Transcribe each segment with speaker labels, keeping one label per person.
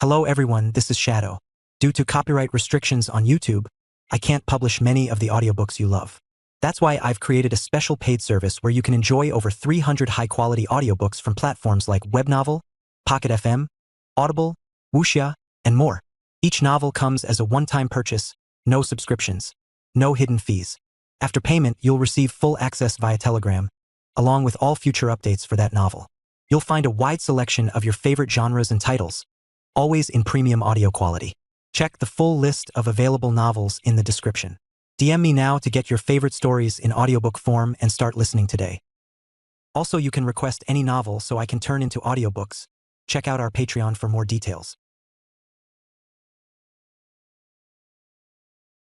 Speaker 1: Hello everyone, this is Shadow. Due to copyright restrictions on YouTube, I can't publish many of the audiobooks you love. That's why I've created a special paid service where you can enjoy over 300 high-quality audiobooks from platforms like Webnovel, Pocket FM, Audible, Wuxia, and more. Each novel comes as a one-time purchase, no subscriptions, no hidden fees. After payment, you'll receive full access via Telegram, along with all future updates for that novel. You'll find a wide selection of your favorite genres and titles, always in premium audio quality. Check the full list of available novels in the description. DM me now to get your favorite stories in audiobook form and start listening today. Also, you can request any novel so I can turn into audiobooks. Check out our Patreon for more details.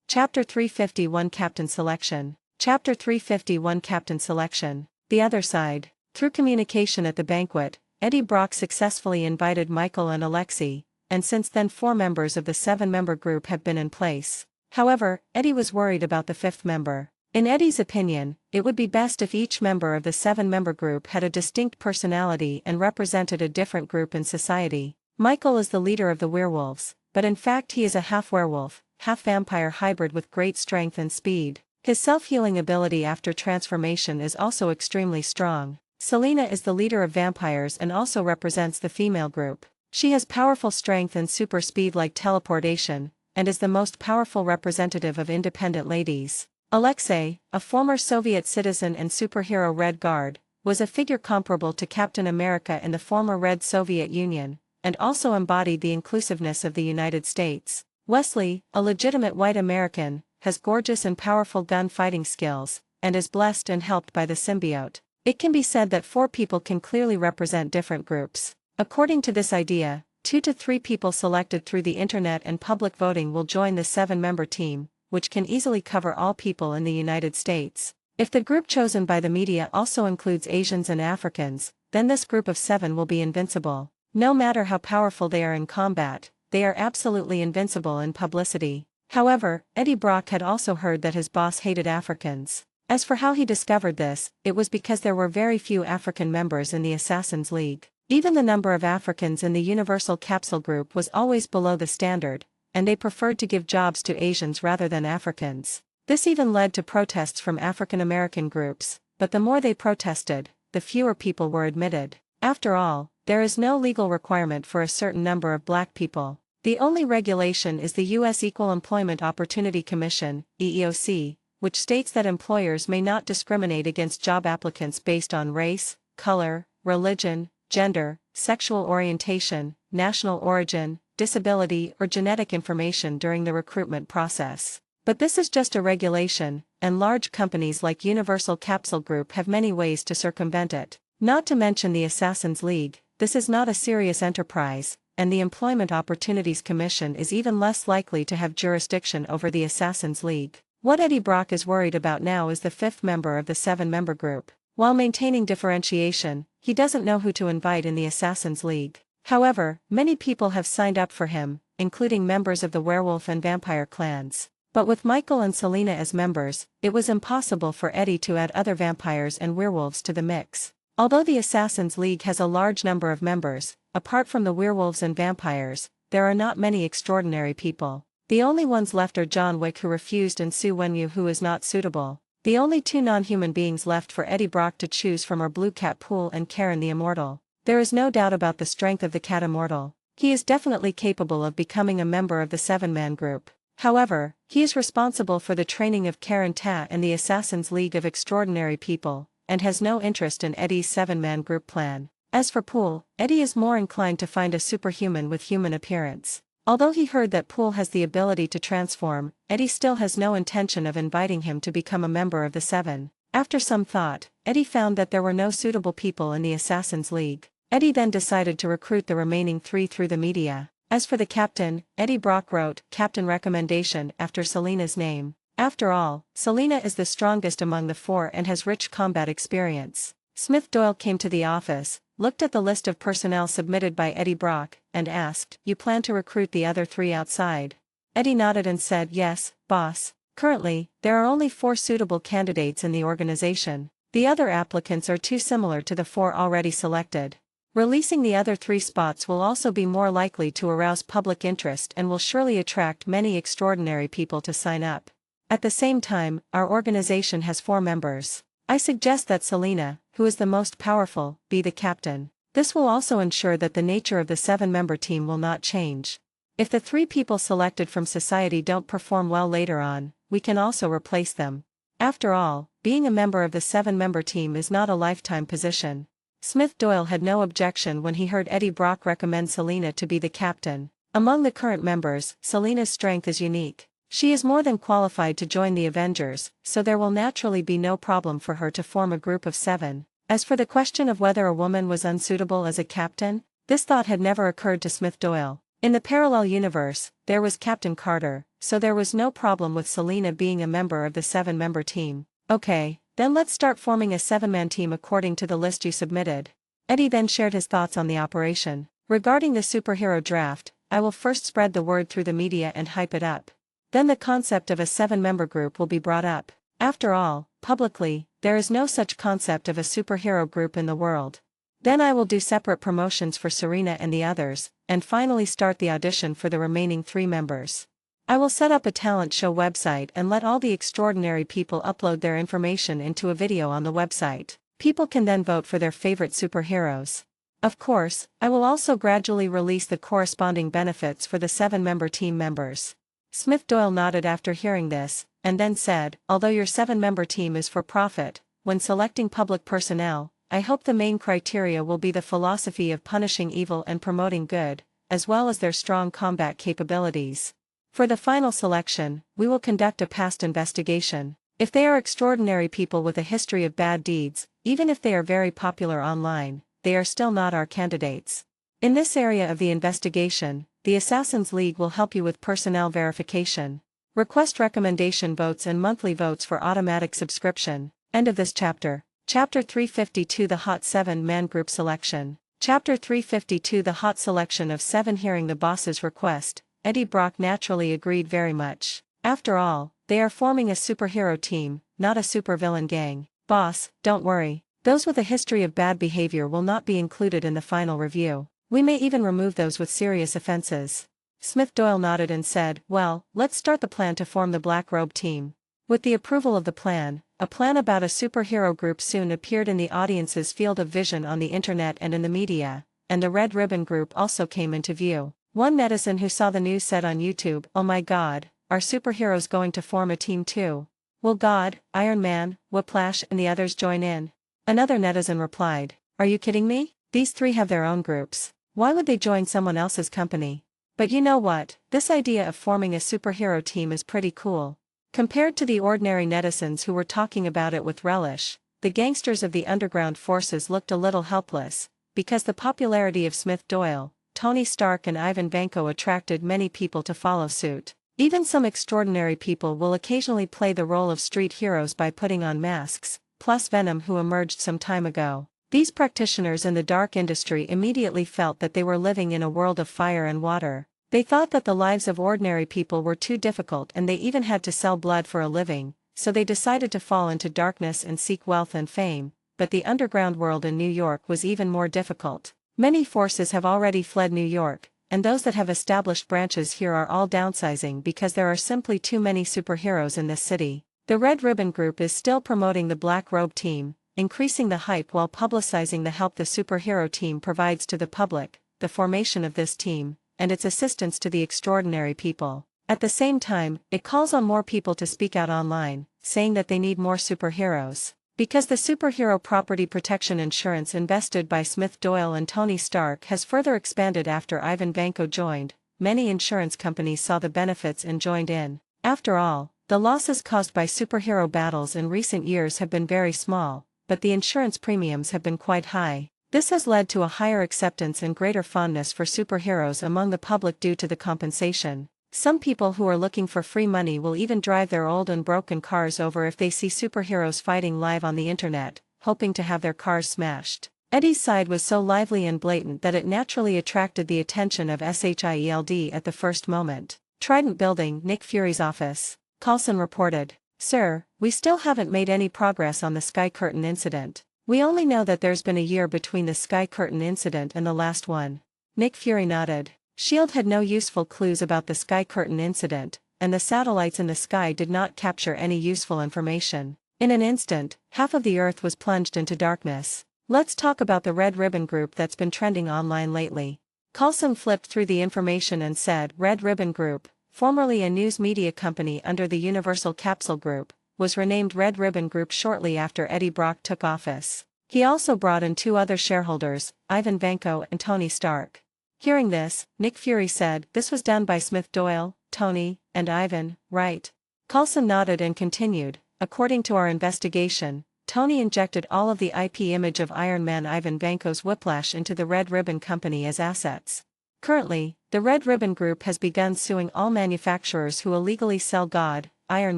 Speaker 2: Chapter 351 Captain Selection. Chapter 351 Captain Selection. The Other Side. Through communication at the banquet, Eddie Brock successfully invited Michael and Alexei, and since then 4 members of the 7-member group have been in place. However, Eddie was worried about the 5th member. In Eddie's opinion, it would be best if each member of the 7-member group had a distinct personality and represented a different group in society. Michael is the leader of the werewolves, but in fact he is a half-werewolf, half-vampire hybrid with great strength and speed. His self-healing ability after transformation is also extremely strong. Selena is the leader of vampires and also represents the female group. She has powerful strength and super speed like teleportation, and is the most powerful representative of independent ladies. Alexei, a former Soviet citizen and superhero Red Guard, was a figure comparable to Captain America in the former Red Soviet Union, and also embodied the inclusiveness of the United States. Wesley, a legitimate white American, has gorgeous and powerful gun-fighting skills, and is blessed and helped by the symbiote. It can be said that 4 people can clearly represent different groups. According to this idea, 2 to 3 people selected through the internet and public voting will join the 7-member team, which can easily cover all people in the United States. If the group chosen by the media also includes Asians and Africans, then this group of 7 will be invincible. No matter how powerful they are in combat, they are absolutely invincible in publicity. However, Eddie Brock had also heard that his boss hated Africans. As for how he discovered this, it was because there were very few African members in the Assassin's League. Even the number of Africans in the Universal Capsule Group was always below the standard, and they preferred to give jobs to Asians rather than Africans. This even led to protests from African American groups, but the more they protested, the fewer people were admitted. After all, there is no legal requirement for a certain number of black people. The only regulation is the U.S. Equal Employment Opportunity Commission, EEOC, which states that employers may not discriminate against job applicants based on race, color, religion, gender, sexual orientation, national origin, disability or genetic information during the recruitment process. But this is just a regulation, and large companies like Universal Capsule Group have many ways to circumvent it. Not to mention the Assassin's League, this is not a serious enterprise, and the Employment Opportunities Commission is even less likely to have jurisdiction over the Assassin's League. What Eddie Brock is worried about now is the 5th member of the 7-member group. While maintaining differentiation, he doesn't know who to invite in the Assassin's League. However, many people have signed up for him, including members of the werewolf and vampire clans. But with Michael and Selena as members, it was impossible for Eddie to add other vampires and werewolves to the mix. Although the Assassin's League has a large number of members, apart from the werewolves and vampires, there are not many extraordinary people. The only ones left are John Wick, who refused, and Su Wenyu, who is not suitable. The only 2 non-human beings left for Eddie Brock to choose from are Blue Cat Pool and Karen the Immortal. There is no doubt about the strength of the Cat Immortal. He is definitely capable of becoming a member of the 7-man group. However, he is responsible for the training of Karen Ta and the Assassin's League of Extraordinary People, and has no interest in Eddie's 7-man group plan. As for Pool, Eddie is more inclined to find a superhuman with human appearance. Although he heard that Pool has the ability to transform, Eddie still has no intention of inviting him to become a member of the 7. After some thought, Eddie found that there were no suitable people in the Assassin's League. Eddie then decided to recruit the remaining 3 through the media. As for the captain, Eddie Brock wrote "Captain Recommendation" after Selena's name. After all, Selena is the strongest among the 4 and has rich combat experience. Smith Doyle came to the office, looked at the list of personnel submitted by Eddie Brock, and asked, "You plan to recruit the other 3 outside?" Eddie nodded and said, "Yes, boss. Currently, there are only 4 suitable candidates in the organization. The other applicants are too similar to the 4 already selected." Releasing the other 3 spots will also be more likely to arouse public interest and will surely attract many extraordinary people to sign up. At the same time, our organization has 4 members. I suggest that Selena, who is the most powerful, be the captain. This will also ensure that the nature of the 7-member team will not change. If the 3 people selected from society don't perform well later on, we can also replace them. After all, being a member of the 7-member team is not a lifetime position. Smith Doyle had no objection when he heard Eddie Brock recommend Selena to be the captain. Among the current members, Selena's strength is unique. She is more than qualified to join the Avengers, so there will naturally be no problem for her to form a group of 7. As for the question of whether a woman was unsuitable as a captain, this thought had never occurred to Smith Doyle. In the parallel universe, there was Captain Carter, so there was no problem with Selena being a member of the 7-member team. Okay, then let's start forming a 7-man team according to the list you submitted. Eddie then shared his thoughts on the operation. Regarding the superhero draft, I will first spread the word through the media and hype it up. Then the concept of a 7-member group will be brought up. After all, publicly, there is no such concept of a superhero group in the world. Then I will do separate promotions for Serena and the others, and finally start the audition for the remaining 3 members. I will set up a talent show website and let all the extraordinary people upload their information into a video on the website. People can then vote for their favorite superheroes. Of course, I will also gradually release the corresponding benefits for the 7-member team members. Smith Doyle nodded after hearing this, and then said, although your 7-member team is for profit, when selecting public personnel, I hope the main criteria will be the philosophy of punishing evil and promoting good, as well as their strong combat capabilities. For the final selection, we will conduct a past investigation. If they are extraordinary people with a history of bad deeds, even if they are very popular online, they are still not our candidates. In this area of the investigation, the Assassin's League will help you with personnel verification. Request recommendation votes and monthly votes for automatic subscription. End of this chapter. Chapter 352 The Hot 7-Man Group Selection. Chapter 352 The Hot Selection of 7. Hearing the boss's request, Eddie Brock naturally agreed very much. After all, they are forming a superhero team, not a supervillain gang. Boss, don't worry. Those with a history of bad behavior will not be included in the final review. We may even remove those with serious offenses. Smith Doyle nodded and said, well, let's start the plan to form the Black Robe team. With the approval of the plan, a plan about a superhero group soon appeared in the audience's field of vision on the internet and in the media, and the Red Ribbon Group also came into view. One netizen who saw the news said on YouTube, oh my god, are superheroes going to form a team too? Will God, Iron Man, Whiplash and the others join in? Another netizen replied, are you kidding me? These 3 have their own groups. Why would they join someone else's company? But you know what, this idea of forming a superhero team is pretty cool. Compared to the ordinary netizens who were talking about it with relish, the gangsters of the underground forces looked a little helpless, because the popularity of Smith Doyle, Tony Stark and Ivan Vanko attracted many people to follow suit. Even some extraordinary people will occasionally play the role of street heroes by putting on masks, plus Venom who emerged some time ago. These practitioners in the dark industry immediately felt that they were living in a world of fire and water. They thought that the lives of ordinary people were too difficult and they even had to sell blood for a living, so they decided to fall into darkness and seek wealth and fame, but the underground world in New York was even more difficult. Many forces have already fled New York, and those that have established branches here are all downsizing because there are simply too many superheroes in this city. The Red Ribbon Group is still promoting the Black Robe team, increasing the hype while publicizing the help the superhero team provides to the public, the formation of this team, and its assistance to the extraordinary people. At the same time, it calls on more people to speak out online, saying that they need more superheroes. Because the superhero property protection insurance invested by Smith Doyle and Tony Stark has further expanded after Ivan Vanko joined, many insurance companies saw the benefits and joined in. After all, the losses caused by superhero battles in recent years have been very small, but the insurance premiums have been quite high. This has led to a higher acceptance and greater fondness for superheroes among the public due to the compensation. Some people who are looking for free money will even drive their old and broken cars over if they see superheroes fighting live on the internet, hoping to have their cars smashed. Eddie's side was so lively and blatant that it naturally attracted the attention of SHIELD at the first moment. Trident Building, Nick Fury's office. Coulson reported, Sir, we still haven't made any progress on the Sky Curtain incident. We only know that there's been a year between the Sky Curtain incident and the last one. Nick Fury nodded. SHIELD had no useful clues about the Sky Curtain incident, and the satellites in the sky did not capture any useful information. In an instant, half of the Earth was plunged into darkness. Let's talk about the Red Ribbon Group that's been trending online lately. Coulson flipped through the information and said Red Ribbon Group, formerly a news media company under the Universal Capsule Group, was renamed Red Ribbon Group shortly after Eddie Brock took office. He also brought in two other shareholders, Ivan Vanko and Tony Stark. Hearing this, Nick Fury said, "This was done by Smith Doyle, Tony, and Ivan, right?" Coulson nodded and continued, "According to our investigation, Tony injected all of the IP image of Iron Man Ivan Vanko's Whiplash into the Red Ribbon Company as assets. Currently, the Red Ribbon Group has begun suing all manufacturers who illegally sell God, Iron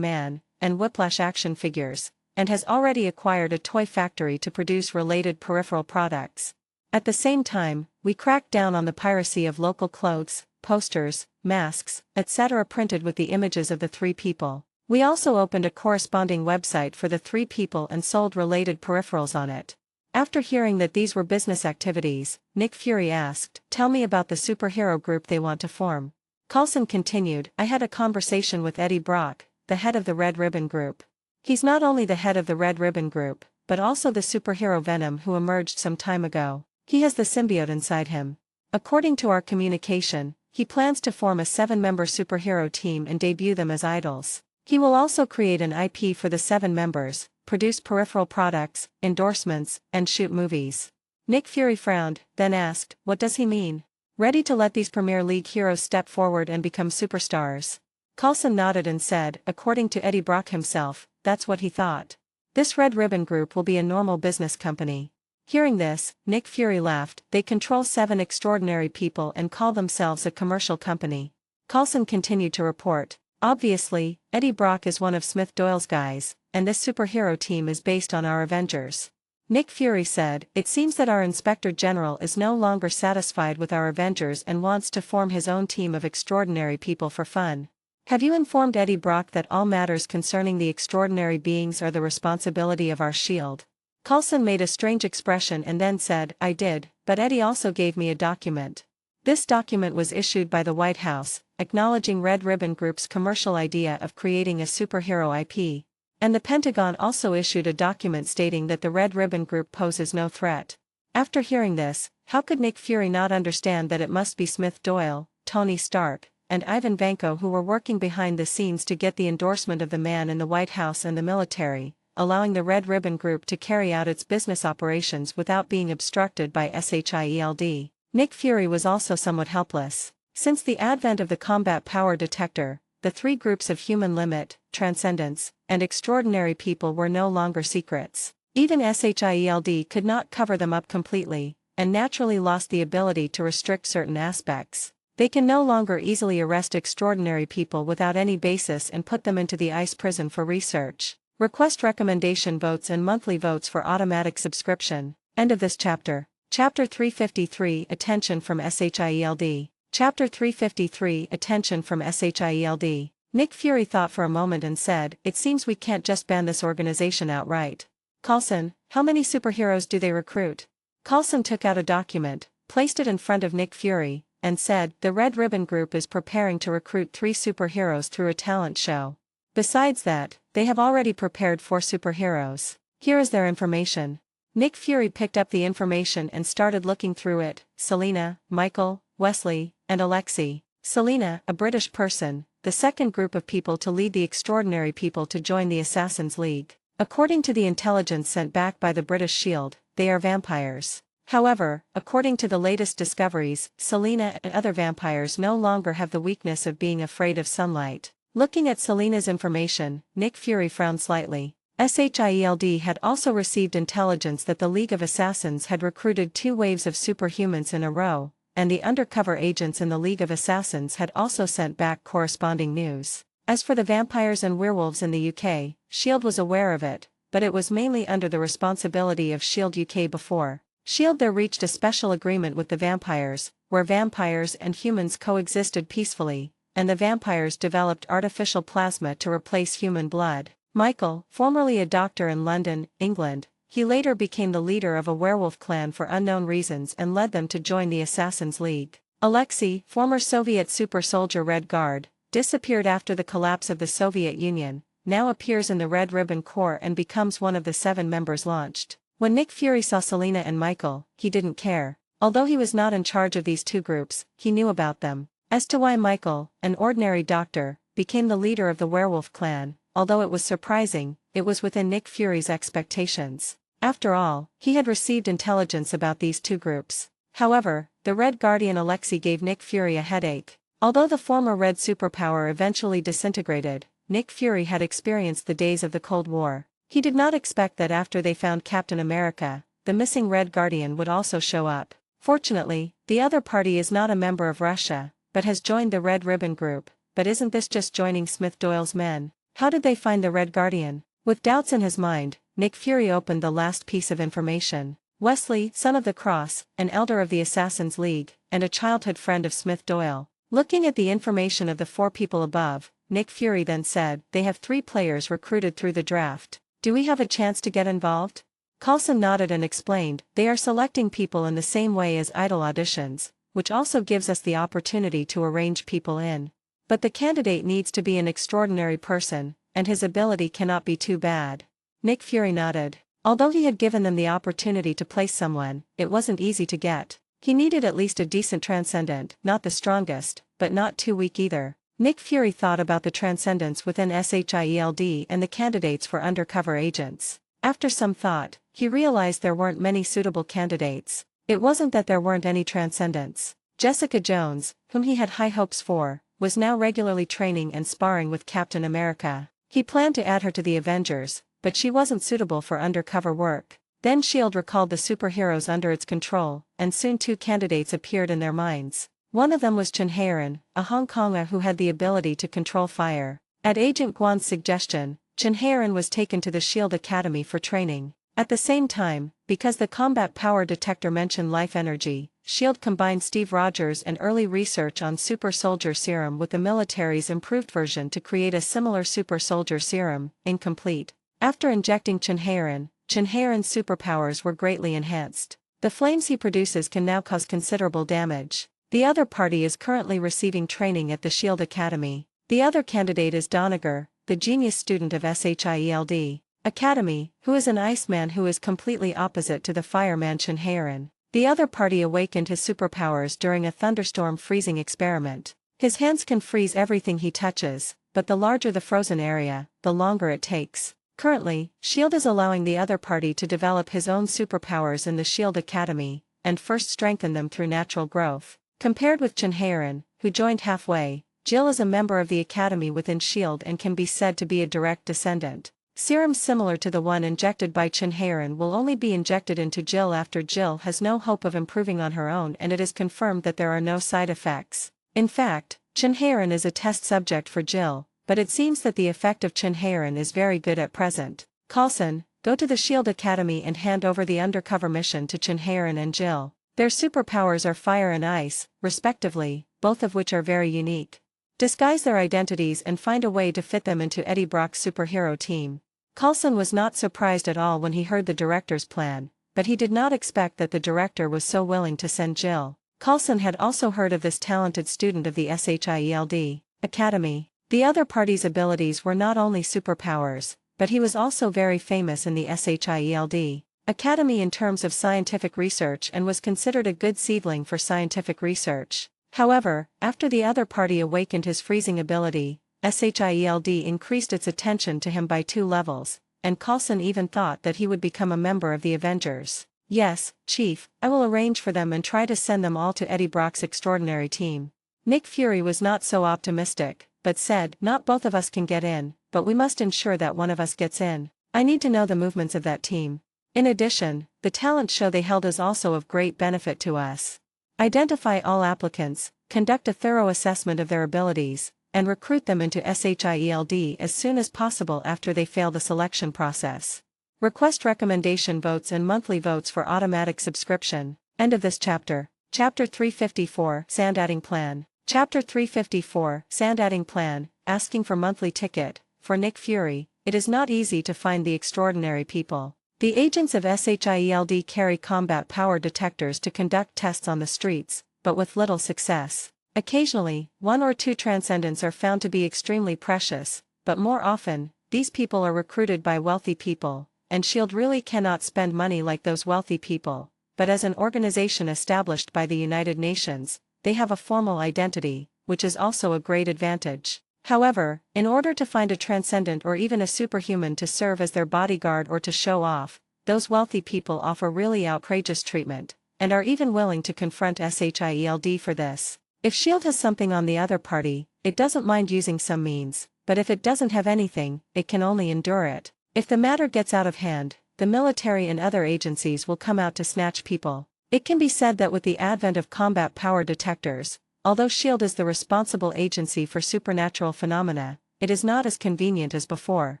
Speaker 2: Man, and Whiplash action figures, and has already acquired a toy factory to produce related peripheral products. At the same time, we cracked down on the piracy of local clothes, posters, masks, etc. printed with the images of the three people. We also opened a corresponding website for the three people and sold related peripherals on it." After hearing that these were business activities, Nick Fury asked, "Tell me about the superhero group they want to form." Coulson continued, "I had a conversation with Eddie Brock, the head of the Red Ribbon Group. He's not only the head of the Red Ribbon Group, but also the superhero Venom who emerged some time ago. He has the symbiote inside him. According to our communication, he plans to form a 7-member superhero team and debut them as idols. He will also create an IP for the 7 members, produce peripheral products, endorsements, and shoot movies." Nick Fury frowned, then asked, "What does he mean? Ready to let these Premier League heroes step forward and become superstars?" Coulson nodded and said, "According to Eddie Brock himself, that's what he thought. This Red Ribbon Group will be a normal business company." Hearing this, Nick Fury laughed, "They control 7 extraordinary people and call themselves a commercial company." Coulson continued to report, "Obviously, Eddie Brock is one of Smith Doyle's guys, and this superhero team is based on our Avengers." Nick Fury said, "It seems that our Inspector General is no longer satisfied with our Avengers and wants to form his own team of extraordinary people for fun. Have you informed Eddie Brock that all matters concerning the extraordinary beings are the responsibility of our SHIELD?" Coulson made a strange expression and then said, "I did, but Eddie also gave me a document. This document was issued by the White House, acknowledging Red Ribbon Group's commercial idea of creating a superhero IP. And the Pentagon also issued a document stating that the Red Ribbon Group poses no threat." After hearing this, how could Nick Fury not understand that it must be Smith Doyle, Tony Stark, and Ivan Vanko who were working behind the scenes to get the endorsement of the man in the White House and the military, allowing the Red Ribbon Group to carry out its business operations without being obstructed by SHIELD. Nick Fury was also somewhat helpless. Since the advent of the combat power detector, the 3 groups of human limit, transcendence, and extraordinary people were no longer secrets. Even SHIELD could not cover them up completely, and naturally lost the ability to restrict certain aspects. They can no longer easily arrest extraordinary people without any basis and put them into the ICE prison for research. Request recommendation votes and monthly votes for automatic subscription. End of this chapter. Chapter 353 Attention from SHIELD. Chapter 353 Attention from SHIELD. Nick Fury thought for a moment and said, "It seems we can't just ban this organization outright." Coulson, "How many superheroes do they recruit?" Coulson took out a document, placed it in front of Nick Fury, and said, "The Red Ribbon Group is preparing to recruit 3 superheroes through a talent show. Besides that, they have already prepared 4 superheroes. Here is their information." Nick Fury picked up the information and started looking through it: Selena, Michael, Wesley, and Alexei. Selena, a British person, the second group of people to lead the extraordinary people to join the Assassins' League. According to the intelligence sent back by the British Shield, they are vampires. However, according to the latest discoveries, Selena and other vampires no longer have the weakness of being afraid of sunlight. Looking at Selena's information, Nick Fury frowned slightly. SHIELD had also received intelligence that the League of Assassins had recruited 2 waves of superhumans in a row, and the undercover agents in the League of Assassins had also sent back corresponding news. As for the vampires and werewolves in the UK, SHIELD was aware of it, but it was mainly under the responsibility of SHIELD UK before. SHIELD there reached a special agreement with the vampires, where vampires and humans coexisted peacefully, and the vampires developed artificial plasma to replace human blood. Michael, formerly a doctor in London, England, he later became the leader of a werewolf clan for unknown reasons and led them to join the Assassin's League. Alexei, former Soviet super soldier Red Guard, disappeared after the collapse of the Soviet Union, now appears in the Red Ribbon Corps and becomes one of the 7 members launched. When Nick Fury saw Selena and Michael, he didn't care. Although he was not in charge of these 2 groups, he knew about them. As to why Michael, an ordinary doctor, became the leader of the werewolf clan, although it was surprising, it was within Nick Fury's expectations. After all, he had received intelligence about these 2 groups. However, the Red Guardian Alexei gave Nick Fury a headache. Although the former Red superpower eventually disintegrated, Nick Fury had experienced the days of the Cold War. He did not expect that after they found Captain America, the missing Red Guardian would also show up. Fortunately, the other party is not a member of Russia, but has joined the Red Ribbon Group. But isn't this just joining Smith Doyle's men? How did they find the Red Guardian? With doubts in his mind, Nick Fury opened the last piece of information. Wesley, son of the Cross, an elder of the Assassin's League, and a childhood friend of Smith Doyle. Looking at the information of the 4 people above, Nick Fury then said, "They have 3 players recruited through the draft. Do we have a chance to get involved?" Coulson nodded and explained, "They are selecting people in the same way as idol auditions, which also gives us the opportunity to arrange people in. But the candidate needs to be an extraordinary person, and his ability cannot be too bad." Nick Fury nodded. Although he had given them the opportunity to place someone, it wasn't easy to get. He needed at least a decent transcendent, not the strongest, but not too weak either. Nick Fury thought about the transcendents within SHIELD and the candidates for undercover agents. After some thought, he realized there weren't many suitable candidates. It wasn't that there weren't any transcendents. Jessica Jones, whom he had high hopes for, was now regularly training and sparring with Captain America. He planned to add her to the Avengers, but she wasn't suitable for undercover work. Then S.H.I.E.L.D. recalled the superheroes under its control, and soon 2 candidates appeared in their minds. One of them was Chen Hairan, a Hong Konger who had the ability to control fire. At Agent Guan's suggestion, Chen Hairan was taken to the S.H.I.E.L.D. Academy for training. At the same time, because the combat power detector mentioned life energy, S.H.I.E.L.D. combined Steve Rogers and early research on super soldier serum with the military's improved version to create a similar super soldier serum, incomplete. After injecting Chen Hairan's superpowers were greatly enhanced. The flames he produces can now cause considerable damage. The other party is currently receiving training at the S.H.I.E.L.D. Academy. The other candidate is Doniger, the genius student of SHIELD Academy, who is an Iceman who is completely opposite to the fireman Chen Hairan. The other party awakened his superpowers during a thunderstorm freezing experiment. His hands can freeze everything he touches, but the larger the frozen area, the longer it takes. Currently, S.H.I.E.L.D. is allowing the other party to develop his own superpowers in the S.H.I.E.L.D. Academy, and first strengthen them through natural growth. Compared with Chen Hairan, who joined halfway, Jill is a member of the Academy within S.H.I.E.L.D. and can be said to be a direct descendant. Serums similar to the one injected by Chen Hairan will only be injected into Jill after Jill has no hope of improving on her own, and it is confirmed that there are no side effects. In fact, Chen Hairan is a test subject for Jill, but it seems that the effect of Chen Hairan is very good at present. Coulson, go to the S.H.I.E.L.D. Academy and hand over the undercover mission to Chen Hairan and Jill. Their superpowers are fire and ice, respectively, both of which are very unique. Disguise their identities and find a way to fit them into Eddie Brock's superhero team. Coulson was not surprised at all when he heard the director's plan, but he did not expect that the director was so willing to send Jill. Coulson had also heard of this talented student of the SHIELD Academy. The other party's abilities were not only superpowers, but he was also very famous in the SHIELD Academy in terms of scientific research and was considered a good seedling for scientific research. However, after the other party awakened his freezing ability, SHIELD increased its attention to him by 2 levels, and Coulson even thought that he would become a member of the Avengers. "Yes, Chief, I will arrange for them and try to send them all to Eddie Brock's extraordinary team." Nick Fury was not so optimistic, but said, "Not both of us can get in, but we must ensure that one of us gets in. I need to know the movements of that team. In addition, the talent show they held is also of great benefit to us. Identify all applicants, conduct a thorough assessment of their abilities, and recruit them into SHIELD as soon as possible after they fail the selection process. Request recommendation votes and monthly votes for automatic subscription." End of this chapter. Chapter 354, Sand Adding Plan. Chapter 354, Sand Adding Plan, Asking for Monthly Ticket. For Nick Fury, it is not easy to find the extraordinary people. The agents of SHIELD carry combat power detectors to conduct tests on the streets, but with little success. Occasionally, one or two transcendents are found to be extremely precious, but more often, these people are recruited by wealthy people, and SHIELD really cannot spend money like those wealthy people, but as an organization established by the United Nations, they have a formal identity, which is also a great advantage. However, in order to find a transcendent or even a superhuman to serve as their bodyguard or to show off, those wealthy people offer really outrageous treatment, and are even willing to confront SHIELD for this. If SHIELD has something on the other party, it doesn't mind using some means, but if it doesn't have anything, it can only endure it. If the matter gets out of hand, the military and other agencies will come out to snatch people. It can be said that with the advent of combat power detectors, although SHIELD is the responsible agency for supernatural phenomena, it is not as convenient as before.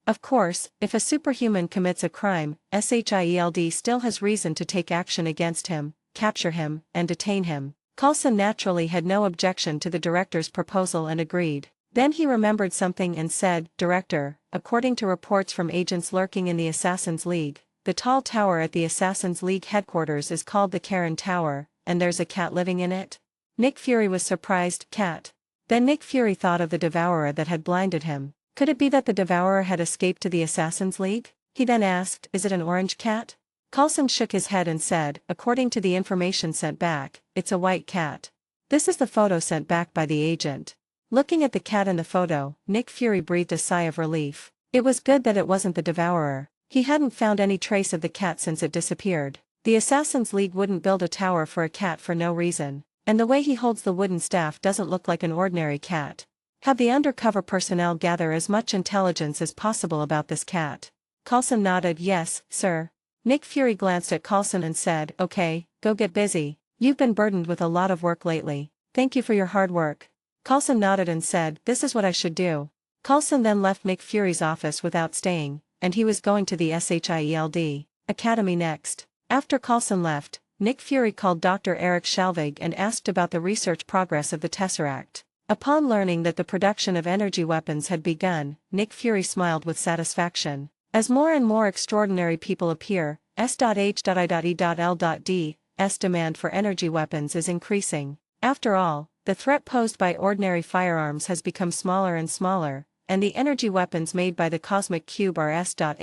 Speaker 2: Of course, if a superhuman commits a crime, SHIELD still has reason to take action against him, capture him, and detain him. Coulson naturally had no objection to the director's proposal and agreed. Then he remembered something and said, "Director, according to reports from agents lurking in the Assassin's League, the tall tower at the Assassin's League headquarters is called the Karen Tower, and there's a cat living in it?" Nick Fury was surprised. Cat. Then Nick Fury thought of the devourer that had blinded him. Could it be that the devourer had escaped to the Assassin's League? He then asked, "Is it an orange cat?" Coulson shook his head and said, "According to the information sent back, it's a white cat." This is the photo sent back by the agent. Looking at the cat in the photo, Nick Fury breathed a sigh of relief. It was good that it wasn't the devourer. He hadn't found any trace of the cat since it disappeared. The Assassin's League wouldn't build a tower for a cat for no reason. And the way he holds the wooden staff doesn't look like an ordinary cat. Have the undercover personnel gather as much intelligence as possible about this cat. Coulson nodded. "Yes, sir." Nick Fury glanced at Coulson and said, "Okay, go get busy. You've been burdened with a lot of work lately. Thank you for your hard work." Coulson nodded and said, "This is what I should do." Coulson then left Nick Fury's office without staying, and he was going to the SHIELD Academy next. After Coulson left, Nick Fury called Dr. Eric Shalvig and asked about the research progress of the Tesseract. Upon learning that the production of energy weapons had begun, Nick Fury smiled with satisfaction. As more and more extraordinary people appear, S.H.I.E.L.D.'s demand for energy weapons is increasing. After all, the threat posed by ordinary firearms has become smaller and smaller, and the energy weapons made by the Cosmic Cube are S.H.I.E.L.D.'s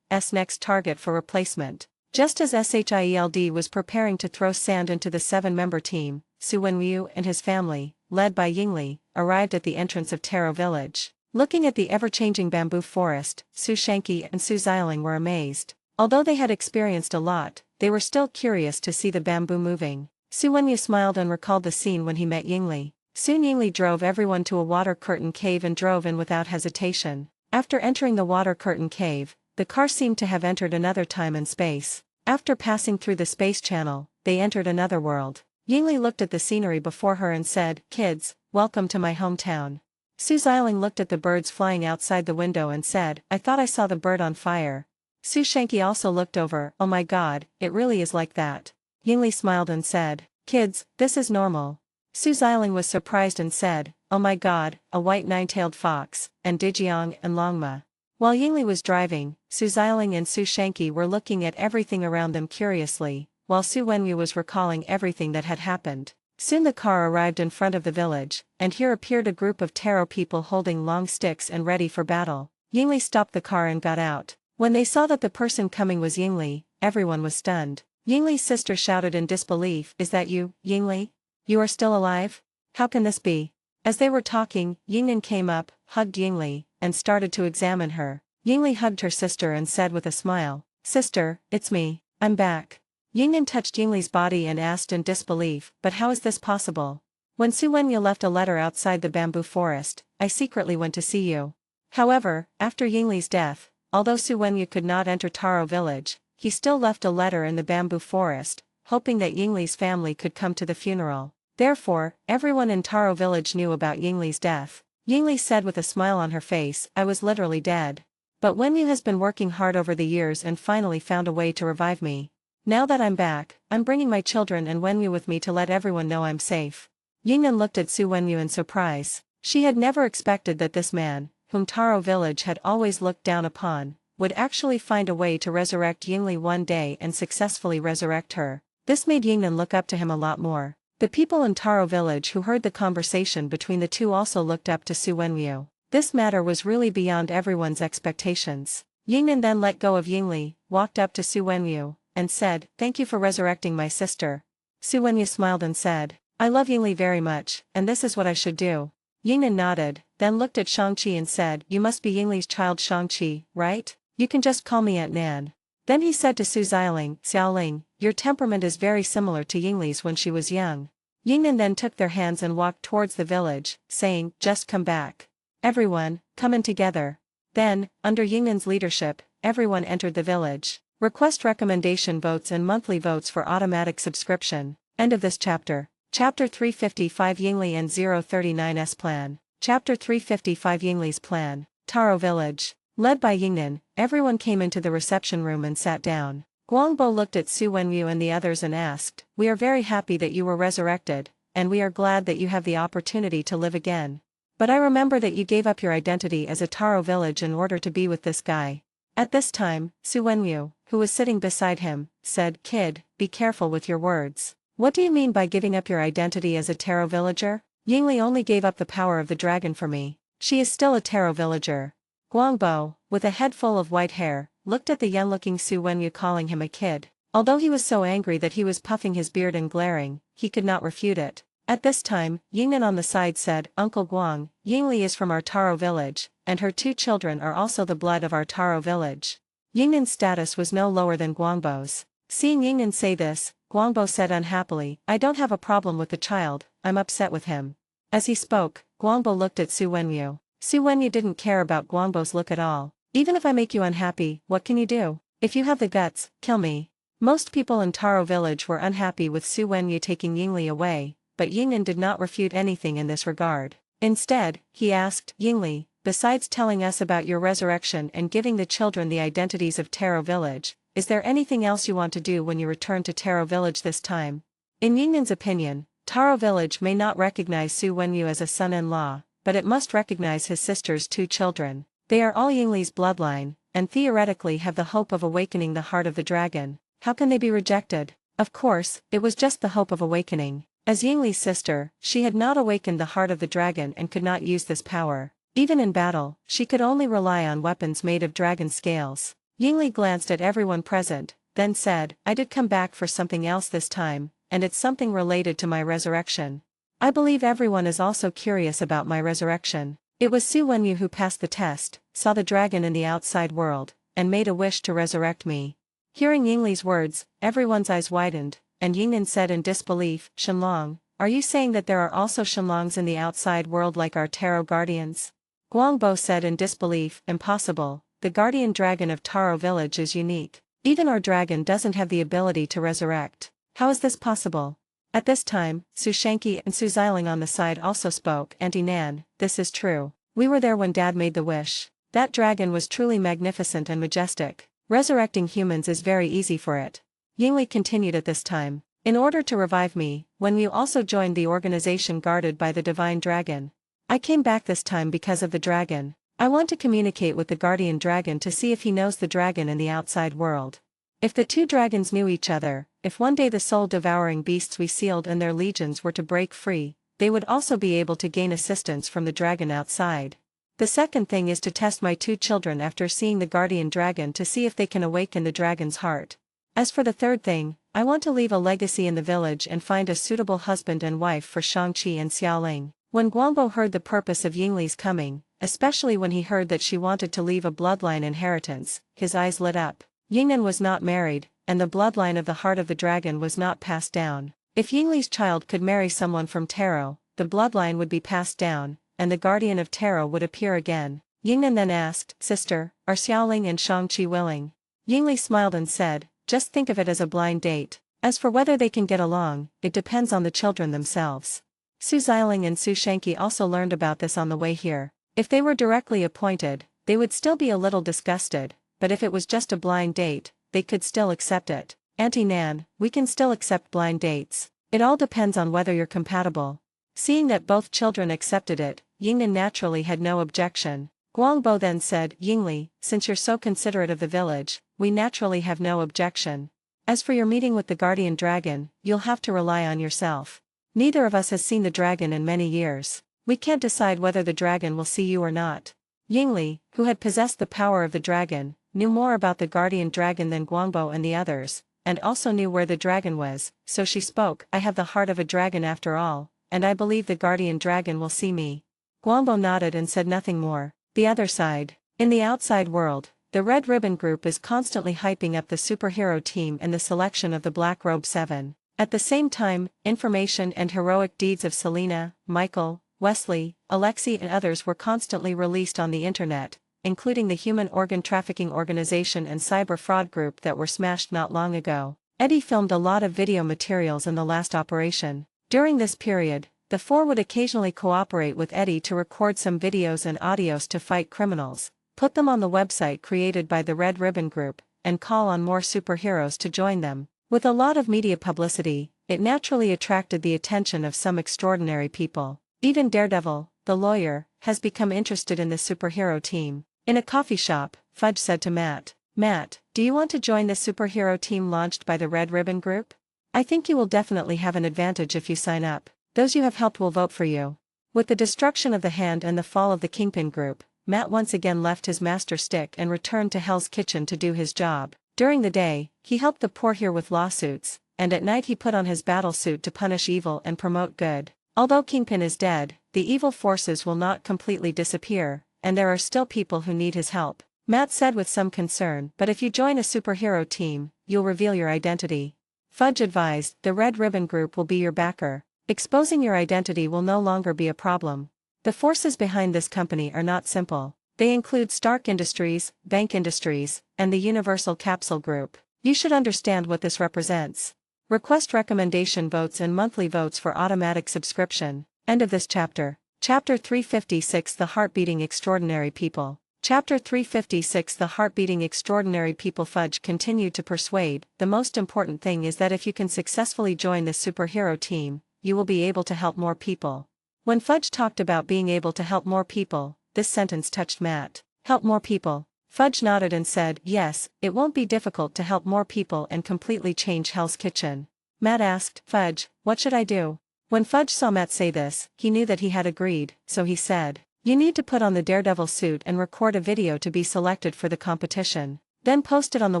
Speaker 2: next target for replacement. Just as SHIELD was preparing to throw sand into the 7-member team, Su Wenyu and his family, led by Yingli, arrived at the entrance of Taro Village. Looking at the ever-changing bamboo forest, Su Shanqi and Su Xiaoling were amazed. Although they had experienced a lot, they were still curious to see the bamboo moving. Su Wenyu smiled and recalled the scene when he met Yingli. Soon Yingli drove everyone to a water curtain cave and drove in without hesitation. After entering the water curtain cave, the car seemed to have entered another time and space. After passing through the space channel, they entered another world. Yingli looked at the scenery before her and said, "Kids, welcome to my hometown." Su Xiaoling looked at the birds flying outside the window and said, "I thought I saw the bird on fire." Su Shanqi also looked over. "Oh my god, it really is like that." Yingli smiled and said, "Kids, this is normal." Su Xiaoling was surprised and said, "Oh my god, a white nine-tailed fox, and Dijiang and Longma." While Yingli was driving, Su Xiaoling and Su Shanqi were looking at everything around them curiously, while Su Wenyu was recalling everything that had happened. Soon the car arrived in front of the village, and here appeared a group of Taro people holding long sticks and ready for battle. Yingli stopped the car and got out. When they saw that the person coming was Yingli, everyone was stunned. Yingli's sister shouted in disbelief, "Is that you, Yingli? You are still alive? How can this be?" As they were talking, Yingnan came up, hugged Yingli, and started to examine her. Yingli hugged her sister and said with a smile, "Sister, it's me, I'm back." Yingnan touched Yingli's body and asked in disbelief, "But how is this possible? When Su Wenyu left a letter outside the bamboo forest, I secretly went to see you." However, after Yingli's death, although Su Wenyu could not enter Taro village, he still left a letter in the bamboo forest, hoping that Yingli's family could come to the funeral. Therefore, everyone in Taro village knew about Yingli's death. Yingli said with a smile on her face, "I was literally dead. But Wenyu has been working hard over the years and finally found a way to revive me. Now that I'm back, I'm bringing my children and Wenyu with me to let everyone know I'm safe." Yingnan looked at Su Wenyu in surprise. She had never expected that this man, whom Taro village had always looked down upon, would actually find a way to resurrect Yingli one day and successfully resurrect her. This made Yingnan look up to him a lot more. The people in Taro village who heard the conversation between the two also looked up to Su Wenyu. This matter was really beyond everyone's expectations. Yingnan then let go of Yingli, walked up to Su Wenyu, and said, "Thank you for resurrecting my sister." Su Wenyu smiled and said, "I love Yingli very much, and this is what I should do." Yingnan nodded, then looked at Shang-Chi and said, "You must be Yingli's child Shang-Chi, right? You can just call me Aunt Nan." Then he said to Su Xiaoling, "Your temperament is very similar to Yingli's when she was young." Yingnan then took their hands and walked towards the village, saying, "Just come back. Everyone, come in together." Then, under Yingnan's leadership, everyone entered the village. Request recommendation votes and monthly votes for automatic subscription. End of this chapter. Chapter 355 Yingli and 039's Plan. Chapter 355 Yingli's Plan. Taro Village. Led by Yingnan, everyone came into the reception room and sat down. Guangbo looked at Su Wenyu and the others and asked, "We are very happy that you were resurrected, and we are glad that you have the opportunity to live again. But I remember that you gave up your identity as a Taro village in order to be with this guy." At this time, Su Wenyu, who was sitting beside him, said, "Kid, be careful with your words. What do you mean by giving up your identity as a Taro villager? Yingli only gave up the power of the dragon for me. She is still a Taro villager." Guangbo, with a head full of white hair, looked at the young-looking Su Wenyu calling him a kid. Although he was so angry that he was puffing his beard and glaring, he could not refute it. At this time, Yingnan on the side said, "Uncle Guang, Yingli is from our Taro village, and her 2 children are also the blood of our Taro village." Yingnan's status was no lower than Guangbo's. Seeing Yingnan say this, Guangbo said unhappily, "I don't have a problem with the child, I'm upset with him." As he spoke, Guangbo looked at Su Wenyu. Su Wenyu didn't care about Guangbo's look at all. "Even if I make you unhappy, what can you do? If you have the guts, kill me." Most people in Taro village were unhappy with Su Wenyu taking Yingli away, but Yingnan did not refute anything in this regard. Instead, he asked, "Yingli, besides telling us about your resurrection and giving the children the identities of Taro village, is there anything else you want to do when you return to Taro village this time?" In Yingnan's opinion, Taro village may not recognize Su Wenyu as a son-in-law, but it must recognize his sister's 2 children. They are all Yingli's bloodline, and theoretically have the hope of awakening the heart of the dragon. How can they be rejected? Of course, it was just the hope of awakening. As Yingli's sister, she had not awakened the heart of the dragon and could not use this power. Even in battle, she could only rely on weapons made of dragon scales. Yingli glanced at everyone present, then said, "I did come back for something else this time, and it's something related to my resurrection. I believe everyone is also curious about my resurrection." It was Su Wenyu who passed the test, saw the dragon in the outside world, and made a wish to resurrect me. Hearing Yingli's words, everyone's eyes widened, and Yingnan said in disbelief, "Shenlong, are you saying that there are also Shenlongs in the outside world like our Taro guardians?" Guangbo said in disbelief, "Impossible, the guardian dragon of Taro village is unique. Even our dragon doesn't have the ability to resurrect. How is this possible?" At this time, Su Shangqi and Su Xiaoling on the side also spoke, "Auntie Nan, this is true. We were there when Dad made the wish. That dragon was truly magnificent and majestic. Resurrecting humans is very easy for it." Yingli continued at this time, "In order to revive me, when you also joined the organization guarded by the divine dragon. I came back this time because of the dragon. I want to communicate with the guardian dragon to see if he knows the dragon in the outside world. If the 2 dragons knew each other, if one day the soul-devouring beasts we sealed and their legions were to break free, they would also be able to gain assistance from the dragon outside. The second thing is to test my 2 children after seeing the guardian dragon to see if they can awaken the dragon's heart. As for the third thing, I want to leave a legacy in the village and find a suitable husband and wife for Shang-Chi and Xiaoling." When Guangbo heard the purpose of Yingli's coming, especially when he heard that she wanted to leave a bloodline inheritance, his eyes lit up. Yingnan was not married, and the bloodline of the heart of the dragon was not passed down. If Yingli's child could marry someone from Taro, the bloodline would be passed down, and the guardian of Taro would appear again. Yingnan then asked, "Sister, are Xiaoling and Shang-Chi willing?" Yingli smiled and said, "Just think of it as a blind date. As for whether they can get along, it depends on the children themselves." Su Xiaoling and Su Shangqi also learned about this on the way here. If they were directly appointed, they would still be a little disgusted, but if it was just a blind date, they could still accept it. "Auntie Nan, we can still accept blind dates. It all depends on whether you're compatible." Seeing that both children accepted it, Yingnan naturally had no objection. Guangbo then said, Yingli, since you're so considerate of the village, we naturally have no objection. As for your meeting with the guardian dragon, you'll have to rely on yourself. Neither of us has seen the dragon in many years. We can't decide whether the dragon will see you or not. Yingli, who had possessed the power of the dragon, knew more about the guardian dragon than Guangbo and the others, and also knew where the dragon was, so she spoke, I have the heart of a dragon after all, and I believe the guardian dragon will see me. Guangbo nodded and said nothing more. The other side. In the outside world, the Red Ribbon Group is constantly hyping up the superhero team and the selection of the Black Robe 7. At the same time, information and heroic deeds of Selena, Michael, Wesley, Alexei and others were constantly released on the internet, including the human organ trafficking organization and cyber fraud group that were smashed not long ago. Eddie filmed a lot of video materials in the last operation. During this period, the four would occasionally cooperate with Eddie to record some videos and audios to fight criminals, put them on the website created by the Red Ribbon Group, and call on more superheroes to join them. With a lot of media publicity, it naturally attracted the attention of some extraordinary people. Even Daredevil, the lawyer, has become interested in the superhero team. In a coffee shop, Fudge said to Matt, Matt, do you want to join the superhero team launched by the Red Ribbon Group? I think you will definitely have an advantage if you sign up. Those you have helped will vote for you. With the destruction of the Hand and the fall of the Kingpin Group, Matt once again left his master stick and returned to Hell's Kitchen to do his job. During the day, he helped the poor here with lawsuits, and at night he put on his battle suit to punish evil and promote good. Although Kingpin is dead, the evil forces will not completely disappear, and there are still people who need his help. Matt said with some concern, but if you join a superhero team, you'll reveal your identity. Fudge advised, the Red Ribbon Group will be your backer. Exposing your identity will no longer be a problem. The forces behind this company are not simple. They include Stark Industries, Bank Industries, and the Universal Capsule Group. You should understand what this represents. Request recommendation votes and monthly votes for automatic subscription. End of this chapter. Chapter 356 The Heart-Beating Extraordinary People. Chapter 356 The Heart-Beating Extraordinary People. Fudge continued to persuade, the most important thing is that if you can successfully join this superhero team, you will be able to help more people. When Fudge talked about being able to help more people, this sentence touched Matt. Help more people. Fudge nodded and said, yes, it won't be difficult to help more people and completely change Hell's Kitchen. Matt asked, Fudge, what should I do? When Fudge saw Matt say this, he knew that he had agreed, so he said, you need to put on the Daredevil suit and record a video to be selected for the competition. Then post it on the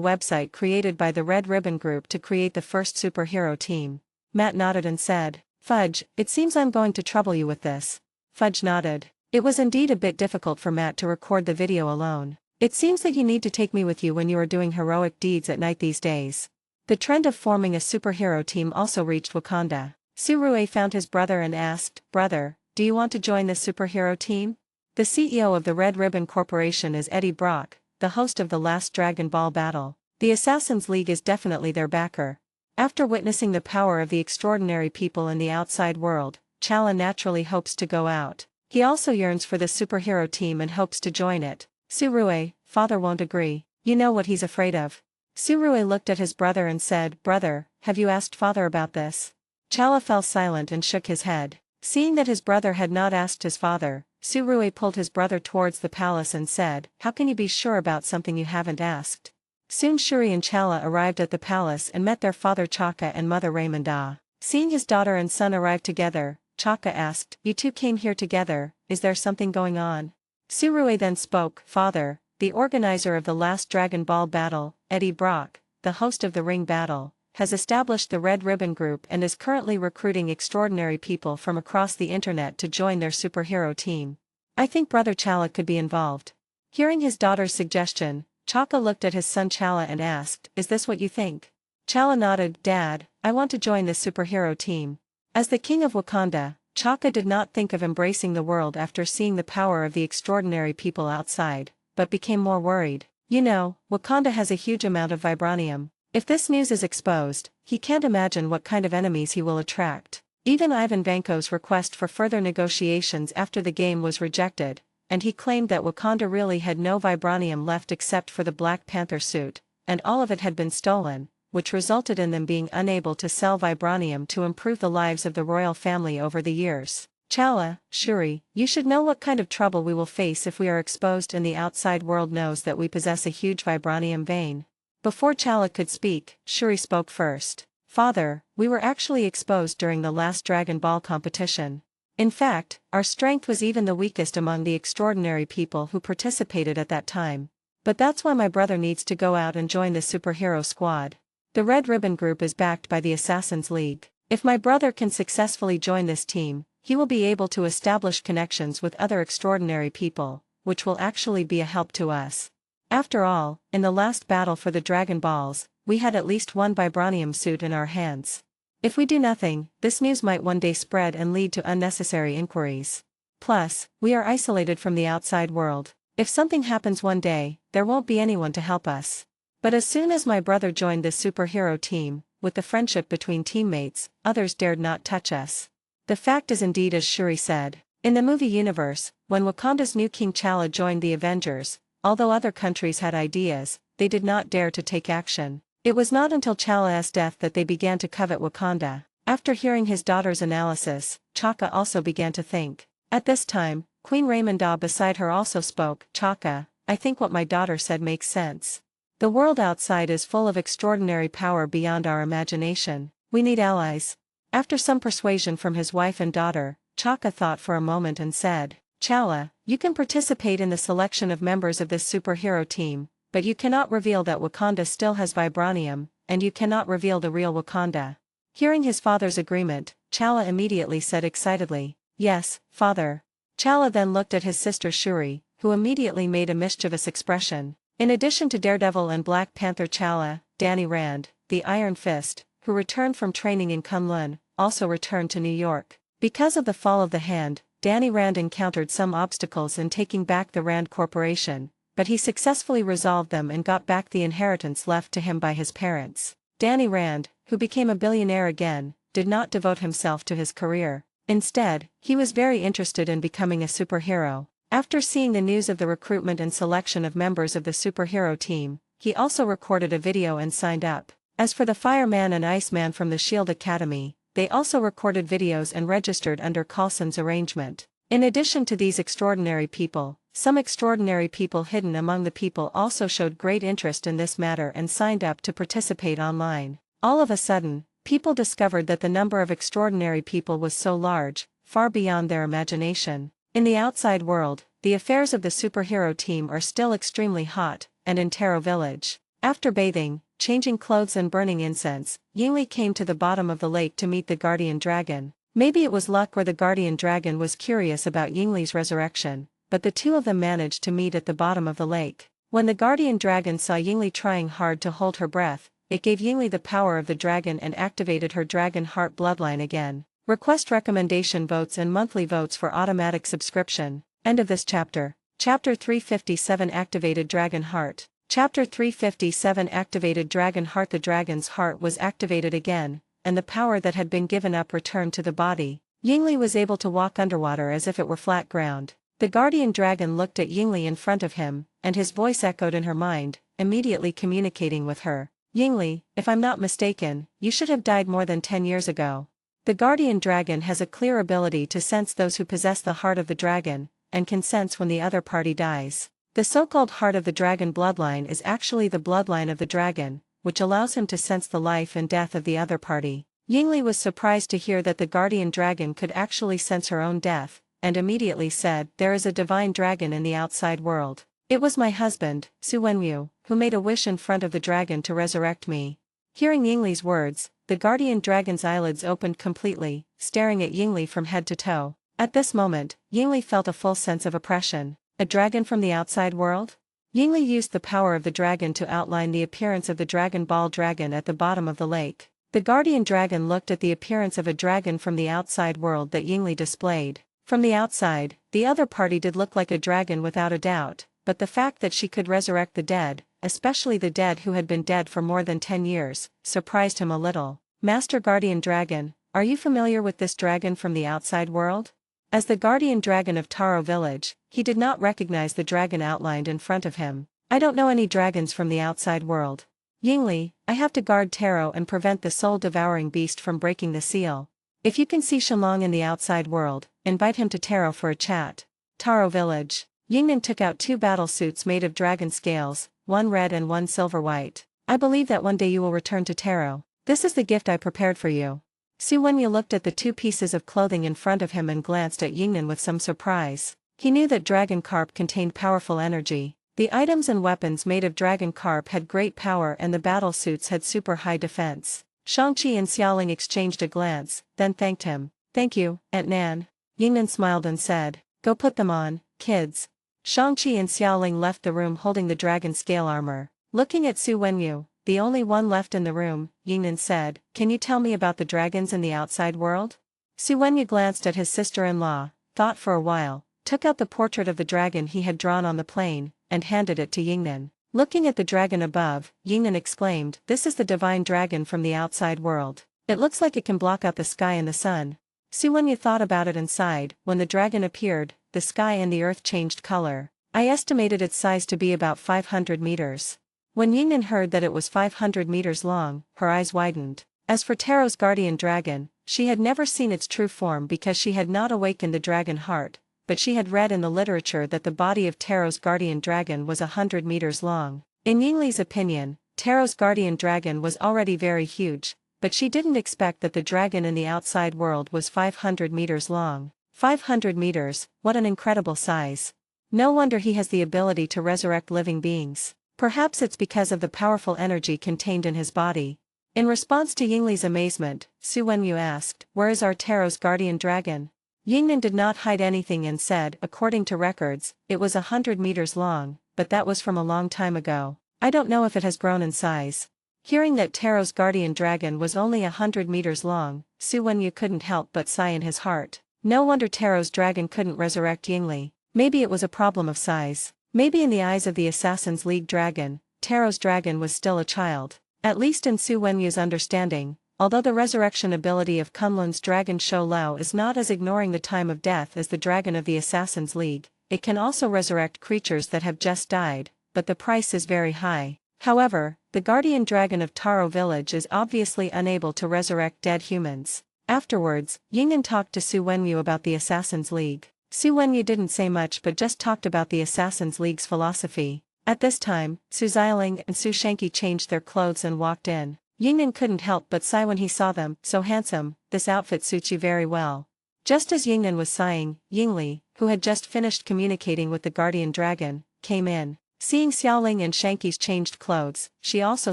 Speaker 2: website created by the Red Ribbon Group to create the first superhero team. Matt nodded and said, Fudge, it seems I'm going to trouble you with this. Fudge nodded. It was indeed a bit difficult for Matt to record the video alone. It seems that you need to take me with you when you are doing heroic deeds at night these days. The trend of forming a superhero team also reached Wakanda. Surue found his brother and asked, Brother, do you want to join this superhero team? The CEO of the Red Ribbon Corporation is Eddie Brock, the host of the last Dragon Ball battle. The Assassins League is definitely their backer. After witnessing the power of the extraordinary people in the outside world, Chala naturally hopes to go out. He also yearns for the superhero team and hopes to join it. Surue, father won't agree. You know what he's afraid of. Surue looked at his brother and said, Brother, have you asked father about this? Chala fell silent and shook his head. Seeing that his brother had not asked his father, Surue pulled his brother towards the palace and said, How can you be sure about something you haven't asked? Soon Shuri and Chala arrived at the palace and met their father Chaka and mother Raymunda. Seeing his daughter and son arrive together, Chaka asked, You two came here together, is there something going on? Surue then spoke, Father, the organizer of the last Dragon Ball battle, Eddie Brock, the host of the ring battle, has established the Red Ribbon Group and is currently recruiting extraordinary people from across the internet to join their superhero team. I think Brother Chala could be involved. Hearing his daughter's suggestion, Chaka looked at his son Chala and asked, Is this what you think? Chala nodded, Dad, I want to join this superhero team. As the king of Wakanda, Chaka did not think of embracing the world after seeing the power of the extraordinary people outside, but became more worried. You know, Wakanda has a huge amount of vibranium. If this news is exposed, he can't imagine what kind of enemies he will attract. Even Ivan Vanko's request for further negotiations after the game was rejected, and he claimed that Wakanda really had no vibranium left except for the Black Panther suit, and all of it had been stolen, which resulted in them being unable to sell vibranium to improve the lives of the royal family over the years. Chala, Shuri, you should know what kind of trouble we will face if we are exposed and the outside world knows that we possess a huge vibranium vein. Before Chala could speak, Shuri spoke first. Father, we were actually exposed during the last Dragon Ball competition. In fact, our strength was even the weakest among the extraordinary people who participated at that time. But that's why my brother needs to go out and join the superhero squad. The Red Ribbon Group is backed by the Assassin's League. If my brother can successfully join this team, he will be able to establish connections with other extraordinary people, which will actually be a help to us. After all, in the last battle for the Dragon Balls, we had at least one vibranium suit in our hands. If we do nothing, this news might one day spread and lead to unnecessary inquiries. Plus, we are isolated from the outside world. If something happens one day, there won't be anyone to help us. But as soon as my brother joined this superhero team, with the friendship between teammates, others dared not touch us. The fact is indeed as Shuri said. In the movie universe, when Wakanda's new King T'Challa joined the Avengers, although other countries had ideas, they did not dare to take action. It was not until T'Challa's death that they began to covet Wakanda. After hearing his daughter's analysis, Chaka also began to think. At this time, Queen Ramonda beside her also spoke. Chaka, I think what my daughter said makes sense. The world outside is full of extraordinary power beyond our imagination. We need allies. After some persuasion from his wife and daughter, Chaka thought for a moment and said, T'Challa, you can participate in the selection of members of this superhero team, but you cannot reveal that Wakanda still has vibranium, and you cannot reveal the real Wakanda. Hearing his father's agreement, T'Challa immediately said excitedly, Yes, father. T'Challa then looked at his sister Shuri, who immediately made a mischievous expression. In addition to Daredevil and Black Panther T'Challa, Danny Rand, the Iron Fist, who returned from training in Kunlun, also returned to New York. Because of the fall of the hand, Danny Rand encountered some obstacles in taking back the Rand Corporation, but he successfully resolved them and got back the inheritance left to him by his parents. Danny Rand, who became a billionaire again, did not devote himself to his career. Instead, he was very interested in becoming a superhero. After seeing the news of the recruitment and selection of members of the superhero team, he also recorded a video and signed up. As for the Fireman and Iceman from the SHIELD Academy, they also recorded videos and registered under Coulson's arrangement. In addition to these extraordinary people, some extraordinary people hidden among the people also showed great interest in this matter and signed up to participate online. All of a sudden, people discovered that the number of extraordinary people was so large, far beyond their imagination. In the outside world, the affairs of the superhero team are still extremely hot, and in Taro Village. After bathing, changing clothes and burning incense, Yingli came to the bottom of the lake to meet the guardian dragon. Maybe it was luck or the guardian dragon was curious about Yingli's resurrection, but the two of them managed to meet at the bottom of the lake. When the guardian dragon saw Yingli trying hard to hold her breath, it gave Yingli the power of the dragon and activated her dragon heart bloodline again. Request recommendation votes and monthly votes for automatic subscription. End of this chapter. Chapter 357 Activated Dragon Heart. Chapter 357 Activated Dragon Heart. The dragon's heart was activated again, and the power that had been given up returned to the body. Yingli was able to walk underwater as if it were flat ground. The guardian dragon looked at Yingli in front of him, and his voice echoed in her mind, immediately communicating with her. Yingli, if I'm not mistaken, you should have died more than 10 years ago. The guardian dragon has a clear ability to sense those who possess the heart of the dragon, and can sense when the other party dies. The so-called heart of the dragon bloodline is actually the bloodline of the dragon, which allows him to sense the life and death of the other party. Yingli was surprised to hear that the guardian dragon could actually sense her own death, and immediately said, There is a divine dragon in the outside world. It was my husband, Su Wenwu, who made a wish in front of the dragon to resurrect me. Hearing Yingli's words, the guardian dragon's eyelids opened completely, staring at Yingli from head to toe. At this moment, Yingli felt a full sense of oppression. A dragon from the outside world? Yingli used the power of the dragon to outline the appearance of the Dragon Ball dragon at the bottom of the lake. The guardian dragon looked at the appearance of a dragon from the outside world that Yingli displayed. From the outside, the other party did look like a dragon without a doubt, but the fact that she could resurrect the dead, especially the dead who had been dead for more than 10 years, surprised him a little. Master Guardian Dragon, are you familiar with this dragon from the outside world? As the guardian dragon of Taro Village, he did not recognize the dragon outlined in front of him. I don't know any dragons from the outside world. Yingli, I have to guard Taro and prevent the soul-devouring beast from breaking the seal. If you can see Shenlong in the outside world, invite him to Taro for a chat. Taro Village. Yingnan took out 2 battle suits made of dragon scales, one red and one silver white. I believe that one day you will return to Taro. This is the gift I prepared for you. Su Wenyu looked at the 2 pieces of clothing in front of him and glanced at Yingnan with some surprise. He knew that dragon carp contained powerful energy. The items and weapons made of dragon carp had great power and the battle suits had super high defense. Shang-Chi and Xiaoling exchanged a glance, then thanked him. Thank you, Aunt Nan. Yingnan smiled and said, go put them on, kids. Shang-Chi and Xiaoling left the room holding the dragon scale armor. Looking at Su Wenyu, the only one left in the room, Yingnan said, can you tell me about the dragons in the outside world? Su Wenyu glanced at his sister-in-law, thought for a while, took out the portrait of the dragon he had drawn on the plane, and handed it to Yingnan. Looking at the dragon above, Yingnan exclaimed, this is the divine dragon from the outside world. It looks like it can block out the sky and the sun. Su Wenyu thought about it and sighed. When the dragon appeared, the sky and the earth changed color. I estimated its size to be about 500 meters. When Yingnan heard that it was 500 meters long, her eyes widened. As for Taro's guardian dragon, she had never seen its true form because she had not awakened the dragon heart, but she had read in the literature that the body of Taro's guardian dragon was 100 meters long. In Yingli's opinion, Taro's guardian dragon was already very huge, but she didn't expect that the dragon in the outside world was 500 meters long. 500 meters, what an incredible size. No wonder he has the ability to resurrect living beings. Perhaps it's because of the powerful energy contained in his body. In response to Yingli's amazement, Su Wenyu asked, where is our Taro's guardian dragon? Yingnan did not hide anything and said, according to records, it was 100 meters long, but that was from a long time ago. I don't know if it has grown in size. Hearing that Taro's guardian dragon was only 100 meters long, Su Wenyu couldn't help but sigh in his heart. No wonder Taro's dragon couldn't resurrect Yingli. Maybe it was a problem of size. Maybe in the eyes of the Assassin's League dragon, Taro's dragon was still a child. At least in Su Wenyu's understanding, although the resurrection ability of Kunlun's dragon Shou Lao is not as ignoring the time of death as the dragon of the Assassin's League, it can also resurrect creatures that have just died, but the price is very high. However, the guardian dragon of Taro Village is obviously unable to resurrect dead humans. Afterwards, Yingnan talked to Su Wenyu about the Assassin's League. Su Wenyu didn't say much but just talked about the Assassin's League's philosophy. At this time, Su Xiaoling and Su Shanqi changed their clothes and walked in. Yingnan couldn't help but sigh when he saw them. So handsome, this outfit suits you very well. Just as Yingnan was sighing, Yingli, who had just finished communicating with the guardian dragon, came in. Seeing Xiaoling and Shanqi's changed clothes, she also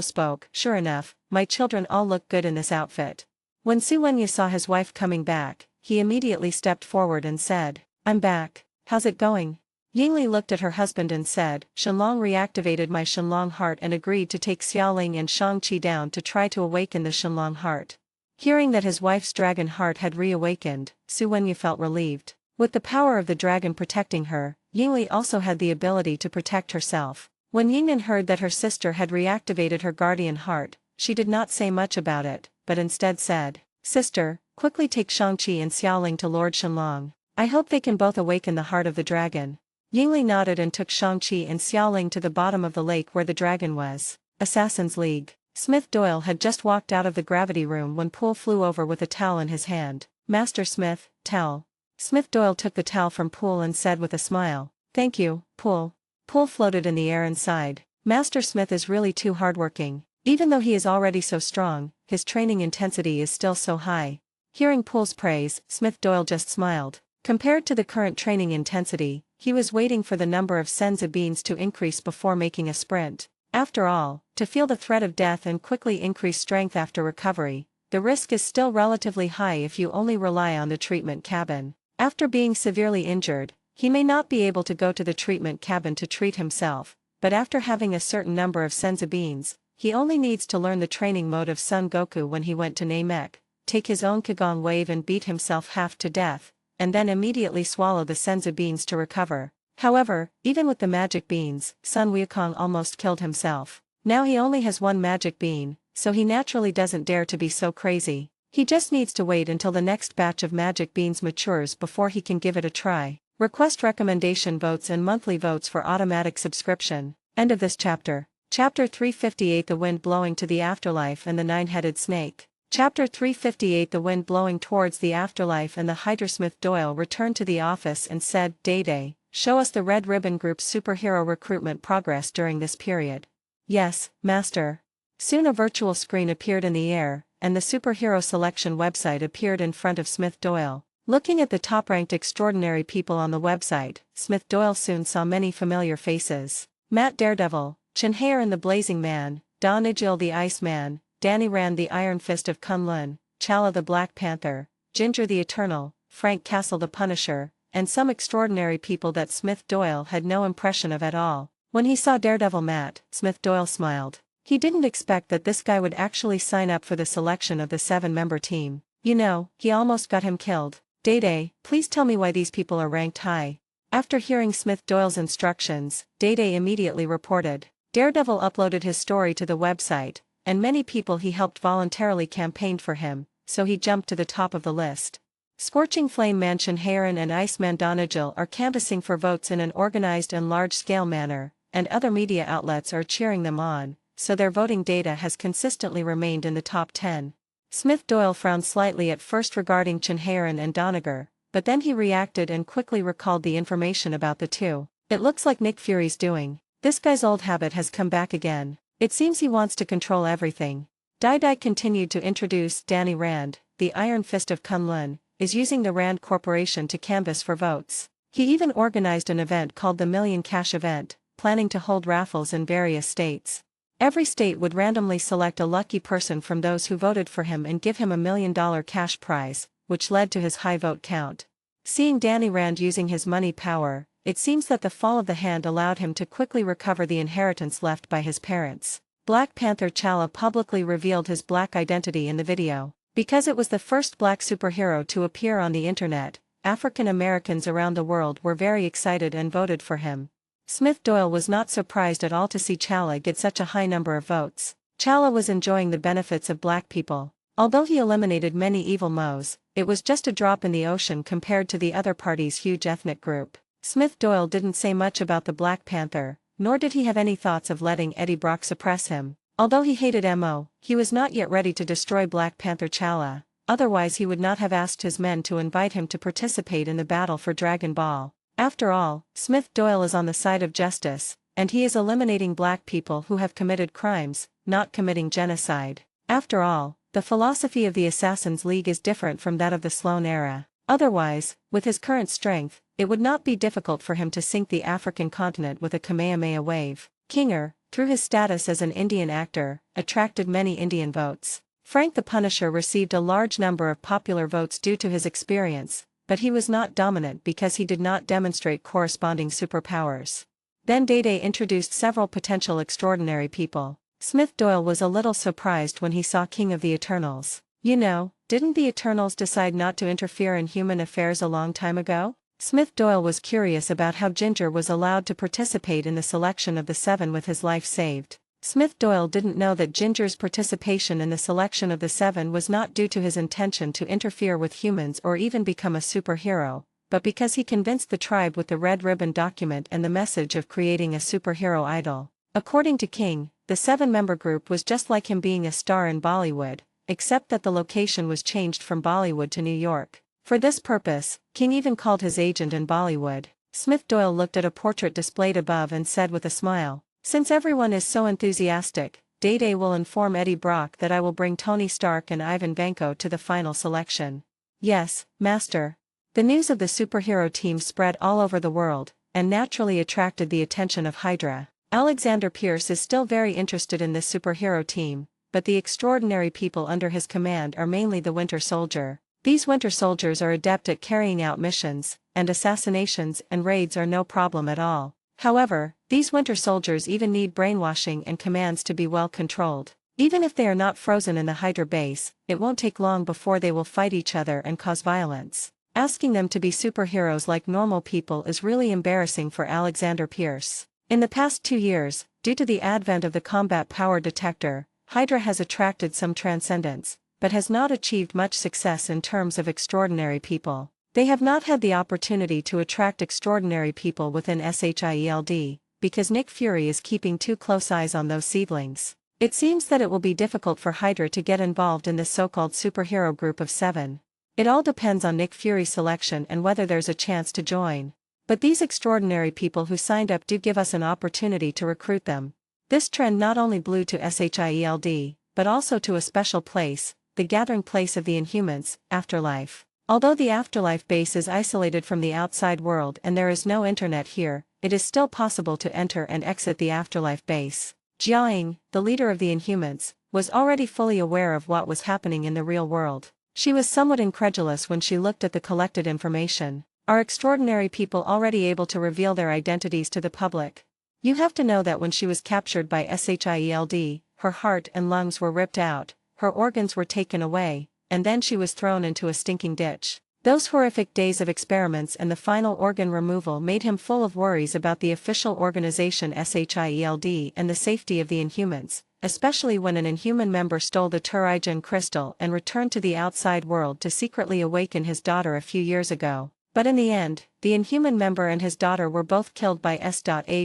Speaker 2: spoke, sure enough, my children all look good in this outfit. When Su Wenyu saw his wife coming back, he immediately stepped forward and said, I'm back. How's it going? Yingli looked at her husband and said, Shenlong reactivated my Shenlong heart and agreed to take Xiaoling and Shang-Chi down to try to awaken the Shenlong heart. Hearing that his wife's dragon heart had reawakened, Su Wenyu felt relieved. With the power of the dragon protecting her, Yingli also had the ability to protect herself. When Yingnan heard that her sister had reactivated her guardian heart, she did not say much about it, but instead said, Sister, quickly take Shang-Chi and Xiaoling to Lord Shenlong. I hope they can both awaken the heart of the dragon. Yingli nodded and took Shang-Chi and Xiaoling to the bottom of the lake where the dragon was. Assassin's League. Smith Doyle had just walked out of the gravity room when Poole flew over with a towel in his hand. Master Smith, towel. Smith Doyle took the towel from Poole and said with a smile, Thank you, Poole. Poole floated in the air and sighed. Master Smith is really too hardworking. Even though he is already so strong, his training intensity is still so high. Hearing Poole's praise, Smith Doyle just smiled. Compared to the current training intensity, he was waiting for the number of senzu beans to increase before making a sprint. After all, to feel the threat of death and quickly increase strength after recovery, the risk is still relatively high if you only rely on the treatment cabin. After being severely injured, he may not be able to go to the treatment cabin to treat himself, but after having a certain number of senzu beans, he only needs to learn the training mode of Son Goku when he went to Namek, take his own Kagon wave and beat himself half to death, and then immediately swallow the senzu beans to recover. However, even with the magic beans, Sun Wukong almost killed himself. Now he only has one magic bean, so he naturally doesn't dare to be so crazy. He just needs to wait until the next batch of magic beans matures before he can give it a try. Request recommendation votes and monthly votes for automatic subscription. End of this chapter. Chapter 358 The Wind Blowing to the Afterlife and the Nine-Headed Snake. Chapter 358 The wind blowing towards the afterlife and the Hydra. Smith Doyle returned to the office and said, Day, show us the Red Ribbon Group's superhero recruitment progress during this period. Yes, Master. Soon a virtual screen appeared in the air, and the superhero selection website appeared in front of Smith Doyle. Looking at the top-ranked extraordinary people on the website, Smith Doyle soon saw many familiar faces. Matt Daredevil, Chinhair the Blazing Man, Don Ijil the Iceman, Danny Rand the Iron Fist of Kunlun, Chala the Black Panther, Ginger the Eternal, Frank Castle the Punisher, and some extraordinary people that Smith Doyle had no impression of at all. When he saw Daredevil Matt, Smith Doyle smiled. He didn't expect that this guy would actually sign up for the selection of the 7-member team. You know, he almost got him killed. Day, please tell me why these people are ranked high. After hearing Smith Doyle's instructions, Day immediately reported. Daredevil uploaded his story to the website, and many people he helped voluntarily campaigned for him, so he jumped to the top of the list. Scorching Flame Man Chinhair and Iceman Donagil are canvassing for votes in an organized and large-scale manner, and other media outlets are cheering them on, so their voting data has consistently remained in the top 10. Smith Doyle frowned slightly at first regarding Chinhair and Donegar, but then he reacted and quickly recalled the information about the two. It looks like Nick Fury's doing. This guy's old habit has come back again. It seems he wants to control everything. Dai continued to introduce Danny Rand, the Iron Fist of Kunlun, is using the Rand Corporation to canvass for votes. He even organized an event called the Million Cash Event, planning to hold raffles in various states. Every state would randomly select a lucky person from those who voted for him and give him $1 million cash prize, which led to his high vote count. Seeing Danny Rand using his money power, it seems that the fall of the hand allowed him to quickly recover the inheritance left by his parents. Black Panther Chala publicly revealed his black identity in the video. Because it was the first black superhero to appear on the internet, African Americans around the world were very excited and voted for him. Smith Doyle was not surprised at all to see Chala get such a high number of votes. Chala was enjoying the benefits of black people. Although he eliminated many evil Moes, it was just a drop in the ocean compared to the other party's huge ethnic group. Smith Doyle didn't say much about the Black Panther, nor did he have any thoughts of letting Eddie Brock suppress him. Although he hated Mo, he was not yet ready to destroy Black Panther Chala, otherwise he would not have asked his men to invite him to participate in the battle for Dragon Ball. After all, Smith Doyle is on the side of justice, and he is eliminating black people who have committed crimes, not committing genocide. After all, the philosophy of the Assassins' League is different from that of the Sloan era. Otherwise, with his current strength, it would not be difficult for him to sink the African continent with a Kamehameha wave. Kinger, through his status as an Indian actor, attracted many Indian votes. Frank the Punisher received a large number of popular votes due to his experience, but he was not dominant because he did not demonstrate corresponding superpowers. Then Day introduced several potential extraordinary people. Smith Doyle was a little surprised when he saw King of the Eternals. You know, didn't the Eternals decide not to interfere in human affairs a long time ago? Smith Doyle was curious about how Ginger was allowed to participate in the selection of the 7 with his life saved. Smith Doyle didn't know that Ginger's participation in the selection of the 7 was not due to his intention to interfere with humans or even become a superhero, but because he convinced the tribe with the Red Ribbon document and the message of creating a superhero idol. According to King, the 7-member group was just like him being a star in Bollywood, except that the location was changed from Bollywood to New York. For this purpose, King even called his agent in Bollywood. Smith Doyle looked at a portrait displayed above and said with a smile, "Since everyone is so enthusiastic, Day will inform Eddie Brock that I will bring Tony Stark and Ivan Vanko to the final selection." Yes, Master. The news of the superhero team spread all over the world, and naturally attracted the attention of Hydra. Alexander Pierce is still very interested in this superhero team, but the extraordinary people under his command are mainly the Winter Soldier. These Winter Soldiers are adept at carrying out missions, and assassinations and raids are no problem at all. However, these Winter Soldiers even need brainwashing and commands to be well controlled. Even if they are not frozen in the Hydra base, it won't take long before they will fight each other and cause violence. Asking them to be superheroes like normal people is really embarrassing for Alexander Pierce. In the past 2 years, due to the advent of the combat power detector, Hydra has attracted some transcendence, but has not achieved much success in terms of extraordinary people. They have not had the opportunity to attract extraordinary people within SHIELD, because Nick Fury is keeping too close eyes on those seedlings. It seems that it will be difficult for Hydra to get involved in this so-called superhero group of 7. It all depends on Nick Fury's selection and whether there's a chance to join. But these extraordinary people who signed up do give us an opportunity to recruit them. This trend not only blew to SHIELD, but also to a special place, the gathering place of the Inhumans, Afterlife. Although the Afterlife base is isolated from the outside world and there is no internet here, it is still possible to enter and exit the Afterlife base. Jiaying, the leader of the Inhumans, was already fully aware of what was happening in the real world. She was somewhat incredulous when she looked at the collected information. Are extraordinary people already able to reveal their identities to the public? You have to know that when she was captured by SHIELD, her heart and lungs were ripped out, her organs were taken away, and then she was thrown into a stinking ditch. Those horrific days of experiments and the final organ removal made him full of worries about the official organization SHIELD and the safety of the Inhumans, especially when an Inhuman member stole the Turigen crystal and returned to the outside world to secretly awaken his daughter a few years ago. But in the end, the Inhuman member and his daughter were both killed by S.H.I.E.L.D.'s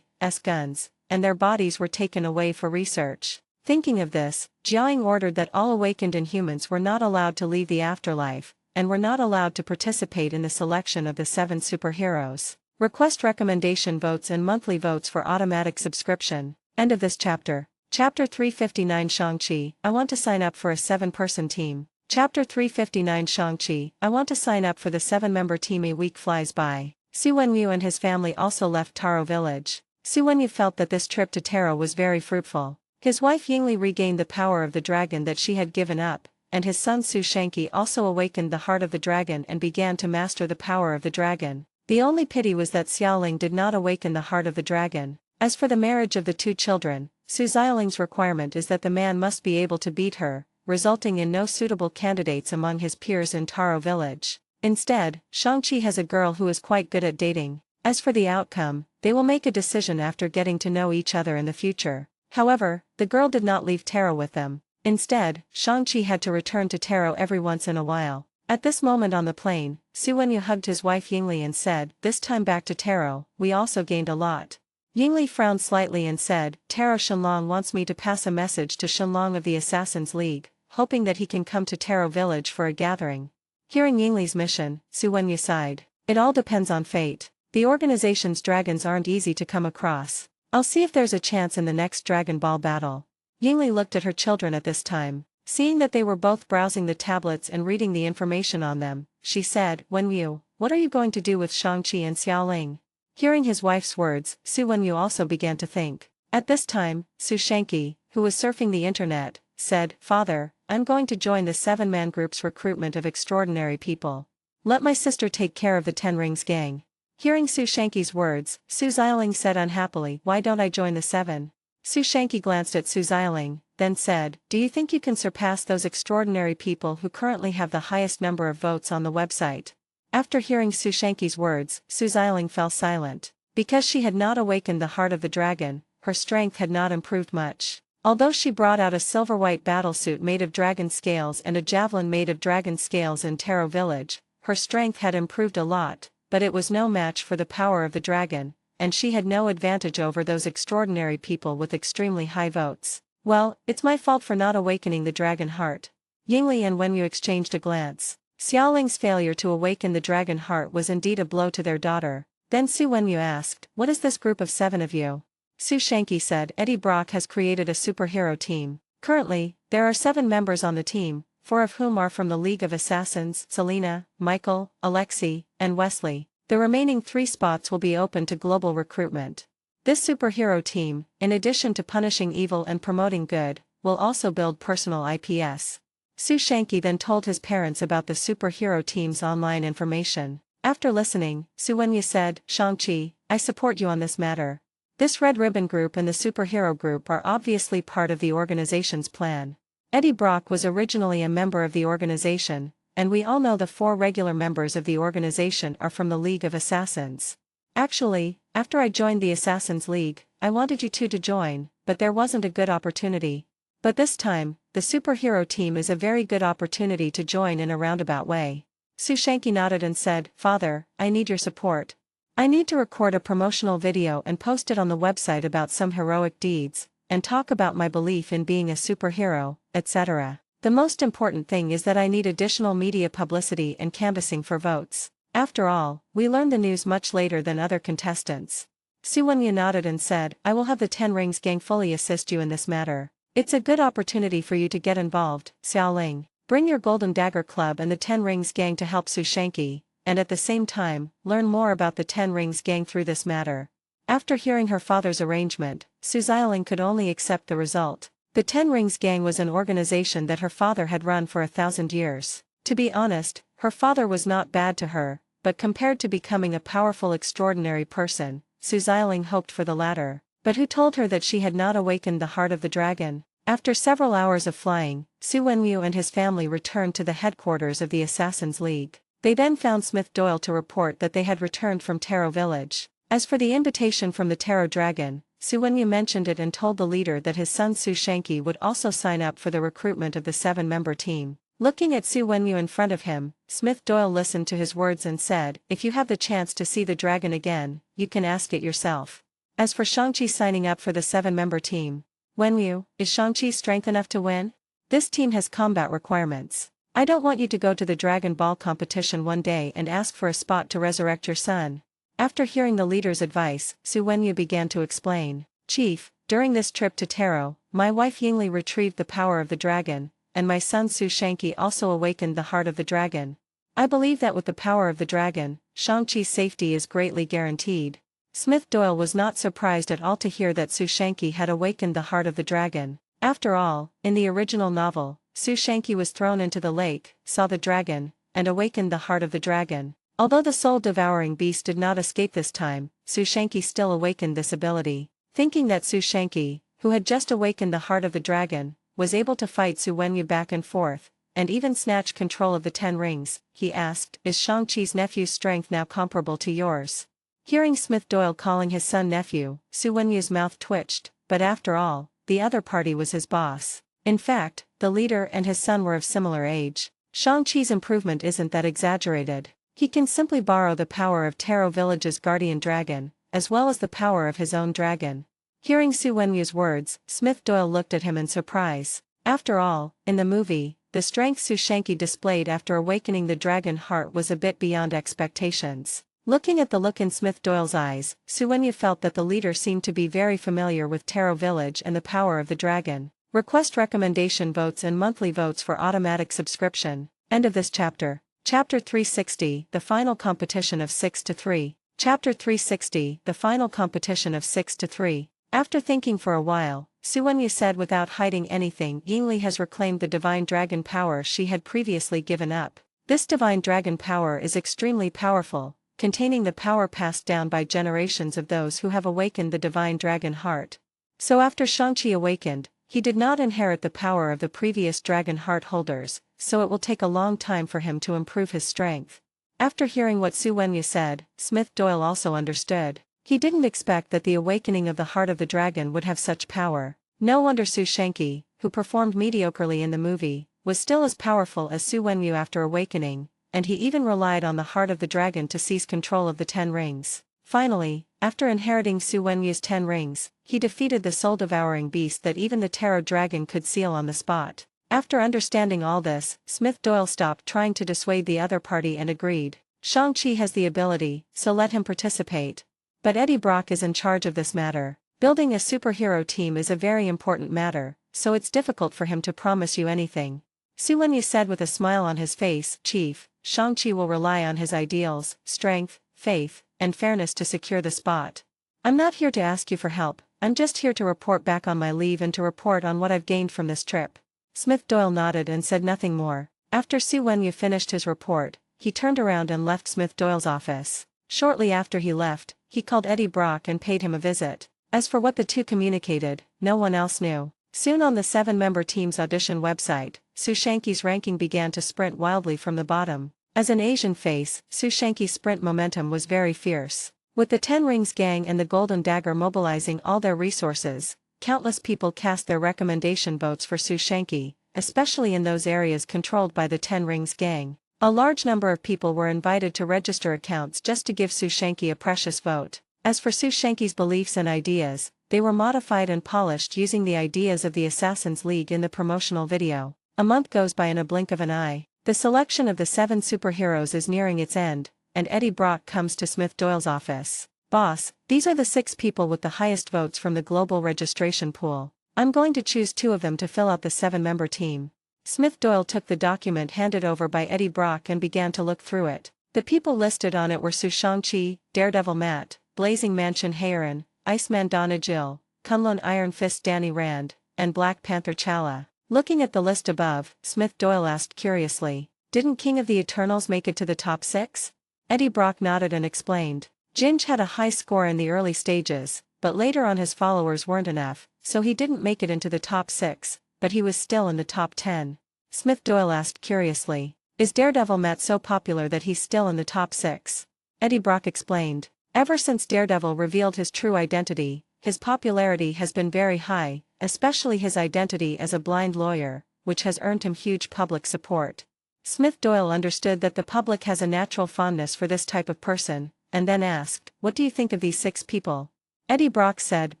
Speaker 2: guns, and their bodies were taken away for research. Thinking of this, Jiaying ordered that all awakened Inhumans were not allowed to leave the afterlife, and were not allowed to participate in the selection of the 7 superheroes. Request recommendation votes and monthly votes for automatic subscription. End of this chapter. Chapter 359 Shang-Chi, I want to sign up for a 7-person team. Chapter 359 Shang-Chi, I want to sign up for the 7-member team. A week flies by. Su Wenyu and his family also left Taro Village. Su Wenyu felt that this trip to Taro was very fruitful. His wife Yingli regained the power of the dragon that she had given up, and his son Su Shanqi also awakened the heart of the dragon and began to master the power of the dragon. The only pity was that Xiaoling did not awaken the heart of the dragon. As for the marriage of the 2 children, Su Xiaoling's requirement is that the man must be able to beat her, resulting in no suitable candidates among his peers in Taro Village. Instead, Shang-Chi has a girl who is quite good at dating. As for the outcome, they will make a decision after getting to know each other in the future. However, the girl did not leave Taro with them. Instead, Shang-Chi had to return to Taro every once in a while. At this moment on the plane, Su Wenyu hugged his wife Yingli and said, "This time back to Taro, we also gained a lot." Yingli frowned slightly and said, "Taro Shenlong wants me to pass a message to Shenlong of the Assassin's League, hoping that he can come to Taro Village for a gathering." Hearing Yingli's mission, Su Wenyu sighed. It all depends on fate. The organization's dragons aren't easy to come across. I'll see if there's a chance in the next Dragon Ball battle. Yingli looked at her children at this time. Seeing that they were both browsing the tablets and reading the information on them, she said, "Wenyu, what are you going to do with Shang-Chi and Xiaoling?" Hearing his wife's words, Su Wenyu also began to think. At this time, Su Shanqi, who was surfing the internet, said, "Father, I'm going to join the 7-man group's recruitment of extraordinary people. Let my sister take care of the 10 Rings gang." Hearing Su Shanqi's words, Su Xiaoling said unhappily, "Why don't I join the 7? Su Shanqi glanced at Su Xiaoling, then said, "Do you think you can surpass those extraordinary people who currently have the highest number of votes on the website?" After hearing Su Shanqi's words, Su Xiaoling fell silent. Because she had not awakened the heart of the dragon, her strength had not improved much. Although she brought out a silver-white battlesuit made of dragon scales and a javelin made of dragon scales in Taro Village, her strength had improved a lot, but it was no match for the power of the dragon, and she had no advantage over those extraordinary people with extremely high votes. "Well, it's my fault for not awakening the dragon heart." Yingli and Wenyu exchanged a glance. Xiaoling's failure to awaken the dragon heart was indeed a blow to their daughter. Then Su Wenyu asked, "What is this group of 7 of you?" Su Shanqi said, "Eddie Brock has created a superhero team. Currently, there are 7 members on the team, 4 of whom are from the League of Assassins: Selena, Michael, Alexei, and Wesley. The remaining 3 spots will be open to global recruitment. This superhero team, in addition to punishing evil and promoting good, will also build personal IPs." Su Shanqi then told his parents about the superhero team's online information. After listening, Su Wenyu said, "Shang-Chi, I support you on this matter. This Red Ribbon Group and the superhero group are obviously part of the organization's plan. Eddie Brock was originally a member of the organization, and we all know the 4 regular members of the organization are from the League of Assassins. Actually, after I joined the Assassins League, I wanted you 2 to join, but there wasn't a good opportunity. But this time, the superhero team is a very good opportunity to join in a roundabout way." Su Shanqi nodded and said, "Father, I need your support. I need to record a promotional video and post it on the website about some heroic deeds, and talk about my belief in being a superhero, etc. The most important thing is that I need additional media publicity and canvassing for votes. After all, we learned the news much later than other contestants. Su Wenyu nodded and said, I will have the Ten Rings gang fully assist you in this matter. It's a good opportunity for you to get involved, Xiaoling. Bring your Golden Dagger Club and the Ten Rings gang to help Su Shanqi, and at the same time, learn more about the Ten Rings gang through this matter. After hearing her father's arrangement, Su Xiaoling could only accept the result. The Ten Rings gang was an organization that her father had run for 1,000 years. To be honest, her father was not bad to her, but compared to becoming a powerful extraordinary person, Su Xiaoling hoped for the latter. But who told her that she had not awakened the heart of the dragon? After several hours of flying, Su Wenyu and his family returned to the headquarters of the Assassin's League. They then found Smith Doyle to report that they had returned from Taro Village. As for the invitation from the Taro Dragon, Su Wenyu mentioned it and told the leader that his son Su Shanqi would also sign up for the recruitment of the 7-member team. Looking at Su Wenyu in front of him, Smith Doyle listened to his words and said, if you have the chance to see the dragon again, you can ask it yourself. As for Shang-Chi signing up for the 7-member team, Wenyu, is Shang-Chi strength enough to win? This team has combat requirements. I don't want you to go to the Dragon Ball competition one day and ask for a spot to resurrect your son. After hearing the leader's advice, Su Wenyu began to explain. Chief, during this trip to Taro, my wife Yingli retrieved the power of the dragon, and my son Su Shanqi also awakened the heart of the dragon. I believe that with the power of the dragon, Shang-Chi's safety is greatly guaranteed. Smith Doyle was not surprised at all to hear that Su Shanqi had awakened the heart of the dragon. After all, in the original novel, Su Shanqi was thrown into the lake, saw the dragon, and awakened the heart of the dragon. Although the soul-devouring beast did not escape this time, Su Shanqi still awakened this ability. Thinking that Su Shanqi, who had just awakened the heart of the dragon, was able to fight Su Wenyu back and forth, and even snatch control of the 10 rings, he asked, is Shang-Chi's nephew's strength now comparable to yours? Hearing Smith Doyle calling his son nephew, Su Wenyu's mouth twitched, but after all, the other party was his boss. In fact, the leader and his son were of similar age. Shang-Chi's improvement isn't that exaggerated. He can simply borrow the power of Taro Village's guardian dragon, as well as the power of his own dragon. Hearing Su Wenyu's words, Smith Doyle looked at him in surprise. After all, in the movie, the strength Su Shanqi displayed after awakening the dragon heart was a bit beyond expectations. Looking at the look in Smith Doyle's eyes, Su Wenyu felt that the leader seemed to be very familiar with Taro Village and the power of the dragon. Request recommendation votes and monthly votes for automatic subscription. End of this chapter. Chapter 360, the final competition of 6-3. Chapter 360, the final competition of 6-3. After thinking for a while, Su Wenyu said without hiding anything, Yingli has reclaimed the divine dragon power she had previously given up. This divine dragon power is extremely powerful, containing the power passed down by generations of those who have awakened the divine dragon heart. So after Shang-Chi awakened, he did not inherit the power of the previous dragon heart holders, so it will take a long time for him to improve his strength. After hearing what Su Wenyu said, Smith Doyle also understood. He didn't expect that the awakening of the heart of the dragon would have such power. No wonder Su Shanqi, who performed mediocrely in the movie, was still as powerful as Su Wenyu after awakening, and he even relied on the heart of the dragon to seize control of the 10 rings. Finally, after inheriting Su Wenyu's 10 rings, he defeated the soul-devouring beast that even the Taro dragon could seal on the spot. After understanding all this, Smith Doyle stopped trying to dissuade the other party and agreed. Shang-Chi has the ability, so let him participate. But Eddie Brock is in charge of this matter. Building a superhero team is a very important matter, so it's difficult for him to promise you anything. Su Wenyu said with a smile on his face, Chief, Shang-Chi will rely on his ideals, strength, faith, and fairness to secure the spot. I'm not here to ask you for help, I'm just here to report back on my leave and to report on what I've gained from this trip. Smith Doyle nodded and said nothing more. After Su Wenyu finished his report, he turned around and left Smith Doyle's office. Shortly after he left, he called Eddie Brock and paid him a visit. As for what the two communicated, no one else knew. Soon on the 7-member team's audition website, Su Shanqi's ranking began to sprint wildly from the bottom. As an Asian face, Su Shanqi's sprint momentum was very fierce. With the 10 Rings gang and the Golden Dagger mobilizing all their resources, countless people cast their recommendation votes for Su Shanqi, especially in those areas controlled by the 10 Rings gang. A large number of people were invited to register accounts just to give Su Shanqi a precious vote. As for Sue Shanky's beliefs and ideas, they were modified and polished using the ideas of the Assassin's League in the promotional video. A month goes by in a blink of an eye. The selection of the 7 superheroes is nearing its end, and Eddie Brock comes to Smith Doyle's office. "Boss, these are the 6 people with the highest votes from the global registration pool. I'm going to choose 2 of them to fill out the 7-member team." Smith Doyle took the document handed over by Eddie Brock and began to look through it. The people listed on it were Sue Shang-Chi, Daredevil Matt, Blazing Mansion Heiran, Iceman Donna Jill, Kunlun Iron Fist Danny Rand, and Black Panther T'Challa. Looking at the list above, Smith Doyle asked curiously, "Didn't King of the Eternals make it to the top 6? Eddie Brock nodded and explained. Ginge had a high score in the early stages, but later on his followers weren't enough, so he didn't make it into the top 6, but he was still in the top 10. Smith Doyle asked curiously, "Is Daredevil Matt so popular that he's still in the top 6? Eddie Brock explained, "Ever since Daredevil revealed his true identity, his popularity has been very high, especially his identity as a blind lawyer, which has earned him huge public support." Smith Doyle understood that the public has a natural fondness for this type of person, and then asked, "What do you think of these 6 people?" Eddie Brock said,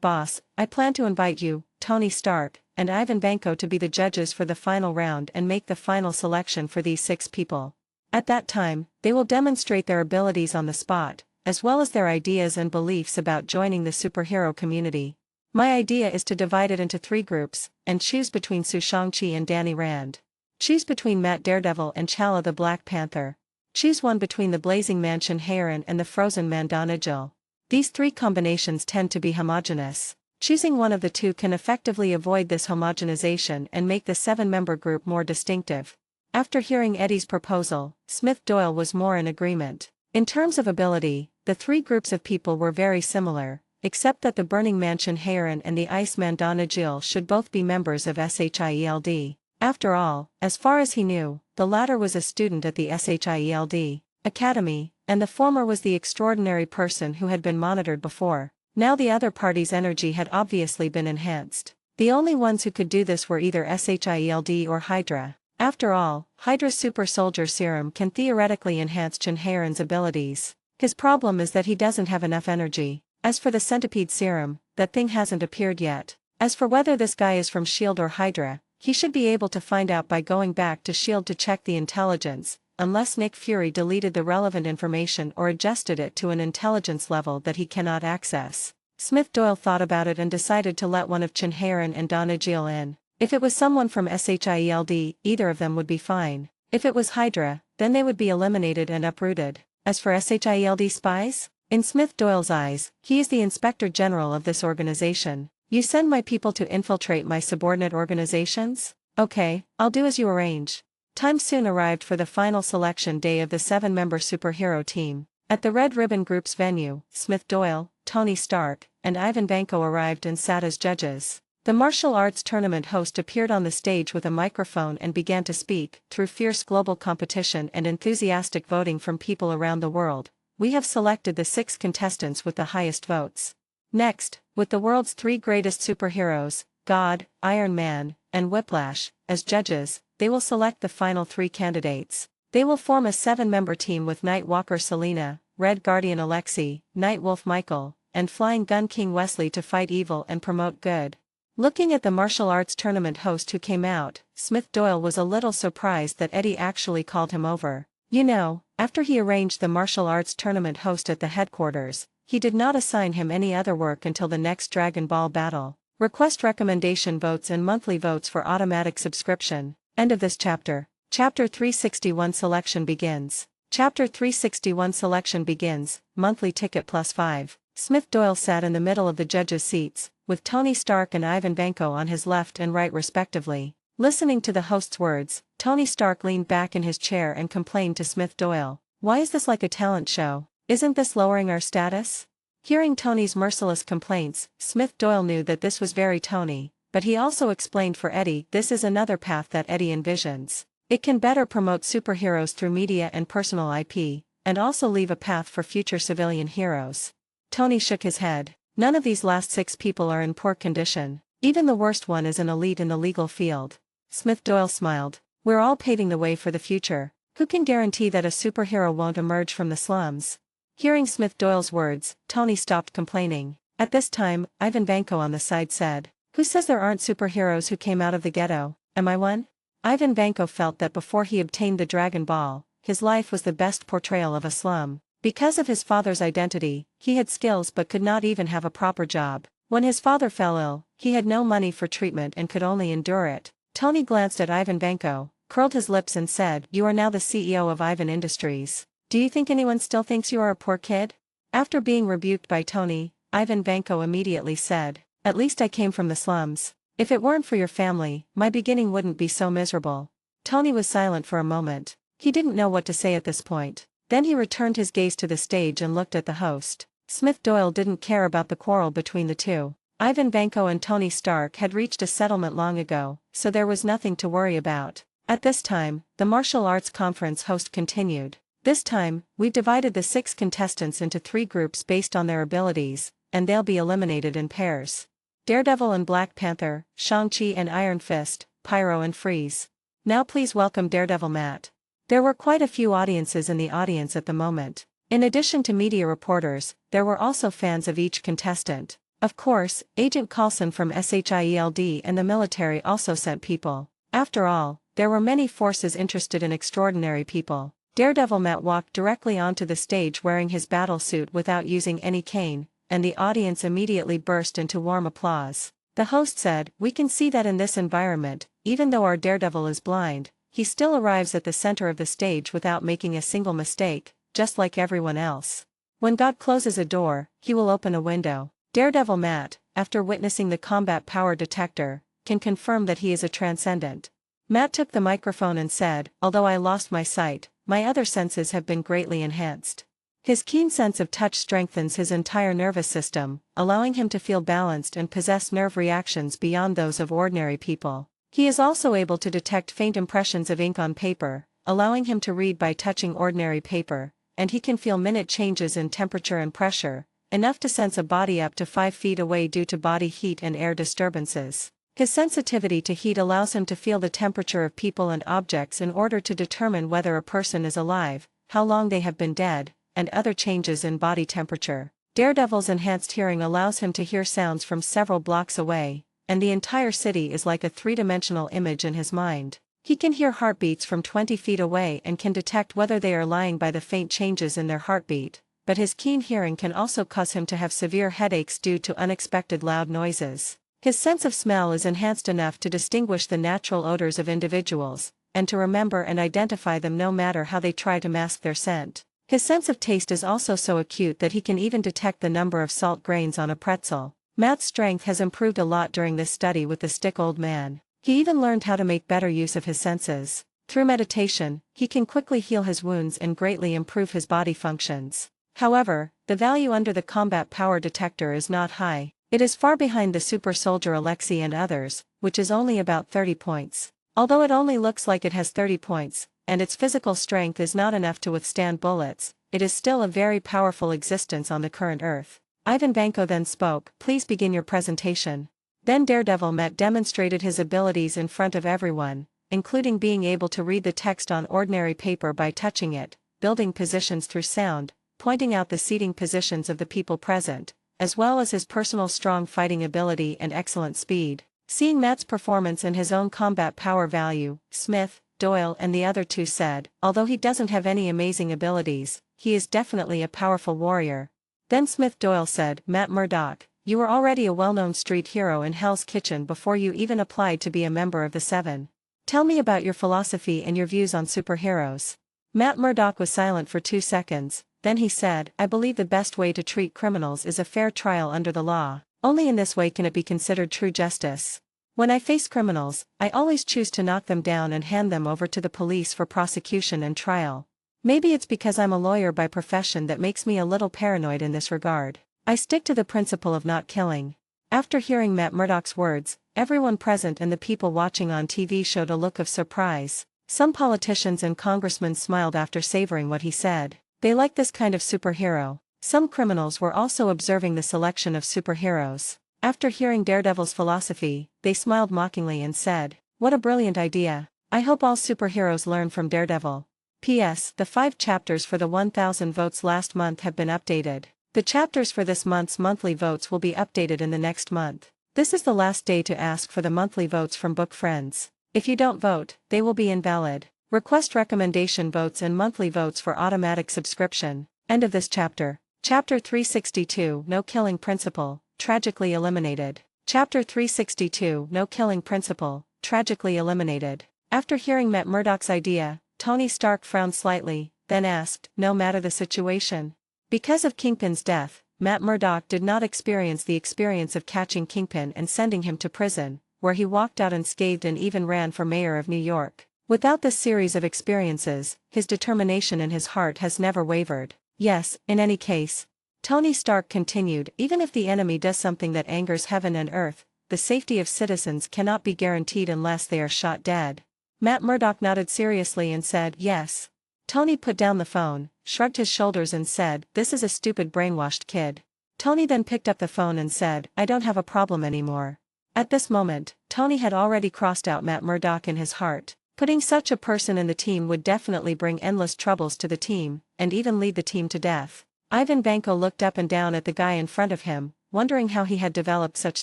Speaker 2: "Boss, I plan to invite you, Tony Stark, and Ivan Vanko to be the judges for the final round and make the final selection for these 6 people. At that time, they will demonstrate their abilities on the spot, as well as their ideas and beliefs about joining the superhero community. My idea is to divide it into 3 groups, and choose between Sue Shang-Chi and Danny Rand. Choose between Matt Daredevil and T'Challa the Black Panther. Choose one between the Blazing Mansion Heiran and the Frozen Man Donna Jill. These 3 combinations tend to be homogeneous. Choosing one of the 2 can effectively avoid this homogenization and make the 7-member group more distinctive." After hearing Eddie's proposal, Smith Doyle was more in agreement. In terms of ability, the 3 groups of people were very similar, except that the Burning Mansion Heiran and the Iceman Donna Jill should both be members of SHIELD. After all, as far as he knew, the latter was a student at the SHIELD Academy, and the former was the extraordinary person who had been monitored before. Now the other party's energy had obviously been enhanced. The only ones who could do this were either SHIELD or Hydra. After all, Hydra's super soldier serum can theoretically enhance Heiran's abilities. His problem is that he doesn't have enough energy. As for the centipede serum, that thing hasn't appeared yet. As for whether this guy is from SHIELD or Hydra, he should be able to find out by going back to SHIELD to check the intelligence, unless Nick Fury deleted the relevant information or adjusted it to an intelligence level that he cannot access. Smith Doyle thought about it and decided to let one of Heiran and Donna Jill in. If it was someone from SHIELD, either of them would be fine. If it was Hydra, then they would be eliminated and uprooted. As for SHIELD spies? In Smith Doyle's eyes, he is the Inspector General of this organization. "You send my people to infiltrate my subordinate organizations? Okay, I'll do as you arrange." Time soon arrived for the final selection day of the 7-member superhero team. At the Red Ribbon Group's venue, Smith Doyle, Tony Stark, and Ivan Vanko arrived and sat as judges. The martial arts tournament host appeared on the stage with a microphone and began to speak. "Through fierce global competition and enthusiastic voting from people around the world, we have selected the 6 contestants with the highest votes. Next, with the world's 3 greatest superheroes, God, Iron Man, and Whiplash, as judges, they will select the final 3 candidates. They will form a 7-member team with Nightwalker Selena, Red Guardian Alexei, Nightwolf Michael, and Flying Gun King Wesley to fight evil and promote good." Looking at the martial arts tournament host who came out, Smith Doyle was a little surprised that Eddie actually called him over. You know, after he arranged the martial arts tournament host at the headquarters, he did not assign him any other work until the next Dragon Ball battle. Request recommendation votes and monthly votes for automatic subscription. End of this chapter. Chapter 361 selection begins. Chapter 361 selection begins, monthly ticket +5. Smith Doyle sat in the middle of the judges' seats, with Tony Stark and Ivan Vanko on his left and right respectively. Listening to the host's words, Tony Stark leaned back in his chair and complained to Smith Doyle, "Why is this like a talent show? Isn't this lowering our status?" Hearing Tony's merciless complaints, Smith Doyle knew that this was very Tony, but he also explained for Eddie this is another path that Eddie envisions. It can better promote superheroes through media and personal IP, and also leave a path for future civilian heroes. Tony shook his head. None of these last 6 people are in poor condition. Even the worst one is an elite in the legal field. Smith Doyle smiled. "We're all paving the way for the future. Who can guarantee that a superhero won't emerge from the slums?" Hearing Smith Doyle's words, Tony stopped complaining. At this time, Ivan Vanko on the side said, "Who says there aren't superheroes who came out of the ghetto? Am I one?" Ivan Vanko felt that before he obtained the Dragon Ball, his life was the best portrayal of a slum. Because of his father's identity, he had skills but could not even have a proper job. When his father fell ill, he had no money for treatment and could only endure it. Tony glanced at Ivan Vanko, curled his lips and said, "You are now the CEO of Ivan Industries. Do you think anyone still thinks you are a poor kid?" After being rebuked by Tony, Ivan Vanko immediately said, "At least I came from the slums. If it weren't for your family, my beginning wouldn't be so miserable." Tony was silent for a moment. He didn't know what to say at this point. Then he returned his gaze to the stage and looked at the host. Smith Doyle didn't care about the quarrel between the two. Ivan Vanko and Tony Stark had reached a settlement long ago, so there was nothing to worry about. At this time, the martial arts conference host continued. "This time, we've divided the 6 contestants into 3 groups based on their abilities, and they'll be eliminated in pairs. Daredevil and Black Panther, Shang-Chi and Iron Fist, Pyro and Freeze. Now please welcome Daredevil Matt." There were quite a few audiences in the audience at the moment. In addition to media reporters, there were also fans of each contestant. Of course, Agent Coulson from SHIELD and the military also sent people. After all, there were many forces interested in extraordinary people. Daredevil Matt walked directly onto the stage wearing his battle suit without using any cane, and the audience immediately burst into warm applause. The host said, "We can see that in this environment, even though our Daredevil is blind, he still arrives at the center of the stage without making a single mistake, just like everyone else. When God closes a door, he will open a window." Daredevil Matt, after witnessing the combat power detector, can confirm that he is a transcendent. Matt took the microphone and said, "Although I lost my sight, my other senses have been greatly enhanced." His keen sense of touch strengthens his entire nervous system, allowing him to feel balanced and possess nerve reactions beyond those of ordinary people. He is also able to detect faint impressions of ink on paper, allowing him to read by touching ordinary paper, and he can feel minute changes in temperature and pressure, enough to sense a body up to 5 feet away due to body heat and air disturbances. His sensitivity to heat allows him to feel the temperature of people and objects in order to determine whether a person is alive, how long they have been dead, and other changes in body temperature. Daredevil's enhanced hearing allows him to hear sounds from several blocks away, and the entire city is like a 3-dimensional image in his mind. He can hear heartbeats from 20 feet away and can detect whether they are lying by the faint changes in their heartbeat, but his keen hearing can also cause him to have severe headaches due to unexpected loud noises. His sense of smell is enhanced enough to distinguish the natural odors of individuals, and to remember and identify them no matter how they try to mask their scent. His sense of taste is also so acute that he can even detect the number of salt grains on a pretzel. Matt's strength has improved a lot during this study with the stick old man. He even learned how to make better use of his senses. Through meditation, he can quickly heal his wounds and greatly improve his body functions. However, the value under the combat power detector is not high. It is far behind the super soldier Alexei and others, which is only about 30 points. Although it only looks like it has 30 points, and its physical strength is not enough to withstand bullets, it is still a very powerful existence on the current Earth. Ivan Vanko then spoke, "Please begin your presentation." Then Daredevil Matt demonstrated his abilities in front of everyone, including being able to read the text on ordinary paper by touching it, building positions through sound, pointing out the seating positions of the people present, as well as his personal strong fighting ability and excellent speed. Seeing Matt's performance and his own combat power value, Smith, Doyle and the other 2 said, "Although he doesn't have any amazing abilities, he is definitely a powerful warrior." Then Smith Doyle said, "Matt Murdock, you were already a well-known street hero in Hell's Kitchen before you even applied to be a member of the 7. Tell me about your philosophy and your views on superheroes." Matt Murdock was silent for 2 seconds, then he said, "I believe the best way to treat criminals is a fair trial under the law. Only in this way can it be considered true justice. When I face criminals, I always choose to knock them down and hand them over to the police for prosecution and trial. Maybe it's because I'm a lawyer by profession that makes me a little paranoid in this regard. I stick to the principle of not killing." After hearing Matt Murdock's words, everyone present and the people watching on TV showed a look of surprise. Some politicians and congressmen smiled after savoring what he said. They liked this kind of superhero. Some criminals were also observing the selection of superheroes. After hearing Daredevil's philosophy, they smiled mockingly and said, "What a brilliant idea. I hope all superheroes learn from Daredevil." P.S. The 5 chapters for the 1000 votes last month have been updated. The chapters for this month's monthly votes will be updated in the next month. This is the last day to ask for the monthly votes from book friends. If you don't vote, they will be invalid. Request recommendation votes and monthly votes for automatic subscription. End of this chapter. Chapter 362 No Killing Principle, tragically eliminated. Chapter 362 No Killing Principle, tragically eliminated. After hearing Matt Murdock's idea, Tony Stark frowned slightly, then asked, no matter the situation. Because of Kingpin's death, Matt Murdock did not experience the experience of catching Kingpin and sending him to prison, where he walked out unscathed and even ran for mayor of New York. Without this series of experiences, his determination in his heart has never wavered. Yes, in any case, Tony Stark continued, even if the enemy does something that angers heaven and earth, the safety of citizens cannot be guaranteed unless they are shot dead. Matt Murdock nodded seriously and said, yes. Tony put down the phone, shrugged his shoulders and said, this is a stupid brainwashed kid. Tony then picked up the phone and said, I don't have a problem anymore. At this moment, Tony had already crossed out Matt Murdock in his heart. Putting such a person in the team would definitely bring endless troubles to the team, and even lead the team to death. Ivan Vanko looked up and down at the guy in front of him, wondering how he had developed such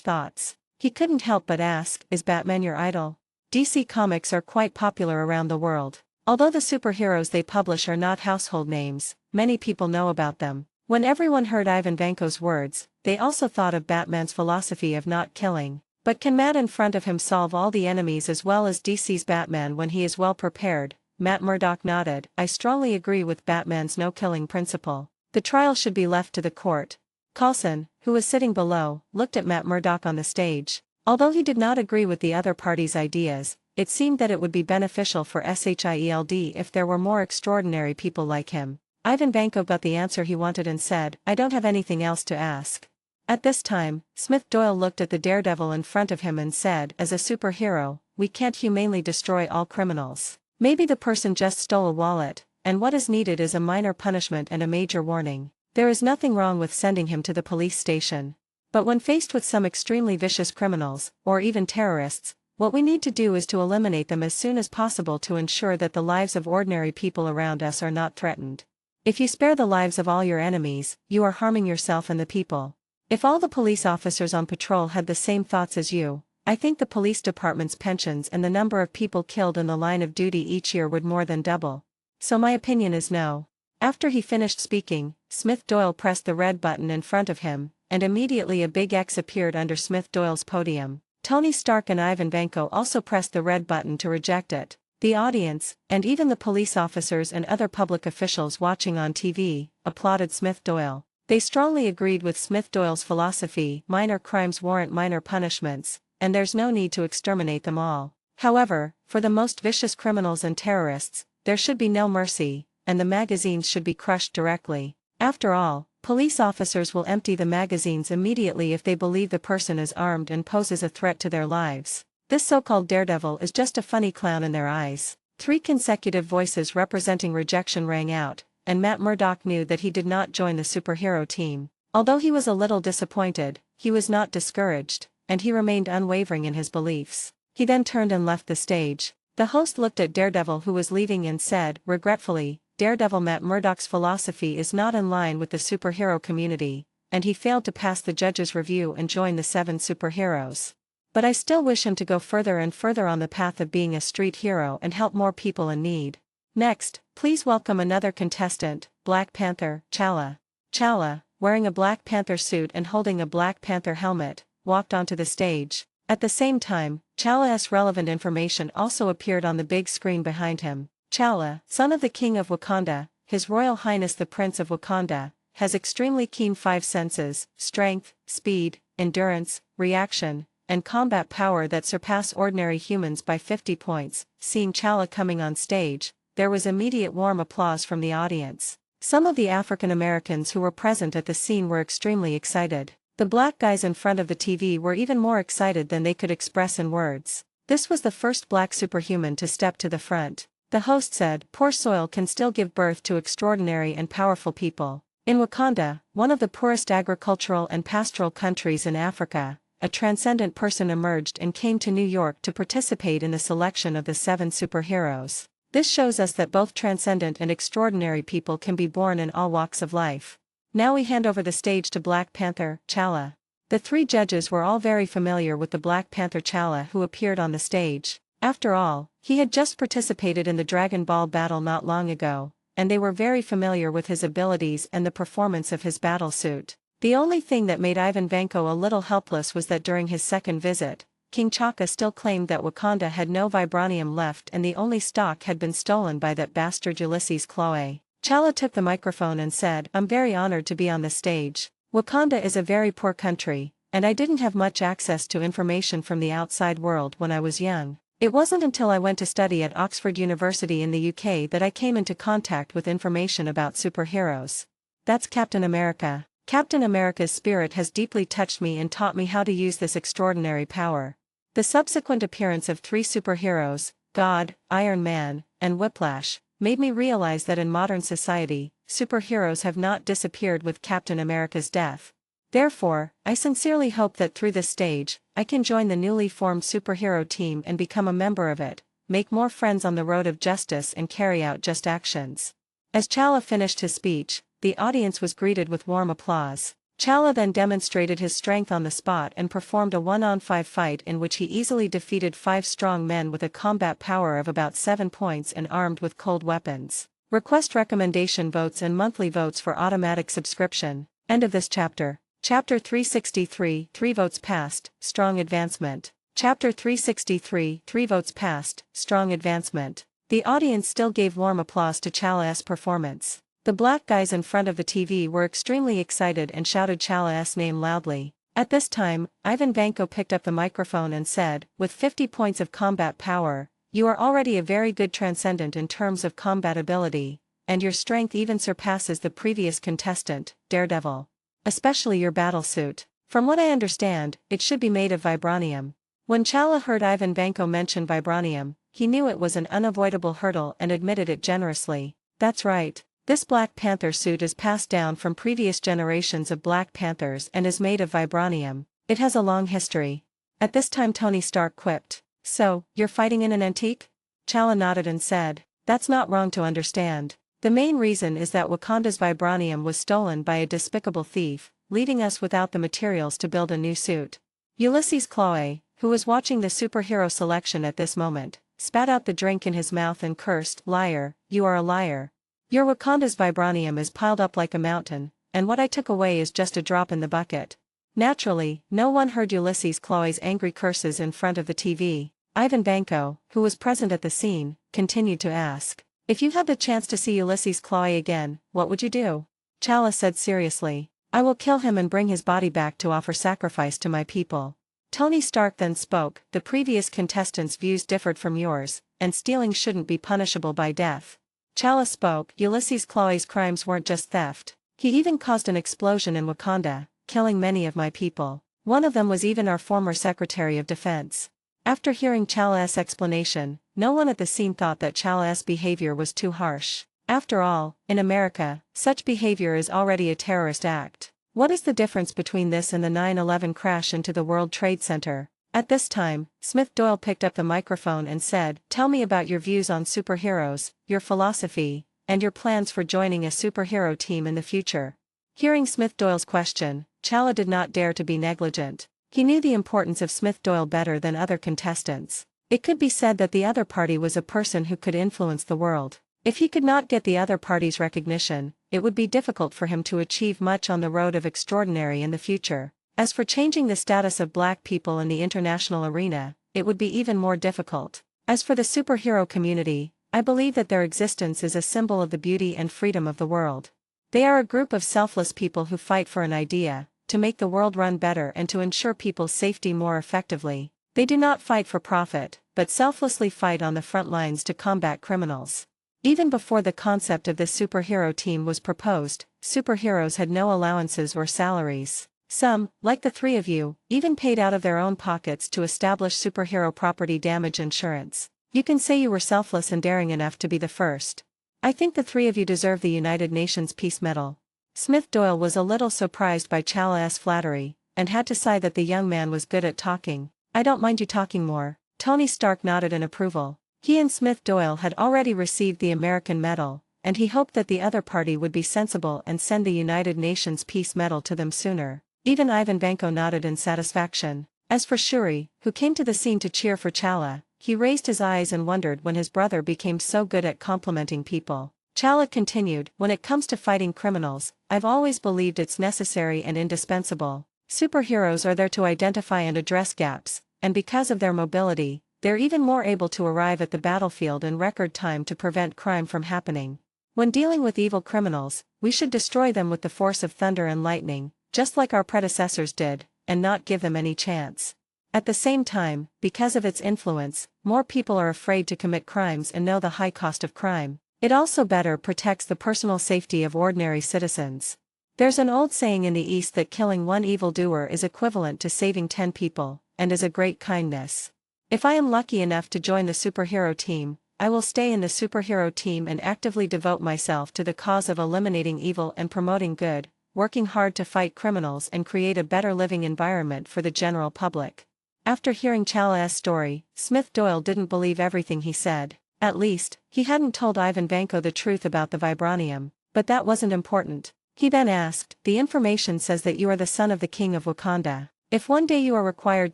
Speaker 2: thoughts. He couldn't help but ask, is Batman your idol? DC Comics are quite popular around the world. Although the superheroes they publish are not household names, many people know about them. When everyone heard Ivan Vanko's words, they also thought of Batman's philosophy of not killing. But can Matt in front of him solve all the enemies as well as DC's Batman when he is well prepared? Matt Murdock nodded, I strongly agree with Batman's no-killing principle. The trial should be left to the court. Coulson, who was sitting below, looked at Matt Murdock on the stage. Although he did not agree with the other party's ideas, it seemed that it would be beneficial for SHIELD if there were more extraordinary people like him. Ivan Vanko got the answer he wanted and said, I don't have anything else to ask. At this time, Smith Doyle looked at the daredevil in front of him and said, as a superhero, we can't humanely destroy all criminals. Maybe the person just stole a wallet, and what is needed is a minor punishment and a major warning. There is nothing wrong with sending him to the police station. But when faced with some extremely vicious criminals, or even terrorists, what we need to do is to eliminate them as soon as possible to ensure that the lives of ordinary people around us are not threatened. If you spare the lives of all your enemies, you are harming yourself and the people. If all the police officers on patrol had the same thoughts as you, I think the police department's pensions and the number of people killed in the line of duty each year would more than double. So my opinion is no. After he finished speaking, Smith Doyle pressed the red button in front of him, and immediately a big X appeared under Smith Doyle's podium. Tony Stark and Ivan Vanko also pressed the red button to reject it. The audience, and even the police officers and other public officials watching on TV, applauded Smith Doyle. They strongly agreed with Smith Doyle's philosophy, minor crimes warrant minor punishments, and there's no need to exterminate them all. However, for the most vicious criminals and terrorists, there should be no mercy, and the magazines should be crushed directly. After all, police officers will empty the magazines immediately if they believe the person is armed and poses a threat to their lives. This so-called daredevil is just a funny clown in their eyes. 3 consecutive voices representing rejection rang out, and Matt Murdock knew that he did not join the superhero team. Although he was a little disappointed, he was not discouraged, and he remained unwavering in his beliefs. He then turned and left the stage. The host looked at Daredevil who was leaving and said, regretfully, Daredevil Matt Murdock's philosophy is not in line with the superhero community, and he failed to pass the judge's review and join the 7 superheroes. But I still wish him to go further and further on the path of being a street hero and help more people in need. Next, please welcome another contestant, Black Panther, T'Challa. T'Challa, wearing a Black Panther suit and holding a Black Panther helmet, walked onto the stage. At the same time, T'Challa's relevant information also appeared on the big screen behind him. T'Challa, son of the King of Wakanda, His Royal Highness the Prince of Wakanda, has extremely keen 5 senses, strength, speed, endurance, reaction, and combat power that surpass ordinary humans by 50 points. Seeing T'Challa coming on stage, there was immediate warm applause from the audience. Some of the African Americans who were present at the scene were extremely excited. The black guys in front of the TV were even more excited than they could express in words. This was the first black superhuman to step to the front. The host said, poor soil can still give birth to extraordinary and powerful people. In Wakanda, one of the poorest agricultural and pastoral countries in Africa, a transcendent person emerged and came to New York to participate in the selection of the 7 superheroes. This shows us that both transcendent and extraordinary people can be born in all walks of life. Now we hand over the stage to Black Panther, T'Challa. The three judges were all very familiar with the Black Panther T'Challa who appeared on the stage. After all, he had just participated in the Dragon Ball battle not long ago, and they were very familiar with his abilities and the performance of his battle suit. The only thing that made Ivan Vanko a little helpless was that during his second visit, King T'Chaka still claimed that Wakanda had no vibranium left and the only stock had been stolen by that bastard Ulysses Chloe. T'Challa took the microphone and said, "I'm very honored to be on this stage. Wakanda is a very poor country, and I didn't have much access to information from the outside world when I was young. It wasn't until I went to study at Oxford University in the UK that I came into contact with information about superheroes. That's Captain America. Captain America's spirit has deeply touched me and taught me how to use this extraordinary power." The subsequent appearance of three superheroes, God, Iron Man, and Whiplash, made me realize that in modern society, superheroes have not disappeared with Captain America's death. Therefore, I sincerely hope that through this stage, I can join the newly formed superhero team and become a member of it, make more friends on the road of justice and carry out just actions. As T'Challa finished his speech, the audience was greeted with warm applause. T'Challa then demonstrated his strength on the spot and performed a 1-on-5 fight in which he easily defeated 5 strong men with a combat power of about 7 points and armed with cold weapons. Request recommendation votes and monthly votes for automatic subscription. End of this chapter. Chapter 363, 3 votes passed, strong advancement. Chapter 363, 3 votes passed, strong advancement. The audience still gave warm applause to T'Challa's performance. The black guys in front of the TV were extremely excited and shouted T'Challa's name loudly. At this time, Ivan Vanko picked up the microphone and said, "With 50 points of combat power, you are already a very good transcendent in terms of combat ability, and your strength even surpasses the previous contestant, Daredevil. Especially your battle suit. From what I understand, it should be made of vibranium." When T'Challa heard Ivan Vanko mention vibranium, he knew it was an unavoidable hurdle and admitted it generously. "That's right. This Black Panther suit is passed down from previous generations of Black Panthers and is made of vibranium. It has a long history." At this time Tony Stark quipped, "So, you're fighting in an antique?" T'Challa nodded and said, "That's not wrong to understand. The main reason is that Wakanda's vibranium was stolen by a despicable thief, leaving us without the materials to build a new suit." Ulysses Chloe, who was watching the superhero selection at this moment, spat out the drink in his mouth and cursed, "Liar, you are a liar. Your Wakanda's vibranium is piled up like a mountain, and what I took away is just a drop in the bucket." Naturally, no one heard Ulysses Chloe's angry curses in front of the TV. Ivan Vanko, who was present at the scene, continued to ask, "If you had the chance to see Ulysses Chloe again, what would you do?" T'Challa said seriously, "I will kill him and bring his body back to offer sacrifice to my people." Tony Stark then spoke, "The previous contestants' views differed from yours, and stealing shouldn't be punishable by death." T'Challa spoke, "Ulysses Chloe's crimes weren't just theft. He even caused an explosion in Wakanda, killing many of my people. One of them was even our former Secretary of Defense." After hearing T'Challa's explanation, no one at the scene thought that T'Challa's behavior was too harsh. After all, in America, such behavior is already a terrorist act. What is the difference between this and the 9/11 crash into the World Trade Center? At this time, Smith Doyle picked up the microphone and said, "Tell me about your views on superheroes, your philosophy, and your plans for joining a superhero team in the future." Hearing Smith Doyle's question, T'Challa did not dare to be negligent. He knew the importance of Smith Doyle better than other contestants. It could be said that the other party was a person who could influence the world. If he could not get the other party's recognition, it would be difficult for him to achieve much on the road of extraordinary in the future. As for changing the status of black people in the international arena, it would be even more difficult. As for the superhero community, I believe that their existence is a symbol of the beauty and freedom of the world. They are a group of selfless people who fight for an idea, to make the world run better and to ensure people's safety more effectively. They do not fight for profit, but selflessly fight on the front lines to combat criminals. Even before the concept of this superhero team was proposed, superheroes had no allowances or salaries. Some, like the three of you, even paid out of their own pockets to establish superhero property damage insurance. You can say you were selfless and daring enough to be the first. I think the three of you deserve the United Nations Peace Medal. Smith Doyle was a little surprised by T'Challa's flattery, and had to sigh that the young man was good at talking. "I don't mind you talking more." Tony Stark nodded in approval. He and Smith Doyle had already received the American medal, and he hoped that the other party would be sensible and send the United Nations Peace Medal to them sooner. Even Ivan Vanko nodded in satisfaction. As for Shuri, who came to the scene to cheer for Chala, he raised his eyes and wondered when his brother became so good at complimenting people. Chala continued, "When it comes to fighting criminals, I've always believed it's necessary and indispensable. Superheroes are there to identify and address gaps, and because of their mobility, they're even more able to arrive at the battlefield in record time to prevent crime from happening. When dealing with evil criminals, we should destroy them with the force of thunder and lightning, just like our predecessors did, and not give them any chance. At the same time, because of its influence, more people are afraid to commit crimes and know the high cost of crime. It also better protects the personal safety of ordinary citizens. There's an old saying in the East that killing one evildoer is equivalent to saving 10 people, and is a great kindness. If I am lucky enough to join the superhero team, I will stay in the superhero team and actively devote myself to the cause of eliminating evil and promoting good, working hard to fight criminals and create a better living environment for the general public." After hearing Chala's story, Smith Doyle didn't believe everything he said. At least, he hadn't told Ivan Vanko the truth about the vibranium, but that wasn't important. He then asked, "The information says that you are the son of the king of Wakanda. If one day you are required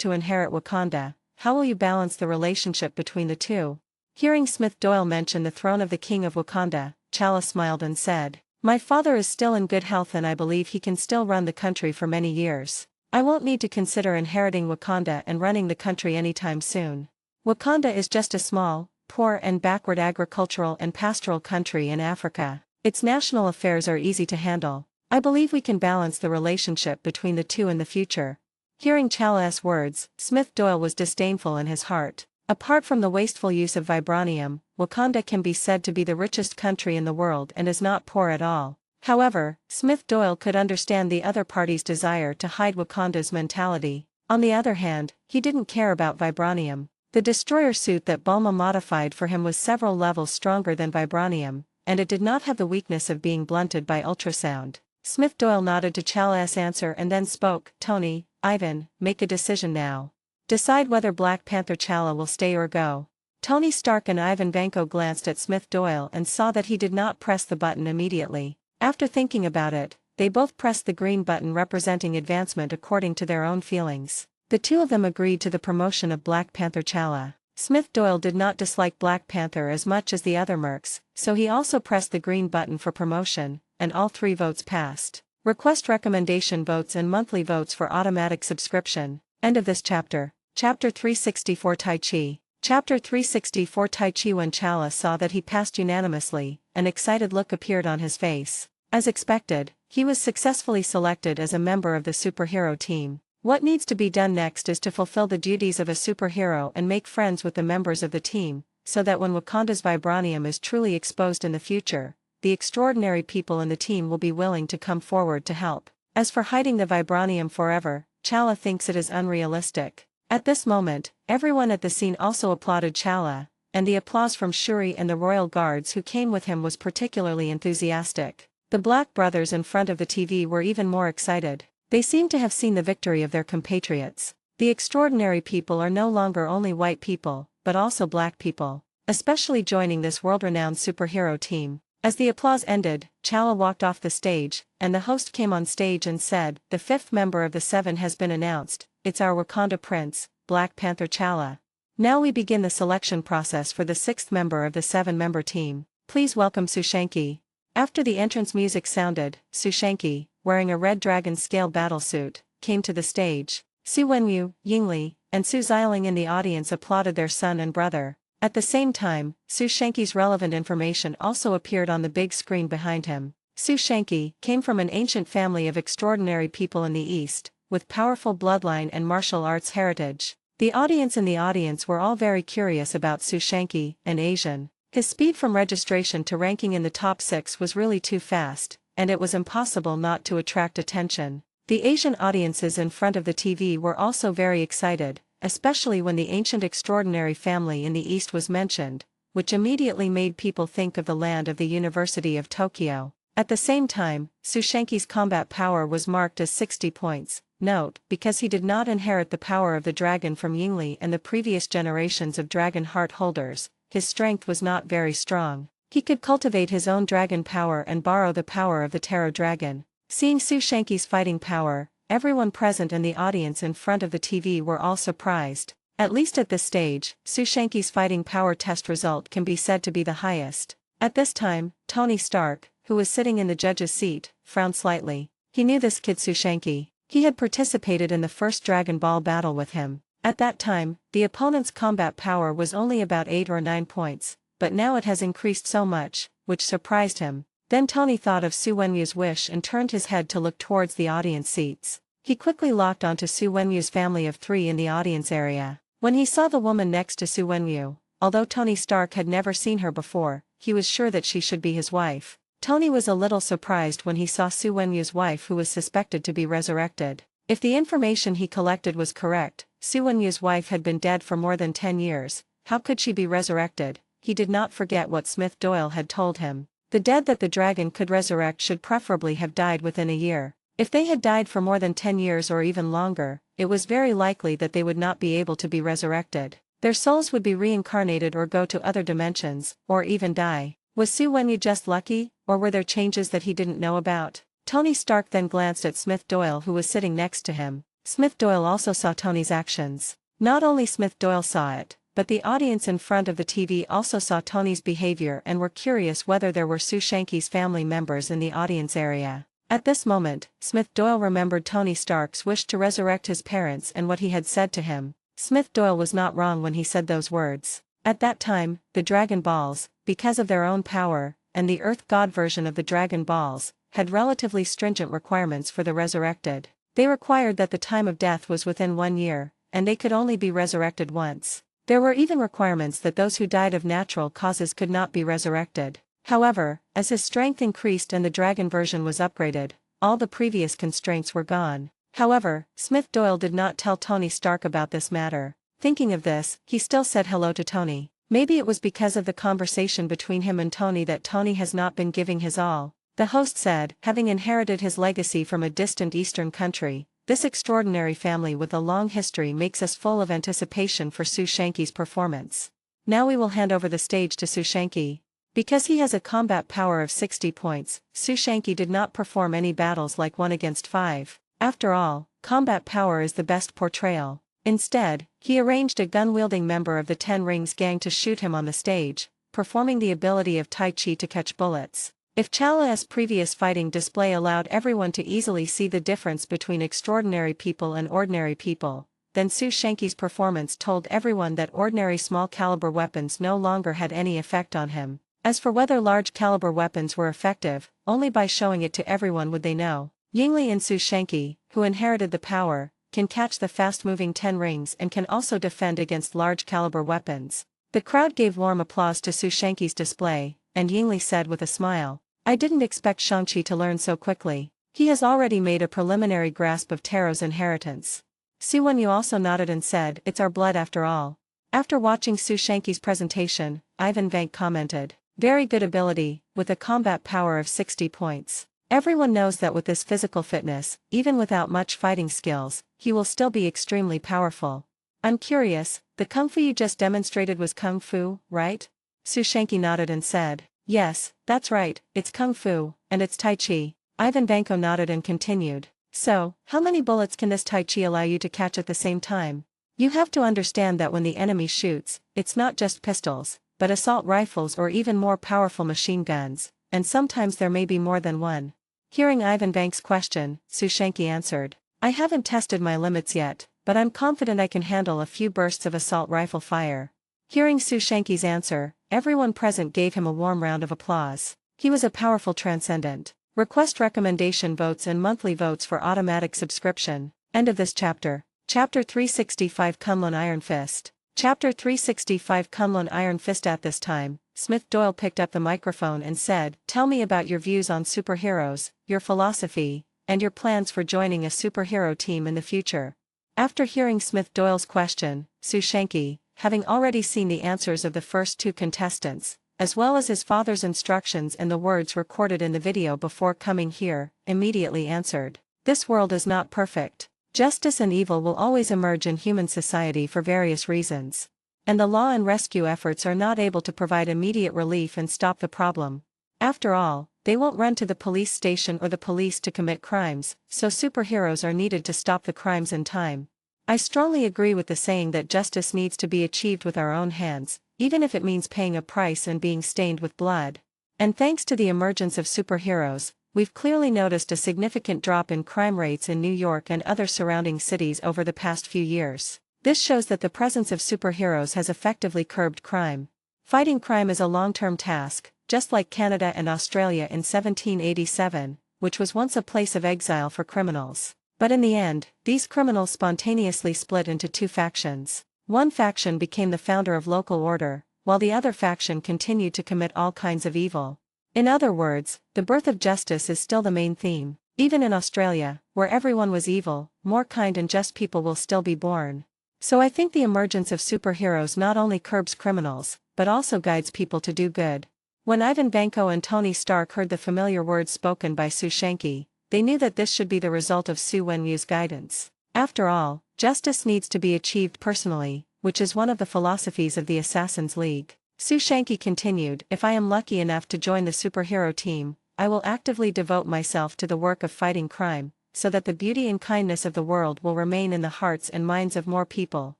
Speaker 2: to inherit Wakanda, how will you balance the relationship between the two?" Hearing Smith Doyle mention the throne of the king of Wakanda, Chala smiled and said, "My father is still in good health and I believe he can still run the country for many years. I won't need to consider inheriting Wakanda and running the country anytime soon. Wakanda is just a small, poor and backward agricultural and pastoral country in Africa. Its national affairs are easy to handle. I believe we can balance the relationship between the two in the future." Hearing Chala's words, Smith Doyle was disdainful in his heart. Apart from the wasteful use of vibranium, Wakanda can be said to be the richest country in the world and is not poor at all. However, Smith Doyle could understand the other party's desire to hide Wakanda's mentality. On the other hand, he didn't care about vibranium. The destroyer suit that Bulma modified for him was several levels stronger than vibranium, and it did not have the weakness of being blunted by ultrasound. Smith Doyle nodded to Chala's answer and then spoke, "Tony, Ivan, make a decision now. Decide whether Black Panther Chala will stay or go." Tony Stark and Ivan Vanko glanced at Smith Doyle and saw that he did not press the button immediately. After thinking about it, they both pressed the green button representing advancement according to their own feelings. The two of them agreed to the promotion of Black Panther Chala. Smith Doyle did not dislike Black Panther as much as the other mercs, so he also pressed the green button for promotion, and all 3 votes passed. Request recommendation votes and monthly votes for automatic subscription. End of this chapter. Chapter 364 Tai Chi. Chapter 364 Tai Chi. When Chala saw that he passed unanimously, an excited look appeared on his face. As expected, he was successfully selected as a member of the superhero team. What needs to be done next is to fulfill the duties of a superhero and make friends with the members of the team, so that when Wakanda's vibranium is truly exposed in the future, the extraordinary people in the team will be willing to come forward to help. As for hiding the vibranium forever, Chala thinks it is unrealistic. At this moment, everyone at the scene also applauded Chala, and the applause from Shuri and the royal guards who came with him was particularly enthusiastic. The Black brothers in front of the TV were even more excited. They seemed to have seen the victory of their compatriots. The extraordinary people are no longer only white people, but also black people, especially joining this world-renowned superhero team. As the applause ended, Chala walked off the stage, and the host came on stage and said, "The 5th member of the 7 has been announced. It's our Wakanda prince, Black Panther Chala. Now we begin the selection process for the 6th member of the 7-member team. Please welcome Sushanki." After the entrance music sounded, Sushanki, wearing a red dragon scale battlesuit, came to the stage. Su Wenwu, Yingli, and Su Xiaoling in the audience applauded their son and brother. At the same time, Su Shanki's relevant information also appeared on the big screen behind him. Su Shanki came from an ancient family of extraordinary people in the East, with powerful bloodline and martial arts heritage. The audience were all very curious about Su Shanki, an Asian. His speed from registration to ranking in the top 6 was really too fast, and it was impossible not to attract attention. The Asian audiences in front of the TV were also very excited, especially when the ancient extraordinary family in the East was mentioned, which immediately made people think of the land of the University of Tokyo. At the same time, Sushanki's combat power was marked as 60 points. Note, because he did not inherit the power of the dragon from Yingli and the previous generations of dragon heart holders, his strength was not very strong. He could cultivate his own dragon power and borrow the power of the tarot dragon. Seeing Sue Shanky's fighting power, everyone present and the audience in front of the TV were all surprised. At least at this stage, Sue Shanky's fighting power test result can be said to be the highest. At this time, Tony Stark, who was sitting in the judge's seat, frowned slightly. He knew this kid Sue Shanky. He had participated in the first Dragon Ball battle with him. At that time, the opponent's combat power was only about 8 or 9 points, but now it has increased so much, which surprised him. Then Tony thought of Su Wenwu's wish and turned his head to look towards the audience seats. He quickly locked onto Su Wenwu's family of 3 in the audience area. When he saw the woman next to Su Wenwu, although Tony Stark had never seen her before, he was sure that she should be his wife. Tony was a little surprised when he saw Su Wenwu's wife, who was suspected to be resurrected. If the information he collected was correct, Su Wenwu's wife had been dead for more than 10 years. How could she be resurrected? He did not forget what Smith Doyle had told him. The dead that the dragon could resurrect should preferably have died within a year. If they had died for more than 10 years or even longer, it was very likely that they would not be able to be resurrected. Their souls would be reincarnated or go to other dimensions, or even die. Was Su Wenwu just lucky, or were there changes that he didn't know about? Tony Stark then glanced at Smith Doyle, who was sitting next to him. Smith Doyle also saw Tony's actions. Not only Smith Doyle saw it, but the audience in front of the TV also saw Tony's behavior and were curious whether there were Sue Shanky's family members in the audience area. At this moment, Smith Doyle remembered Tony Stark's wish to resurrect his parents and what he had said to him. Smith Doyle was not wrong when he said those words. At that time, the Dragon Balls, because of their own power, and the Earth God version of the Dragon Balls, had relatively stringent requirements for the resurrected. They required that the time of death was within 1 year, and they could only be resurrected once. There were even requirements that those who died of natural causes could not be resurrected. However, as his strength increased and the dragon version was upgraded, all the previous constraints were gone. However, Smith Doyle did not tell Tony Stark about this matter. Thinking of this, he still said hello to Tony. Maybe it was because of the conversation between him and Tony that Tony has not been giving his all. The host said, having inherited his legacy from a distant eastern country, this extraordinary family with a long history makes us full of anticipation for Sue Shanky's performance. Now we will hand over the stage to Sue Shanky. Because he has a combat power of 60 points, Sue Shanky did not perform any battles like 1 against 5. After all, combat power is the best portrayal. Instead, he arranged a gun-wielding member of the 10 Rings gang to shoot him on the stage, performing the ability of Tai Chi to catch bullets. If Chala's previous fighting display allowed everyone to easily see the difference between extraordinary people and ordinary people, then Sue Shanky's performance told everyone that ordinary small-caliber weapons no longer had any effect on him. As for whether large-caliber weapons were effective, only by showing it to everyone would they know. Yingli and Sue Shanky, who inherited the power, can catch the fast-moving 10 Rings and can also defend against large-caliber weapons. The crowd gave warm applause to Sue Shanky's display, and Yingli said with a smile, "I didn't expect Shang-Chi to learn so quickly. He has already made a preliminary grasp of Taro's inheritance." Su Wenwu also nodded and said, "It's our blood after all." After watching Sue Shanky's presentation, Ivan Vank commented, "Very good ability, with a combat power of 60 points. Everyone knows that with this physical fitness, even without much fighting skills, he will still be extremely powerful. I'm curious, the kung fu you just demonstrated was kung fu, right?" Sue Shanky nodded and said, "Yes, that's right, it's kung fu, and it's Tai Chi." Ivan Vanko nodded and continued, "So, how many bullets can this Tai Chi allow you to catch at the same time? You have to understand that when the enemy shoots, it's not just pistols, but assault rifles or even more powerful machine guns, and sometimes there may be more than one." Hearing Ivan Vank's question, Sue Shanky answered, "I haven't tested my limits yet, but I'm confident I can handle a few bursts of assault rifle fire." Hearing Sue Shanky's answer, everyone present gave him a warm round of applause. He was a powerful transcendent. Request recommendation votes and monthly votes for automatic subscription. End of this chapter. Chapter 365 Kunlun Iron Fist. Chapter 365 Kunlun Iron Fist. At this time, Smith Doyle picked up the microphone and said, "Tell me about your views on superheroes, your philosophy, and your plans for joining a superhero team in the future." After hearing Smith Doyle's question, Sue Shanky, having already seen the answers of the first 2 contestants, as well as his father's instructions and the words recorded in the video before coming here, immediately answered, "This world is not perfect. Justice and evil will always emerge in human society for various reasons. and the law and rescue efforts are not able to provide immediate relief and stop the problem. After all, they won't run to the police station or the police to commit crimes, so superheroes are needed to stop the crimes in time. I strongly agree with the saying that justice needs to be achieved with our own hands, even if it means paying a price and being stained with blood. And thanks to the emergence of superheroes, we've clearly noticed a significant drop in crime rates in New York and other surrounding cities over the past few years. This shows that the presence of superheroes has effectively curbed crime. Fighting crime is a long-term task, just like Canada and Australia in 1787, which was once a place of exile for criminals. But in the end, these criminals spontaneously split into two factions. One faction became the founder of local order, while the other faction continued to commit all kinds of evil. In other words, the birth of justice is still the main theme. Even in Australia, where everyone was evil, more kind and just people will still be born. So I think the emergence of superheroes not only curbs criminals, but also guides people to do good. When Ivan Vanko and Tony Stark heard the familiar words spoken by Sue Shanky, they knew that this should be the result of Su Wenyu's guidance. After all, justice needs to be achieved personally, which is one of the philosophies of the Assassin's League. Sue Shanky continued, "If I am lucky enough to join the superhero team, I will actively devote myself to the work of fighting crime, so that the beauty and kindness of the world will remain in the hearts and minds of more people,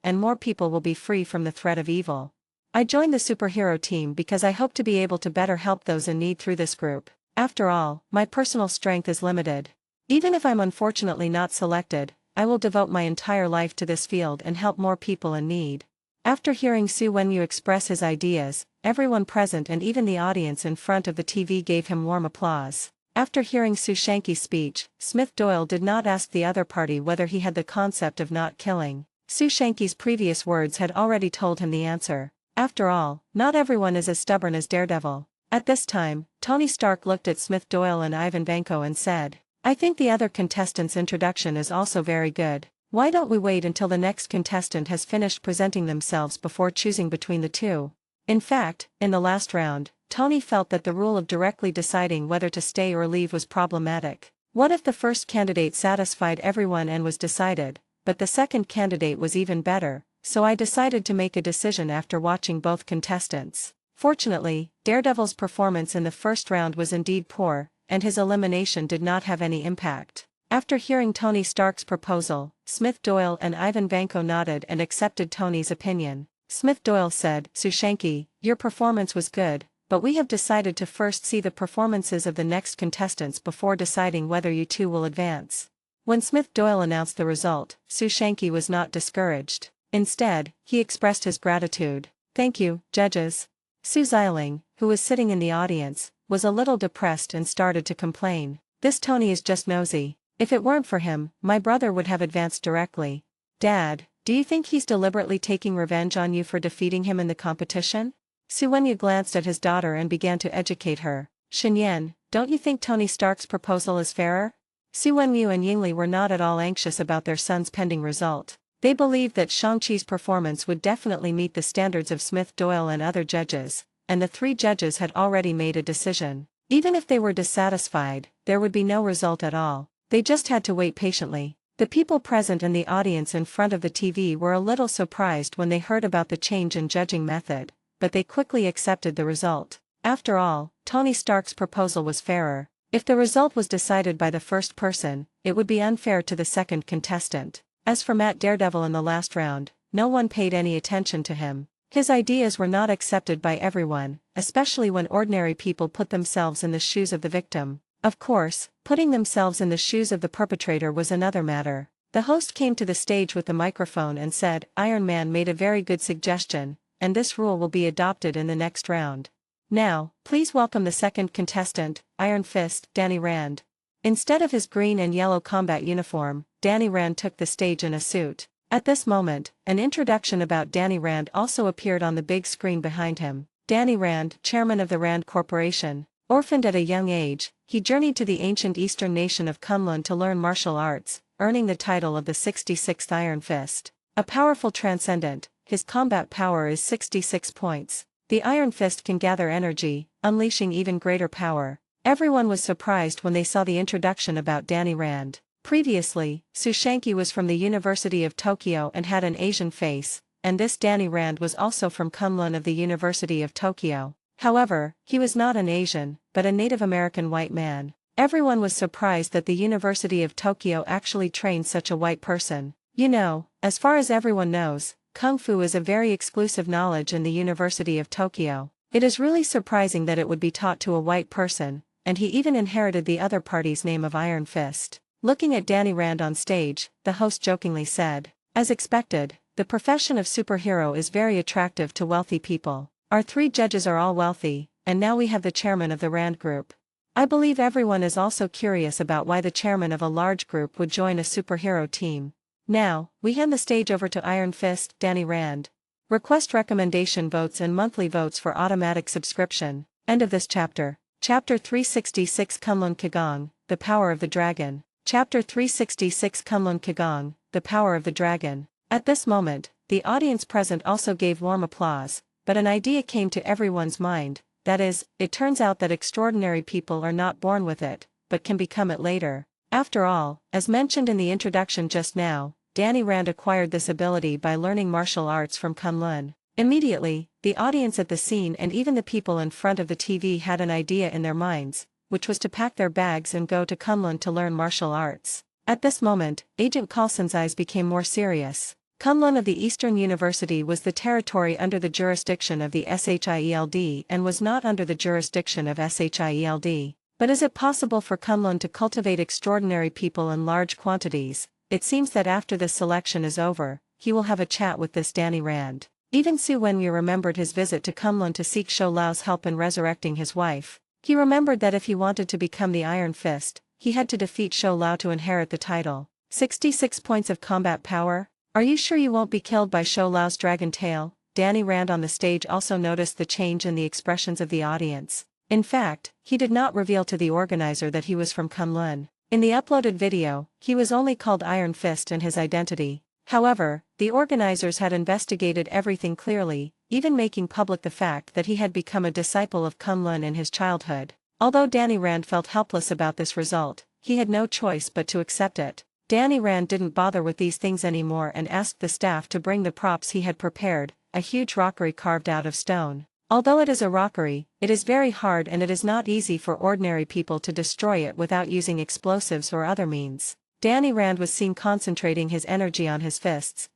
Speaker 2: and more people will be free from the threat of evil. I joined the superhero team because I hope to be able to better help those in need through this group. After all, my personal strength is limited. Even if I'm unfortunately not selected, I will devote my entire life to this field and help more people in need." After hearing Su Wenyu express his ideas, everyone present and even the audience in front of the TV gave him warm applause. After hearing Su Shanky's speech, Smith Doyle did not ask the other party whether he had the concept of not killing. Su Shanky's previous words had already told him the answer. After all, not everyone is as stubborn as Daredevil. At this time, Tony Stark looked at Smith Doyle and Ivan Vanko and said, "I think the other contestant's introduction is also very good. Why don't we wait until the next contestant has finished presenting themselves before choosing between the two?" In fact, in the last round, Tony felt that the rule of directly deciding whether to stay or leave was problematic. What if the first candidate satisfied everyone and was decided, but the second candidate was even better? So I decided to make a decision after watching both contestants. Fortunately, Daredevil's performance in the first round was indeed poor, and his elimination did not have any impact. After hearing Tony Stark's proposal, Smith Doyle and Ivan Vanko nodded and accepted Tony's opinion. Smith Doyle said, "Su Shanky, your performance was good, but we have decided to first see the performances of the next contestants before deciding whether you two will advance." When Smith Doyle announced the result, Su Shanky was not discouraged. Instead, he expressed his gratitude. "Thank you, judges." Su Xiling, who was sitting in the audience, was a little depressed and started to complain. "This Tony is just nosy. If it weren't for him, my brother would have advanced directly. Dad, do you think he's deliberately taking revenge on you for defeating him in the competition?" Su Wenyu glanced at his daughter and began to educate her. "Shenyan, don't you think Tony Stark's proposal is fairer?" Su Wenyu and Yingli were not at all anxious about their son's pending result. They believed that Shang-Chi's performance would definitely meet the standards of Smith Doyle and other judges, and the three judges had already made a decision. Even if they were dissatisfied, there would be no result at all. They just had to wait patiently. The people present and the audience in front of the TV were a little surprised when they heard about the change in judging method, but they quickly accepted the result. After all, Tony Stark's proposal was fairer. If the result was decided by the first person, it would be unfair to the second contestant. As for Matt Daredevil in the last round, no one paid any attention to him. His ideas were not accepted by everyone, especially when ordinary people put themselves in the shoes of the victim. Of course, putting themselves in the shoes of the perpetrator was another matter. The host came to the stage with the microphone and said, "Iron Man made a very good suggestion, and this rule will be adopted in the next round. Now, please welcome the second contestant, Iron Fist, Danny Rand." Instead of his green and yellow combat uniform, Danny Rand took the stage in a suit. At this moment, an introduction about Danny Rand also appeared on the big screen behind him. Danny Rand, chairman of the Rand Corporation. Orphaned at a young age, he journeyed to the ancient eastern nation of Kunlun to learn martial arts, earning the title of the 66th Iron Fist. A powerful transcendent, his combat power is 66 points. The Iron Fist can gather energy, unleashing even greater power. Everyone was surprised when they saw the introduction about Danny Rand. Previously, Su Shanky was from the University of Tokyo and had an Asian face, and this Danny Rand was also from Kunlun of the University of Tokyo. However, he was not an Asian, but a Native American white man. Everyone was surprised that the University of Tokyo actually trained such a white person. You know, as far as everyone knows, Kung Fu is a very exclusive knowledge in the University of Tokyo. It is really surprising that it would be taught to a white person, and he even inherited the other party's name of Iron Fist. Looking at Danny Rand on stage, the host jokingly said, "As expected, the profession of superhero is very attractive to wealthy people. Our 3 judges are all wealthy, and now we have the chairman of the Rand Group. I believe everyone is also curious about why the chairman of a large group would join a superhero team. Now, we hand the stage over to Iron Fist, Danny Rand. Request recommendation votes and monthly votes for automatic subscription." End of this chapter. Chapter 366 Kunlun Kigong, The Power of the Dragon. Chapter 366 Kunlun Kigong, The Power of the Dragon. At this moment, the audience present also gave warm applause, but an idea came to everyone's mind, that is, it turns out that extraordinary people are not born with it, but can become it later. After all, as mentioned in the introduction just now, Danny Rand acquired this ability by learning martial arts from Kunlun. Immediately, the audience at the scene and even the people in front of the TV had an idea in their minds, which was to pack their bags and go to Kunlun to learn martial arts. At this moment, Agent Coulson's eyes became more serious. Kunlun of the Eastern University was the territory under the jurisdiction of the SHIELD and was not under the jurisdiction of SHIELD. But is it possible for Kunlun to cultivate extraordinary people in large quantities? It seems that after this selection is over, he will have a chat with this Danny Rand. Even Su Wenyu remembered his visit to Kunlun to seek Shou Lao's help in resurrecting his wife. He remembered that if he wanted to become the Iron Fist, he had to defeat Shou Lao to inherit the title. 66 points of combat power? Are you sure you won't be killed by Shou Lao's dragon tail? Danny Rand on the stage also noticed the change in the expressions of the audience. In fact, he did not reveal to the organizer that he was from Kunlun. In the uploaded video, he was only called Iron Fist and his identity. However, the organizers had investigated everything clearly, even making public the fact that he had become a disciple of Kunlun in his childhood. Although Danny Rand felt helpless about this result, he had no choice but to accept it. Danny Rand didn't bother with these things anymore and asked the staff to bring the props he had prepared, a huge rockery carved out of stone. Although it is a rockery, it is very hard and it is not easy for ordinary people to destroy it without using explosives or other means. Danny Rand was seen concentrating his energy on his fists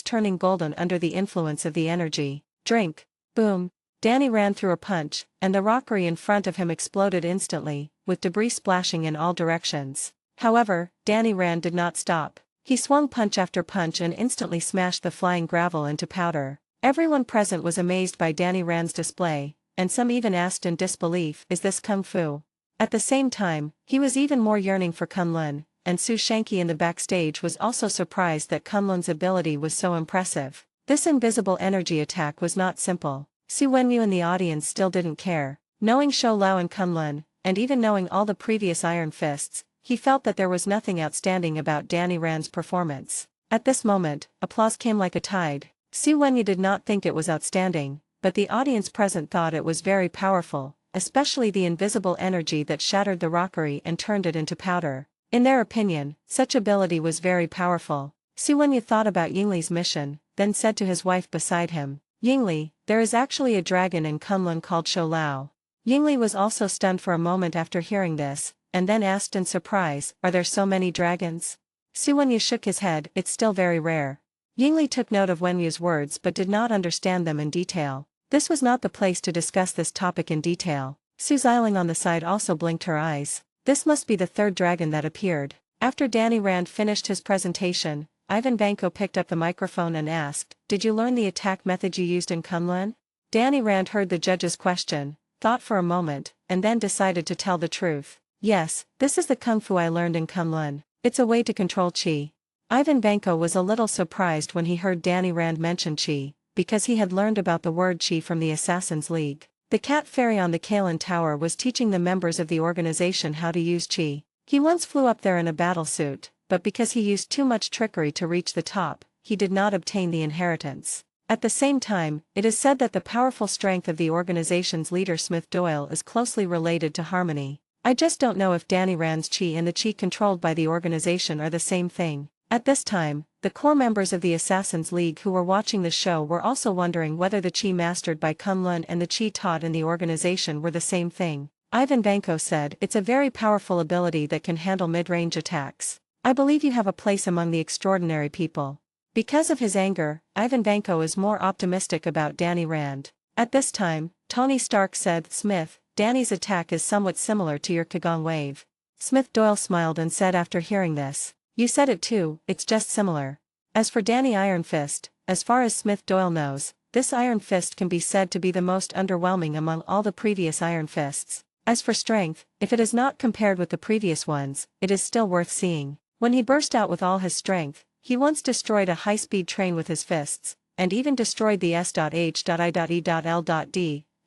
Speaker 2: turning golden under the influence of the energy. Drink. Boom. Danny Rand threw a punch, and the rockery in front of him exploded instantly, with debris splashing in all directions. However, Danny Rand did not stop. He swung punch after punch and instantly smashed the flying gravel into powder. Everyone present was amazed by Danny Rand's display, and some even asked in disbelief, "Is this Kung Fu?" At the same time, he was even more yearning for Kunlun, and Su Shanky in the backstage was also surprised that Kunlun's ability was so impressive. This invisible energy attack was not simple. Su Wenyu in the audience still didn't care. Knowing Shou Lao and Kunlun, and even knowing all the previous Iron Fists, he felt that there was nothing outstanding about Danny Rand's performance. At this moment, applause came like a tide. Su Wenyu did not think it was outstanding, but the audience present thought it was very powerful, especially the invisible energy that shattered the rockery and turned it into powder. In their opinion, such ability was very powerful. Su Wenyu thought about Yingli's mission, then said to his wife beside him, "Yingli, there is actually a dragon in Kunlun called Shou Lao." Yingli was also stunned for a moment after hearing this, and then asked in surprise, "Are there so many dragons?" Su Wenyu shook his head, "It's still very rare." Yingli took note of Wenyu's words but did not understand them in detail. This was not the place to discuss this topic in detail. Su Xiling on the side also blinked her eyes. This must be the third dragon that appeared. After Danny Rand finished his presentation, Ivan Vanko picked up the microphone and asked, "Did you learn the attack method you used in Kunlun?" Danny Rand heard the judge's question, thought for a moment, and then decided to tell the truth. "Yes, this is the Kung Fu I learned in Kunlun. It's a way to control Qi." Ivan Vanko was a little surprised when he heard Danny Rand mention Qi, because he had learned about the word Qi from the Assassin's League. The cat fairy on the Kalen Tower was teaching the members of the organization how to use Qi. He once flew up there in a battle suit, but because he used too much trickery to reach the top, he did not obtain the inheritance. At the same time, it is said that the powerful strength of the organization's leader Smith Doyle is closely related to harmony. I just don't know if Danny Rand's Qi and the Qi controlled by the organization are the same thing. At this time, the core members of the Assassin's League who were watching the show were also wondering whether the chi mastered by Kunlun and the chi taught in the organization were the same thing. Ivan Vanko said, "It's a very powerful ability that can handle mid-range attacks. I believe you have a place among the extraordinary people." Because of his anger, Ivan Vanko is more optimistic about Danny Rand. At this time, Tony Stark said, "Smith, Danny's attack is somewhat similar to your Kagong wave." Smith Doyle smiled and said after hearing this, "You said it too, it's just similar." As for Danny Iron Fist, as far as Smith Doyle knows, this Iron Fist can be said to be the most underwhelming among all the previous Iron Fists. As for strength, if it is not compared with the previous ones, it is still worth seeing. When he burst out with all his strength, he once destroyed a high-speed train with his fists, and even destroyed the S.H.I.E.L.D.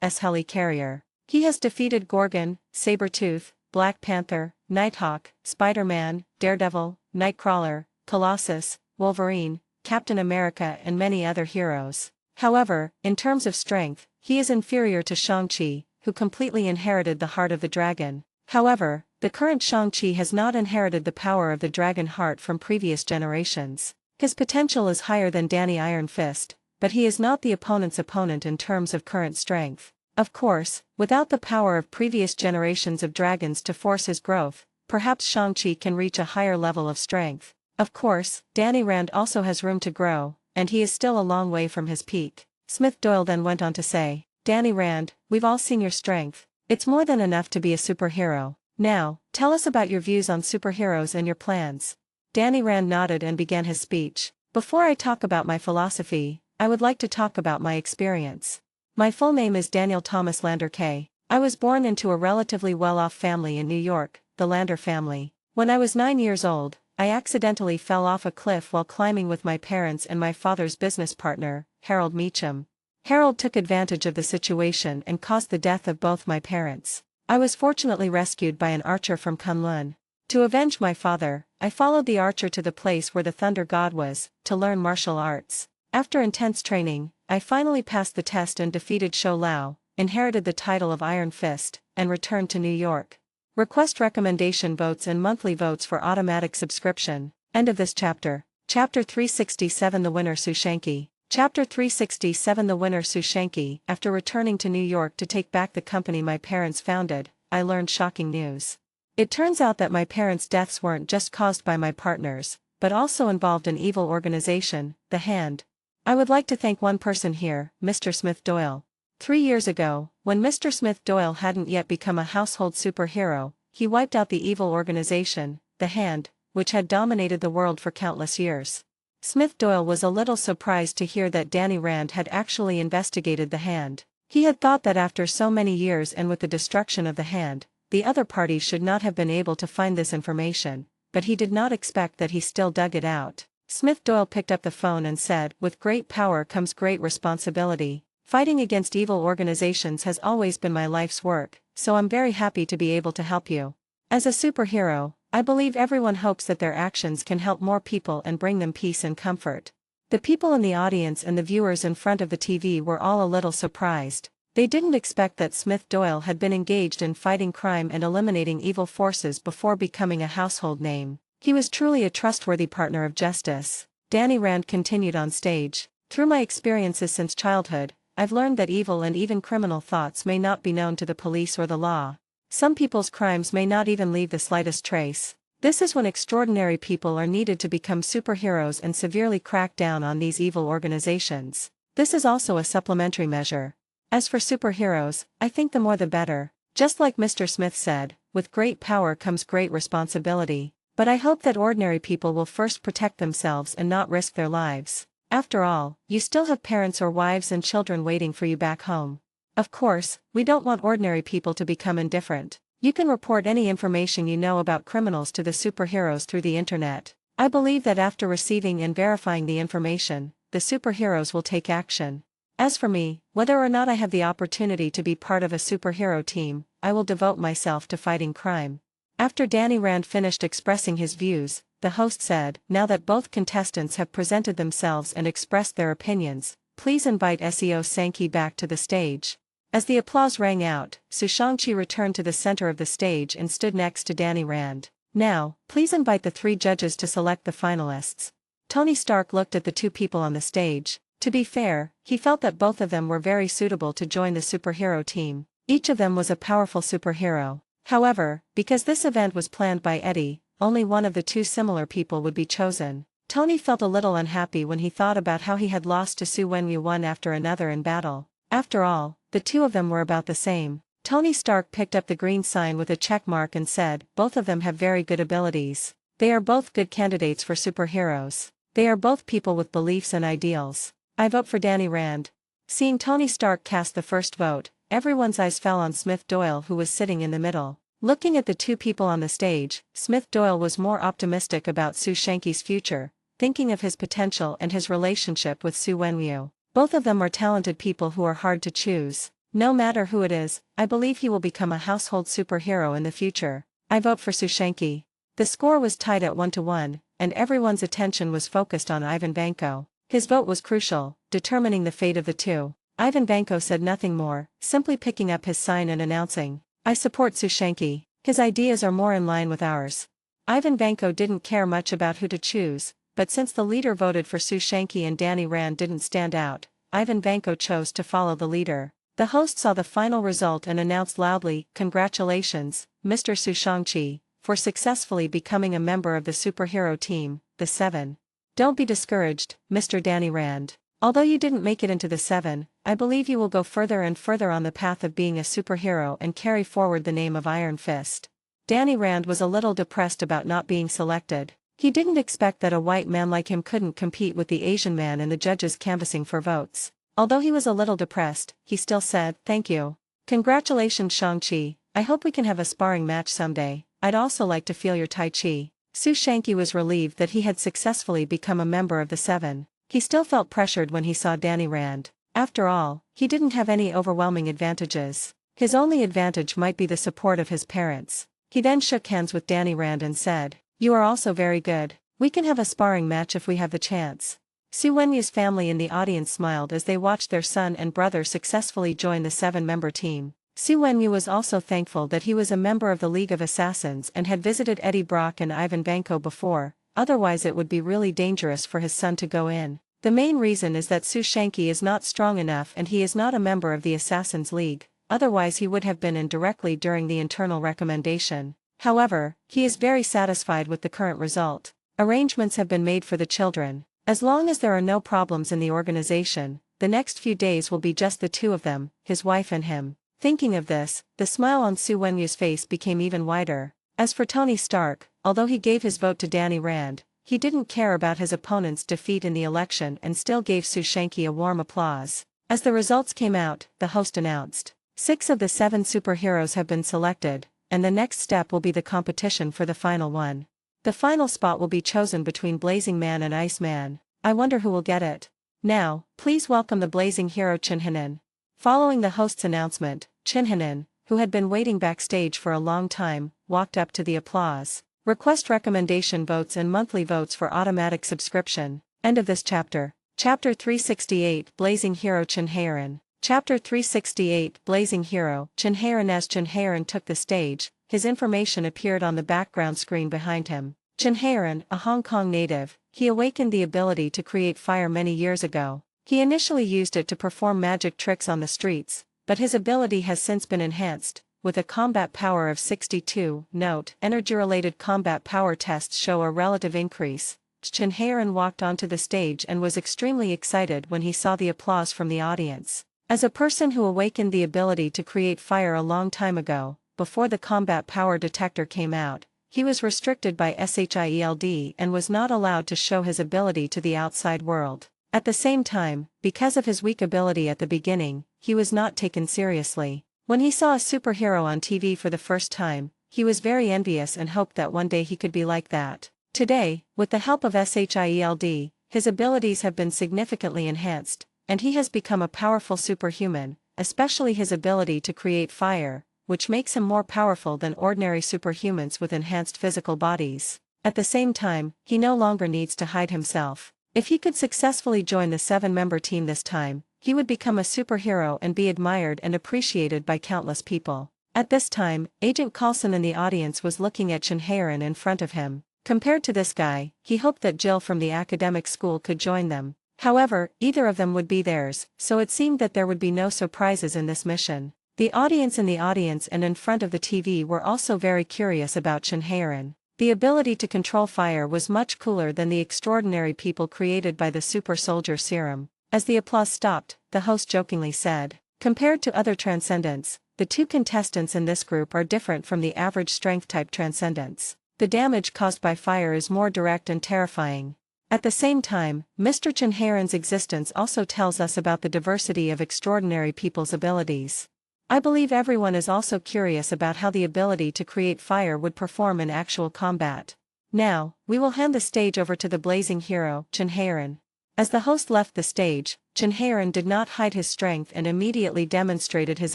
Speaker 2: heli carrier. He has defeated Gorgon, Sabretooth, Black Panther, Nighthawk, Spider-Man, Daredevil, Nightcrawler, Colossus, Wolverine, Captain America and many other heroes. However, in terms of strength, he is inferior to Shang-Chi, who completely inherited the heart of the dragon. However, the current Shang-Chi has not inherited the power of the dragon heart from previous generations. His potential is higher than Danny Iron Fist, but he is not the opponent's opponent in terms of current strength. Of course, without the power of previous generations of dragons to force his growth, perhaps Shang-Chi can reach a higher level of strength. Of course, Danny Rand also has room to grow, and he is still a long way from his peak. Smith Doyle then went on to say, "Danny Rand, we've all seen your strength. It's more than enough to be a superhero. Now, tell us about your views on superheroes and your plans." Danny Rand nodded and began his speech. "Before I talk about my philosophy, I would like to talk about my experience. My full name is Daniel Thomas Lander K. I was born into a relatively well-off family in New York, the Lander family. When I was 9 years old, I accidentally fell off a cliff while climbing with my parents and my father's business partner, Harold Meacham. Harold took advantage of the situation and caused the death of both my parents. I was fortunately rescued by an archer from Kunlun. To avenge my father, I followed the archer to the place where the Thunder God was, to learn martial arts. After intense training, I finally passed the test and defeated Shou Lao, inherited the title of Iron Fist, and returned to New York. Request recommendation votes and monthly votes for automatic subscription." End of this chapter. Chapter 367 The Winner Sushanki. Chapter 367 The Winner Sushanki. After returning to New York to take back the company my parents founded, I learned shocking news. It turns out that my parents' deaths weren't just caused by my partners, but also involved an evil organization, the Hand. I would like to thank one person here, Mr. Smith Doyle. 3 years ago, when Mr. Smith Doyle hadn't yet become a household superhero, he wiped out the evil organization, the Hand, which had dominated the world for countless years. Smith Doyle was a little surprised to hear that Danny Rand had actually investigated the Hand. He had thought that after so many years and with the destruction of the Hand, the other party should not have been able to find this information, but he did not expect that he still dug it out. Smith Doyle picked up the phone and said, "With great power comes great responsibility. Fighting against evil organizations has always been my life's work, so I'm very happy to be able to help you. As a superhero, I believe everyone hopes that their actions can help more people and bring them peace and comfort." The people in the audience and the viewers in front of the TV were all a little surprised. They didn't expect that Smith Doyle had been engaged in fighting crime and eliminating evil forces before becoming a household name. He was truly a trustworthy partner of justice. Danny Rand continued on stage. "Through my experiences since childhood, I've learned that evil and even criminal thoughts may not be known to the police or the law. Some people's crimes may not even leave the slightest trace. This is when extraordinary people are needed to become superheroes and severely crack down on these evil organizations. This is also a supplementary measure. As for superheroes, I think the more the better. Just like Mr. Smith said, with great power comes great responsibility. But I hope that ordinary people will first protect themselves and not risk their lives. After all, you still have parents or wives and children waiting for you back home. Of course, we don't want ordinary people to become indifferent. You can report any information you know about criminals to the superheroes through the internet. I believe that after receiving and verifying the information, the superheroes will take action. As for me, whether or not I have the opportunity to be part of a superhero team, I will devote myself to fighting crime." After Danny Rand finished expressing his views, the host said, "Now that both contestants have presented themselves and expressed their opinions, please invite SEO Sankey back to the stage." As the applause rang out, Su Shangqi returned to the center of the stage and stood next to Danny Rand. Now, please invite the 3 judges to select the finalists. Tony Stark looked at the 2 people on the stage. To be fair, he felt that both of them were very suitable to join the superhero team. Each of them was a powerful superhero. However, because this event was planned by Eddie, only one of the 2 similar people would be chosen. Tony felt a little unhappy when he thought about how he had lost to Su Wenwu one after another in battle. After all, the 2 of them were about the same. Tony Stark picked up the green sign with a check mark and said, both of them have very good abilities. They are both good candidates for superheroes. They are both people with beliefs and ideals. I vote for Danny Rand. Seeing Tony Stark cast the first vote, everyone's eyes fell on Smith Doyle, who was sitting in the middle. Looking at the 2 people on the stage, Smith Doyle was more optimistic about Su Shanqi's future, thinking of his potential and his relationship with Su Wenwu. Both of them are talented people who are hard to choose. No matter who it is, I believe he will become a household superhero in the future. I vote for Su Shanqi. The score was tied at 1-1, and everyone's attention was focused on Ivan Vanko. His vote was crucial, determining the fate of the 2. Ivan Vanko said nothing more, simply picking up his sign and announcing, I support Su Shanqi. His ideas are more in line with ours. Ivan Vanko didn't care much about who to choose, but since the leader voted for Su Shanqi and Danny Rand didn't stand out, Ivan Vanko chose to follow the leader. The host saw the final result and announced loudly, Congratulations, Mr. Su Shangqi, for successfully becoming a member of the superhero team, the 7. Don't be discouraged, Mr. Danny Rand. Although you didn't make it into the 7, I believe you will go further and further on the path of being a superhero and carry forward the name of Iron Fist. Danny Rand was a little depressed about not being selected. He didn't expect that a white man like him couldn't compete with the Asian man and the judges canvassing for votes. Although he was a little depressed, he still said, Thank you. Congratulations Shang-Chi, I hope we can have a sparring match someday. I'd also like to feel your Tai Chi. Su Shanqi was relieved that he had successfully become a member of the 7. He still felt pressured when he saw Danny Rand. After all, he didn't have any overwhelming advantages. His only advantage might be the support of his parents. He then shook hands with Danny Rand and said, You are also very good. We can have a sparring match if we have the chance. Su Wenwu's family in the audience smiled as they watched their son and brother successfully join the 7-member team. Su Wenwu was also thankful that he was a member of the League of Assassins and had visited Eddie Brock and Ivan Vanko before, otherwise it would be really dangerous for his son to go in. The main reason is that Su Shanqi is not strong enough and he is not a member of the Assassins League, otherwise he would have been in directly during the internal recommendation. However, he is very satisfied with the current result. Arrangements have been made for the children. As long as there are no problems in the organization, the next few days will be just the 2 of them, his wife and him. Thinking of this, the smile on Su Wenwu's face became even wider. As for Tony Stark, although he gave his vote to Danny Rand, he didn't care about his opponent's defeat in the election and still gave Su Shanqi a warm applause. As the results came out, the host announced, 6 of the 7 superheroes have been selected, and the next step will be the competition for the final one. The final spot will be chosen between Blazing Man and Ice Man. I wonder who will get it. Now, please welcome the Blazing Hero Chin Hanan. Following the host's announcement, Chin Hanan, who had been waiting backstage for a long time, walked up to the applause. Request recommendation votes and monthly votes for automatic subscription. End of this chapter. Chapter 368 Blazing Hero Chin Haran. Chapter 368 Blazing Hero Chin Haran. As Chin Haran took the stage, his information appeared on the background screen behind him. Chin Haran, a Hong Kong native, he awakened the ability to create fire many years ago. He initially used it to perform magic tricks on the streets, but his ability has since been enhanced, with a combat power of 62. Note: energy-related combat power tests show a relative increase. Chin Haran walked onto the stage and was extremely excited when he saw the applause from the audience. As a person who awakened the ability to create fire a long time ago, before the combat power detector came out, he was restricted by SHIELD and was not allowed to show his ability to the outside world. At the same time, because of his weak ability at the beginning, he was not taken seriously. When he saw a superhero on TV for the first time, he was very envious and hoped that one day he could be like that. Today, with the help of SHIELD, his abilities have been significantly enhanced, and he has become a powerful superhuman, especially his ability to create fire, which makes him more powerful than ordinary superhumans with enhanced physical bodies. At the same time, he no longer needs to hide himself. If he could successfully join the 7-member team this time, he would become a superhero and be admired and appreciated by countless people. At this time, Agent Coulson in the audience was looking at Shinharan in front of him. Compared to this guy, he hoped that Jill from the academic school could join them. However, either of them would be theirs, so it seemed that there would be no surprises in this mission. The audience in the audience and in front of the TV were also very curious about Shinharan. The ability to control fire was much cooler than the extraordinary people created by the super soldier serum. As the applause stopped, the host jokingly said, "Compared to other transcendents, the two contestants in this group are different from the average strength-type transcendents. The damage caused by fire is more direct and terrifying." At the same time, Mr. Shinharan's existence also tells us about the diversity of extraordinary people's abilities. I believe everyone is also curious about how the ability to create fire would perform in actual combat. Now, we will hand the stage over to the blazing hero, Shinharan. As the host left the stage, Shinharan did not hide his strength and immediately demonstrated his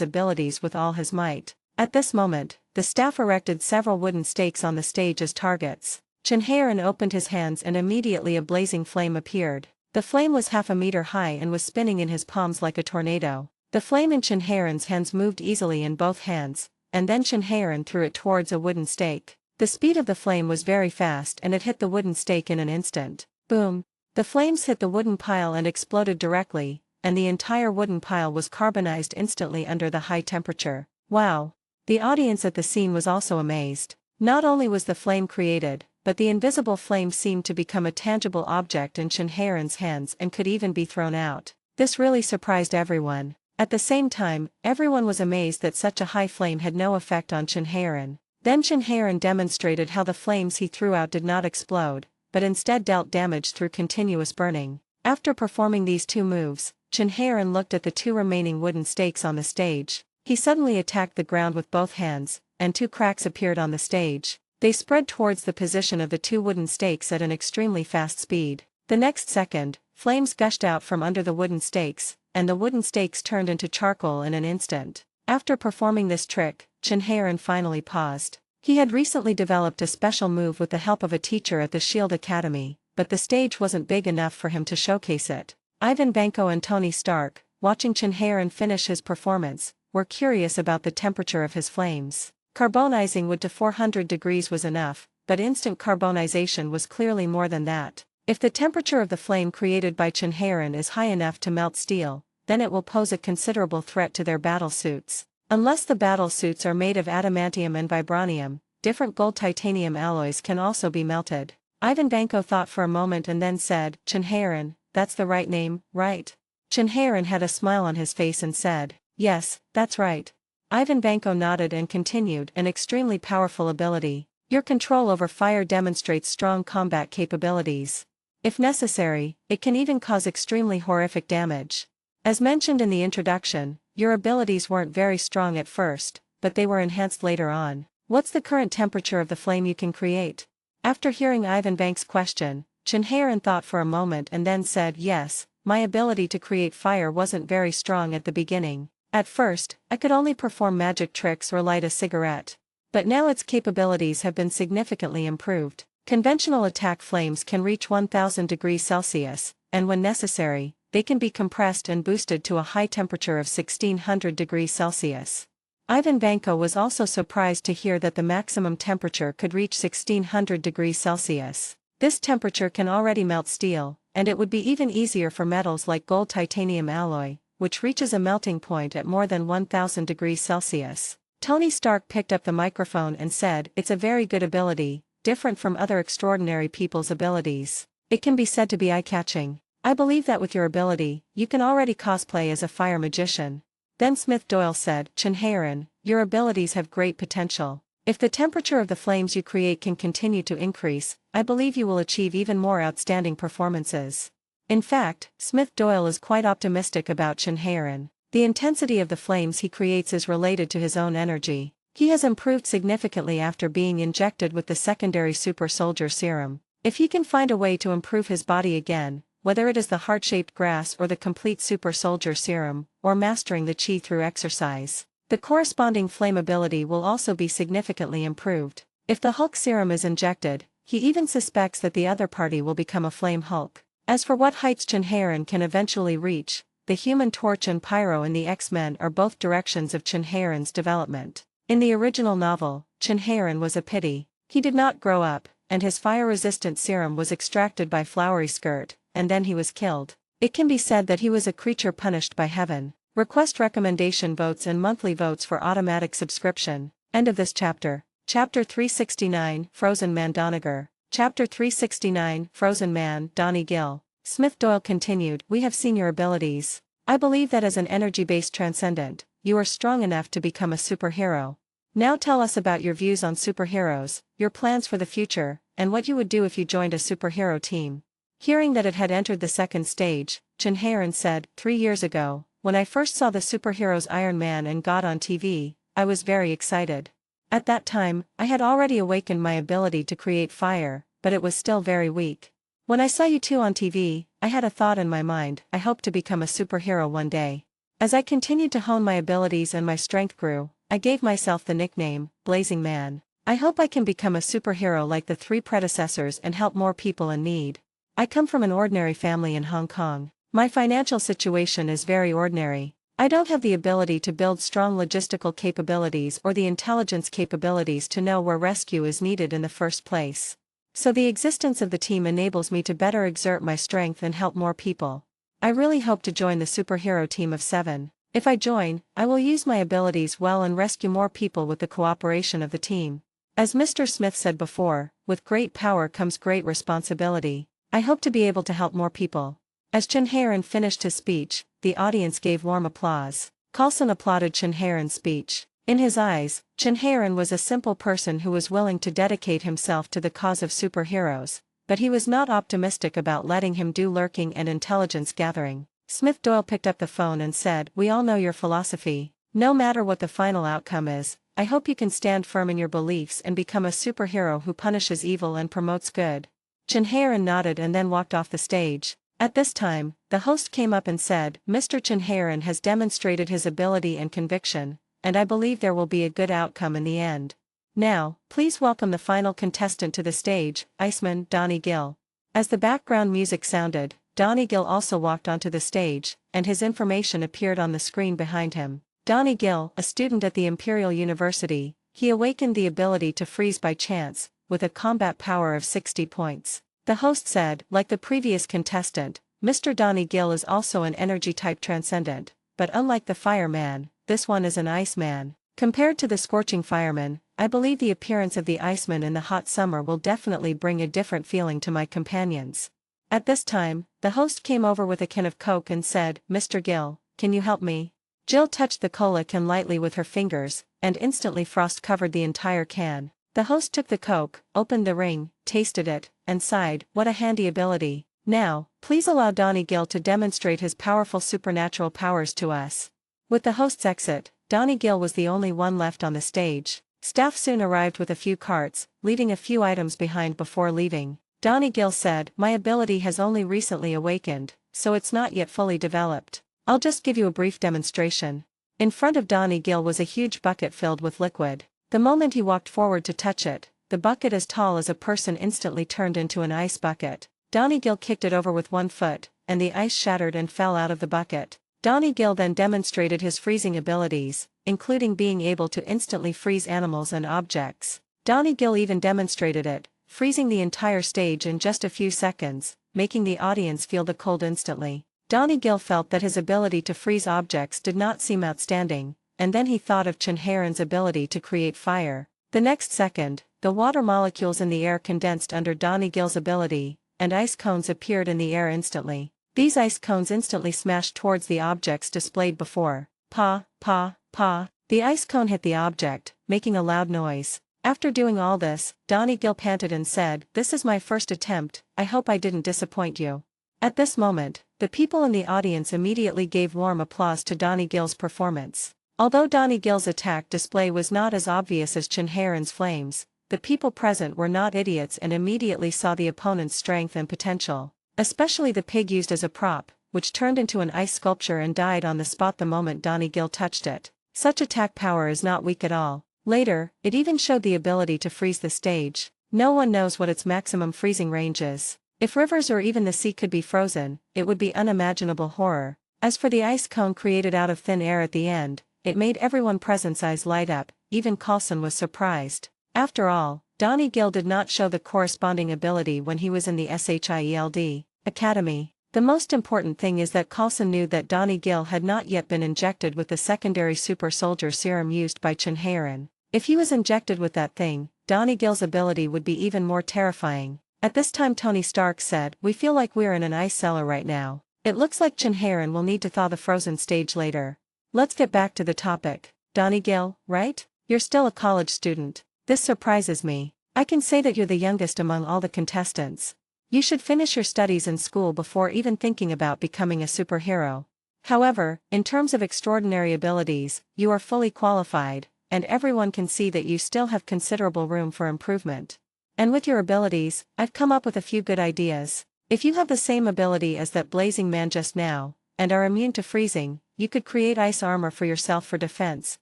Speaker 2: abilities with all his might. At this moment, the staff erected several wooden stakes on the stage as targets. Shinharan opened his hands and immediately a blazing flame appeared. The flame was half a meter high and was spinning in his palms like a tornado. The flame in Shinharan's hands moved easily in both hands, and then Shinharan threw it towards a wooden stake. The speed of the flame was very fast and it hit the wooden stake in an instant. Boom! The flames hit the wooden pile and exploded directly, and the entire wooden pile was carbonized instantly under the high temperature. Wow! The audience at the scene was also amazed. Not only was the flame created, but the invisible flame seemed to become a tangible object in Shinharan's hands and could even be thrown out. This really surprised everyone. At the same time, everyone was amazed that such a high flame had no effect on Shinharan. Then Shinharan demonstrated how the flames he threw out did not explode, but instead dealt damage through continuous burning. After performing these two moves, Shinharan looked at the two remaining wooden stakes on the stage. He suddenly attacked the ground with both hands, and two cracks appeared on the stage. They spread towards the position of the two wooden stakes at an extremely fast speed. The next second, flames gushed out from under the wooden stakes, and the wooden stakes turned into charcoal in an instant. After performing this trick, Shinharan finally paused. He had recently developed a special move with the help of a teacher at the Shield Academy, but the stage wasn't big enough for him to showcase it. Ivan Vanko and Tony Stark, watching Shinharan finish his performance, were curious about the temperature of his flames. Carbonizing wood to 400 degrees was enough, but instant carbonization was clearly more than that. If the temperature of the flame created by Shinharan is high enough to melt steel, then it will pose a considerable threat to their battle suits. Unless the battle suits are made of adamantium and vibranium, different gold-titanium alloys can also be melted. Ivan Vanko thought for a moment and then said, "Shinharan, that's the right name, right?" Shinharan had a smile on his face and said, "Yes, that's right." Ivan Vanko nodded and continued, "An extremely powerful ability. Your control over fire demonstrates strong combat capabilities. If necessary, it can even cause extremely horrific damage. As mentioned in the introduction, your abilities weren't very strong at first, but they were enhanced later on. What's the current temperature of the flame you can create?" After hearing Ivan Vank's question, Shinharan thought for a moment and then said, "Yes, my ability to create fire wasn't very strong at the beginning. At first, I could only perform magic tricks or light a cigarette. But now its capabilities have been significantly improved. Conventional attack flames can reach 1000 degrees Celsius, and when necessary, they can be compressed and boosted to a high temperature of 1600 degrees Celsius. Ivan Vanko was also surprised to hear that the maximum temperature could reach 1600 degrees Celsius. This temperature can already melt steel, and it would be even easier for metals like gold-titanium alloy, which reaches a melting point at more than 1000 degrees Celsius. Tony Stark picked up the microphone and said, "It's a very good ability, different from other extraordinary people's abilities. It can be said to be eye-catching. I believe that with your ability, you can already cosplay as a fire magician." Then Smith Doyle said, "Shinharan, your abilities have great potential. If the temperature of the flames you create can continue to increase, I believe you will achieve even more outstanding performances." In fact, Smith Doyle is quite optimistic about Shinharan. The intensity of the flames he creates is related to his own energy. He has improved significantly after being injected with the secondary super soldier serum. If he can find a way to improve his body again, whether it is the heart-shaped grass or the complete super soldier serum, or mastering the chi through exercise, the corresponding flame ability will also be significantly improved. If the Hulk serum is injected, he even suspects that the other party will become a flame Hulk. As for what heights Shinharan can eventually reach, the Human Torch and Pyro in the X-Men are both directions of Shinharan's development. In the original novel, Chinharan was a pity. He did not grow up, and his fire-resistant serum was extracted by Flowery Skirt, and then he was killed. It can be said that he was a creature punished by heaven. Request recommendation votes and monthly votes for automatic subscription. End of this chapter. Chapter 369, Frozen Man Donegal. Chapter 369, Frozen Man, Donnie Gill. Smith Doyle continued, we have seen your abilities. I believe that as an energy-based transcendent, you are strong enough to become a superhero. Now tell us about your views on superheroes, your plans for the future, and what you would do if you joined a superhero team. Hearing that it had entered the second stage, Chinharan said, 3 years ago, when I first saw the superheroes Iron Man and God on TV, I was very excited. At that time, I had already awakened my ability to create fire, but it was still very weak. When I saw you two on TV, I had a thought in my mind, I hope to become a superhero one day. As I continued to hone my abilities and my strength grew, I gave myself the nickname, Blazing Man. I hope I can become a superhero like the 3 predecessors and help more people in need. I come from an ordinary family in Hong Kong. My financial situation is very ordinary. I don't have the ability to build strong logistical capabilities or the intelligence capabilities to know where rescue is needed in the first place. So the existence of the team enables me to better exert my strength and help more people. I really hope to join the superhero team of 7. If I join, I will use my abilities well and rescue more people with the cooperation of the team. As Mr. Smith said before, with great power comes great responsibility. I hope to be able to help more people. As Chinharan finished his speech, the audience gave warm applause. Coulson applauded Chinharan's speech. In his eyes, Chinharan was a simple person who was willing to dedicate himself to the cause of superheroes, but he was not optimistic about letting him do lurking and intelligence gathering. Smith Doyle picked up the phone and said, we all know your philosophy. No matter what the final outcome is, I hope you can stand firm in your beliefs and become a superhero who punishes evil and promotes good. Chinharan nodded and then walked off the stage. At this time, the host came up and said, Mr. Chinharan has demonstrated his ability and conviction, and I believe there will be a good outcome in the end. Now, please welcome the final contestant to the stage, Iceman Donnie Gill. As the background music sounded, Donnie Gill also walked onto the stage, and his information appeared on the screen behind him. Donnie Gill, a student at the Imperial University, he awakened the ability to freeze by chance, with a combat power of 60 points. The host said, like the previous contestant, Mr. Donnie Gill is also an energy-type transcendent, but unlike the fireman, this one is an Iceman. Compared to the scorching fireman, I believe the appearance of the Iceman in the hot summer will definitely bring a different feeling to my companions. At this time, the host came over with a can of Coke and said, Mr. Gill, can you help me? Jill touched the cola can lightly with her fingers, and instantly frost covered the entire can. The host took the Coke, opened the ring, tasted it, and sighed, what a handy ability. Now, please allow Donnie Gill to demonstrate his powerful supernatural powers to us. With the host's exit, Donnie Gill was the only one left on the stage. Staff soon arrived with a few carts, leaving a few items behind before leaving. Donnie Gill said, my ability has only recently awakened, so it's not yet fully developed. I'll just give you a brief demonstration. In front of Donnie Gill was a huge bucket filled with liquid. The moment he walked forward to touch it, the bucket as tall as a person instantly turned into an ice bucket. Donnie Gill kicked it over with one foot, and the ice shattered and fell out of the bucket. Donnie Gill then demonstrated his freezing abilities, including being able to instantly freeze animals and objects. Donnie Gill even demonstrated it, freezing the entire stage in just a few seconds, making the audience feel the cold instantly. Donnie Gill felt that his ability to freeze objects did not seem outstanding, and then he thought of Chinharan's ability to create fire. The next second, the water molecules in the air condensed under Donnie Gill's ability, and ice cones appeared in the air instantly. These ice cones instantly smashed towards the objects displayed before. Pa, pa, pa. The ice cone hit the object, making a loud noise. After doing all this, Donnie Gill panted and said, this is my first attempt, I hope I didn't disappoint you. At this moment, the people in the audience immediately gave warm applause to Donnie Gill's performance. Although Donnie Gill's attack display was not as obvious as Chinharan's flames, the people present were not idiots and immediately saw the opponent's strength and potential. Especially the pig used as a prop, which turned into an ice sculpture and died on the spot the moment Donnie Gill touched it. Such attack power is not weak at all. Later, it even showed the ability to freeze the stage. No one knows what its maximum freezing range is. If rivers or even the sea could be frozen, it would be unimaginable horror. As for the ice cone created out of thin air at the end, it made everyone present's eyes light up, even Coulson was surprised. After all, Donnie Gill did not show the corresponding ability when he was in the SHIELD Academy. The most important thing is that Coulson knew that Donnie Gill had not yet been injected with the secondary super soldier serum used by Chinharan. If he was injected with that thing, Donnie Gill's ability would be even more terrifying. At this time Tony Stark said, "We feel like we're in an ice cellar right now. It looks like Chinharan will need to thaw the frozen stage later. Let's get back to the topic. Donnie Gill, right? You're still a college student. This surprises me. I can say that you're the youngest among all the contestants. You should finish your studies in school before even thinking about becoming a superhero. However, in terms of extraordinary abilities, you are fully qualified, and everyone can see that you still have considerable room for improvement. And with your abilities, I've come up with a few good ideas. If you have the same ability as that blazing man just now, and are immune to freezing, you could create ice armor for yourself for defense,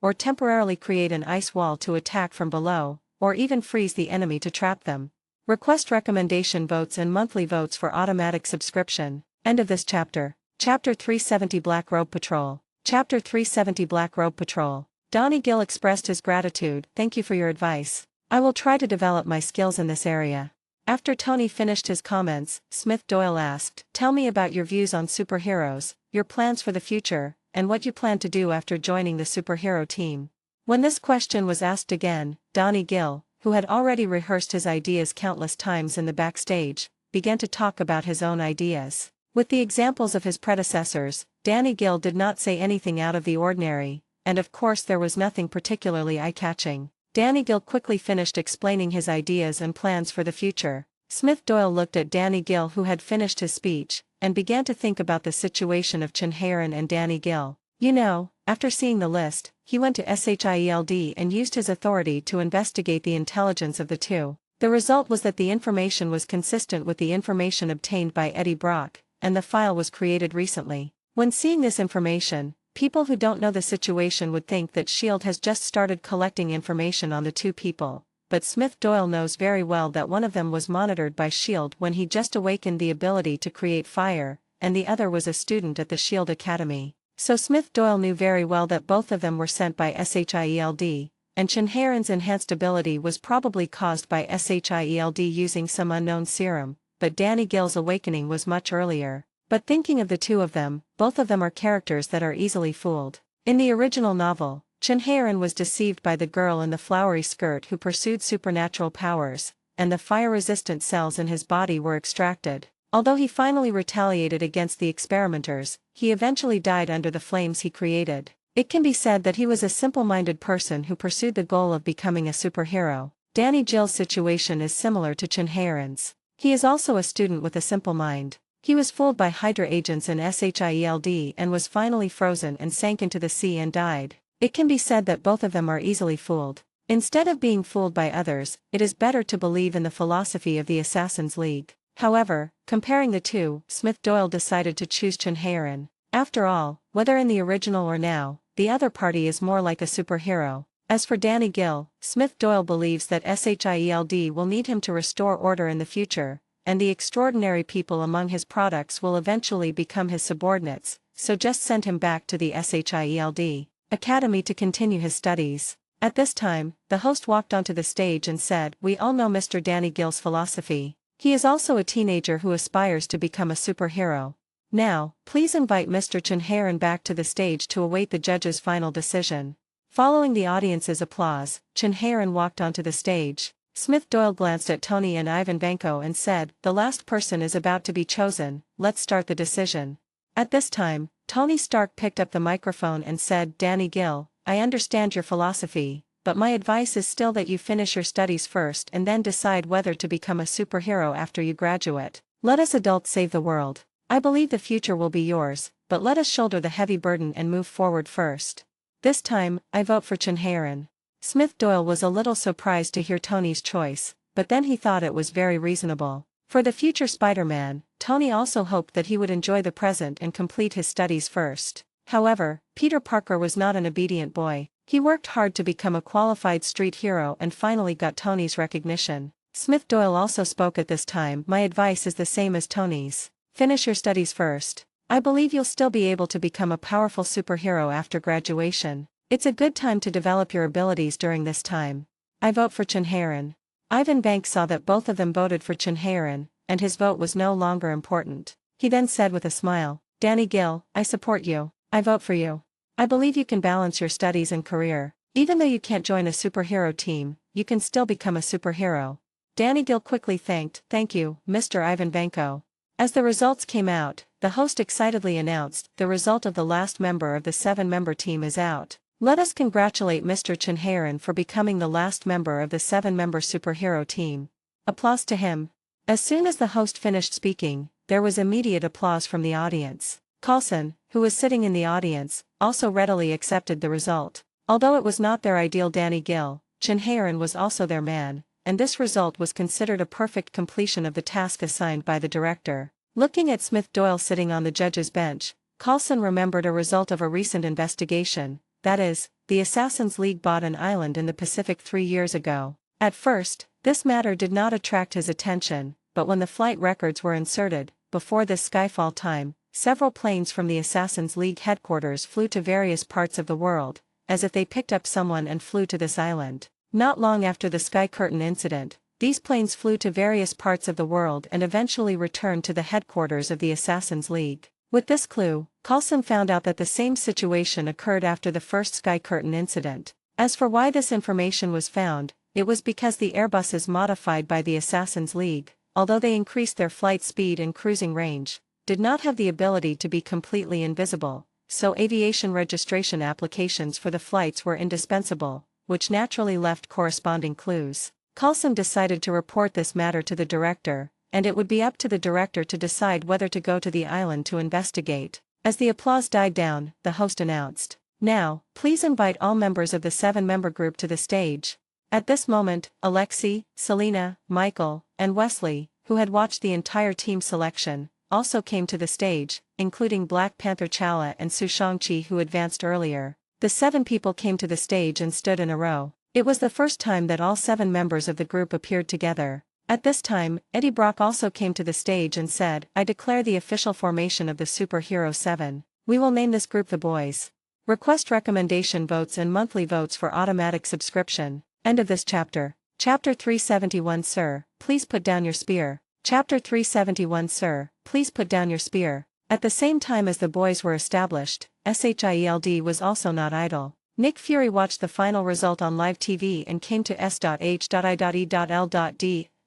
Speaker 2: or temporarily create an ice wall to attack from below, or even freeze the enemy to trap them. Request recommendation votes and monthly votes for automatic subscription." End of this chapter. Chapter 370 Black Robe Patrol. Chapter 370 Black Robe Patrol. Donnie Gill expressed his gratitude. "Thank you for your advice. I will try to develop my skills in this area." After Tony finished his comments, Smith Doyle asked, "Tell me about your views on superheroes, your plans for the future, and what you plan to do after joining the superhero team." When this question was asked again, Donnie Gill, who had already rehearsed his ideas countless times in the backstage, began to talk about his own ideas. With the examples of his predecessors, Donnie Gill did not say anything out of the ordinary, and of course there was nothing particularly eye-catching. Donnie Gill quickly finished explaining his ideas and plans for the future. Smith Doyle looked at Donnie Gill, who had finished his speech, and began to think about the situation of Chinharan and Donnie Gill. You know, after seeing the list, he went to SHIELD and used his authority to investigate the intelligence of the two. The result was that the information was consistent with the information obtained by Eddie Brock, and the file was created recently. When seeing this information, people who don't know the situation would think that SHIELD has just started collecting information on the two people, but Smith Doyle knows very well that one of them was monitored by SHIELD when he just awakened the ability to create fire, and the other was a student at the SHIELD Academy. So Smith Doyle knew very well that both of them were sent by SHIELD, and Chinharan's enhanced ability was probably caused by SHIELD using some unknown serum, but Donnie Gill's awakening was much earlier. But thinking of the two of them, both of them are characters that are easily fooled. In the original novel, Chinharan was deceived by the girl in the flowery skirt who pursued supernatural powers, and the fire-resistant cells in his body were extracted. Although he finally retaliated against the experimenters, he eventually died under the flames he created. It can be said that he was a simple-minded person who pursued the goal of becoming a superhero. Donnie Gill's situation is similar to Chinharan's. He is also a student with a simple mind. He was fooled by Hydra agents in SHIELD and was finally frozen and sank into the sea and died. It can be said that both of them are easily fooled. Instead of being fooled by others, it is better to believe in the philosophy of the Assassin's League. However, comparing the two, Smith Doyle decided to choose Chinharan. After all, whether in the original or now, the other party is more like a superhero. As for Donnie Gill, Smith Doyle believes that SHIELD will need him to restore order in the future, and the extraordinary people among his products will eventually become his subordinates, so just send him back to the SHIELD Academy to continue his studies. At this time, the host walked onto the stage and said, "We all know Mr. Donnie Gill's philosophy. He is also a teenager who aspires to become a superhero. Now, please invite Mr. Chinharan back to the stage to await the judge's final decision." Following the audience's applause, Chinharan walked onto the stage. Smith Doyle glanced at Tony and Ivan Vanko and said, "The last person is about to be chosen, let's start the decision." At this time, Tony Stark picked up the microphone and said, "Donnie Gill, I understand your philosophy, but my advice is still that you finish your studies first and then decide whether to become a superhero after you graduate. Let us adults save the world. I believe the future will be yours, but let us shoulder the heavy burden and move forward first. This time, I vote for Chinharan." Smith Doyle was a little surprised to hear Tony's choice, but then he thought it was very reasonable. For the future Spider-Man, Tony also hoped that he would enjoy the present and complete his studies first. However, Peter Parker was not an obedient boy. He worked hard to become a qualified street hero and finally got Tony's recognition. Smith Doyle also spoke at this time. "My advice is the same as Tony's. Finish your studies first. I believe you'll still be able to become a powerful superhero after graduation. It's a good time to develop your abilities during this time. I vote for Chinharan. Ivan Banks saw that both of them voted for Chinharan, and his vote was no longer important. He then said with a smile, Danny Gill, I support you. I vote for you. I believe you can balance your studies and career. Even though you can't join a superhero team, you can still become a superhero. Danny Gill quickly thank you, Mr. Ivan Banko. As the results came out, the host excitedly announced, the result of the last member of the 7-member team is out. Let us congratulate Mr. Chinharan for becoming the last member of the 7-member superhero team. Applause to him. As soon as the host finished speaking, there was immediate applause from the audience. Coulson, who was sitting in the audience, also readily accepted the result. Although it was not their ideal Danny Gill, Chinharan was also their man, and this result was considered a perfect completion of the task assigned by the director. Looking at Smith Doyle sitting on the judge's bench, Coulson remembered a result of a recent investigation, that is, the Assassin's League bought an island in the Pacific 3 years ago. At first, this matter did not attract his attention, but when the flight records were inserted, before this Skyfall time, several planes from the Assassin's League headquarters flew to various parts of the world, as if they picked up someone and flew to this island. Not long after the Sky Curtain incident, these planes flew to various parts of the world and eventually returned to the headquarters of the Assassin's League. With this clue, Coulson found out that the same situation occurred after the first Sky Curtain incident. As for why this information was found, it was because the Airbuses modified by the Assassin's League, although they increased their flight speed and cruising range, did not have the ability to be completely invisible, so aviation registration applications for the flights were indispensable, which naturally left corresponding clues. Coulson decided to report this matter to the director, and it would be up to the director to decide whether to go to the island to investigate. As the applause died down, the host announced, Now, please invite all members of the 7-member group to the stage. At this moment, Alexei, Selena, Michael, and Wesley, who had watched the entire team selection, also came to the stage, including Black Panther Chala and Su Shang-chi who advanced earlier. The 7 people came to the stage and stood in a row. It was the first time that all 7 members of the group appeared together. At this time, Eddie Brock also came to the stage and said, I declare the official formation of the Superhero 7. We will name this group the Boys. Request recommendation votes and monthly votes for automatic subscription. End of this chapter. Chapter 371 Sir, please put down your spear. Chapter 371 Sir, please put down your spear. At the same time as the Boys were established, SHIELD was also not idle. Nick Fury watched the final result on live TV and came to S.H.I.E.L.D.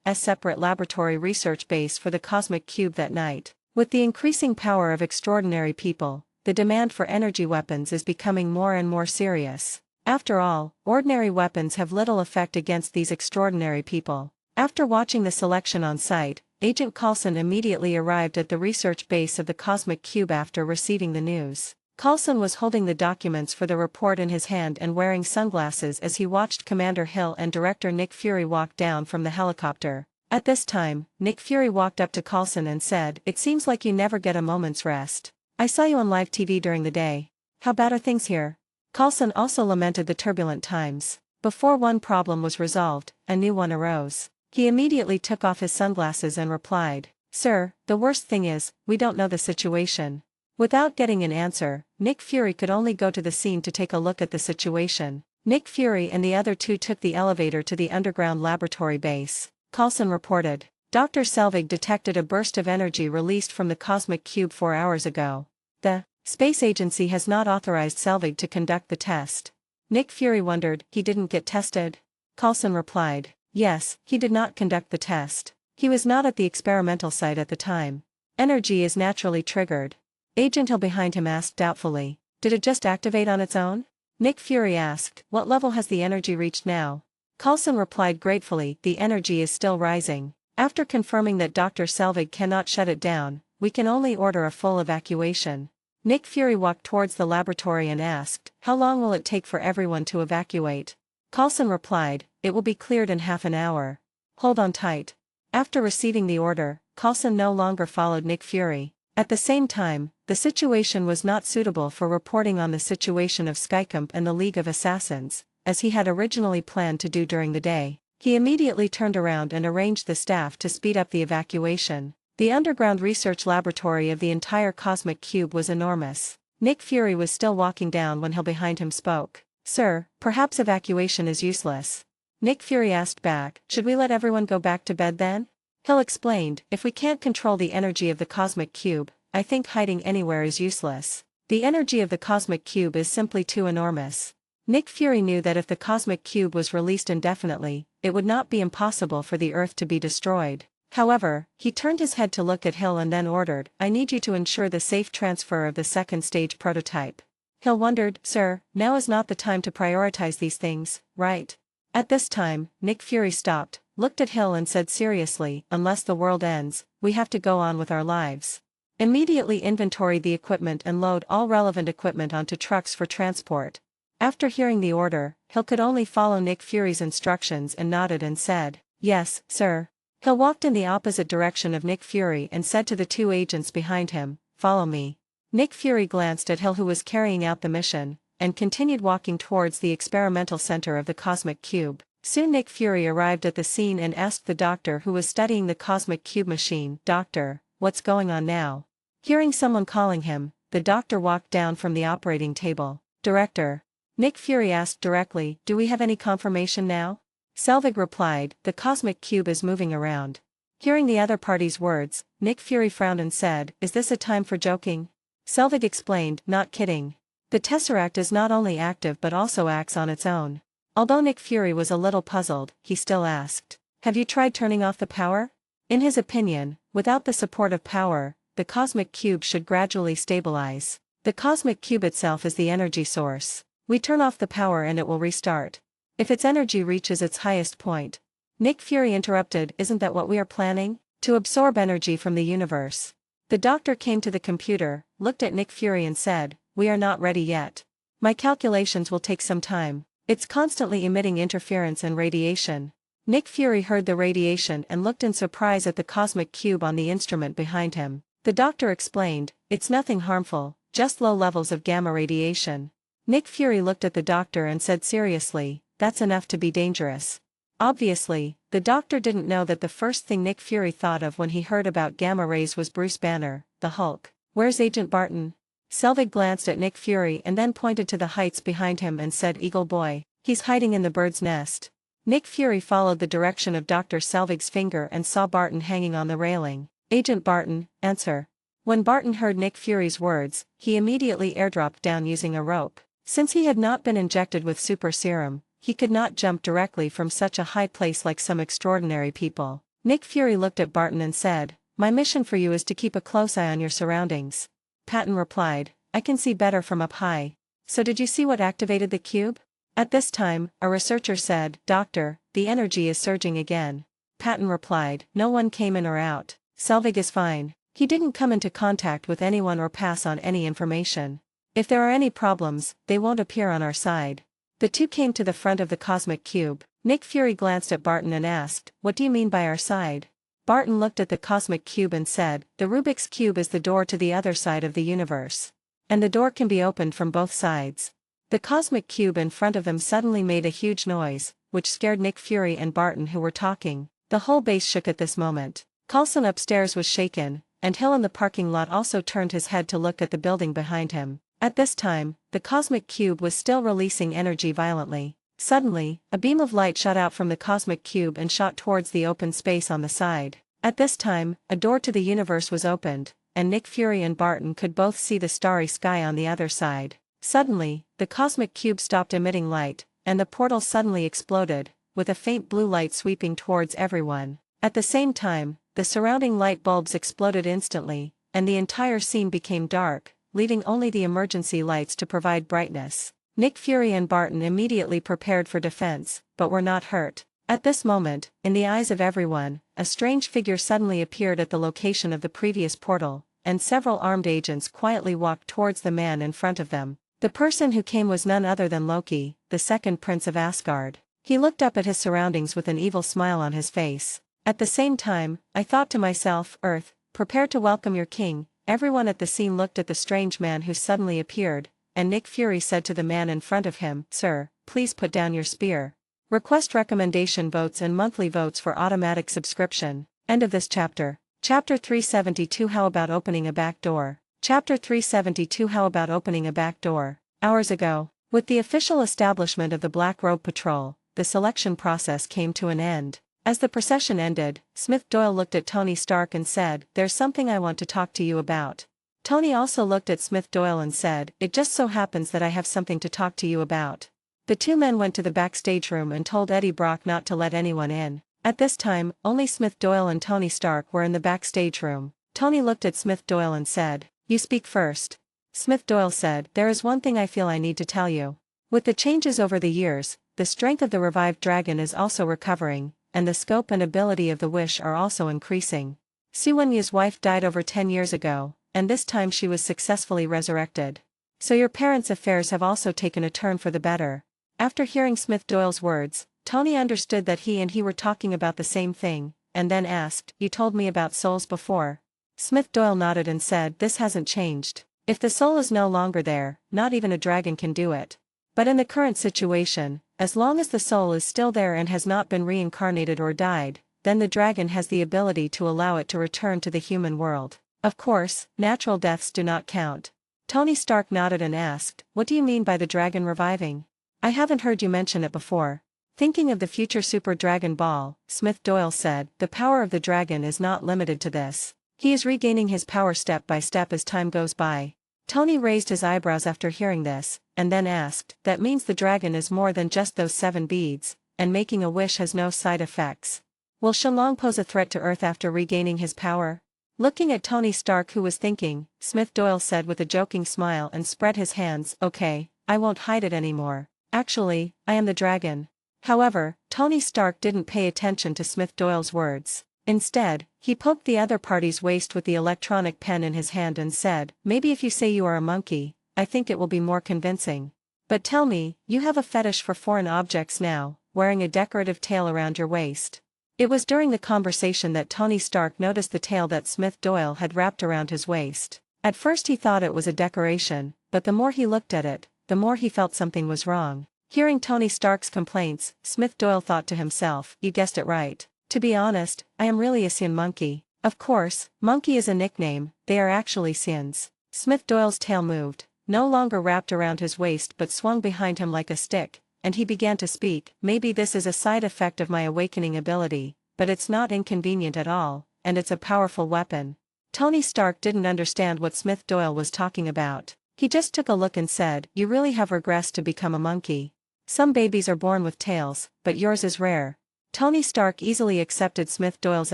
Speaker 2: a separate laboratory research base for the Cosmic Cube that night. With the increasing power of extraordinary people, the demand for energy weapons is becoming more and more serious. After all, ordinary weapons have little effect against these extraordinary people. After watching the selection on site, Agent Coulson immediately arrived at the research base of the Cosmic Cube after receiving the news. Coulson was holding the documents for the report in his hand and wearing sunglasses as he watched Commander Hill and Director Nick Fury walk down from the helicopter. At this time, Nick Fury walked up to Coulson and said, It seems like you never get a moment's rest. I saw you on live TV during the day. How bad are things here? Coulson also lamented the turbulent times. Before one problem was resolved, a new one arose. He immediately took off his sunglasses and replied, Sir, the worst thing is, we don't know the situation. Without getting an answer, Nick Fury could only go to the scene to take a look at the situation. Nick Fury and the other 2 took the elevator to the underground laboratory base. Coulson reported, Dr. Selvig detected a burst of energy released from the Cosmic Cube 4 hours ago. The Space Agency has not authorized Selvig to conduct the test. Nick Fury wondered, he didn't get tested? Coulson replied, Yes, he did not conduct the test. He was not at the experimental site at the time. Energy is naturally triggered. Agent Hill behind him asked doubtfully, Did it just activate on its own? Nick Fury asked, What level has the energy reached now? Coulson replied gratefully, The energy is still rising. After confirming that Dr. Selvig cannot shut it down, we can only order a full evacuation. Nick Fury walked towards the laboratory and asked, How long will it take for everyone to evacuate? Coulson replied, It will be cleared in half an hour. Hold on tight. After receiving the order, Coulson no longer followed Nick Fury. At the same time, the situation was not suitable for reporting on the situation of Skycamp and the League of Assassins, as he had originally planned to do during the day. He immediately turned around and arranged the staff to speed up the evacuation. The underground research laboratory of the entire Cosmic Cube was enormous. Nick Fury was still walking down when Hill behind him spoke. Sir, perhaps evacuation is useless. Nick Fury asked back, should we let everyone go back to bed then? Hill explained, if we can't control the energy of the cosmic cube, I think hiding anywhere is useless. The energy of the cosmic cube is simply too enormous. Nick Fury knew that if the cosmic cube was released indefinitely, it would not be impossible for the Earth to be destroyed. However, he turned his head to look at Hill and then ordered, I need you to ensure the safe transfer of the second stage prototype. Hill wondered, Sir, now is not the time to prioritize these things, right? At this time, Nick Fury stopped, looked at Hill and said seriously, unless the world ends, we have to go on with our lives. Immediately inventory the equipment and load all relevant equipment onto trucks for transport. After hearing the order, Hill could only follow Nick Fury's instructions and nodded and said, yes, sir. Hill walked in the opposite direction of Nick Fury and said to the two agents behind him, follow me. Nick Fury glanced at Hill who was carrying out the mission, and continued walking towards the experimental center of the cosmic cube. Soon Nick Fury arrived at the scene and asked the doctor who was studying the cosmic cube machine, Doctor, what's going on now? Hearing someone calling him, the doctor walked down from the operating table. Director. Nick Fury asked directly, do we have any confirmation now? Selvig replied, the cosmic cube is moving around. Hearing the other party's words, Nick Fury frowned and said, is this a time for joking? Selvig explained, not kidding. The Tesseract is not only active but also acts on its own. Although Nick Fury was a little puzzled, he still asked, have you tried turning off the power? In his opinion, without the support of power, the cosmic cube should gradually stabilize. The cosmic cube itself is the energy source. We turn off the power and it will restart. If its energy reaches its highest point. Nick Fury interrupted, isn't that what we are planning? To absorb energy from the universe. The doctor came to the computer, looked at Nick Fury and said, we are not ready yet. My calculations will take some time. It's constantly emitting interference and radiation. Nick Fury heard the radiation and looked in surprise at the cosmic cube on the instrument behind him. The doctor explained, it's nothing harmful, just low levels of gamma radiation. Nick Fury looked at the doctor and said seriously, that's enough to be dangerous. Obviously, the doctor didn't know that the first thing Nick Fury thought of when he heard about gamma rays was Bruce Banner, the Hulk. Where's Agent Barton? Selvig glanced at Nick Fury and then pointed to the heights behind him and said, Eagle Boy, he's hiding in the bird's nest. Nick Fury followed the direction of Dr. Selvig's finger and saw Barton hanging on the railing. Agent Barton, answer. When Barton heard Nick Fury's words, he immediately airdropped down using a rope. Since he had not been injected with super serum, he could not jump directly from such a high place like some extraordinary people. Nick Fury looked at Barton and said, my mission for you is to keep a close eye on your surroundings. Patton replied, I can see better from up high. So did you see what activated the cube? At this time, a researcher said, Doctor, the energy is surging again. Patton replied, no one came in or out. Selvig is fine. He didn't come into contact with anyone or pass on any information. If there are any problems, they won't appear on our side. The two came to the front of the cosmic cube. Nick Fury glanced at Barton and asked, what do you mean by our side? Barton looked at the cosmic cube and said, the Rubik's Cube is the door to the other side of the universe. And the door can be opened from both sides. The cosmic cube in front of them suddenly made a huge noise, which scared Nick Fury and Barton who were talking. The whole base shook at this moment. Coulson upstairs was shaken, and Hill in the parking lot also turned his head to look at the building behind him. At this time, the cosmic cube was still releasing energy violently. Suddenly, a beam of light shot out from the cosmic cube and shot towards the open space on the side. At this time, a door to the universe was opened, and Nick Fury and Barton could both see the starry sky on the other side. Suddenly, the cosmic cube stopped emitting light, and the portal suddenly exploded, with a faint blue light sweeping towards everyone. At the same time, the surrounding light bulbs exploded instantly, and the entire scene became dark, leaving only the emergency lights to provide brightness. Nick Fury and Barton immediately prepared for defense, but were not hurt. At this moment, in the eyes of everyone, a strange figure suddenly appeared at the location of the previous portal, and several armed agents quietly walked towards the man in front of them. The person who came was none other than Loki, the second prince of Asgard. He looked up at his surroundings with an evil smile on his face. At the same time, I thought to myself, Earth, prepare to welcome your king. Everyone at the scene looked at the strange man who suddenly appeared, and Nick Fury said to the man in front of him, Sir, please put down your spear. Request recommendation votes and monthly votes for automatic subscription. End of this chapter. Chapter 372 How about opening a back door? Chapter 372 How about opening a back door? Hours ago. With the official establishment of the Black Robe Patrol, the selection process came to an end. As the procession ended, Smith Doyle looked at Tony Stark and said, "There's something I want to talk to you about." Tony also looked at Smith Doyle and said, "It just so happens that I have something to talk to you about." The two men went to the backstage room and told Eddie Brock not to let anyone in. At this time, only Smith Doyle and Tony Stark were in the backstage room. Tony looked at Smith Doyle and said, "You speak first." Smith Doyle said, "There is one thing I feel I need to tell you. With the changes over the years, the strength of the revived dragon is also recovering, and the scope and ability of the wish are also increasing. Siwonya's wife died over 10 years ago, and this time she was successfully resurrected. So your parents' affairs have also taken a turn for the better." After hearing Smith Doyle's words, Tony understood that he were talking about the same thing, and then asked, "You told me about souls before?" Smith Doyle nodded and said, "This hasn't changed. If the soul is no longer there, not even a dragon can do it. But in the current situation, as long as the soul is still there and has not been reincarnated or died, then the dragon has the ability to allow it to return to the human world. Of course, natural deaths do not count." Tony Stark nodded and asked, "What do you mean by the dragon reviving? I haven't heard you mention it before." Thinking of the future Super Dragon Ball, Smith Doyle said, "The power of the dragon is not limited to this. He is regaining his power step by step as time goes by." Tony raised his eyebrows after hearing this, and then asked, "That means the dragon is more than just those 7 beads, and making a wish has no side effects. Will Shenlong pose a threat to Earth after regaining his power?" Looking at Tony Stark, who was thinking, Smith Doyle said with a joking smile and spread his hands, "Okay, I won't hide it anymore. Actually, I am the dragon." However, Tony Stark didn't pay attention to Smith Doyle's words. Instead, he poked the other party's waist with the electronic pen in his hand and said, "Maybe if you say you are a monkey, I think it will be more convincing. But tell me, you have a fetish for foreign objects now, wearing a decorative tail around your waist." It was during the conversation that Tony Stark noticed the tail that Smith Doyle had wrapped around his waist. At first he thought it was a decoration, but the more he looked at it, the more he felt something was wrong. Hearing Tony Stark's complaints, Smith Doyle thought to himself, "You guessed it right. To be honest, I am really a Sien monkey." Of course, monkey is a nickname, they are actually Siens. Smith Doyle's tail moved, no longer wrapped around his waist but swung behind him like a stick, and he began to speak. "Maybe this is a side effect of my awakening ability, but it's not inconvenient at all, and it's a powerful weapon." Tony Stark didn't understand what Smith Doyle was talking about. He just took a look and said, "You really have regressed to become a monkey. Some babies are born with tails, but yours is rare." Tony Stark easily accepted Smith Doyle's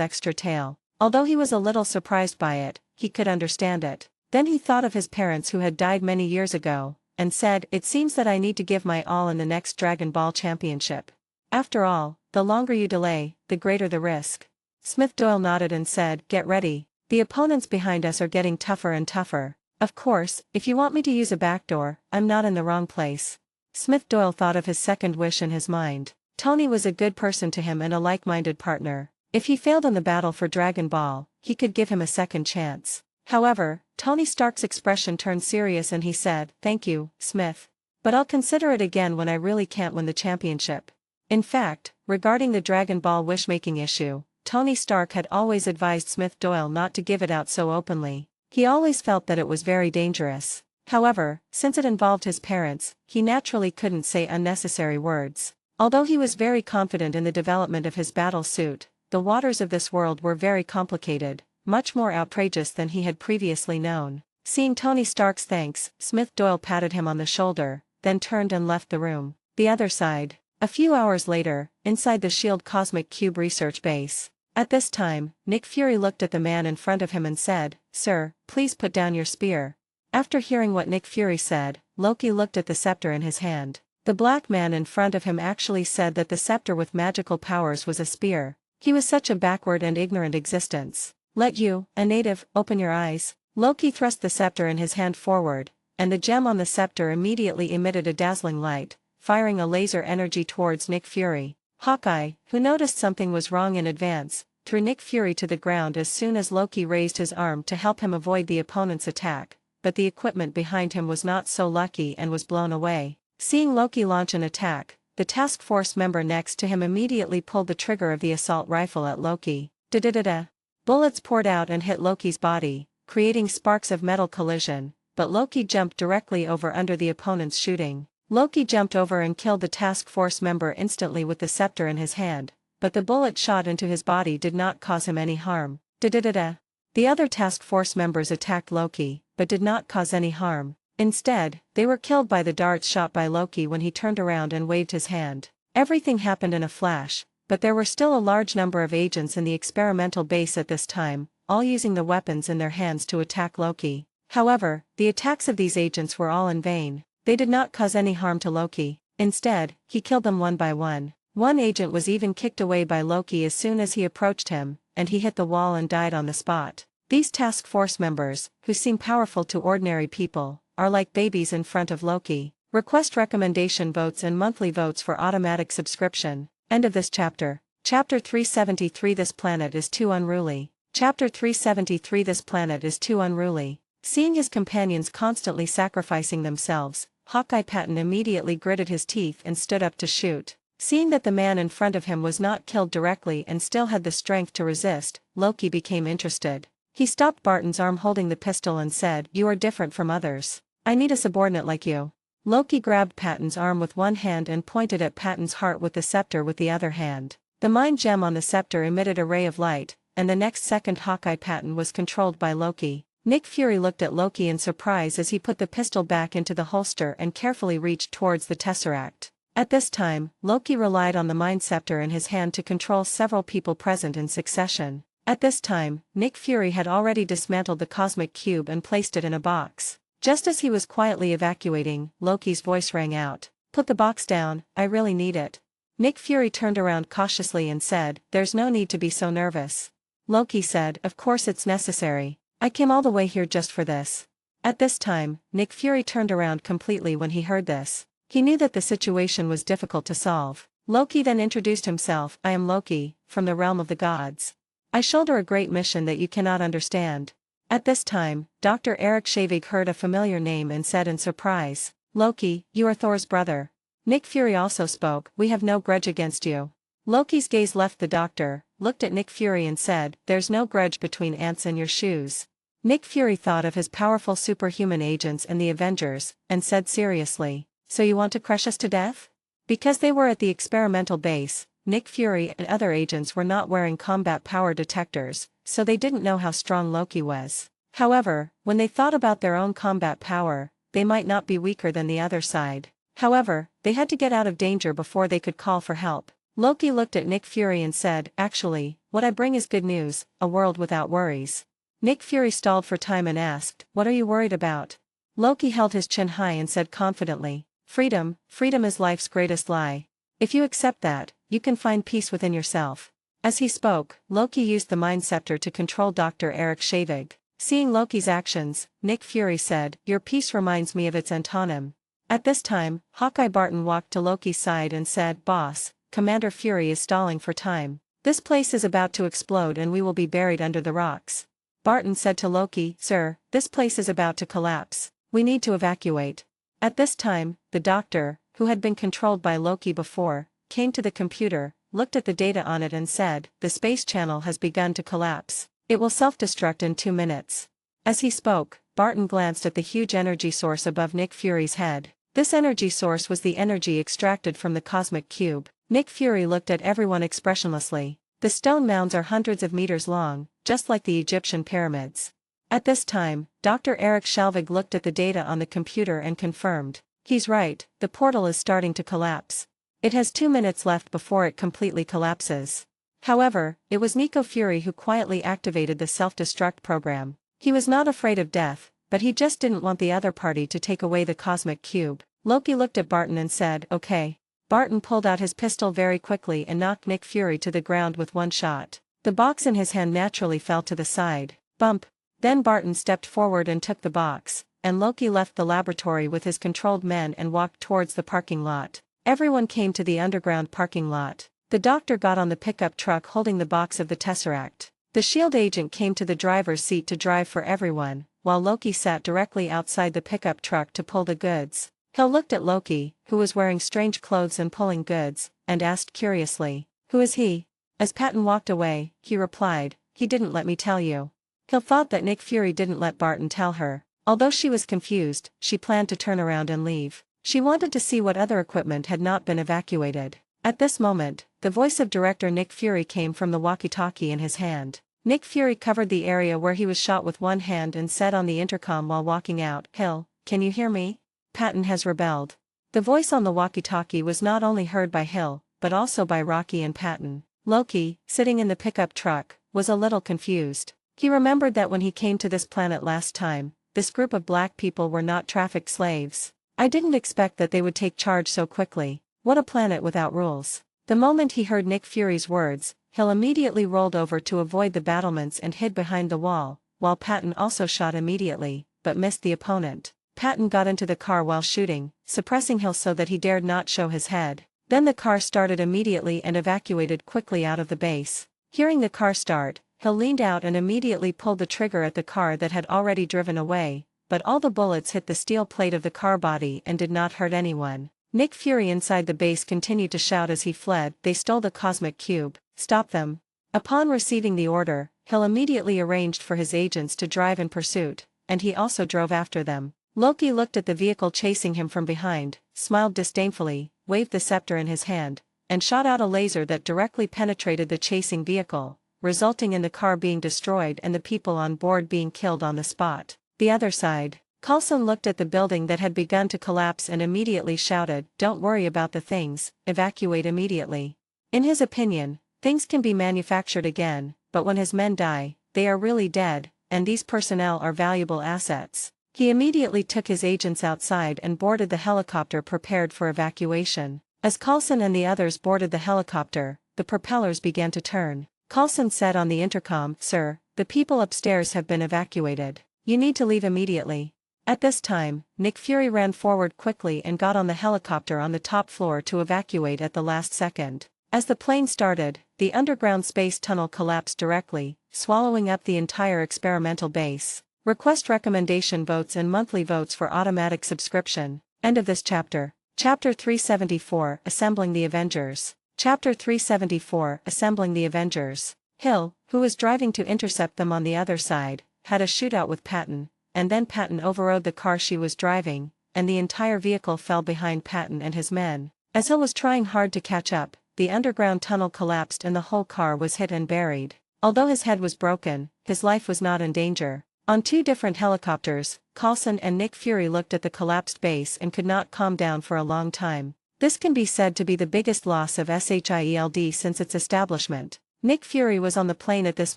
Speaker 2: extra tail. Although he was a little surprised by it, he could understand it. Then he thought of his parents who had died many years ago, and said, "It seems that I need to give my all in the next Dragon Ball Championship. After all, the longer you delay, the greater the risk." Smith Doyle nodded and said, "Get ready. The opponents behind us are getting tougher and tougher. Of course, if you want me to use a backdoor, I'm not in the wrong place." Smith Doyle thought of his second wish in his mind. Tony was a good person to him and a like-minded partner. If he failed in the battle for Dragon Ball, he could give him a second chance. However, Tony Stark's expression turned serious and he said, "Thank you, Smith. But I'll consider it again when I really can't win the championship." In fact, regarding the Dragon Ball wish-making issue, Tony Stark had always advised Smith Doyle not to give it out so openly. He always felt that it was very dangerous. However, since it involved his parents, he naturally couldn't say unnecessary words. Although he was very confident in the development of his battle suit, the waters of this world were very complicated, much more outrageous than he had previously known. Seeing Tony Stark's thanks, Smith Doyle patted him on the shoulder, then turned and left the room. The other side. A few hours later, inside the SHIELD Cosmic Cube research base. At this time, Nick Fury looked at the man in front of him and said, "Sir, please put down your spear." After hearing what Nick Fury said, Loki looked at the scepter in his hand. The black man in front of him actually said that the scepter with magical powers was a spear. He was such a backward and ignorant existence. "Let you, a native, open your eyes." Loki thrust the scepter in his hand forward, and the gem on the scepter immediately emitted a dazzling light, firing a laser energy towards Nick Fury. Hawkeye, who noticed something was wrong in advance, threw Nick Fury to the ground as soon as Loki raised his arm to help him avoid the opponent's attack, but the equipment behind him was not so lucky and was blown away. Seeing Loki launch an attack, the task force member next to him immediately pulled the trigger of the assault rifle at Loki. Da-da-da-da. Bullets poured out and hit Loki's body, creating sparks of metal collision, but Loki jumped directly over under the opponent's shooting. Loki jumped over and killed the task force member instantly with the scepter in his hand, but the bullet shot into his body did not cause him any harm. Da-da-da-da. The other task force members attacked Loki, but did not cause any harm. Instead, they were killed by the darts shot by Loki when he turned around and waved his hand. Everything happened in a flash, but there were still a large number of agents in the experimental base at this time, all using the weapons in their hands to attack Loki. However, the attacks of these agents were all in vain. They did not cause any harm to Loki. Instead, he killed them one by one. One agent was even kicked away by Loki as soon as he approached him, and he hit the wall and died on the spot. These task force members, who seem powerful to ordinary people, are like babies in front of Loki. Request recommendation votes and monthly votes for automatic subscription. End of this chapter. Chapter 373 This planet is too unruly. Chapter 373 This planet is too unruly. Seeing his companions constantly sacrificing themselves, Hawkeye Patton immediately gritted his teeth and stood up to shoot. Seeing that the man in front of him was not killed directly and still had the strength to resist, Loki became interested. He stopped Barton's arm holding the pistol and said, "You are different from others. I need a subordinate like you." Loki grabbed Patton's arm with one hand and pointed at Patton's heart with the scepter with the other hand. The mind gem on the scepter emitted a ray of light, and the next second Hawkeye Patton was controlled by Loki. Nick Fury looked at Loki in surprise as he put the pistol back into the holster and carefully reached towards the Tesseract. At this time, Loki relied on the mind scepter in his hand to control several people present in succession. At this time, Nick Fury had already dismantled the cosmic cube and placed it in a box. Just as he was quietly evacuating, Loki's voice rang out. "Put the box down, I really need it." Nick Fury turned around cautiously and said, "There's no need to be so nervous." Loki said, "Of course it's necessary. I came all the way here just for this." At this time, Nick Fury turned around completely when he heard this. He knew that the situation was difficult to solve. Loki then introduced himself. "I am Loki, from the realm of the gods. I shoulder a great mission that you cannot understand." At this time, Dr. Eric Shavig heard a familiar name and said in surprise, "Loki, you are Thor's brother." Nick Fury also spoke, "We have no grudge against you." Loki's gaze left the doctor, looked at Nick Fury and said, "There's no grudge between ants and your shoes." Nick Fury thought of his powerful superhuman agents and the Avengers, and said seriously, "So you want to crush us to death?" Because they were at the experimental base, Nick Fury and other agents were not wearing combat power detectors, so they didn't know how strong Loki was. However, when they thought about their own combat power, they might not be weaker than the other side. However, they had to get out of danger before they could call for help. Loki looked at Nick Fury and said, "Actually, what I bring is good news, a world without worries." Nick Fury stalled for time and asked, "What are you worried about?" Loki held his chin high and said confidently, "Freedom, freedom is life's greatest lie. If you accept that, you can find peace within yourself." As he spoke, Loki used the mind scepter to control Dr. Eric Shavig. Seeing Loki's actions, Nick Fury said, "Your peace reminds me of its antonym." At this time, Hawkeye Barton walked to Loki's side and said, "Boss, Commander Fury is stalling for time. This place is about to explode and we will be buried under the rocks." Barton said to Loki, "Sir, this place is about to collapse. We need to evacuate." At this time, the doctor, who had been controlled by Loki before, came to the computer, looked at the data on it and said, "The space channel has begun to collapse. It will self-destruct in 2 minutes." As he spoke, Barton glanced at the huge energy source above Nick Fury's head. This energy source was the energy extracted from the cosmic cube. Nick Fury looked at everyone expressionlessly. The stone mounds are hundreds of meters long, just like the Egyptian pyramids. At this time, Dr. Eric Shavig looked at the data on the computer and confirmed, "He's right, the portal is starting to collapse. It has 2 minutes left before it completely collapses." However, it was Nico Fury who quietly activated the self-destruct program. He was not afraid of death, but he just didn't want the other party to take away the cosmic cube. Loki looked at Barton and said, "Okay." Barton pulled out his pistol very quickly and knocked Nick Fury to the ground with one shot. The box in his hand naturally fell to the side. Bump. Then Barton stepped forward and took the box, and Loki left the laboratory with his controlled men and walked towards the parking lot. Everyone came to the underground parking lot. The doctor got on the pickup truck holding the box of the Tesseract. The SHIELD agent came to the driver's seat to drive for everyone, while Loki sat directly outside the pickup truck to pull the goods. Hill looked at Loki, who was wearing strange clothes and pulling goods, and asked curiously, "Who is he?" As Patton walked away, he replied, "He didn't let me tell you." Hill thought that Nick Fury didn't let Barton tell her. Although she was confused, she planned to turn around and leave. She wanted to see what other equipment had not been evacuated. At this moment, the voice of director Nick Fury came from the walkie-talkie in his hand. Nick Fury covered the area where he was shot with one hand and said on the intercom while walking out, "Hill, can you hear me? Patton has rebelled." The voice on the walkie-talkie was not only heard by Hill, but also by Rocky and Patton. Loki, sitting in the pickup truck, was a little confused. He remembered that when he came to this planet last time, this group of black people were not trafficked slaves. "I didn't expect that they would take charge so quickly. What a planet without rules." The moment he heard Nick Fury's words, Hill immediately rolled over to avoid the battlements and hid behind the wall, while Patton also shot immediately, but missed the opponent. Patton got into the car while shooting, suppressing Hill so that he dared not show his head. Then the car started immediately and evacuated quickly out of the base. Hearing the car start, Hill leaned out and immediately pulled the trigger at the car that had already driven away, but all the bullets hit the steel plate of the car body and did not hurt anyone. Nick Fury inside the base continued to shout as he fled, "They stole the cosmic cube, stop them." Upon receiving the order, Hill immediately arranged for his agents to drive in pursuit, and he also drove after them. Loki looked at the vehicle chasing him from behind, smiled disdainfully, waved the scepter in his hand, and shot out a laser that directly penetrated the chasing vehicle, resulting in the car being destroyed and the people on board being killed on the spot. The other side. Coulson looked at the building that had begun to collapse and immediately shouted, "Don't worry about the things, evacuate immediately." In his opinion, things can be manufactured again, but when his men die, they are really dead, and these personnel are valuable assets. He immediately took his agents outside and boarded the helicopter prepared for evacuation. As Coulson and the others boarded the helicopter, the propellers began to turn. Coulson said on the intercom, "Sir, the people upstairs have been evacuated. You need to leave immediately." At this time, Nick Fury ran forward quickly and got on the helicopter on the top floor to evacuate at the last second. As the plane started, the underground space tunnel collapsed directly, swallowing up the entire experimental base. Request recommendation votes and monthly votes for automatic subscription. End of this chapter. Chapter 374, Assembling the Avengers. Chapter 374, Assembling the Avengers. Hill, who was driving to intercept them on the other side, had a shootout with Patton, and then Patton overrode the car she was driving, and the entire vehicle fell behind Patton and his men. As Hill was trying hard to catch up, the underground tunnel collapsed and the whole car was hit and buried. Although his head was broken, his life was not in danger. On two different helicopters, Coulson and Nick Fury looked at the collapsed base and could not calm down for a long time. This can be said to be the biggest loss of SHIELD since its establishment. Nick Fury was on the plane at this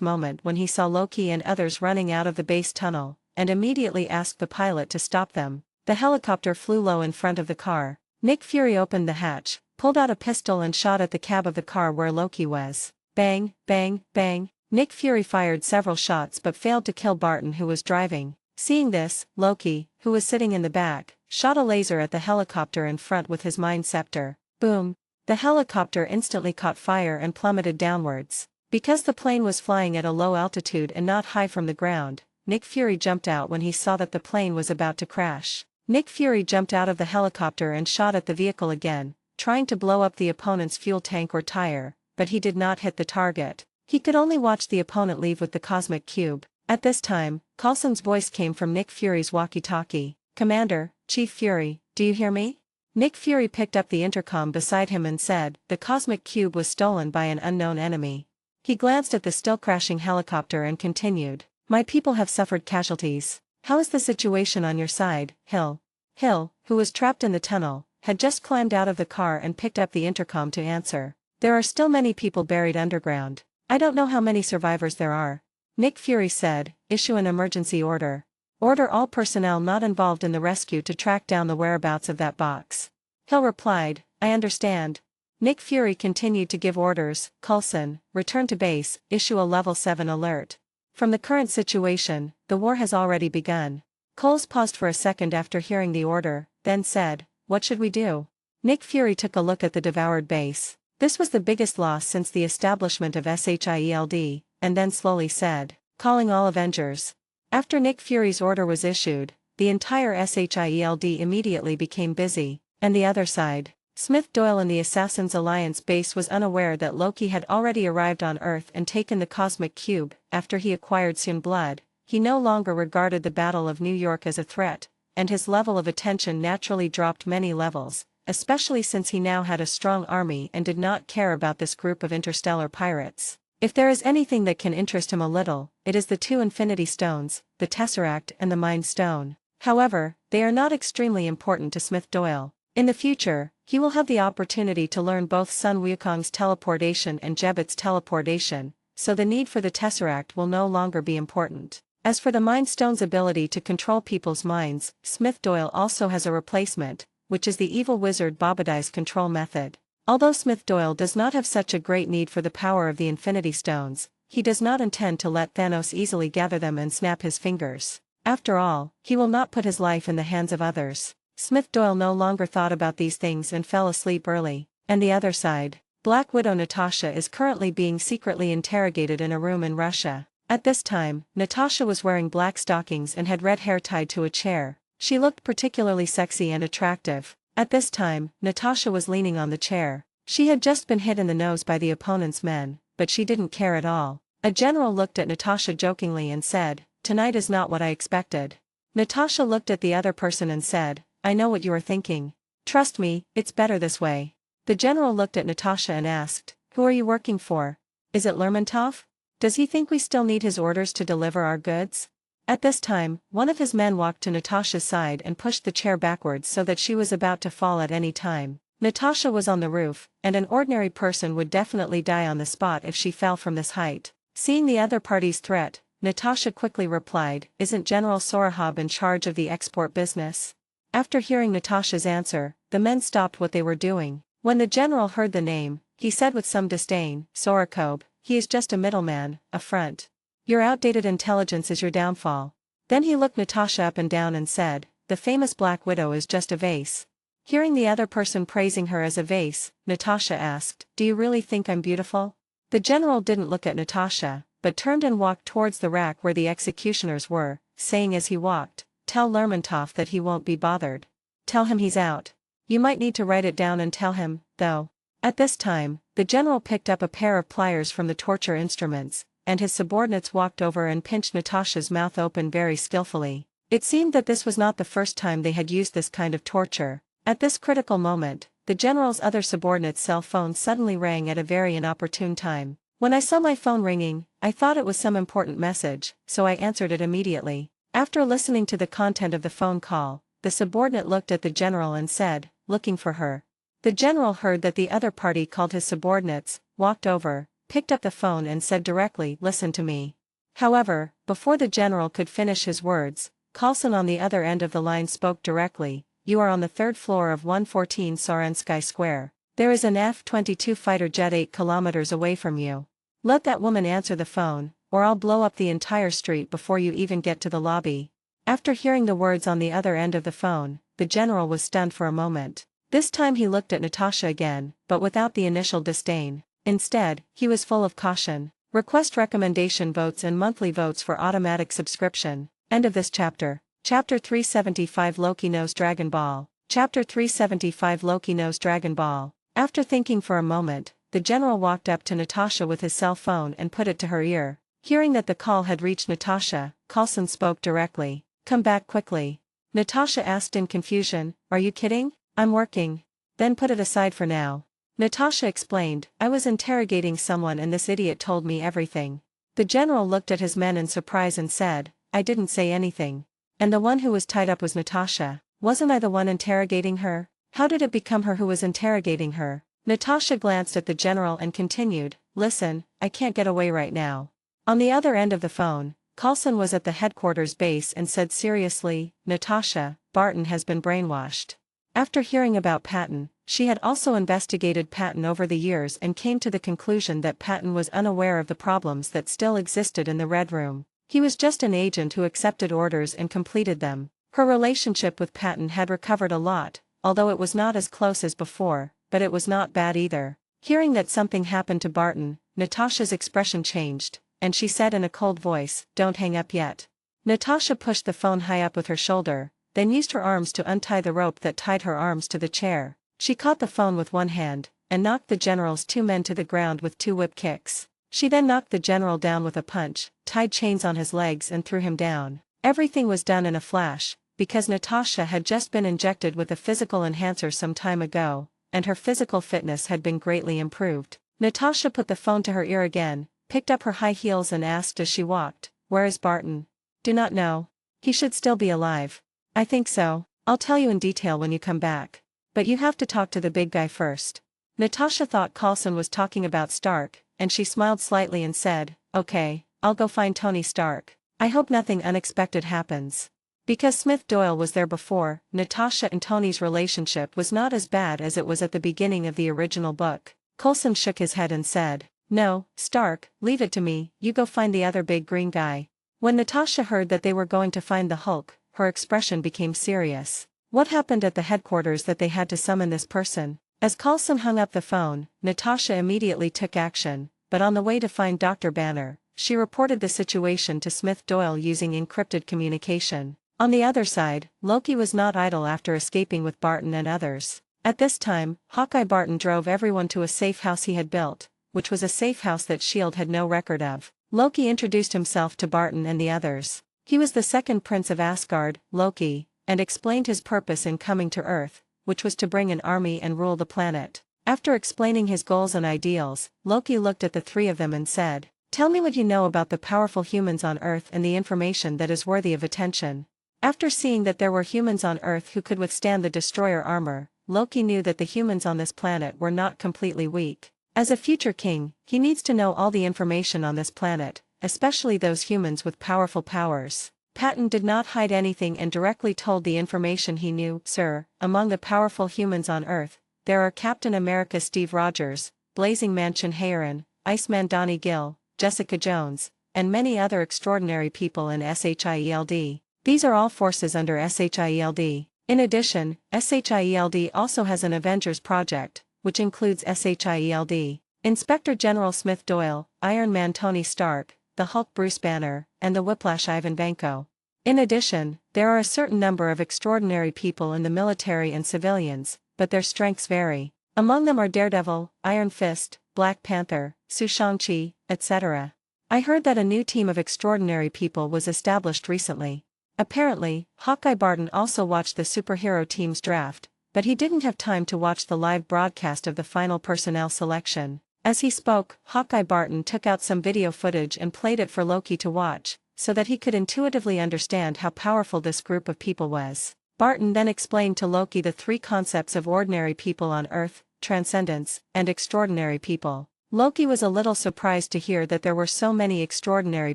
Speaker 2: moment when he saw Loki and others running out of the base tunnel, and immediately asked the pilot to stop them. The helicopter flew low in front of the car. Nick Fury opened the hatch, pulled out a pistol and shot at the cab of the car where Loki was. Bang, bang, bang. Nick Fury fired several shots but failed to kill Barton, who was driving. Seeing this, Loki, who was sitting in the back, shot a laser at the helicopter in front with his mind scepter. Boom! The helicopter instantly caught fire and plummeted downwards. Because the plane was flying at a low altitude and not high from the ground, Nick Fury jumped out when he saw that the plane was about to crash. Nick Fury jumped out of the helicopter and shot at the vehicle again, trying to blow up the opponent's fuel tank or tire, but he did not hit the target. He could only watch the opponent leave with the cosmic cube. At this time, Coulson's voice came from Nick Fury's walkie-talkie. "Commander, Chief Fury, do you hear me?" Nick Fury picked up the intercom beside him and said, "The cosmic cube was stolen by an unknown enemy." He glanced at the still crashing helicopter and continued, "My people have suffered casualties. How is the situation on your side, Hill?" Hill, who was trapped in the tunnel, had just climbed out of the car and picked up the intercom to answer. "There are still many people buried underground. I don't know how many survivors there are." Nick Fury said, "Issue an emergency order. Order all personnel not involved in the rescue to track down the whereabouts of that box." Hill replied, "I understand." Nick Fury continued to give orders. "Coulson, return to base, issue a level 7 alert. From the current situation, the war has already begun." Coles paused for a second after hearing the order, then said, "What should we do?" Nick Fury took a look at the devoured base. This was the biggest loss since the establishment of SHIELD, and then slowly said, "Calling all Avengers." After Nick Fury's order was issued, the entire SHIELD immediately became busy, and the other side. Smith Doyle in the Assassin's Alliance base was unaware that Loki had already arrived on Earth and taken the cosmic cube. After he acquired Sun Blood, he no longer regarded the Battle of New York as a threat, and his level of attention naturally dropped many levels, especially since he now had a strong army and did not care about this group of interstellar pirates. If there is anything that can interest him a little, it is the two Infinity Stones, the Tesseract and the Mind Stone. However, they are not extremely important to Smith Doyle. In the future, he will have the opportunity to learn both Sun Wukong's teleportation and Jebbet's teleportation, so the need for the Tesseract will no longer be important. As for the Mind Stone's ability to control people's minds, Smith Doyle also has a replacement, which is the evil wizard Bobadai's control method. Although Smith Doyle does not have such a great need for the power of the Infinity Stones, he does not intend to let Thanos easily gather them and snap his fingers. After all, he will not put his life in the hands of others. Smith Doyle no longer thought about these things and fell asleep early. And the other side, Black Widow Natasha is currently being secretly interrogated in a room in Russia. At this time, Natasha was wearing black stockings and had red hair tied to a chair. She looked particularly sexy and attractive. At this time, Natasha was leaning on the chair. She had just been hit in the nose by the opponent's men, but she didn't care at all. A general looked at Natasha jokingly and said, "Tonight is not what I expected." Natasha looked at the other person and said, "I know what you are thinking. Trust me, it's better this way." The general looked at Natasha and asked, "Who are you working for? Is it Lermontov? Does he think we still need his orders to deliver our goods?" At this time, one of his men walked to Natasha's side and pushed the chair backwards so that she was about to fall at any time. Natasha was on the roof, and an ordinary person would definitely die on the spot if she fell from this height. Seeing the other party's threat, Natasha quickly replied, "Isn't General Sorahab in charge of the export business?" After hearing Natasha's answer, the men stopped what they were doing. When the general heard the name, he said with some disdain, "Sorakob, he is just a middleman, a front. Your outdated intelligence is your downfall." Then he looked Natasha up and down and said, "The famous Black Widow is just a vase." Hearing the other person praising her as a vase, Natasha asked, "Do you really think I'm beautiful?" The general didn't look at Natasha, but turned and walked towards the rack where the executioners were, saying as he walked, "Tell Lermontov that he won't be bothered. Tell him he's out. You might need to write it down and tell him, though." At this time, the general picked up a pair of pliers from the torture instruments, and his subordinates walked over and pinched Natasha's mouth open very skillfully. It seemed that this was not the first time they had used this kind of torture. At this critical moment, the general's other subordinate's cell phone suddenly rang at a very inopportune time. When I saw my phone ringing, I thought it was some important message, so I answered it immediately. After listening to the content of the phone call, the subordinate looked at the general and said, "Looking for her." The general heard that the other party called his subordinates, walked over, picked up the phone and said directly, "Listen to me." However, before the general could finish his words, Carlson on the other end of the line spoke directly, "You are on the third floor of 114 Sarensky Square. There is an F-22 fighter jet 8 kilometers away from you. Let that woman answer the phone, or I'll blow up the entire street before you even get to the lobby." After hearing the words on the other end of the phone, the general was stunned for a moment. This time he looked at Natasha again, but without the initial disdain. Instead, he was full of caution. Request recommendation votes and monthly votes for automatic subscription. End of this chapter. Chapter 375 Loki knows Dragon Ball. Chapter 375 Loki knows Dragon Ball. After thinking for a moment, the general walked up to Natasha with his cell phone and put it to her ear. Hearing that the call had reached Natasha, Carlson spoke directly. "Come back quickly." Natasha asked in confusion, "Are you kidding? I'm working." "Then put it aside for now." Natasha explained, "I was interrogating someone and this idiot told me everything." The general looked at his men in surprise and said, "I didn't say anything. And the one who was tied up was Natasha. Wasn't I the one interrogating her? How did it become her who was interrogating her?" Natasha glanced at the general and continued, "Listen, I can't get away right now." On the other end of the phone, Carlson was at the headquarters base and said seriously, "Natasha, Barton has been brainwashed." After hearing about Patton, she had also investigated Patton over the years and came to the conclusion that Patton was unaware of the problems that still existed in the Red Room. He was just an agent who accepted orders and completed them. Her relationship with Patton had recovered a lot, although it was not as close as before, but it was not bad either. Hearing that something happened to Barton, Natasha's expression changed, and she said in a cold voice, "Don't hang up yet." Natasha pushed the phone high up with her shoulder, then used her arms to untie the rope that tied her arms to the chair. She caught the phone with one hand, and knocked the general's two men to the ground with two whip kicks. She then knocked the general down with a punch, tied chains on his legs and threw him down. Everything was done in a flash, because Natasha had just been injected with a physical enhancer some time ago, and her physical fitness had been greatly improved. Natasha put the phone to her ear again, picked up her high heels and asked as she walked, "Where is Barton?" "Do not know. He should still be alive." "I think so. I'll tell you in detail when you come back. But you have to talk to the big guy first." Natasha thought Coulson was talking about Stark, and she smiled slightly and said, "Okay, I'll go find Tony Stark. I hope nothing unexpected happens." Because Smith Doyle was there before, Natasha and Tony's relationship was not as bad as it was at the beginning of the original book. Coulson shook his head and said, "No, Stark, leave it to me, you go find the other big green guy." When Natasha heard that they were going to find the Hulk, her expression became serious. What happened at the headquarters that they had to summon this person? As Coulson hung up the phone, Natasha immediately took action, but on the way to find Dr. Banner, she reported the situation to Smith Doyle using encrypted communication. On the other side, Loki was not idle after escaping with Barton and others. At this time, Hawkeye Barton drove everyone to a safe house he had built, which was a safe house that S.H.I.E.L.D. had no record of. Loki introduced himself to Barton and the others. He was the second prince of Asgard, Loki, and explained his purpose in coming to Earth, which was to bring an army and rule the planet. After explaining his goals and ideals, Loki looked at the three of them and said, "Tell me what you know about the powerful humans on Earth and the information that is worthy of attention." After seeing that there were humans on Earth who could withstand the destroyer armor, Loki knew that the humans on this planet were not completely weak. As a future king, he needs to know all the information on this planet, especially those humans with powerful powers. Patton did not hide anything and directly told the information he knew. "Sir, among the powerful humans on Earth, there are Captain America Steve Rogers, Blazing Mansion Hayaran, Iceman Donnie Gill, Jessica Jones, and many other extraordinary people in SHIELD. These are all forces under SHIELD. In addition, SHIELD also has an Avengers project, which includes SHIELD, Inspector General Smith Doyle, Iron Man Tony Stark, the Hulk Bruce Banner, and the Whiplash Ivan Vanko. In addition, there are a certain number of extraordinary people in the military and civilians, but their strengths vary. Among them are Daredevil, Iron Fist, Black Panther, Su Shang-Chi, etc. I heard that a new team of extraordinary people was established recently." Apparently, Hawkeye Barton also watched the superhero team's draft, but he didn't have time to watch the live broadcast of the final personnel selection. As he spoke, Hawkeye Barton took out some video footage and played it for Loki to watch, so that he could intuitively understand how powerful this group of people was. Barton then explained to Loki the three concepts of ordinary people on Earth, transcendence, and extraordinary people. Loki was a little surprised to hear that there were so many extraordinary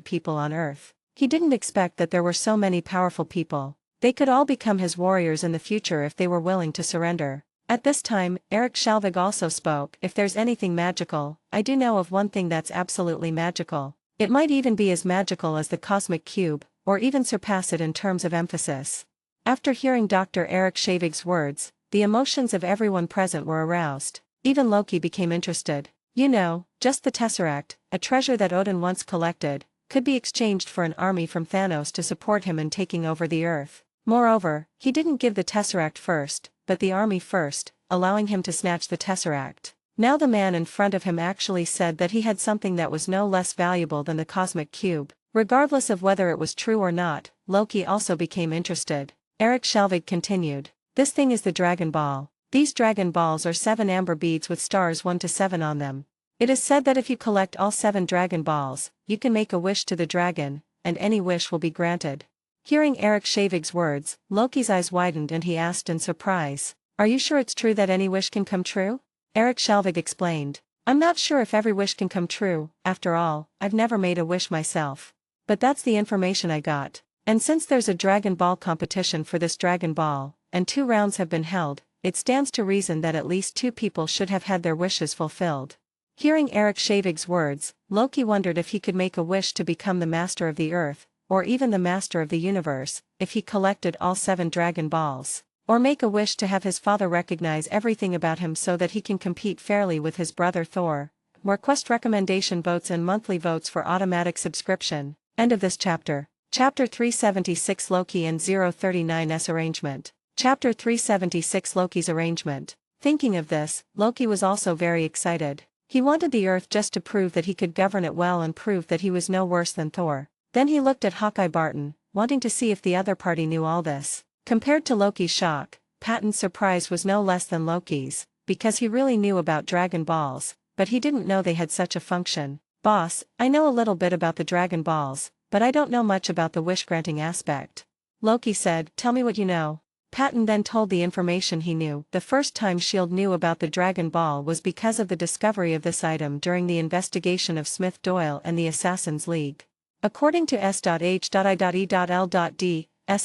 Speaker 2: people on Earth. He didn't expect that there were so many powerful people. They could all become his warriors in the future if they were willing to surrender. At this time, Eric Shalvig also spoke. "If there's anything magical, I do know of one thing that's absolutely magical. It might even be as magical as the cosmic cube, or even surpass it in terms of emphasis." After hearing Dr. Eric Shavig's words, the emotions of everyone present were aroused. Even Loki became interested. "You know, just the Tesseract, a treasure that Odin once collected, could be exchanged for an army from Thanos to support him in taking over the Earth. Moreover, he didn't give the Tesseract first, but the army first, allowing him to snatch the Tesseract." Now the man in front of him actually said that he had something that was no less valuable than the cosmic cube. Regardless of whether it was true or not, Loki also became interested. Eric Shalvig continued, "This thing is the Dragon Ball. These Dragon Balls are 7 amber beads with stars 1 to 7 on them. It is said that if you collect all 7 Dragon Balls, you can make a wish to the dragon, and any wish will be granted." Hearing Eric Shavig's words, Loki's eyes widened and he asked in surprise, "Are you sure it's true that any wish can come true?" Eric Shalvig explained, "I'm not sure if every wish can come true. After all, I've never made a wish myself. But that's the information I got. And since there's a Dragon Ball competition for this Dragon Ball, and 2 rounds have been held, it stands to reason that at least 2 people should have had their wishes fulfilled." Hearing Eric Shavig's words, Loki wondered if he could make a wish to become the master of the Earth, or even the master of the universe, if he collected all 7 Dragon Balls. Or make a wish to have his father recognize everything about him so that he can compete fairly with his brother Thor. More quest recommendation votes and monthly votes for automatic subscription. End of this chapter. Chapter 376 Loki and 039's arrangement. Chapter 376 Loki's arrangement. Thinking of this, Loki was also very excited. He wanted the Earth just to prove that he could govern it well and prove that he was no worse than Thor. Then he looked at Hawkeye Barton, wanting to see if the other party knew all this. Compared to Loki's shock, Patton's surprise was no less than Loki's, because he really knew about Dragon Balls, but he didn't know they had such a function. Boss, I know a little bit about the Dragon Balls, but I don't know much about the wish-granting aspect. Loki said, tell me what you know. Patton then told the information he knew. The first time S.H.I.E.L.D. knew about the Dragon Ball was because of the discovery of this item during the investigation of Smith Doyle and the Assassin's League. According to S.H.I.E.L.D.'s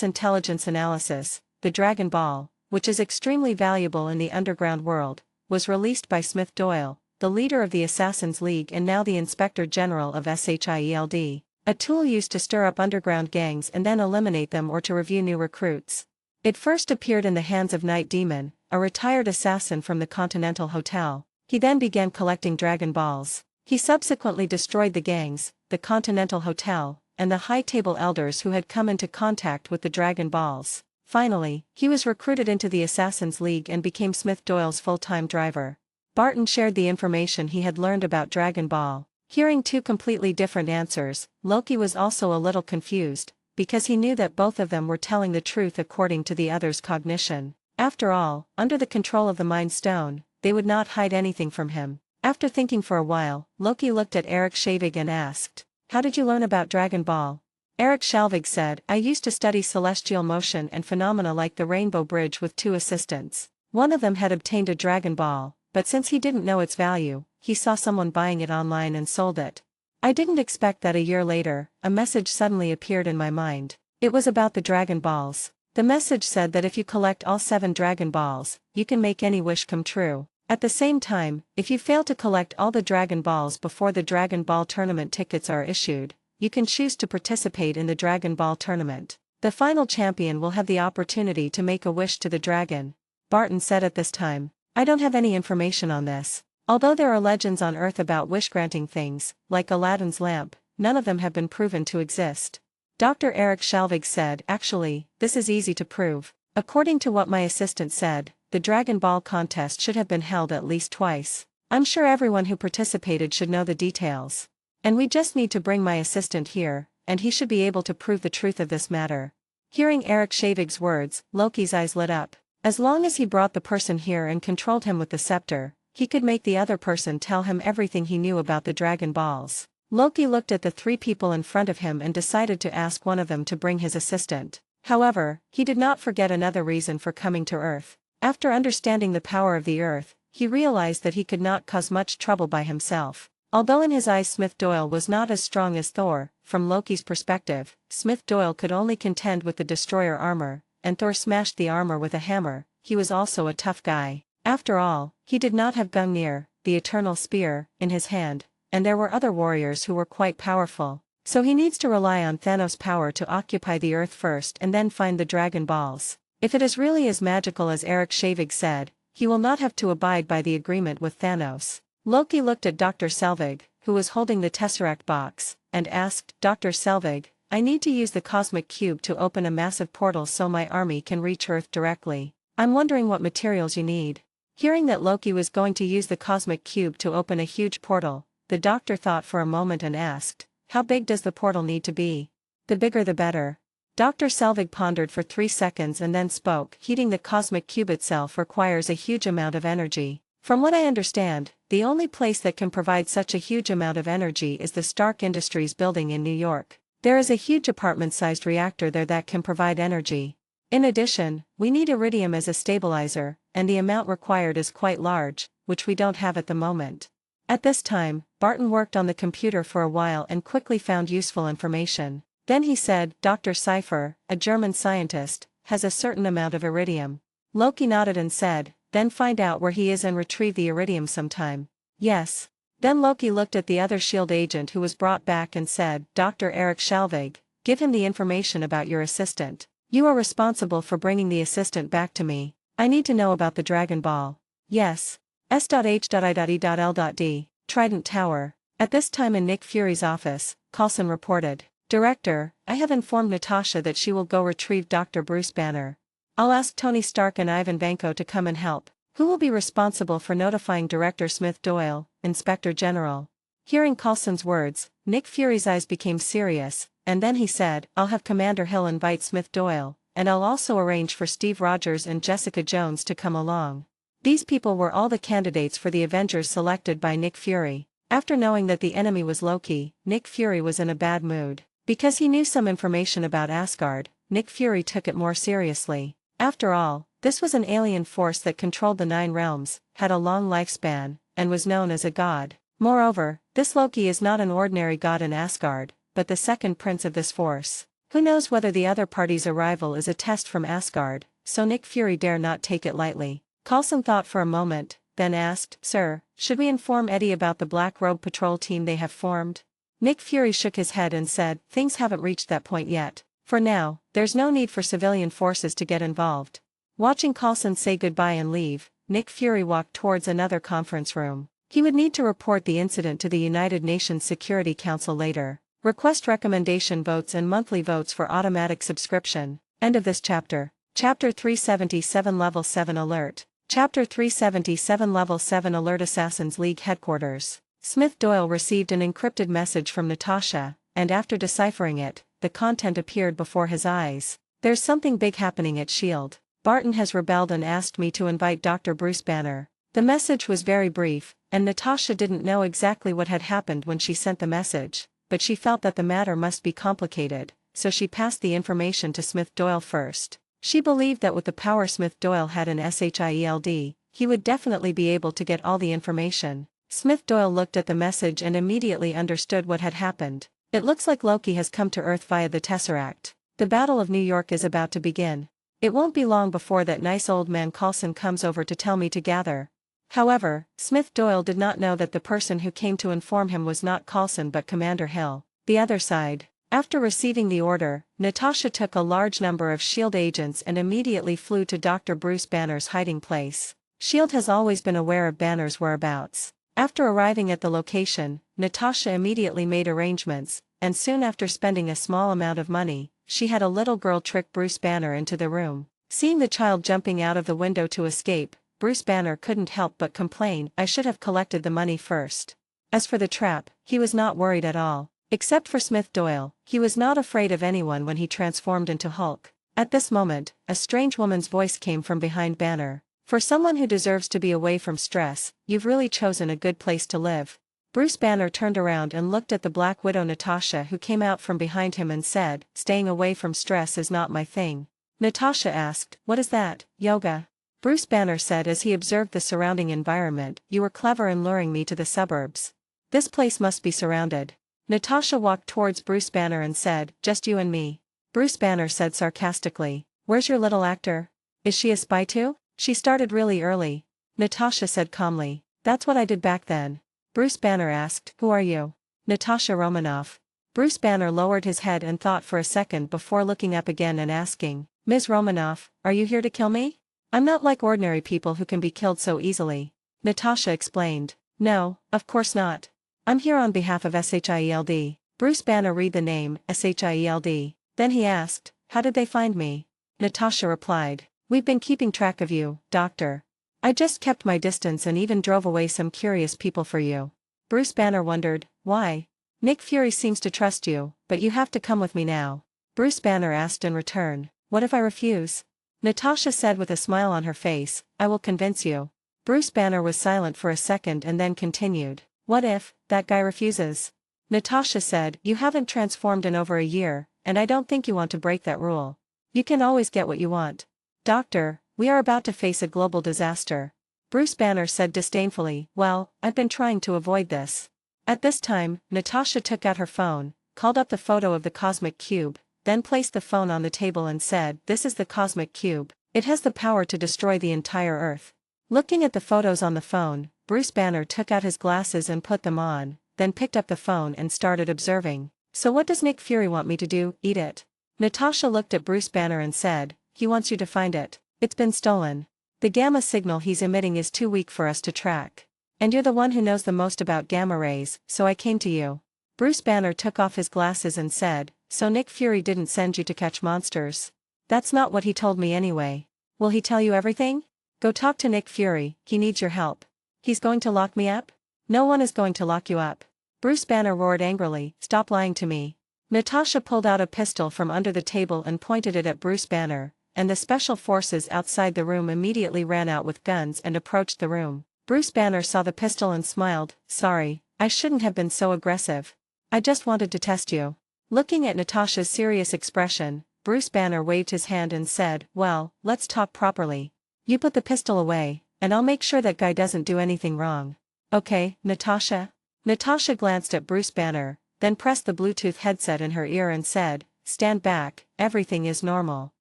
Speaker 2: intelligence analysis, the Dragon Ball, which is extremely valuable in the underground world, was released by Smith Doyle, the leader of the Assassin's League and now the Inspector General of S.H.I.E.L.D., a tool used to stir up underground gangs and then eliminate them or to review new recruits. It first appeared in the hands of Night Demon, a retired assassin from the Continental Hotel. He then began collecting Dragon Balls. He subsequently destroyed the gangs, the Continental Hotel, and the High Table Elders who had come into contact with the Dragon Balls. Finally, he was recruited into the Assassin's League and became Smith Doyle's full-time driver. Barton shared the information he had learned about Dragon Ball. Hearing two completely different answers, Loki was also a little confused, because he knew that both of them were telling the truth according to the other's cognition. After all, under the control of the Mind Stone, they would not hide anything from him. After thinking for a while, Loki looked at Eric Shavig and asked, how did you learn about Dragon Ball? Eric Shavig said, I used to study celestial motion and phenomena like the Rainbow Bridge with two assistants. One of them had obtained a Dragon Ball, but since he didn't know its value, he saw someone buying it online and sold it. I didn't expect that a year later, a message suddenly appeared in my mind. It was about the Dragon Balls. The message said that if you collect all 7 Dragon Balls, you can make any wish come true. At the same time, if you fail to collect all the Dragon Balls before the Dragon Ball tournament tickets are issued, you can choose to participate in the Dragon Ball tournament. The final champion will have the opportunity to make a wish to the dragon. Barton said at this time, I don't have any information on this. Although there are legends on Earth about wish-granting things, like Aladdin's lamp, none of them have been proven to exist. Dr. Eric Shalvig said, actually, this is easy to prove. According to what my assistant said, the Dragon Ball contest should have been held at least twice. I'm sure everyone who participated should know the details. And we just need to bring my assistant here, and he should be able to prove the truth of this matter. Hearing Eric Shavig's words, Loki's eyes lit up. As long as he brought the person here and controlled him with the scepter, he could make the other person tell him everything he knew about the Dragon Balls. Loki looked at the 3 people in front of him and decided to ask one of them to bring his assistant. However, he did not forget another reason for coming to Earth. After understanding the power of the Earth, he realized that he could not cause much trouble by himself. Although in his eyes Smith Doyle was not as strong as Thor, from Loki's perspective, Smith Doyle could only contend with the destroyer armor, and Thor smashed the armor with a hammer. He was also a tough guy. After all, he did not have Gungnir, the eternal spear, in his hand, and there were other warriors who were quite powerful. So he needs to rely on Thanos' power to occupy the Earth first and then find the Dragon Balls. If it is really as magical as Eric Shavig said, he will not have to abide by the agreement with Thanos. Loki looked at Dr. Selvig, who was holding the Tesseract box, and asked, Dr. Selvig, I need to use the Cosmic Cube to open a massive portal so my army can reach Earth directly. I'm wondering what materials you need. Hearing that Loki was going to use the Cosmic Cube to open a huge portal, the doctor thought for a moment and asked, how big does the portal need to be? The bigger the better. Dr. Selvig pondered for 3 seconds and then spoke. Heating the Cosmic Cube itself requires a huge amount of energy. From what I understand, the only place that can provide such a huge amount of energy is the Stark Industries building in New York. There is a huge apartment-sized reactor there that can provide energy. In addition, we need iridium as a stabilizer, and the amount required is quite large, which we don't have at the moment. At this time, Barton worked on the computer for a while and quickly found useful information. Then he said, Dr. Cypher, a German scientist, has a certain amount of iridium. Loki nodded and said, then find out where he is and retrieve the iridium sometime. Yes. Then Loki looked at the other S.H.I.E.L.D. agent who was brought back and said, Dr. Eric Shalvig, give him the information about your assistant. You are responsible for bringing the assistant back to me. I need to know about the Dragon Ball. Yes. S.H.I.E.L.D. Trident Tower. At this time in Nick Fury's office, Coulson reported, Director, I have informed Natasha that she will go retrieve Dr. Bruce Banner. I'll ask Tony Stark and Ivan Vanko to come and help. Who will be responsible for notifying Director Smith Doyle, Inspector General? Hearing Coulson's words, Nick Fury's eyes became serious, and then he said, I'll have Commander Hill invite Smith Doyle, and I'll also arrange for Steve Rogers and Jessica Jones to come along. These people were all the candidates for the Avengers selected by Nick Fury. After knowing that the enemy was Loki, Nick Fury was in a bad mood. Because he knew some information about Asgard, Nick Fury took it more seriously. After all, this was an alien force that controlled the 9 realms, had a long lifespan, and was known as a god. Moreover, this Loki is not an ordinary god in Asgard, but the second prince of this force. Who knows whether the other party's arrival is a test from Asgard, so Nick Fury dare not take it lightly. Coulson thought for a moment, then asked, "Sir, should we inform Eddie about the Black Robe Patrol team they have formed?" Nick Fury shook his head and said, "Things haven't reached that point yet. For now, there's no need for civilian forces to get involved." Watching Coulson say goodbye and leave, Nick Fury walked towards another conference room. He would need to report the incident to the United Nations Security Council later. Request recommendation votes and monthly votes for automatic subscription. End of this chapter. Chapter 377 Level 7 Alert. Chapter 377 Level 7 Alert. Assassin's League Headquarters. Smith Doyle received an encrypted message from Natasha, and after deciphering it, the content appeared before his eyes. "There's something big happening at S.H.I.E.L.D. Barton has rebelled and asked me to invite Dr. Bruce Banner." The message was very brief, and Natasha didn't know exactly what had happened when she sent the message, but she felt that the matter must be complicated, so she passed the information to Smith Doyle first. She believed that with the power Smith Doyle had in S.H.I.E.L.D., he would definitely be able to get all the information. Smith Doyle looked at the message and immediately understood what had happened. "It looks like Loki has come to Earth via the Tesseract. The Battle of New York is about to begin. It won't be long before that nice old man Coulson comes over to tell me to gather." However, Smith Doyle did not know that the person who came to inform him was not Coulson but Commander Hill. The other side. After receiving the order, Natasha took a large number of S.H.I.E.L.D. agents and immediately flew to Dr. Bruce Banner's hiding place. S.H.I.E.L.D. has always been aware of Banner's whereabouts. After arriving at the location, Natasha immediately made arrangements, and soon after spending a small amount of money, she had a little girl trick Bruce Banner into the room. Seeing the child jumping out of the window to escape, Bruce Banner couldn't help but complain, "I should have collected the money first." As for the trap, he was not worried at all. Except for Smith Doyle, he was not afraid of anyone when he transformed into Hulk. At this moment, a strange woman's voice came from behind Banner. "For someone who deserves to be away from stress, you've really chosen a good place to live." Bruce Banner turned around and looked at the Black Widow Natasha, who came out from behind him and said, "Staying away from stress is not my thing." Natasha asked, "What is that, yoga?" Bruce Banner said as he observed the surrounding environment, "You were clever in luring me to the suburbs. This place must be surrounded." Natasha walked towards Bruce Banner and said, "Just you and me." Bruce Banner said sarcastically, "Where's your little actor? Is she a spy too?" "She started really early," Natasha said calmly. "That's what I did back then." Bruce Banner asked, "Who are you?" "Natasha Romanoff." Bruce Banner lowered his head and thought for a second before looking up again and asking, "Ms. Romanoff, are you here to kill me?" "I'm not like ordinary people who can be killed so easily," Natasha explained. "No, of course not. I'm here on behalf of S.H.I.E.L.D. Bruce Banner read the name, S.H.I.E.L.D. Then he asked, "How did they find me?" Natasha replied, "We've been keeping track of you, Doctor. I just kept my distance and even drove away some curious people for you." Bruce Banner wondered, "Why?" "Nick Fury seems to trust you, but you have to come with me now." Bruce Banner asked in return, "What if I refuse?" Natasha said with a smile on her face, "I will convince you." Bruce Banner was silent for a second and then continued, "What if that guy refuses?" Natasha said, "You haven't transformed in over a year, and I don't think you want to break that rule. You can always get what you want." "Doctor, we are about to face a global disaster." Bruce Banner said disdainfully, "Well, I've been trying to avoid this." At this time, Natasha took out her phone, called up the photo of the cosmic cube, then placed the phone on the table and said, "This is the cosmic cube. It has the power to destroy the entire Earth." Looking at the photos on the phone, Bruce Banner took out his glasses and put them on, then picked up the phone and started observing. "So what does Nick Fury want me to do, eat it?" Natasha looked at Bruce Banner and said, "He wants you to find it. It's been stolen. The gamma signal he's emitting is too weak for us to track. And you're the one who knows the most about gamma rays, so I came to you." Bruce Banner took off his glasses and said, "So Nick Fury didn't send you to catch monsters?" "That's not what he told me anyway." "Will he tell you everything?" "Go talk to Nick Fury, he needs your help." "He's going to lock me up?" "No one is going to lock you up." Bruce Banner roared angrily, "Stop lying to me." Natasha pulled out a pistol from under the table and pointed it at Bruce Banner, and the special forces outside the room immediately ran out with guns and approached the room. Bruce Banner saw the pistol and smiled. "Sorry, I shouldn't have been so aggressive. I just wanted to test you." Looking at Natasha's serious expression, Bruce Banner waved his hand and said, "Well, let's talk properly. You put the pistol away, and I'll make sure that guy doesn't do anything wrong. Okay, Natasha?" Natasha glanced at Bruce Banner, then pressed the Bluetooth headset in her ear and said, "Stand back, everything is normal."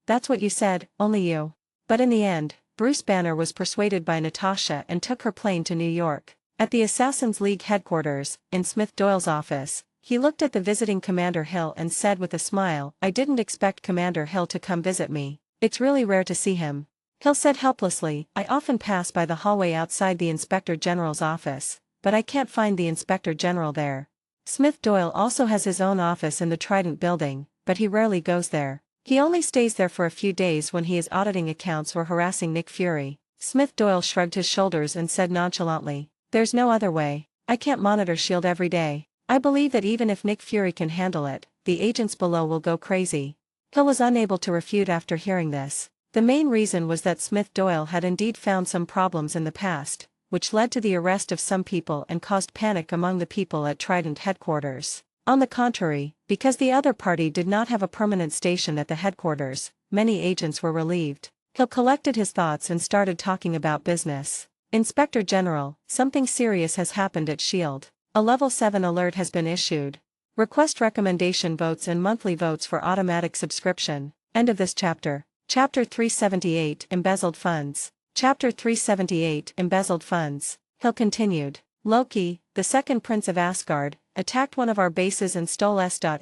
Speaker 2: "That's what you said, only you." But in the end, Bruce Banner was persuaded by Natasha and took her plane to New York. At the Assassin's League headquarters, in Smith Doyle's office, he looked at the visiting Commander Hill and said with a smile, "I didn't expect Commander Hill to come visit me. It's really rare to see him." Hill said helplessly, "I often pass by the hallway outside the Inspector General's office, but I can't find the Inspector General there." Smith Doyle also has his own office in the Trident building, but he rarely goes there. He only stays there for a few days when he is auditing accounts or harassing Nick Fury. Smith Doyle shrugged his shoulders and said nonchalantly, "There's no other way. I can't monitor S.H.I.E.L.D. every day. I believe that even if Nick Fury can handle it, the agents below will go crazy." Hill was unable to refute after hearing this. The main reason was that Smith Doyle had indeed found some problems in the past, which led to the arrest of some people and caused panic among the people at Trident headquarters. On the contrary, because the other party did not have a permanent station at the headquarters, many agents were relieved. Hill collected his thoughts and started talking about business. "Inspector General, something serious has happened at S.H.I.E.L.D. A Level 7 alert has been issued. Request recommendation votes and monthly votes for automatic subscription." End of this chapter. Chapter 378 Embezzled Funds. Chapter 378 Embezzled Funds. Hill continued. "Loki, the second prince of Asgard, attacked one of our bases and stole S.H.I.E.L.D.'s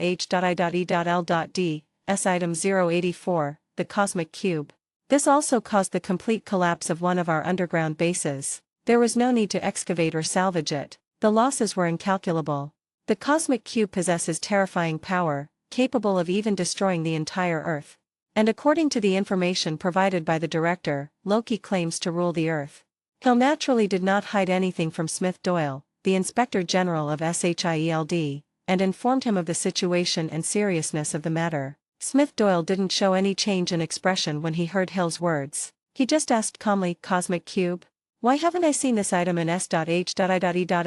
Speaker 2: item 084, the Cosmic Cube. This also caused the complete collapse of one of our underground bases. There was no need to excavate or salvage it. The losses were incalculable. The Cosmic Cube possesses terrifying power, capable of even destroying the entire Earth. And according to the information provided by the director, Loki claims to rule the Earth." Hill naturally did not hide anything from Smith Doyle, the Inspector General of S.H.I.E.L.D., and informed him of the situation and seriousness of the matter. Smith Doyle didn't show any change in expression when he heard Hill's words. He just asked calmly, "Cosmic Cube? Why haven't I seen this item in S.H.I.E.L.D.'s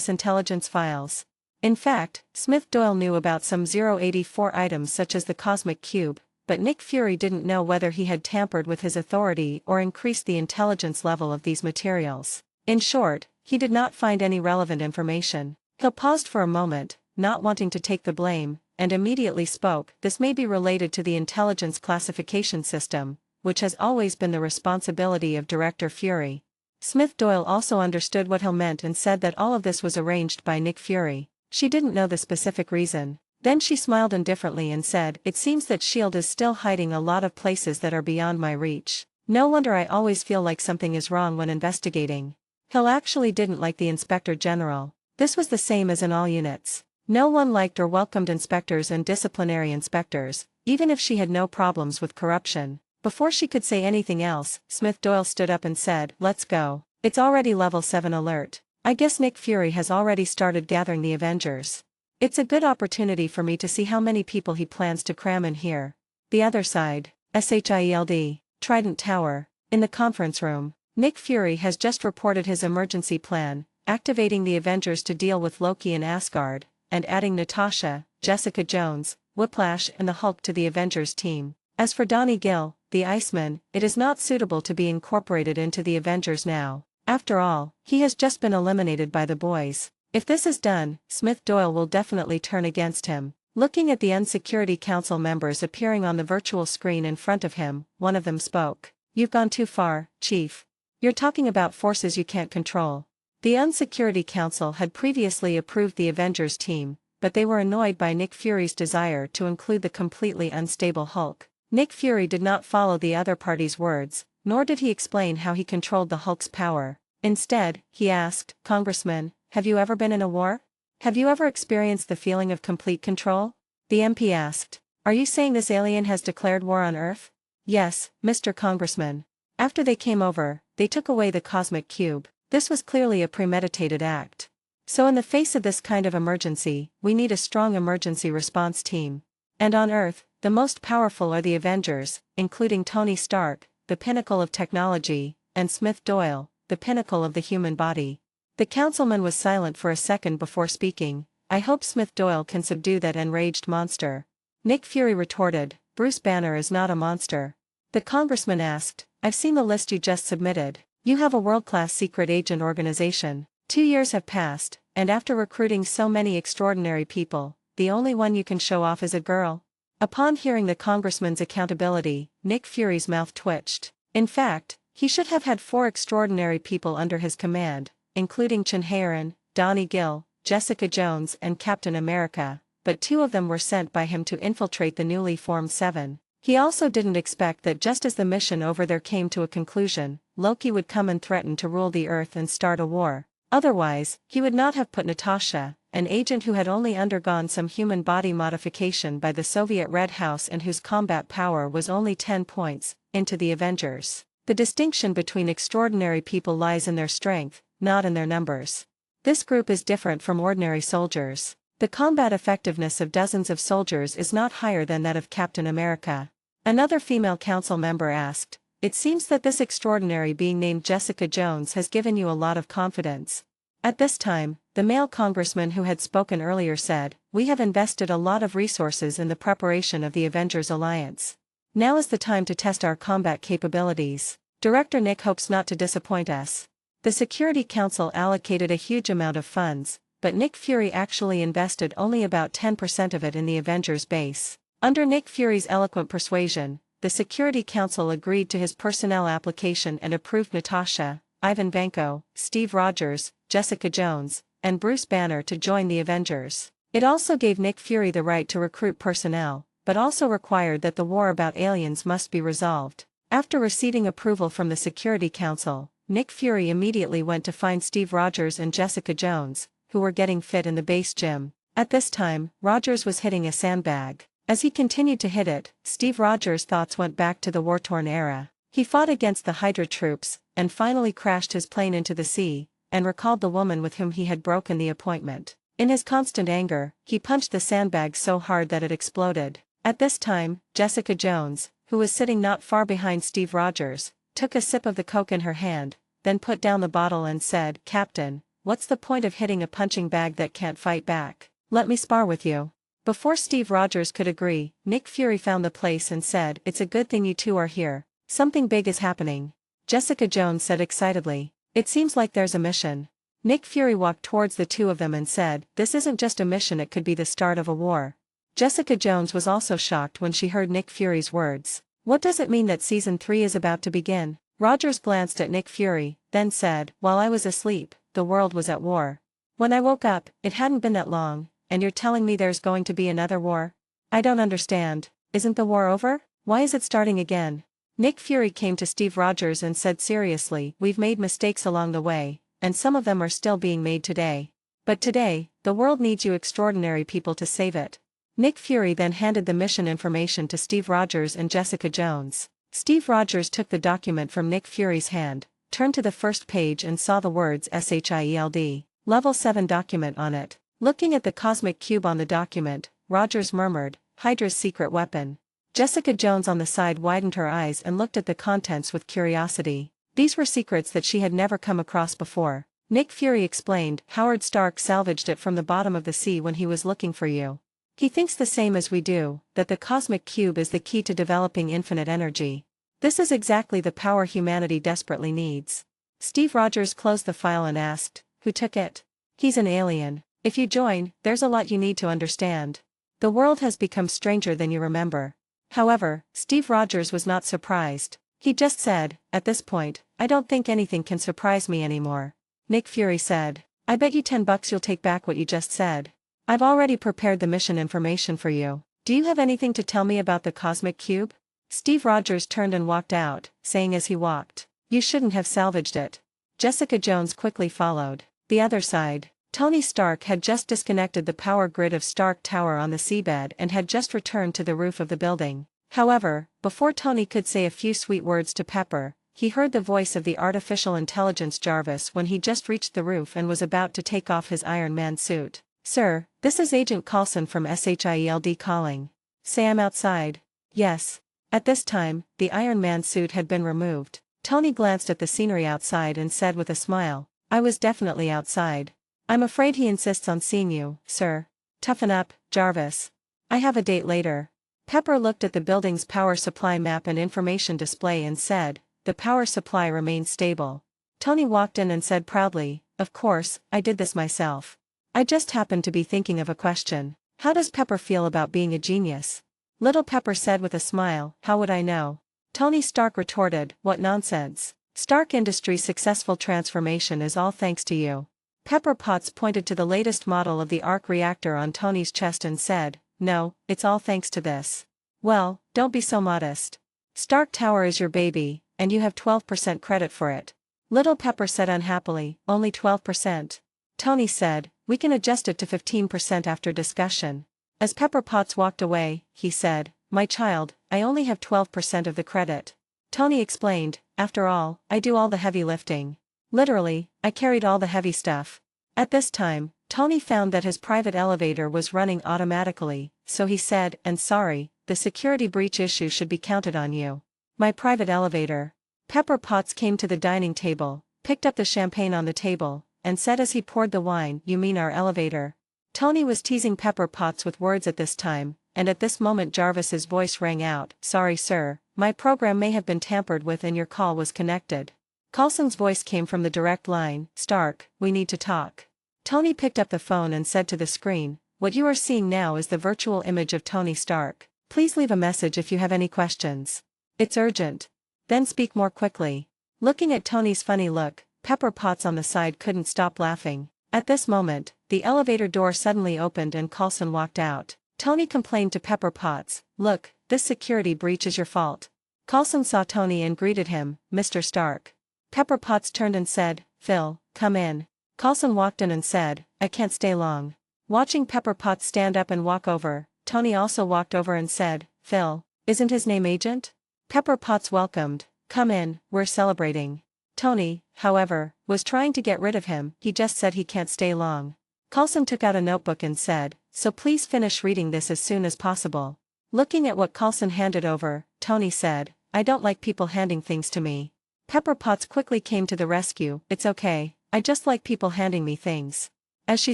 Speaker 2: intelligence files?" In fact, Smith Doyle knew about some 084 items such as the Cosmic Cube, but Nick Fury didn't know whether he had tampered with his authority or increased the intelligence level of these materials. In short, he did not find any relevant information. Hill paused for a moment, not wanting to take the blame, and immediately spoke. "This may be related to the intelligence classification system, which has always been the responsibility of Director Fury." Smith Doyle also understood what Hill meant and said that all of this was arranged by Nick Fury. She didn't know the specific reason. Then she smiled indifferently and said, "It seems that S.H.I.E.L.D. is still hiding a lot of places that are beyond my reach. No wonder I always feel like something is wrong when investigating." Hill actually didn't like the Inspector General. This was the same as in all units. No one liked or welcomed inspectors and disciplinary inspectors, even if she had no problems with corruption. Before she could say anything else, Smith Doyle stood up and said, "Let's go. It's already level 7 alert. I guess Nick Fury has already started gathering the Avengers. It's a good opportunity for me to see how many people he plans to cram in here." The other side, S.H.I.E.L.D., Trident Tower. In the conference room, Nick Fury has just reported his emergency plan, activating the Avengers to deal with Loki in Asgard, and adding Natasha, Jessica Jones, Whiplash and the Hulk to the Avengers team. As for Donnie Gill, the Iceman, it is not suitable to be incorporated into the Avengers now. After all, he has just been eliminated by the boys. If this is done, Smith Doyle will definitely turn against him. Looking at the Unsecurity Council members appearing on the virtual screen in front of him, one of them spoke. "You've gone too far, Chief. You're talking about forces you can't control." The Unsecurity Council had previously approved the Avengers team, but they were annoyed by Nick Fury's desire to include the completely unstable Hulk. Nick Fury did not follow the other party's words, nor did he explain how he controlled the Hulk's power. Instead, he asked, "Congressman, have you ever been in a war? Have you ever experienced the feeling of complete control?" The MP asked, "Are you saying this alien has declared war on Earth?" "Yes, Mr. Congressman. After they came over, they took away the Cosmic Cube. This was clearly a premeditated act." So in the face of this kind of emergency, we need a strong emergency response team. And on Earth, the most powerful are the Avengers, including Tony Stark, the pinnacle of technology, and Smith Doyle, the pinnacle of the human body. The councilman was silent for a second before speaking. I hope Smith Doyle can subdue that enraged monster. Nick Fury retorted, Bruce Banner is not a monster. The congressman asked, I've seen the list you just submitted. You have a world-class secret agent organization. 2 years have passed, and after recruiting so many extraordinary people, the only one you can show off is a girl. Upon hearing the congressman's accountability, Nick Fury's mouth twitched. In fact, he should have had 4 extraordinary people under his command, including Chinharan, Donnie Gill, Jessica Jones and Captain America, but 2 of them were sent by him to infiltrate the newly formed 7. He also didn't expect that just as the mission over there came to a conclusion, Loki would come and threaten to rule the Earth and start a war. Otherwise, he would not have put Natasha, an agent who had only undergone some human body modification by the Soviet Red House and whose combat power was only 10 points, into the Avengers. The distinction between extraordinary people lies in their strength, not in their numbers. This group is different from ordinary soldiers. The combat effectiveness of dozens of soldiers is not higher than that of Captain America. Another female council member asked, It seems that this extraordinary being named Jessica Jones has given you a lot of confidence. At this time, the male congressman who had spoken earlier said, We have invested a lot of resources in the preparation of the Avengers Alliance. Now is the time to test our combat capabilities. Director Nick hopes not to disappoint us. The Security Council allocated a huge amount of funds, but Nick Fury actually invested only about 10% of it in the Avengers base. Under Nick Fury's eloquent persuasion, the Security Council agreed to his personnel application and approved Natasha, Ivan Vanko, Steve Rogers, Jessica Jones, and Bruce Banner to join the Avengers. It also gave Nick Fury the right to recruit personnel, but also required that the war about aliens must be resolved. After receiving approval from the Security Council, Nick Fury immediately went to find Steve Rogers and Jessica Jones, who were getting fit in the base gym. At this time, Rogers was hitting a sandbag. As he continued to hit it, Steve Rogers' thoughts went back to the war-torn era. He fought against the Hydra troops, and finally crashed his plane into the sea, and recalled the woman with whom he had broken the appointment. In his constant anger, he punched the sandbag so hard that it exploded. At this time, Jessica Jones, who was sitting not far behind Steve Rogers, took a sip of the Coke in her hand, then put down the bottle and said, Captain, what's the point of hitting a punching bag that can't fight back? Let me spar with you. Before Steve Rogers could agree, Nick Fury found the place and said, It's a good thing you two are here. Something big is happening. Jessica Jones said excitedly, It seems like there's a mission. Nick Fury walked towards the 2 of them and said, This isn't just a mission, it could be the start of a war. Jessica Jones was also shocked when she heard Nick Fury's words. What does it mean that Season 3 is about to begin? Rogers glanced at Nick Fury, then said, While I was asleep, the world was at war. When I woke up, it hadn't been that long, and you're telling me there's going to be another war? I don't understand. Isn't the war over? Why is it starting again? Nick Fury came to Steve Rogers and said seriously, We've made mistakes along the way, and some of them are still being made today. But today, the world needs you extraordinary people to save it. Nick Fury then handed the mission information to Steve Rogers and Jessica Jones. Steve Rogers took the document from Nick Fury's hand, turned to the first page and saw the words SHIELD, Level 7 document on it. Looking at the cosmic cube on the document, Rogers murmured, Hydra's secret weapon. Jessica Jones on the side widened her eyes and looked at the contents with curiosity. These were secrets that she had never come across before. Nick Fury explained, Howard Stark salvaged it from the bottom of the sea when he was looking for you. He thinks the same as we do, that the cosmic cube is the key to developing infinite energy. This is exactly the power humanity desperately needs. Steve Rogers closed the file and asked, Who took it? He's an alien. If you join, there's a lot you need to understand. The world has become stranger than you remember. However, Steve Rogers was not surprised. He just said, At this point, I don't think anything can surprise me anymore. Nick Fury said, I bet you $10 you'll take back what you just said. I've already prepared the mission information for you. Do you have anything to tell me about the cosmic cube? Steve Rogers turned and walked out, saying as he walked, You shouldn't have salvaged it. Jessica Jones quickly followed. The other side. Tony Stark had just disconnected the power grid of Stark Tower on the seabed and had just returned to the roof of the building. However, before Tony could say a few sweet words to Pepper, he heard the voice of the artificial intelligence Jarvis when he just reached the roof and was about to take off his Iron Man suit. "Sir, this is Agent Coulson from SHIELD calling. Say I'm outside." "Yes." At this time, the Iron Man suit had been removed. Tony glanced at the scenery outside and said with a smile, "I was definitely outside. I'm afraid he insists on seeing you, sir." "Toughen up, Jarvis. I have a date later." Pepper looked at the building's power supply map and information display and said, "The power supply remains stable." Tony walked in and said proudly, "Of course, I did this myself. I just happened to be thinking of a question. How does Pepper feel about being a genius?" Little Pepper said with a smile, "How would I know?" Tony Stark retorted, "What nonsense. Stark Industries' successful transformation is all thanks to you." Pepper Potts pointed to the latest model of the arc reactor on Tony's chest and said, "No, it's all thanks to this." "Well, don't be so modest. Stark Tower is your baby, and you have 12% credit for it." Little Pepper said unhappily, "Only 12%. Tony said, "We can adjust it to 15% after discussion." As Pepper Potts walked away, he said, "My child, I only have 12% of the credit." Tony explained, "After all, I do all the heavy lifting. Literally, I carried all the heavy stuff." At this time, Tony found that his private elevator was running automatically, so he said, "And sorry, the security breach issue should be counted on you." "My private elevator." Pepper Potts came to the dining table, picked up the champagne on the table, and said as he poured the wine, "You mean our elevator?" Tony was teasing Pepper Potts with words at this time, and at this moment Jarvis's voice rang out, "Sorry sir, my program may have been tampered with and your call was connected." Coulson's voice came from the direct line, "Stark, we need to talk." Tony picked up the phone and said to the screen, "What you are seeing now is the virtual image of Tony Stark. Please leave a message if you have any questions. It's urgent. Then speak more quickly." Looking at Tony's funny look, Pepper Potts on the side couldn't stop laughing. At this moment, the elevator door suddenly opened and Coulson walked out. Tony complained to Pepper Potts, "Look, this security breach is your fault." Coulson saw Tony and greeted him, "Mr. Stark." Pepper Potts turned and said, "Phil, come in." Coulson walked in and said, "I can't stay long." Watching Pepper Potts stand up and walk over, Tony also walked over and said, "Phil, isn't his name Agent?" Pepper Potts welcomed, "Come in, we're celebrating." Tony, however, was trying to get rid of him, he just said he can't stay long. Coulson took out a notebook and said, "So please finish reading this as soon as possible." Looking at what Coulson handed over, Tony said, "I don't like people handing things to me." Pepper Potts quickly came to the rescue, "It's okay, I just like people handing me things." As she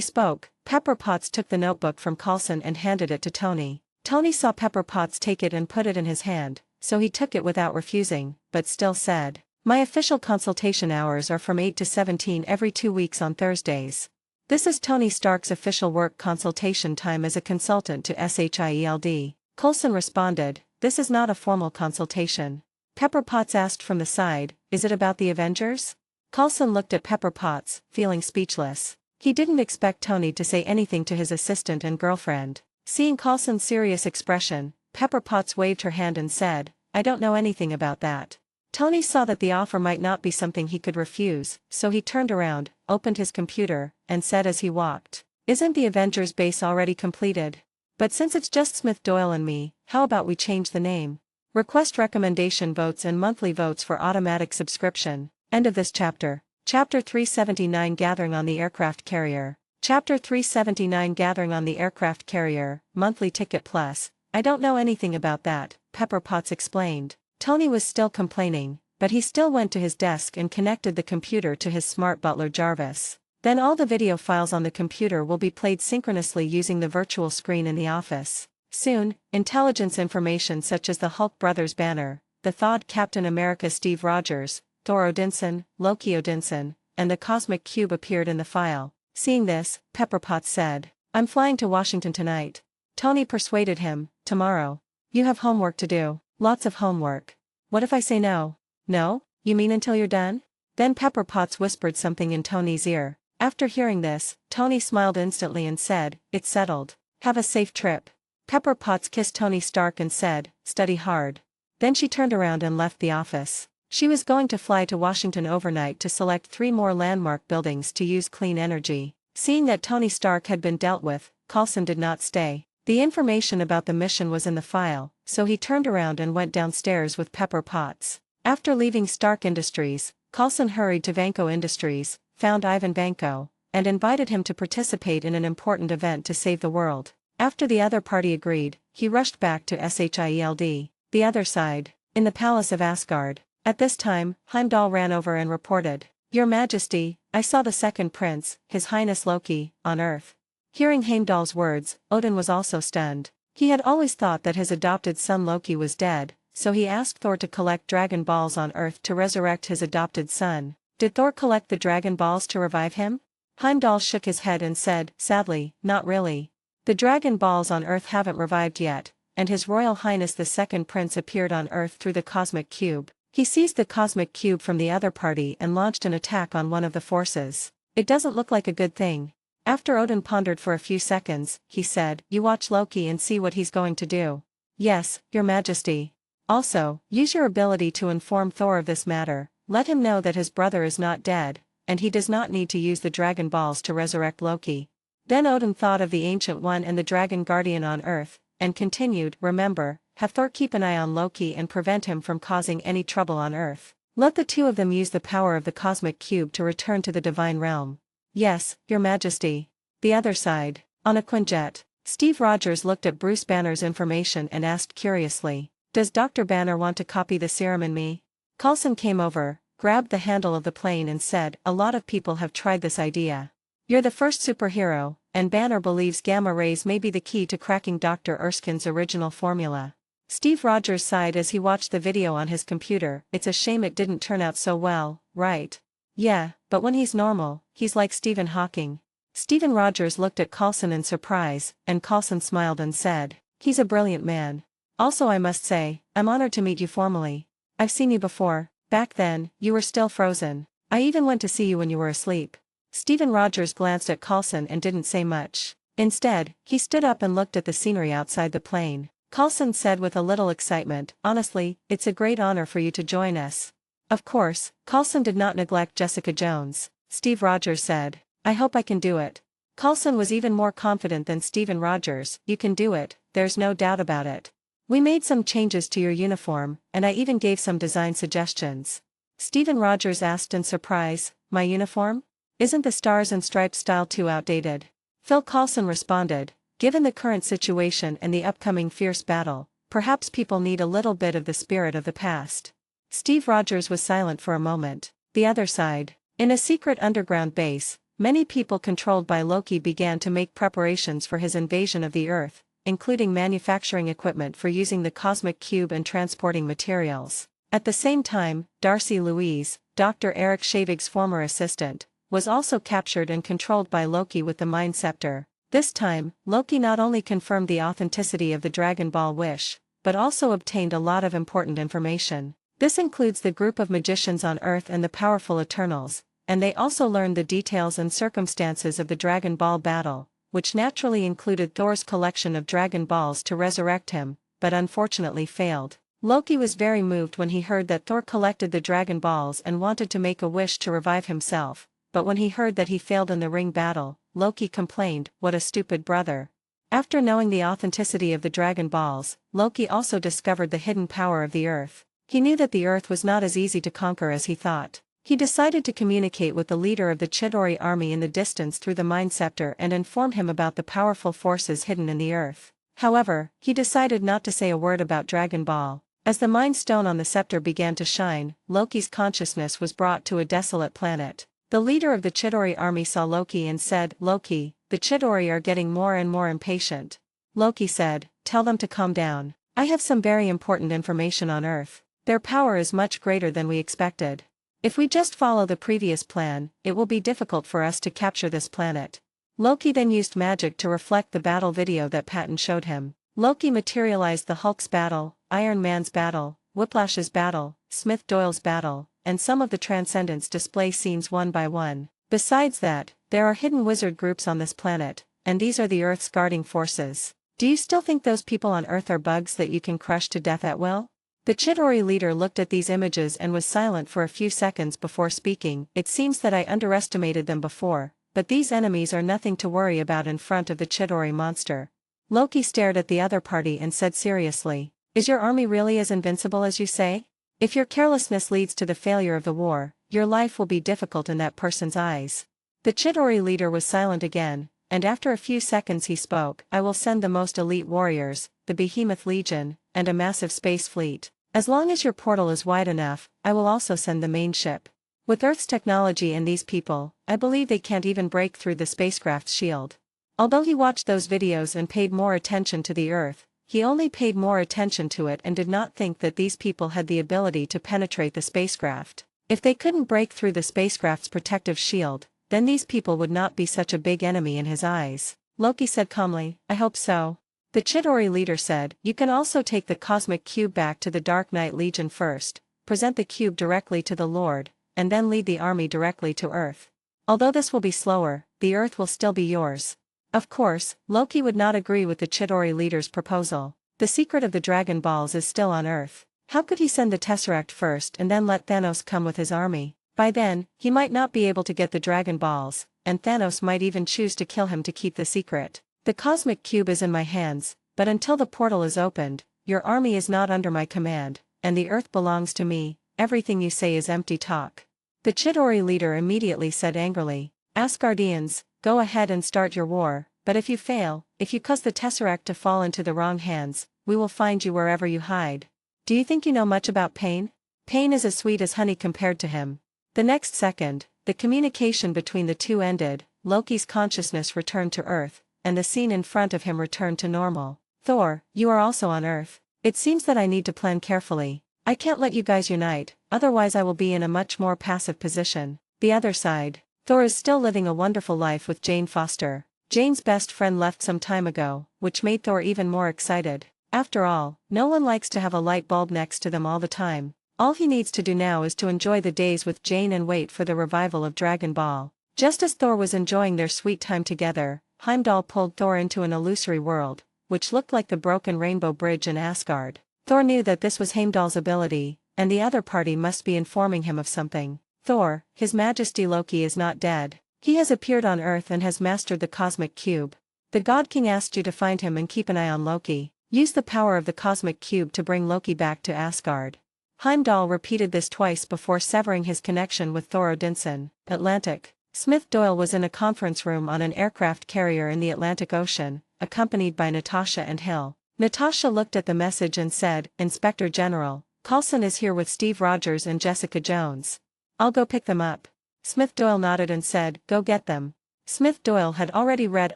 Speaker 2: spoke, Pepper Potts took the notebook from Coulson and handed it to Tony. Tony saw Pepper Potts take it and put it in his hand, so he took it without refusing, but still said, "My official consultation hours are from 8 to 17 every 2 weeks on Thursdays. This is Tony Stark's official work consultation time as a consultant to SHIELD." Coulson responded, "This is not a formal consultation." Pepper Potts asked from the side, "Is it about the Avengers?" Coulson looked at Pepper Potts, feeling speechless. He didn't expect Tony to say anything to his assistant and girlfriend. Seeing Coulson's serious expression, Pepper Potts waved her hand and said, "I don't know anything about that." Tony saw that the offer might not be something he could refuse, so he turned around, opened his computer, and said as he walked, "Isn't the Avengers base already completed? But since it's just Smith Doyle and me, how about we change the name? Request recommendation votes and monthly votes for automatic subscription." End of this chapter. Chapter 379 Gathering on the Aircraft Carrier. Chapter 379 Gathering on the Aircraft Carrier, Monthly Ticket Plus. "I don't know anything about that," Pepper Potts explained. Tony was still complaining, but he still went to his desk and connected the computer to his smart butler Jarvis. Then all the video files on the computer will be played synchronously using the virtual screen in the office. Soon, intelligence information such as the Hulk brothers banner, the thawed Captain America Steve Rogers, Thor Odinson, Loki Odinson, and the Cosmic Cube appeared in the file. Seeing this, Pepper Potts said, "I'm flying to Washington tonight." Tony persuaded him, "Tomorrow. You have homework to do." "Lots of homework." "What if I say no?" "No? You mean until you're done?" Then Pepper Potts whispered something in Tony's ear. After hearing this, Tony smiled instantly and said, "It's settled. Have a safe trip." Pepper Potts kissed Tony Stark and said, "Study hard." Then she turned around and left the office. She was going to fly to Washington overnight to select 3 more landmark buildings to use clean energy. Seeing that Tony Stark had been dealt with, Coulson did not stay. The information about the mission was in the file, so he turned around and went downstairs with Pepper Potts. After leaving Stark Industries, Coulson hurried to Vanco Industries, found Ivan Vanco, and invited him to participate in an important event to save the world. After the other party agreed, he rushed back to Shield, the other side, in the palace of Asgard. At this time, Heimdall ran over and reported, "Your Majesty, I saw the second prince, His Highness Loki, on Earth." Hearing Heimdall's words, Odin was also stunned. He had always thought that his adopted son Loki was dead, so he asked Thor to collect Dragon Balls on Earth to resurrect his adopted son. Did Thor collect the Dragon Balls to revive him? Heimdall shook his head and said, "Sadly, not really. The Dragon Balls on Earth haven't revived yet," and His Royal Highness the Second Prince appeared on Earth through the Cosmic Cube. He seized the Cosmic Cube from the other party and launched an attack on one of the forces. It doesn't look like a good thing. After Odin pondered for a few seconds, he said, "You watch Loki and see what he's going to do." "Yes, Your Majesty. Also, use your ability to inform Thor of this matter, let him know that his brother is not dead, and he does not need to use the Dragon Balls to resurrect Loki." Then Odin thought of the Ancient One and the Dragon Guardian on Earth, and continued, "Remember, have Thor keep an eye on Loki and prevent him from causing any trouble on Earth. Let the two of them use the power of the Cosmic Cube to return to the Divine Realm." "Yes, Your Majesty." The other side, on a Quinjet, Steve Rogers looked at Bruce Banner's information and asked curiously, "Does Dr. Banner want to copy the serum in me?" Coulson came over, grabbed the handle of the plane and said, "A lot of people have tried this idea. You're the first superhero, and Banner believes gamma rays may be the key to cracking Dr. Erskine's original formula." Steve Rogers sighed as he watched the video on his computer. "It's a shame it didn't turn out so well, right?" "Yeah, but when he's normal, he's like Stephen Hawking." Stephen Rogers looked at Coulson in surprise, and Coulson smiled and said, "He's a brilliant man. Also, I must say, I'm honored to meet you formally. I've seen you before. Back then, you were still frozen. I even went to see you when you were asleep." Stephen Rogers glanced at Coulson and didn't say much. Instead, he stood up and looked at the scenery outside the plane. Coulson said with a little excitement, "Honestly, it's a great honor for you to join us." Of course, Coulson did not neglect Jessica Jones. Steve Rogers said, "I hope I can do it." Coulson was even more confident than Stephen Rogers. "You can do it, there's no doubt about it. We made some changes to your uniform, and I even gave some design suggestions." Stephen Rogers asked in surprise, "My uniform? Isn't the Stars and Stripes style too outdated?" Phil Coulson responded, "Given the current situation and the upcoming fierce battle, perhaps people need a little bit of the spirit of the past." Steve Rogers was silent for a moment. The other side. In a secret underground base, many people controlled by Loki began to make preparations for his invasion of the Earth, including manufacturing equipment for using the Cosmic Cube and transporting materials. At the same time, Darcy Louise, Dr. Eric Shavig's former assistant, was also captured and controlled by Loki with the Mind Scepter. This time, Loki not only confirmed the authenticity of the Dragon Ball wish, but also obtained a lot of important information. This includes the group of magicians on Earth and the powerful Eternals, and they also learned the details and circumstances of the Dragon Ball battle, which naturally included Thor's collection of Dragon Balls to resurrect him, but unfortunately failed. Loki was very moved when he heard that Thor collected the Dragon Balls and wanted to make a wish to revive himself, but when he heard that he failed in the ring battle, Loki complained, "What a stupid brother." After knowing the authenticity of the Dragon Balls, Loki also discovered the hidden power of the Earth. He knew that the Earth was not as easy to conquer as he thought. He decided to communicate with the leader of the Chidori army in the distance through the Mind Scepter and inform him about the powerful forces hidden in the Earth. However, he decided not to say a word about Dragon Ball. As the Mind Stone on the scepter began to shine, Loki's consciousness was brought to a desolate planet. The leader of the Chidori army saw Loki and said, "Loki, the Chidori are getting more and more impatient." Loki said, "Tell them to calm down. I have some very important information on Earth. Their power is much greater than we expected. If we just follow the previous plan, it will be difficult for us to capture this planet." Loki then used magic to reflect the battle video that Patton showed him. Loki materialized the Hulk's battle, Iron Man's battle, Whiplash's battle, Smith Doyle's battle, and some of the Transcendence display scenes one by one. Besides that, there are hidden wizard groups on this planet, and these are the Earth's guarding forces. Do you still think those people on Earth are bugs that you can crush to death at will? The Chidori leader looked at these images and was silent for a few seconds before speaking. "It seems that I underestimated them before, but these enemies are nothing to worry about in front of the Chidori monster." Loki stared at the other party and said seriously, "Is your army really as invincible as you say?" If your carelessness leads to the failure of the war, your life will be difficult in that person's eyes. The Chidori leader was silent again, and after a few seconds he spoke. I will send the most elite warriors, the Behemoth Legion, and a massive space fleet. As long as your portal is wide enough, I will also send the main ship. With Earth's technology and these people, I believe they can't even break through the spacecraft's shield. Although he watched those videos and paid more attention to the Earth, he only paid more attention to it and did not think that these people had the ability to penetrate the spacecraft. If they couldn't break through the spacecraft's protective shield, then these people would not be such a big enemy in his eyes. Loki said calmly, I hope so. The Chidori leader said, you can also take the cosmic cube back to the Dark Knight Legion first, present the cube directly to the Lord, and then lead the army directly to Earth. Although this will be slower, the Earth will still be yours. Of course, Loki would not agree with the Chidori leader's proposal. The secret of the Dragon Balls is still on Earth. How could he send the Tesseract first and then let Thanos come with his army? By then, he might not be able to get the Dragon Balls, and Thanos might even choose to kill him to keep the secret. The cosmic cube is in my hands, but until the portal is opened, your army is not under my command, and the Earth belongs to me. Everything you say is empty talk. The Chidori leader immediately said angrily, Asgardians, go ahead and start your war, but if you fail, if you cause the Tesseract to fall into the wrong hands, we will find you wherever you hide. Do you think you know much about pain? Pain is as sweet as honey compared to him. The next second, the communication between the two ended, Loki's consciousness returned to Earth, and the scene in front of him returned to normal. Thor, you are also on Earth. It seems that I need to plan carefully. I can't let you guys unite, otherwise I will be in a much more passive position. The other side. Thor is still living a wonderful life with Jane Foster. Jane's best friend left some time ago, which made Thor even more excited. After all, no one likes to have a light bulb next to them all the time. All he needs to do now is to enjoy the days with Jane and wait for the revival of Dragon Ball. Just as Thor was enjoying their sweet time together, Heimdall pulled Thor into an illusory world, which looked like the broken rainbow bridge in Asgard. Thor knew that this was Heimdall's ability, and the other party must be informing him of something. Thor, His Majesty Loki is not dead. He has appeared on Earth and has mastered the cosmic cube. The God King asked you to find him and keep an eye on Loki. Use the power of the cosmic cube to bring Loki back to Asgard. Heimdall repeated this twice before severing his connection with Thor Odinson. Atlantic. Smith Doyle was in a conference room on an aircraft carrier in the Atlantic Ocean, accompanied by Natasha and Hill. Natasha looked at the message and said, Inspector General, Coulson is here with Steve Rogers and Jessica Jones. I'll go pick them up. Smith Doyle nodded and said, go get them. Smith Doyle had already read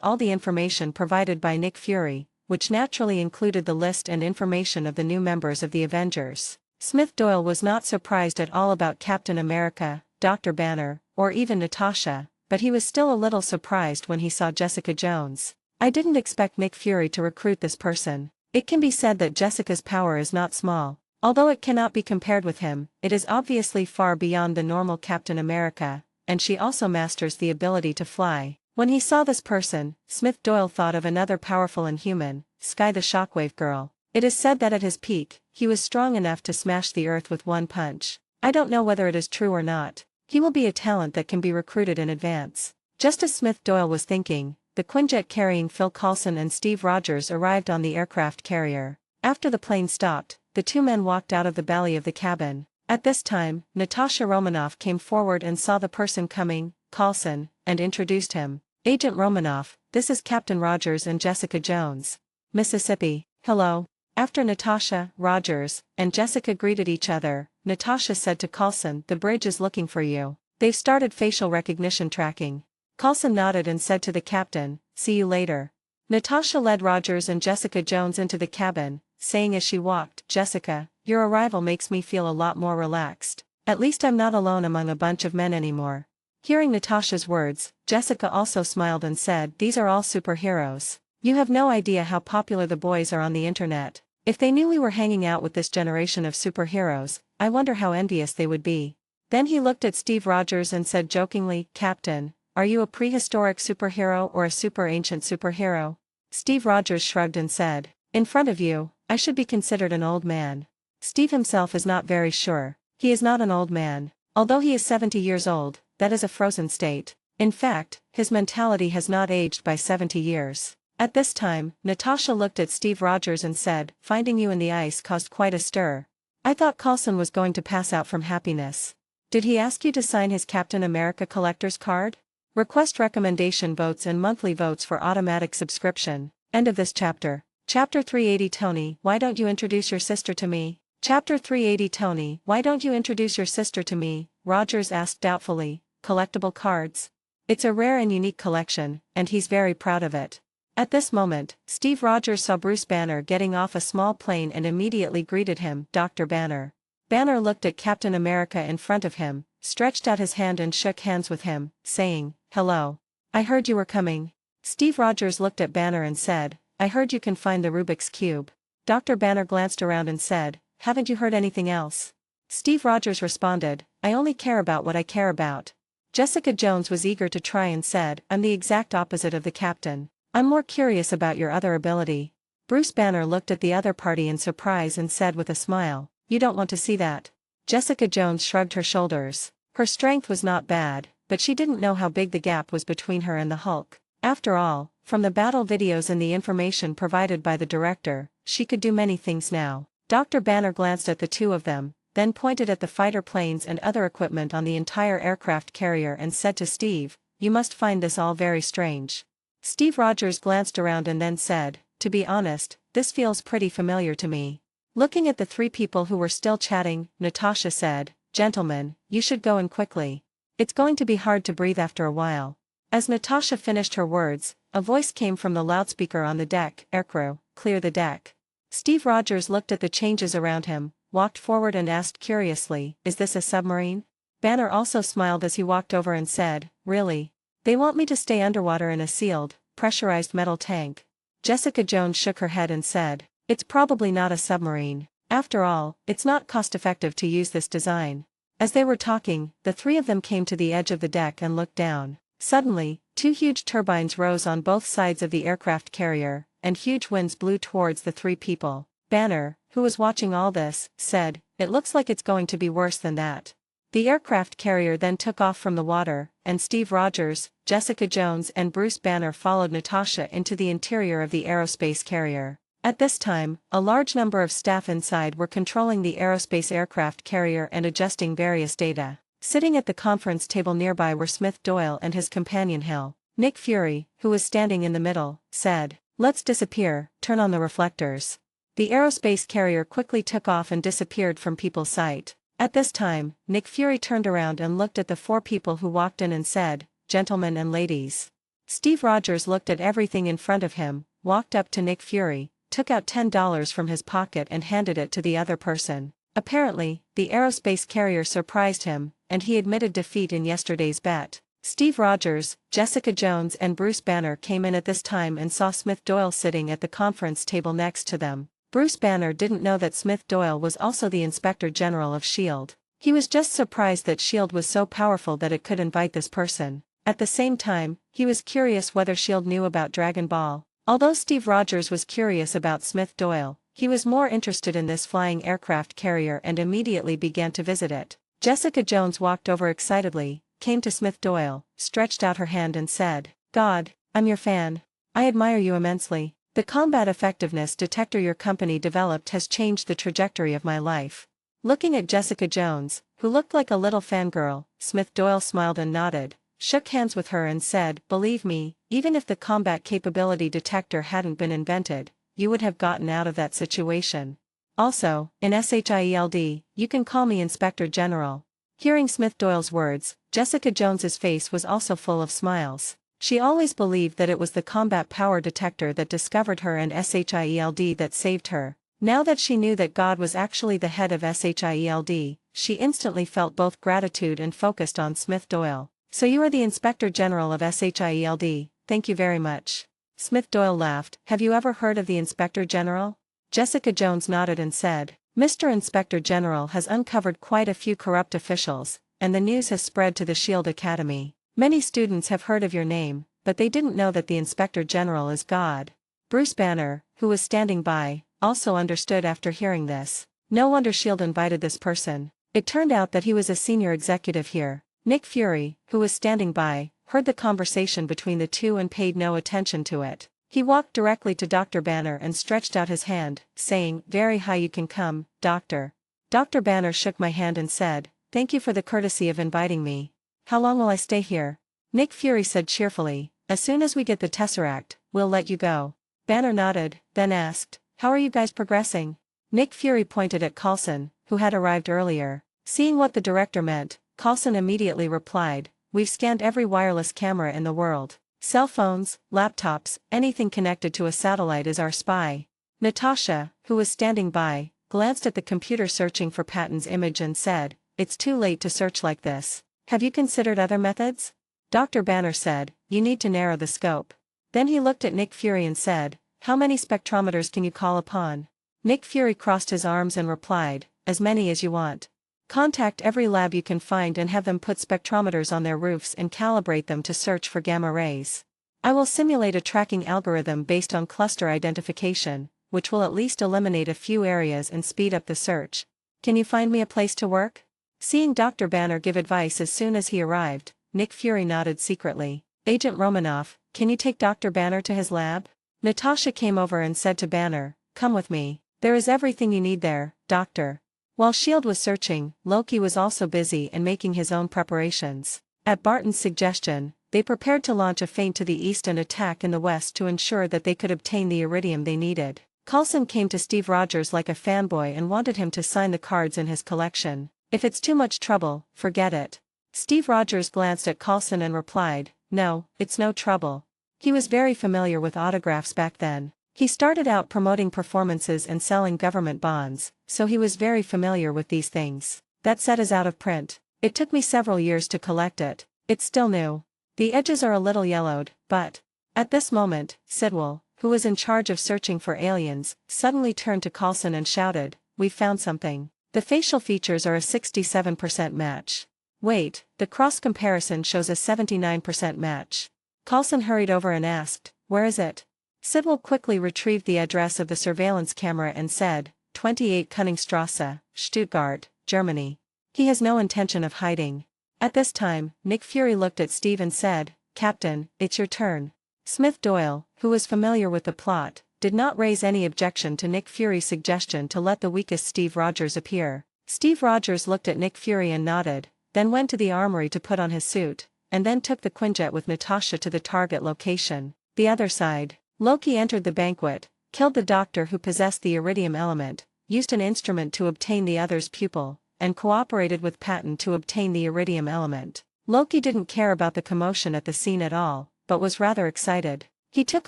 Speaker 2: all the information provided by Nick Fury, which naturally included the list and information of the new members of the Avengers. Smith Doyle was not surprised at all about Captain America, Dr. Banner, or even Natasha, but he was still a little surprised when he saw Jessica Jones. I didn't expect Nick Fury to recruit this person. It can be said that Jessica's power is not small. Although it cannot be compared with him, it is obviously far beyond the normal Captain America, and she also masters the ability to fly. When he saw this person, Smith Doyle thought of another powerful Inhuman, Sky the Shockwave Girl. It is said that at his peak, he was strong enough to smash the earth with one punch. I don't know whether it is true or not. He will be a talent that can be recruited in advance. Just as Smith Doyle was thinking, the Quinjet carrying Phil Coulson and Steve Rogers arrived on the aircraft carrier. After the plane stopped, the two men walked out of the belly of the cabin. At this time, Natasha Romanoff came forward and saw the person coming, Coulson, and introduced him. Agent Romanoff, this is Captain Rogers and Jessica Jones. Mississippi, hello. After Natasha, Rogers, and Jessica greeted each other, Natasha said to Coulson, the bridge is looking for you. They've started facial recognition tracking. Coulson nodded and said to the captain, see you later. Natasha led Rogers and Jessica Jones into the cabin, saying as she walked, Jessica, your arrival makes me feel a lot more relaxed. At least I'm not alone among a bunch of men anymore. Hearing Natasha's words, Jessica also smiled and said, these are all superheroes. You have no idea how popular the boys are on the internet. If they knew we were hanging out with this generation of superheroes, I wonder how envious they would be. Then he looked at Steve Rogers and said jokingly, Captain, are you a prehistoric superhero or a super ancient superhero? Steve Rogers shrugged and said, in front of you, I should be considered an old man. Steve himself is not very sure. He is not an old man. Although he is 70 years old, that is a frozen state. In fact, his mentality has not aged by 70 years. At this time, Natasha looked at Steve Rogers and said, finding you in the ice caused quite a stir. I thought Coulson was going to pass out from happiness. Did he ask you to sign his Captain America collector's card? Request recommendation votes and monthly votes for automatic subscription. End of this chapter. Chapter 380 Tony, why don't you introduce your sister to me? Chapter 380 Tony, why don't you introduce your sister to me? Rogers asked doubtfully. Collectible cards. It's a rare and unique collection, and he's very proud of it. At this moment, Steve Rogers saw Bruce Banner getting off a small plane and immediately greeted him, Dr. Banner. Banner looked at Captain America in front of him, stretched out his hand and shook hands with him, saying, "Hello. I heard you were coming." Steve Rogers looked at Banner and said, "I heard you can find the Rubik's Cube." Dr. Banner glanced around and said, "Haven't you heard anything else?" Steve Rogers responded, "I only care about what I care about." Jessica Jones was eager to try and said, "I'm the exact opposite of the captain. I'm more curious about your other ability." Bruce Banner looked at the other party in surprise and said with a smile, "You don't want to see that." Jessica Jones shrugged her shoulders. Her strength was not bad, but she didn't know how big the gap was between her and the Hulk. After all, from the battle videos and the information provided by the director, she could do many things now. Dr. Banner glanced at the two of them, then pointed at the fighter planes and other equipment on the entire aircraft carrier and said to Steve, "You must find this all very strange." Steve Rogers glanced around and then said, "To be honest, this feels pretty familiar to me." Looking at the three people who were still chatting, Natasha said, "Gentlemen, you should go in quickly. It's going to be hard to breathe after a while." As Natasha finished her words, a voice came from the loudspeaker on the deck, "Aircrew, clear the deck." Steve Rogers looked at the changes around him, walked forward and asked curiously, "Is this a submarine?" Banner also smiled as he walked over and said, "Really? They want me to stay underwater in a sealed, pressurized metal tank." Jessica Jones shook her head and said, "It's probably not a submarine. After all, it's not cost-effective to use this design." As they were talking, the three of them came to the edge of the deck and looked down. Suddenly, two huge turbines rose on both sides of the aircraft carrier, and huge winds blew towards the three people. Banner, who was watching all this, said, "It looks like it's going to be worse than that." The aircraft carrier then took off from the water, and Steve Rogers, Jessica Jones and Bruce Banner followed Natasha into the interior of the aerospace carrier. At this time, a large number of staff inside were controlling the aerospace aircraft carrier and adjusting various data. Sitting at the conference table nearby were Smith Doyle and his companion Hill. Nick Fury, who was standing in the middle, said, "Let's disappear, turn on the reflectors." The aerospace carrier quickly took off and disappeared from people's sight. At this time, Nick Fury turned around and looked at the four people who walked in and said, "Gentlemen and ladies." Steve Rogers looked at everything in front of him, walked up to Nick Fury, took out $10 from his pocket and handed it to the other person. Apparently, the aerospace carrier surprised him, and he admitted defeat in yesterday's bet. Steve Rogers, Jessica Jones and Bruce Banner came in at this time and saw Smith Doyle sitting at the conference table next to them. Bruce Banner didn't know that Smith Doyle was also the Inspector General of S.H.I.E.L.D. He was just surprised that S.H.I.E.L.D. was so powerful that it could invite this person. At the same time, he was curious whether S.H.I.E.L.D. knew about Dragon Ball. Although Steve Rogers was curious about Smith Doyle, he was more interested in this flying aircraft carrier and immediately began to visit it. Jessica Jones walked over excitedly, came to Smith Doyle, stretched out her hand and said, "God, I'm your fan. I admire you immensely. The combat effectiveness detector your company developed has changed the trajectory of my life." Looking at Jessica Jones, who looked like a little fangirl, Smith Doyle smiled and nodded, shook hands with her and said, "Believe me, even if the combat capability detector hadn't been invented, you would have gotten out of that situation. Also, in S.H.I.E.L.D., you can call me Inspector General." Hearing Smith Doyle's words, Jessica Jones's face was also full of smiles. She always believed that it was the combat power detector that discovered her and S.H.I.E.L.D. that saved her. Now that she knew that God was actually the head of S.H.I.E.L.D., she instantly felt both gratitude and focused on Smith Doyle. "So you are the Inspector General of S.H.I.E.L.D., thank you very much." Smith Doyle laughed. "Have you ever heard of the Inspector General?" Jessica Jones nodded and said, "Mr. Inspector General has uncovered quite a few corrupt officials, and the news has spread to the S.H.I.E.L.D. Academy. Many students have heard of your name, but they didn't know that the Inspector General is God." Bruce Banner, who was standing by, also understood after hearing this. No wonder S.H.I.E.L.D. invited this person. It turned out that he was a senior executive here. Nick Fury, who was standing by, heard the conversation between the two and paid no attention to it. He walked directly to Dr. Banner and stretched out his hand, saying, "Very high you can come, Doctor." Dr. Banner shook my hand and said, "Thank you for the courtesy of inviting me. How long will I stay here?" Nick Fury said cheerfully, "As soon as we get the Tesseract, we'll let you go." Banner nodded, then asked, "How are you guys progressing?" Nick Fury pointed at Coulson, who had arrived earlier. Seeing what the director meant, Coulson immediately replied, "We've scanned every wireless camera in the world. Cell phones, laptops, anything connected to a satellite is our spy." Natasha, who was standing by, glanced at the computer searching for Patton's image and said, "It's too late to search like this. Have you considered other methods?" Dr. Banner said, "You need to narrow the scope." Then he looked at Nick Fury and said, "How many spectrometers can you call upon?" Nick Fury crossed his arms and replied, "As many as you want. Contact every lab you can find and have them put spectrometers on their roofs and calibrate them to search for gamma rays. I will simulate a tracking algorithm based on cluster identification, which will at least eliminate a few areas and speed up the search. Can you find me a place to work?" Seeing Dr. Banner give advice as soon as he arrived, Nick Fury nodded secretly. "Agent Romanoff, can you take Dr. Banner to his lab?" Natasha came over and said to Banner, "Come with me. There is everything you need there, Doctor." While S.H.I.E.L.D. was searching, Loki was also busy and making his own preparations. At Barton's suggestion, they prepared to launch a feint to the east and attack in the west to ensure that they could obtain the iridium they needed. Coulson came to Steve Rogers like a fanboy and wanted him to sign the cards in his collection. "If it's too much trouble, forget it." Steve Rogers glanced at Coulson and replied, "No, it's no trouble." He was very familiar with autographs back then. He started out promoting performances and selling government bonds, so he was very familiar with these things. "That set is out of print. It took me several years to collect it. It's still new. The edges are a little yellowed, but..." At this moment, Sidwell, who was in charge of searching for aliens, suddenly turned to Coulson and shouted, "We've found something. The facial features are a 67% match. Wait, the cross comparison shows a 79% match." Coulson hurried over and asked, "Where is it?" Sidwell quickly retrieved the address of the surveillance camera and said, 28 Königstrasse, Stuttgart, Germany. He has no intention of hiding. At this time, Nick Fury looked at Steve and said, "Captain, it's your turn." Smith Doyle, who was familiar with the plot, did not raise any objection to Nick Fury's suggestion to let the weakest Steve Rogers appear. Steve Rogers looked at Nick Fury and nodded, then went to the armory to put on his suit, and then took the Quinjet with Natasha to the target location. The other side, Loki entered the banquet, killed the doctor who possessed the iridium element, used an instrument to obtain the other's pupil, and cooperated with Patton to obtain the iridium element. Loki didn't care about the commotion at the scene at all, but was rather excited. He took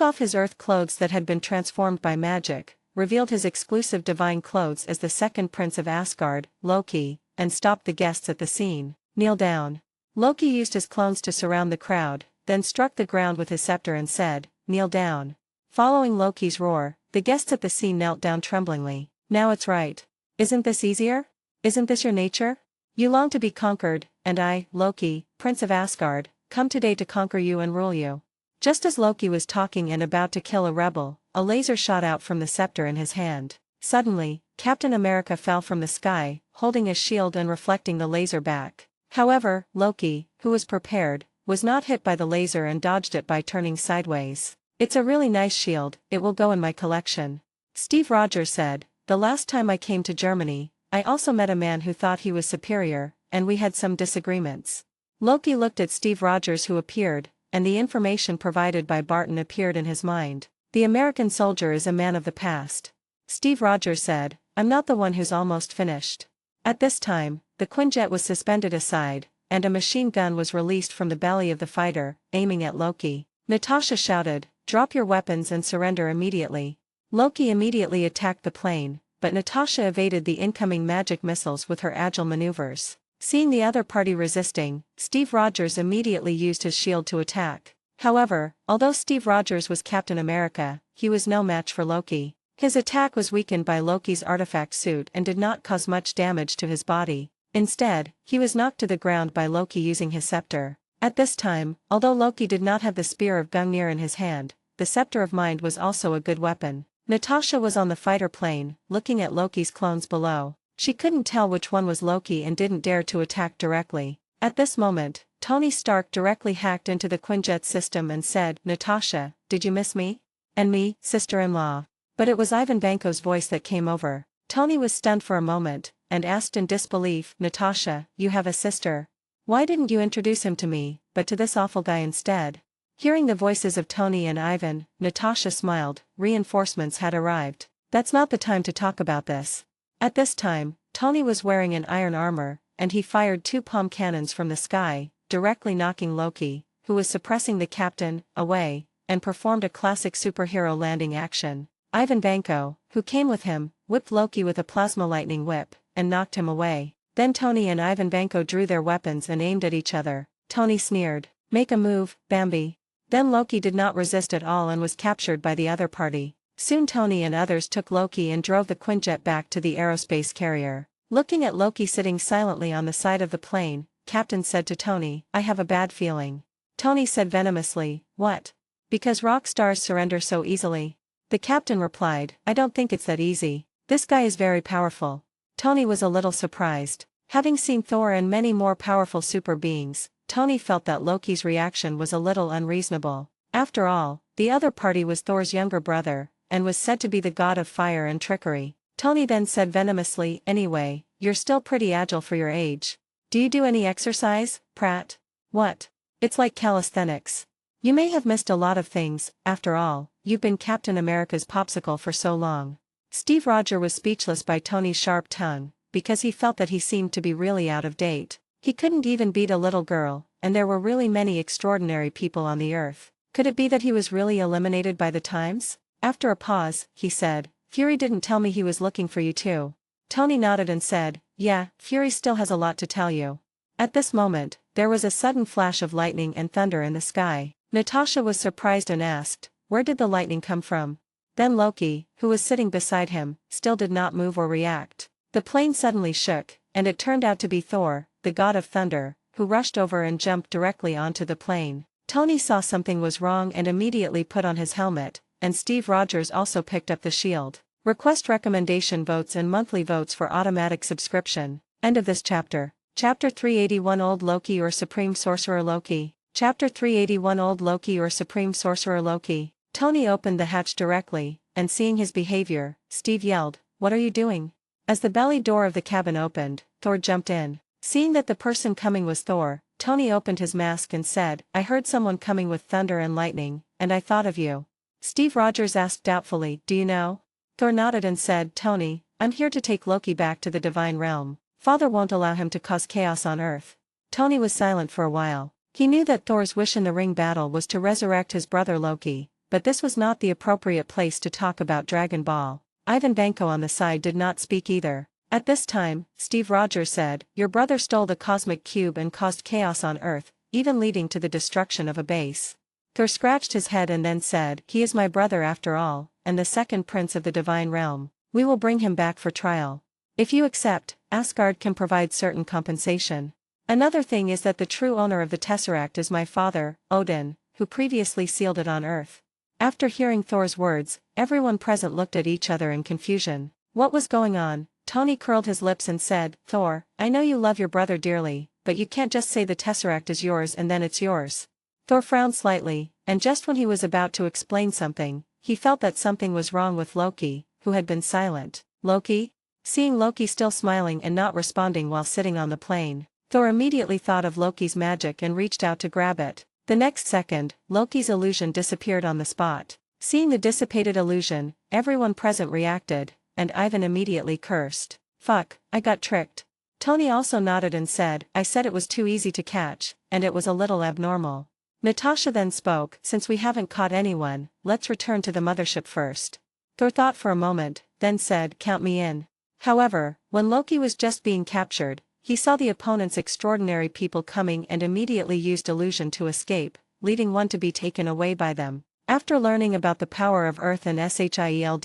Speaker 2: off his earth clothes that had been transformed by magic, revealed his exclusive divine clothes as the second prince of Asgard, Loki, and stopped the guests at the scene. "Kneel down." Loki used his clones to surround the crowd, then struck the ground with his scepter and said, "Kneel down." Following Loki's roar, the guests at the scene knelt down tremblingly. "Now it's right. Isn't this easier? Isn't this your nature? You long to be conquered, and I, Loki, Prince of Asgard, come today to conquer you and rule you." Just as Loki was talking and about to kill a rebel, a laser shot out from the scepter in his hand. Suddenly, Captain America fell from the sky, holding his shield and reflecting the laser back. However, Loki, who was prepared, was not hit by the laser and dodged it by turning sideways. "It's a really nice shield, it will go in my collection." Steve Rogers said, "The last time I came to Germany, I also met a man who thought he was superior, and we had some disagreements." Loki looked at Steve Rogers who appeared, and the information provided by Barton appeared in his mind. "The American soldier is a man of the past." Steve Rogers said, "I'm not the one who's almost finished." At this time, the Quinjet was suspended aside, and a machine gun was released from the belly of the fighter, aiming at Loki. Natasha shouted, "Drop your weapons and surrender immediately." Loki immediately attacked the plane, but Natasha evaded the incoming magic missiles with her agile maneuvers. Seeing the other party resisting, Steve Rogers immediately used his shield to attack. However, although Steve Rogers was Captain America, he was no match for Loki. His attack was weakened by Loki's artifact suit and did not cause much damage to his body. Instead, he was knocked to the ground by Loki using his scepter. At this time, although Loki did not have the spear of Gungnir in his hand, the scepter of mind was also a good weapon. Natasha was on the fighter plane, looking at Loki's clones below. She couldn't tell which one was Loki and didn't dare to attack directly. At this moment, Tony Stark directly hacked into the Quinjet system and said, "Natasha, did you miss me? And me, sister-in-law?" But it was Ivan Vanko's voice that came over. Tony was stunned for a moment, and asked in disbelief, Natasha, you have a sister. Why didn't you introduce him to me, but to this awful guy instead? Hearing the voices of Tony and Ivan, Natasha smiled. Reinforcements had arrived. That's not the time to talk about this. At this time, Tony was wearing an iron armor, and he fired 2 palm cannons from the sky, directly knocking Loki, who was suppressing the captain, away, and performed a classic superhero landing action. Ivan Banco, who came with him, whipped Loki with a plasma lightning whip, and knocked him away. Then Tony and Ivan Banco drew their weapons and aimed at each other. Tony sneered, "Make a move, Bambi." Then Loki did not resist at all and was captured by the other party. Soon Tony and others took Loki and drove the Quinjet back to the aerospace carrier. Looking at Loki sitting silently on the side of the plane, Captain said to Tony, "I have a bad feeling." Tony said venomously, "What?" "Because rock stars surrender so easily." The captain replied, "I don't think it's that easy. This guy is very powerful." Tony was a little surprised. Having seen Thor and many more powerful super beings, Tony felt that Loki's reaction was a little unreasonable. After all, the other party was Thor's younger brother, and was said to be the god of fire and trickery. Tony then said venomously, "Anyway, you're still pretty agile for your age. Do you do any exercise, Pratt?" "What? It's like calisthenics. You may have missed a lot of things, after all, you've been Captain America's popsicle for so long." Steve Rogers was speechless by Tony's sharp tongue, because he felt that he seemed to be really out of date. He couldn't even beat a little girl, and there were really many extraordinary people on the earth. Could it be that he was really eliminated by the times? After a pause, he said, "Fury didn't tell me he was looking for you too." Tony nodded and said, "Yeah, Fury still has a lot to tell you." At this moment, there was a sudden flash of lightning and thunder in the sky. Natasha was surprised and asked, "Where did the lightning come from?" Then Loki, who was sitting beside him, still did not move or react. The plane suddenly shook, and it turned out to be Thor, the god of thunder, who rushed over and jumped directly onto the plane. Tony saw something was wrong and immediately put on his helmet, and Steve Rogers also picked up the shield. Request recommendation votes and monthly votes for automatic subscription. End of this chapter. Chapter 381 Old Loki or Supreme Sorcerer Loki. Chapter 381 Old Loki or Supreme Sorcerer Loki. Tony opened the hatch directly, and seeing his behavior, Steve yelled, "What are you doing?" As the belly door of the cabin opened, Thor jumped in. Seeing that the person coming was Thor, Tony opened his mask and said, "I heard someone coming with thunder and lightning, and I thought of you." Steve Rogers asked doubtfully, "Do you know?" Thor nodded and said, "Tony, I'm here to take Loki back to the divine realm. Father won't allow him to cause chaos on Earth." Tony was silent for a while. He knew that Thor's wish in the ring battle was to resurrect his brother Loki, but this was not the appropriate place to talk about Dragon Ball. Ivan Banco on the side did not speak either. At this time, Steve Rogers said, "Your brother stole the cosmic cube and caused chaos on Earth, even leading to the destruction of a base." Thor scratched his head and then said, "He is my brother after all, and the second prince of the divine realm. We will bring him back for trial. If you accept, Asgard can provide certain compensation. Another thing is that the true owner of the Tesseract is my father, Odin, who previously sealed it on Earth." After hearing Thor's words, everyone present looked at each other in confusion. What was going on? Tony curled his lips and said, "Thor, I know you love your brother dearly, but you can't just say the Tesseract is yours and then it's yours." Thor frowned slightly, and just when he was about to explain something, he felt that something was wrong with Loki, who had been silent. "Loki?" Seeing Loki still smiling and not responding while sitting on the plane, Thor immediately thought of Loki's magic and reached out to grab it. The next second, Loki's illusion disappeared on the spot. Seeing the dissipated illusion, everyone present reacted, and Ivan immediately cursed. "Fuck, I got tricked." Tony also nodded and said, "I said it was too easy to catch, and it was a little abnormal." Natasha then spoke, "Since we haven't caught anyone, let's return to the mothership first." Thor thought for a moment, then said, "Count me in." However, when Loki was just being captured, he saw the opponent's extraordinary people coming and immediately used illusion to escape, leading one to be taken away by them. After learning about the power of Earth and Shield,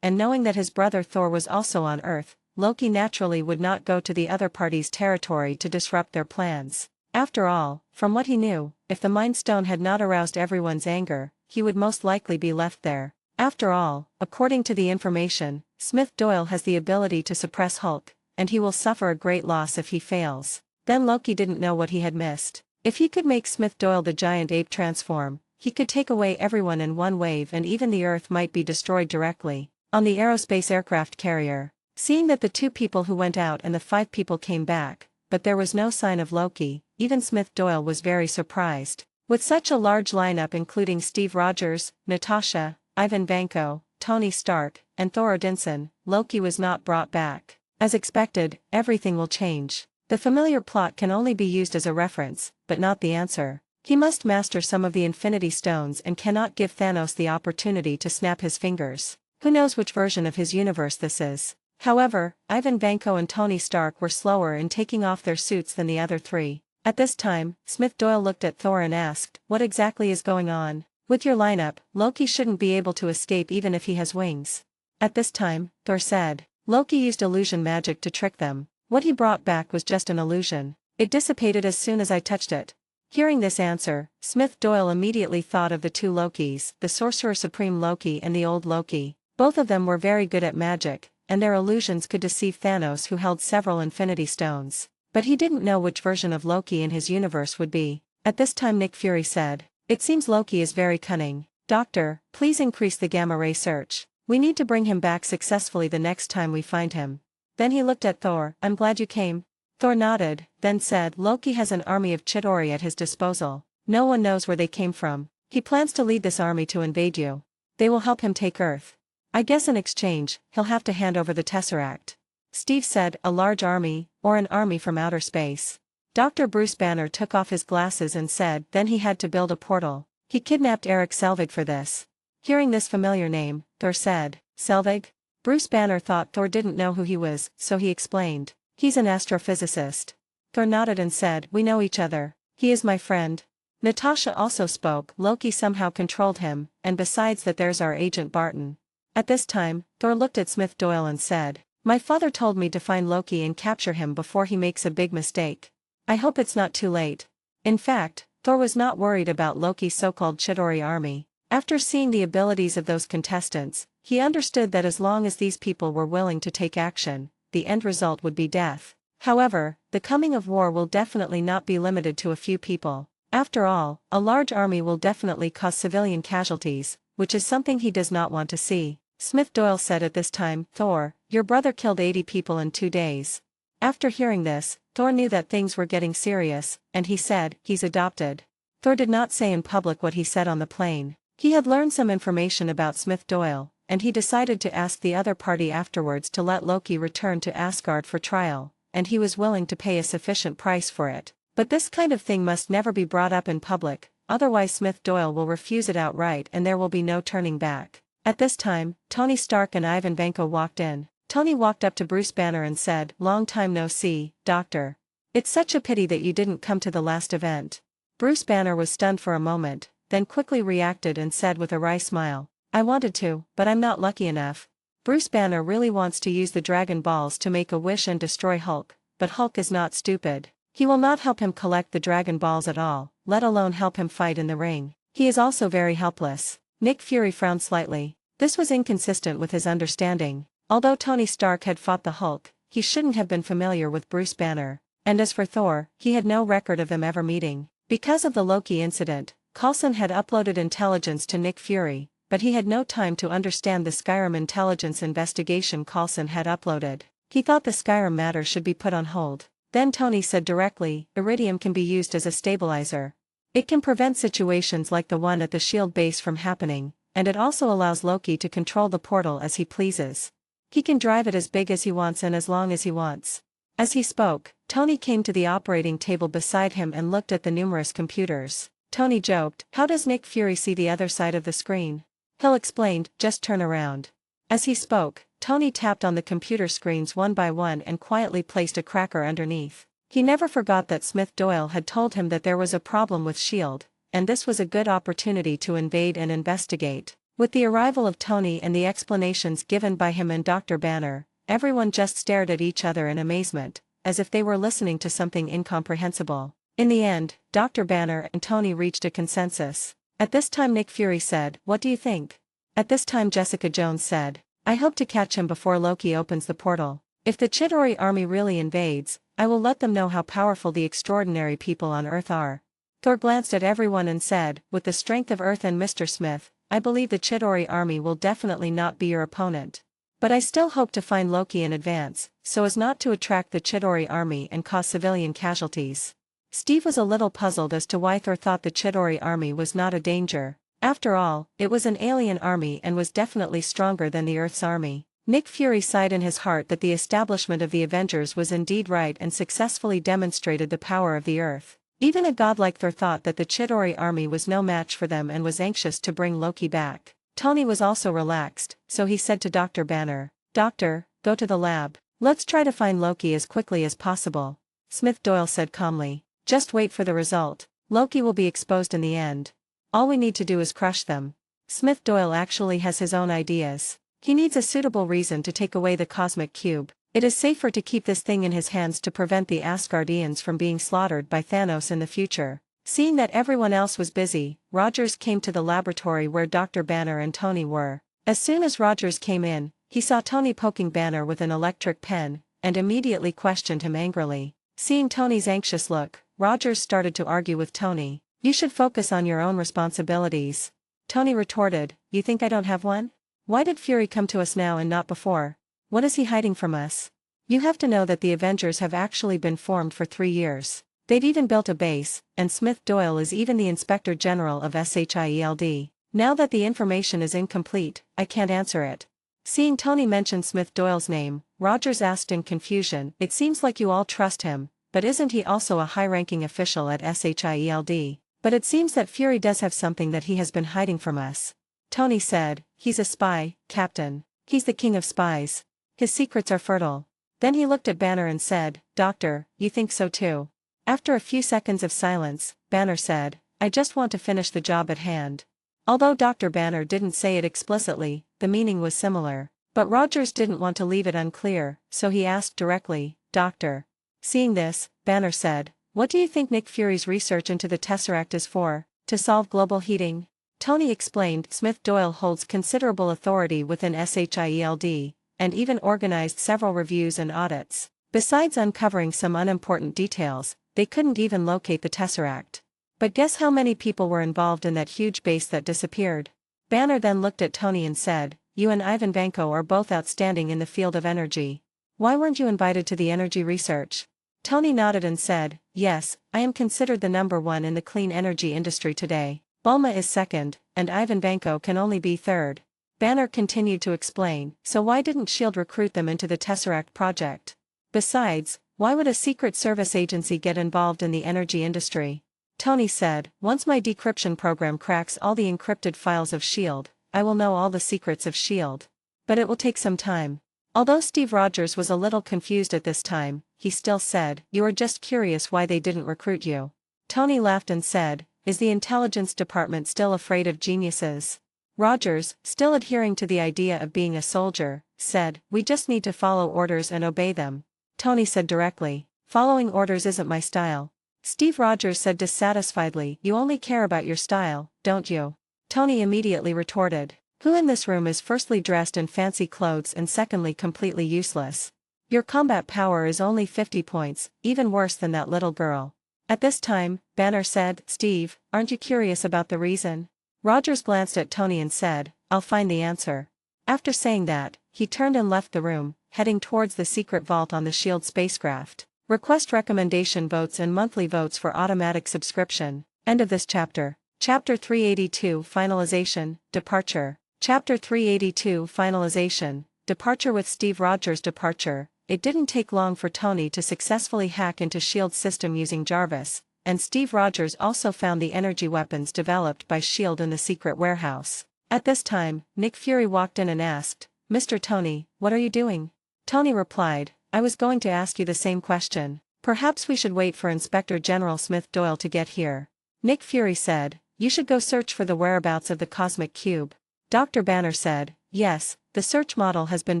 Speaker 2: and knowing that his brother Thor was also on Earth, Loki naturally would not go to the other party's territory to disrupt their plans. After all, from what he knew, if the Mind Stone had not aroused everyone's anger, he would most likely be left there. After all, according to the information, Smith Doyle has the ability to suppress Hulk, and he will suffer a great loss if he fails. Then Loki didn't know what he had missed. If he could make Smith Doyle the giant ape transform, he could take away everyone in one wave and even the Earth might be destroyed directly. On the aerospace aircraft carrier, Seeing that the 2 people who went out and the 5 people came back, but there was no sign of Loki, even Smith Doyle was very surprised. With such a large lineup including Steve Rogers, Natasha, Ivan Vanko, Tony Stark, and Thor Odinson, Loki was not brought back. As expected, everything will change. The familiar plot can only be used as a reference, but not the answer. He must master some of the Infinity Stones and cannot give Thanos the opportunity to snap his fingers. Who knows which version of his universe this is? However, Ivan Vanko and Tony Stark were slower in taking off their suits than the other 3. At this time, Smith Doyle looked at Thor and asked, "What exactly is going on? With your lineup, Loki shouldn't be able to escape even if he has wings." At this time, Thor said, "Loki used illusion magic to trick them. What he brought back was just an illusion. It dissipated as soon as I touched it." Hearing this answer, Smith Doyle immediately thought of the 2 Lokis, the Sorcerer Supreme Loki and the old Loki. Both of them were very good at magic, and their illusions could deceive Thanos, who held several Infinity Stones. But he didn't know which version of Loki in his universe would be. At this time Nick Fury said, "It seems Loki is very cunning. Doctor, please increase the gamma-ray search. We need to bring him back successfully the next time we find him." Then he looked at Thor. "I'm glad you came." Thor nodded, then said, "Loki has an army of Chitauri at his disposal. No one knows where they came from. He plans to lead this army to invade you. They will help him take Earth. I guess in exchange, he'll have to hand over the Tesseract." Steve said, "A large army, or an army from outer space?" Dr. Bruce Banner took off his glasses and said, "Then he had to build a portal. He kidnapped Eric Selvig for this." Hearing this familiar name, Thor said, "Selvig?" Bruce Banner thought Thor didn't know who he was, so he explained, "He's an astrophysicist." Thor nodded and said, "We know each other. He is my friend." Natasha also spoke, "Loki somehow controlled him, and besides that there's our agent Barton." At this time, Thor looked at Smith Doyle and said, "My father told me to find Loki and capture him before he makes a big mistake. I hope it's not too late." In fact, Thor was not worried about Loki's so-called Chitauri army. After seeing the abilities of those contestants, he understood that as long as these people were willing to take action, the end result would be death. However, the coming of war will definitely not be limited to a few people. After all, a large army will definitely cause civilian casualties, which is something he does not want to see. Smith Doyle said at this time, "Thor, your brother killed 80 people in 2 days. After hearing this, Thor knew that things were getting serious, and he said, "He's adopted." Thor did not say in public what he said on the plane. He had learned some information about Smith Doyle, and he decided to ask the other party afterwards to let Loki return to Asgard for trial, and he was willing to pay a sufficient price for it. But this kind of thing must never be brought up in public, otherwise Smith Doyle will refuse it outright and there will be no turning back. At this time, Tony Stark and Ivan Vanko walked in. Tony walked up to Bruce Banner and said, "Long time no see, Doctor. It's such a pity that you didn't come to the last event." Bruce Banner was stunned for a moment, then quickly reacted and said with a wry smile, "I wanted to, but I'm not lucky enough." Bruce Banner really wants to use the Dragon Balls to make a wish and destroy Hulk, but Hulk is not stupid. He will not help him collect the Dragon Balls at all, let alone help him fight in the ring. He is also very helpless. Nick Fury frowned slightly. This was inconsistent with his understanding. Although Tony Stark had fought the Hulk, he shouldn't have been familiar with Bruce Banner. And as for Thor, he had no record of them ever meeting. Because of the Loki incident, Coulson had uploaded intelligence to Nick Fury, but he had no time to understand the Skyrim intelligence investigation Coulson had uploaded. He thought the Skyrim matter should be put on hold. Then Tony said directly, "Iridium can be used as a stabilizer. It can prevent situations like the one at the SHIELD base from happening, and it also allows Loki to control the portal as he pleases. He can drive it as big as he wants and as long as he wants." As he spoke, Tony came to the operating table beside him and looked at the numerous computers. Tony joked, "How does Nick Fury see the other side of the screen?" Hill explained, "Just turn around." As he spoke, Tony tapped on the computer screens one by one and quietly placed a cracker underneath. He never forgot that Smith Doyle had told him that there was a problem with SHIELD, and this was a good opportunity to invade and investigate. With the arrival of Tony and the explanations given by him and Dr. Banner, everyone just stared at each other in amazement, as if they were listening to something incomprehensible. In the end, Dr. Banner and Tony reached a consensus. At this time Nick Fury said, "What do you think?" At this time Jessica Jones said, "I hope to catch him before Loki opens the portal. If the Chitauri army really invades, I will let them know how powerful the extraordinary people on Earth are." Thor glanced at everyone and said, "With the strength of Earth and Mr. Smith, I believe the Chitauri army will definitely not be your opponent. But I still hope to find Loki in advance, so as not to attract the Chidori army and cause civilian casualties. Steve was a little puzzled as to why Thor thought the Chidori army was not a danger. After all, it was an alien army and was definitely stronger than the Earth's army. Nick Fury sighed in his heart that the establishment of the Avengers was indeed right and successfully demonstrated the power of the Earth. Even a god like Thor thought that the Chidori army was no match for them and was anxious to bring Loki back. Tony was also relaxed, so he said to Dr. Banner, "Doctor, go to the lab. Let's try to find Loki as quickly as possible." Smith Doyle said calmly, "Just wait for the result. Loki will be exposed in the end. All we need to do is crush them." Smith Doyle actually has his own ideas. He needs a suitable reason to take away the cosmic cube. It is safer to keep this thing in his hands to prevent the Asgardians from being slaughtered by Thanos in the future. Seeing that everyone else was busy, Rogers came to the laboratory where Dr. Banner and Tony were. As soon as Rogers came in, he saw Tony poking Banner with an electric pen, and immediately questioned him angrily. Seeing Tony's anxious look, Rogers started to argue with Tony. "You should focus on your own responsibilities." Tony retorted, "You think I don't have one? Why did Fury come to us now and not before? What is he hiding from us? You have to know that the Avengers have actually been formed for 3 years. They've even built a base, and Smith Doyle is even the Inspector General of SHIELD. Now that the information is incomplete, I can't answer it." Seeing Tony mention Smith Doyle's name, Rogers asked in confusion, "It seems like you all trust him, but isn't he also a high-ranking official at SHIELD? But it seems that Fury does have something that he has been hiding from us." Tony said, "He's a spy, Captain. He's the king of spies. His secrets are fertile." Then he looked at Banner and said, "Doctor, you think so too?" After a few seconds of silence, Banner said, "I just want to finish the job at hand." Although Dr. Banner didn't say it explicitly, the meaning was similar. But Rogers didn't want to leave it unclear, so he asked directly, "Doctor." Seeing this, Banner said, "What do you think Nick Fury's research into the Tesseract is for? To solve global heating?" Tony explained, "Smith Doyle holds considerable authority within SHIELD, and even organized several reviews and audits. Besides uncovering some unimportant details, they couldn't even locate the Tesseract. But guess how many people were involved in that huge base that disappeared?" Banner then looked at Tony and said, "You and Ivan Vanko are both outstanding in the field of energy. Why weren't you invited to the energy research?" Tony nodded and said, "Yes, I am considered the #1 in the clean energy industry today. Bulma is second, and Ivan Vanko can only be third." Banner continued to explain, "So why didn't SHIELD recruit them into the Tesseract project? Besides, why would a secret service agency get involved in the energy industry?" Tony said, "Once my decryption program cracks all the encrypted files of SHIELD, I will know all the secrets of SHIELD. But it will take some time." Although Steve Rogers was a little confused at this time, he still said, "You are just curious why they didn't recruit you." Tony laughed and said, "Is the intelligence department still afraid of geniuses?" Rogers, still adhering to the idea of being a soldier, said, "We just need to follow orders and obey them." Tony said directly, "Following orders isn't my style." Steve Rogers said dissatisfiedly, "You only care about your style, don't you?" Tony immediately retorted, "Who in this room is firstly dressed in fancy clothes and secondly completely useless? Your combat power is only 50 points, even worse than that little girl." At this time, Banner said, "Steve, aren't you curious about the reason?" Rogers glanced at Tony and said, "I'll find the answer." After saying that, he turned and left the room, heading towards the secret vault on the SHIELD spacecraft. Request recommendation votes and monthly votes for automatic subscription. End of this chapter. Chapter 382 Finalization, Departure. Chapter 382 Finalization, Departure. With Steve Rogers' departure, it didn't take long for Tony to successfully hack into SHIELD's system using Jarvis, and Steve Rogers also found the energy weapons developed by SHIELD in the secret warehouse. At this time, Nick Fury walked in and asked, "Mr. Tony, what are you doing?" Tony replied, "I was going to ask you the same question. Perhaps we should wait for Inspector General Smith Doyle to get here." Nick Fury said, "You should go search for the whereabouts of the cosmic cube." Dr. Banner said, "Yes, the search model has been